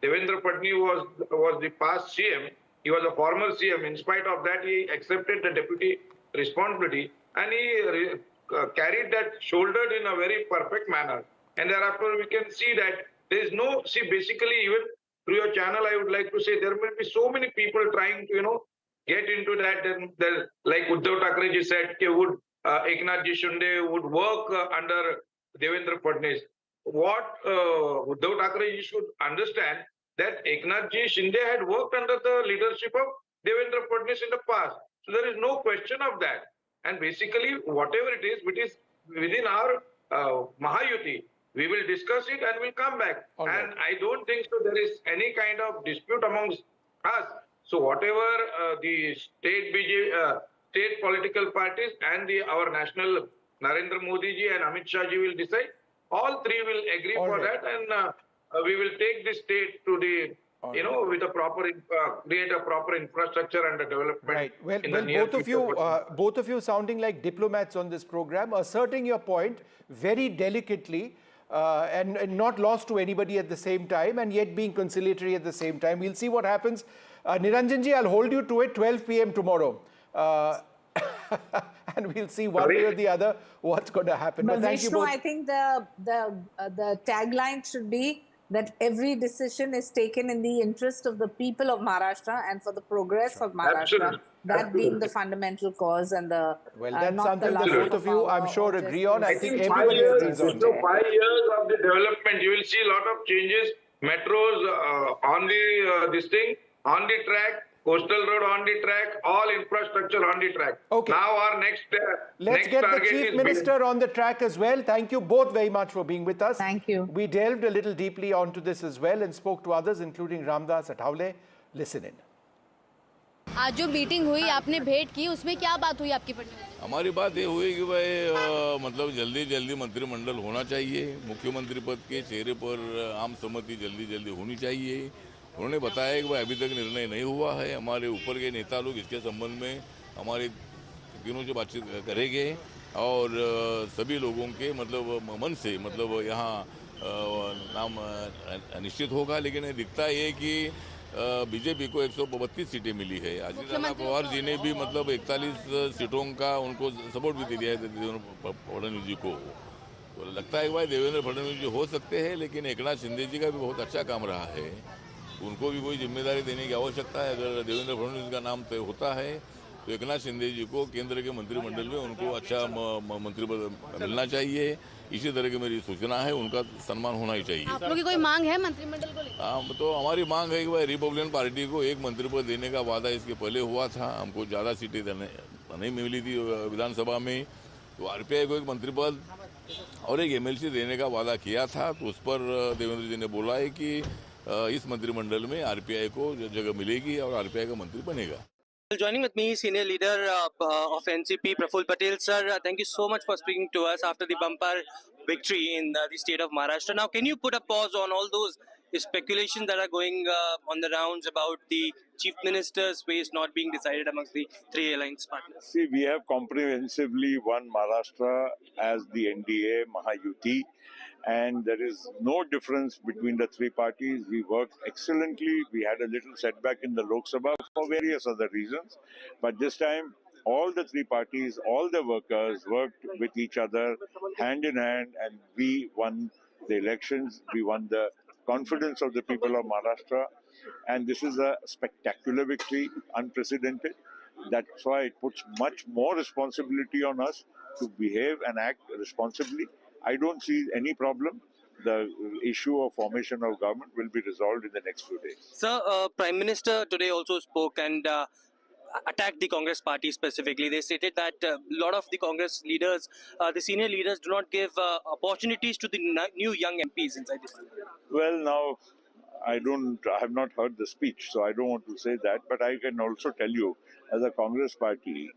Fadnavis was the past CM, he was a former CM. In spite of that, he accepted the deputy responsibility and he carried that shouldered in a very perfect manner. And thereafter, we can see that there is basically, even through your channel, I would like to say there will be so many people trying to, get into that, then like Uddhav Thackeray ji said, would Eknath ji Shinde would work under Devendra Fadnavis. What Uddhav Thackeray ji should understand that Eknath ji Shinde had worked under the leadership of Devendra Fadnavis in the past. So there is no question of that. And basically, whatever it is within our Mahayuti, we will discuss it and we'll come back. And I don't think so there is any kind of dispute amongst us. So whatever the state political parties and our national Narendra Modi ji and Amit Shah ji will decide, all three will agree for that, and we will take the state to the with a proper create a proper infrastructure and a development. Right. Well, in the near both of you sounding like diplomats on this program, asserting your point very delicately. And not lost to anybody at the same time, and yet being conciliatory at the same time. We'll see what happens. Niranjan ji, I'll hold you to it, 12 p.m. tomorrow. And we'll see one way or the other what's going to happen. But thank Vishnu, you both. I think the tagline should be that every decision is taken in the interest of the people of Maharashtra and for the progress of Maharashtra. Absolutely. That being the fundamental cause and the well, that's not something the that lust both of you, I'm sure, agree on. I think 5 everybody years, agrees on. 5 years of the development, you will see a lot of changes. Metros on the this thing on the track. Coastal road on the track, all infrastructure on the track. Okay. Now our next Let's get the Chief Minister on the track as well. Thank you both very much for being with us. Thank you. We delved a little deeply onto this as well and spoke to others, including Ramdas Athavale. Listen in. आज जो meeting हुई, आपने भेंट की, उसमें क्या बात हुई आपकी पटना? हमारी बात ये हुई कि भाई मतलब जल्दी मंत्रिमंडल होना चाहिए, मुख्यमंत्री पद के चेहरे पर आम सहमति जल्दी होनी चाहिए। उन्होंने बताया कि भाई अभी तक निर्णय नहीं हुआ है, हमारे ऊपर के नेता लोग इसके संबंध में हमारे तीनों से बातचीत करेंगे और सभी लोगों के मतलब मन से मतलब यहाँ नाम निश्चित होगा। लेकिन दिखता है कि बीजेपी को 132 सीटें मिली है। अजित पवार जी ने भी मतलब 41 सीटों का उनको सपोर्ट भी दे दिया है देवेंद्र फडणवीस जी को। तो लगता है कि भाई देवेंद्र फडणवीस जी हो सकते हैं, लेकिन एकनाथ शिंदे जी का भी बहुत अच्छा काम रहा है, उनको भी कोई जिम्मेदारी देने की आवश्यकता है। अगर देवेंद्र फडणवीस का नाम तय होता है तो एकनाथ शिंदे जी को केंद्र के मंत्रिमंडल में उनको अच्छा मंत्री पद मिलना चाहिए। इसी तरह की मेरी सूचना है, उनका सम्मान होना ही चाहिए। आप लोगों की कोई मांग है मंत्रिमंडल को लेकर? हाँ, तो हमारी मांग है कि भाई रिपब्लिकन पार्टी को एक मंत्री पद देने का वादा इसके पहले हुआ था, हमको ज़्यादा सीटें नहीं मिली थी विधानसभा में, तो आरपीआई को एक मंत्री पद और एक एमएलसी देने का वादा किया था। तो उस पर देवेंद्र जी ने बोला है कि इस मंत्रिमंडल में आरपीआई को जगह मिलेगी और आरपीआई का मंत्री बनेगा। Joining with me, senior leader of NCP, Praful Patel. Sir, thank you so much for speaking to us after the bumper victory in the state of Maharashtra. Now, can you put a pause on all those speculations that are going on the rounds about the chief minister's face not being decided amongst the three alliance partners? See, we have comprehensively won Maharashtra as the NDA Mahayuti, and there is no difference between the three parties. We worked excellently. We had a little setback in the Lok Sabha for various other reasons, but this time all the three parties, all the workers worked with each other hand in hand, and we won the elections. We won the confidence of the people of Maharashtra, and this is a spectacular victory, unprecedented. That's why it puts much more responsibility on us to behave and act responsibly. I don't see any problem. The issue of formation of government will be resolved in the next few days. Sir, Prime Minister today also spoke and attacked the Congress party specifically. They stated that a lot of the Congress leaders, the senior leaders, do not give opportunities to the new young MPs inside the party. Well, now, I have not heard the speech, so I don't want to say that. But I can also tell you, as a Congress party,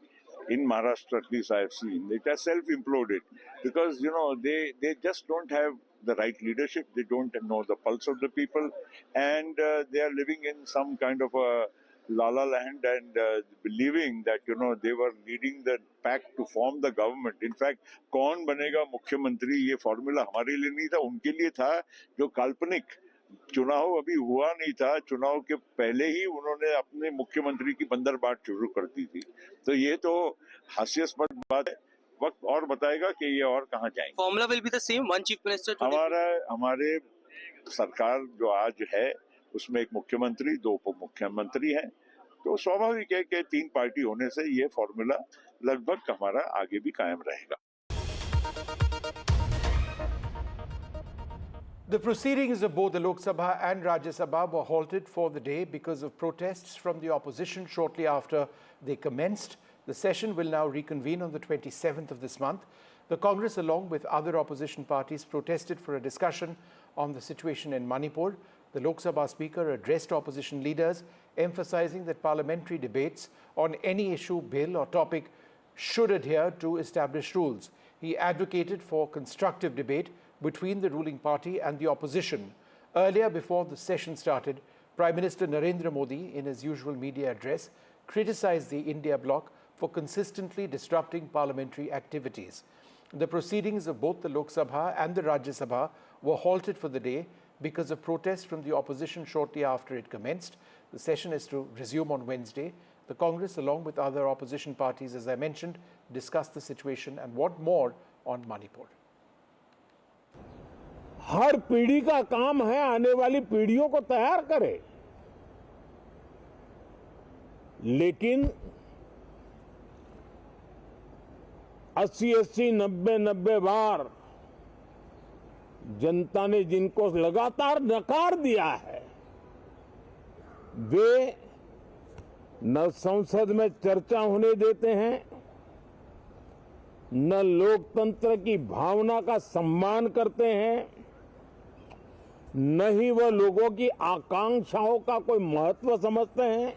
in Maharashtra at least I have seen, it has self-imploded because, they just don't have the right leadership. They don't know the pulse of the people, and they are living in some kind of a la-la land and believing that, they were leading the pack to form the government. In fact, कौन बनेगा मुख्यमंत्री ये formula हमारे लिए नहीं था, उनके लिए था जो काल्पनिक चुनाव अभी हुआ नहीं था। चुनाव के पहले ही उन्होंने अपने मुख्यमंत्री की बंदरबाट शुरू कर दी थी। तो ये तो हास्यास्पद बात है। वक्त और बताएगा कि ये और कहाँ जाएंगे। Formula will be the same, one chief minister. हमारे सरकार जो आज है उसमें एक मुख्यमंत्री, दो उप मुख्यमंत्री हैं तो स्वाभाविक है कि 3 पार्टी होने से ये फॉर्मूला लगभग हमारा आगे भी कायम रहेगा। The proceedings of both the Lok Sabha and Rajya Sabha were halted for the day because of protests from the opposition shortly after they commenced. The session will now reconvene on the 27th of this month. The Congress, along with other opposition parties, protested for a discussion on the situation in Manipur. The Lok Sabha Speaker addressed opposition leaders, emphasizing that parliamentary debates on any issue, bill or topic should adhere to established rules. He advocated for constructive debate between the ruling party and the opposition. Earlier, before the session started, Prime Minister Narendra Modi, in his usual media address, criticized the India bloc for consistently disrupting parliamentary activities. The proceedings of both the Lok Sabha and the Rajya Sabha were halted for the day because of protests from the opposition shortly after it commenced. The session is to resume on Wednesday. The Congress, along with other opposition parties, as I mentioned, discussed the situation and want more on Manipur. हर पीढ़ी का काम है आने वाली पीढ़ियों को तैयार करे, लेकिन 80-80, 90-90 बार जनता ने जिनको लगातार नकार दिया है, वे न संसद में चर्चा होने देते हैं, न लोकतंत्र की भावना का सम्मान करते हैं, न ही वह लोगों की आकांक्षाओं का कोई महत्व समझते हैं,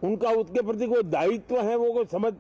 उनका उसके प्रति कोई दायित्व है वो कोई समझ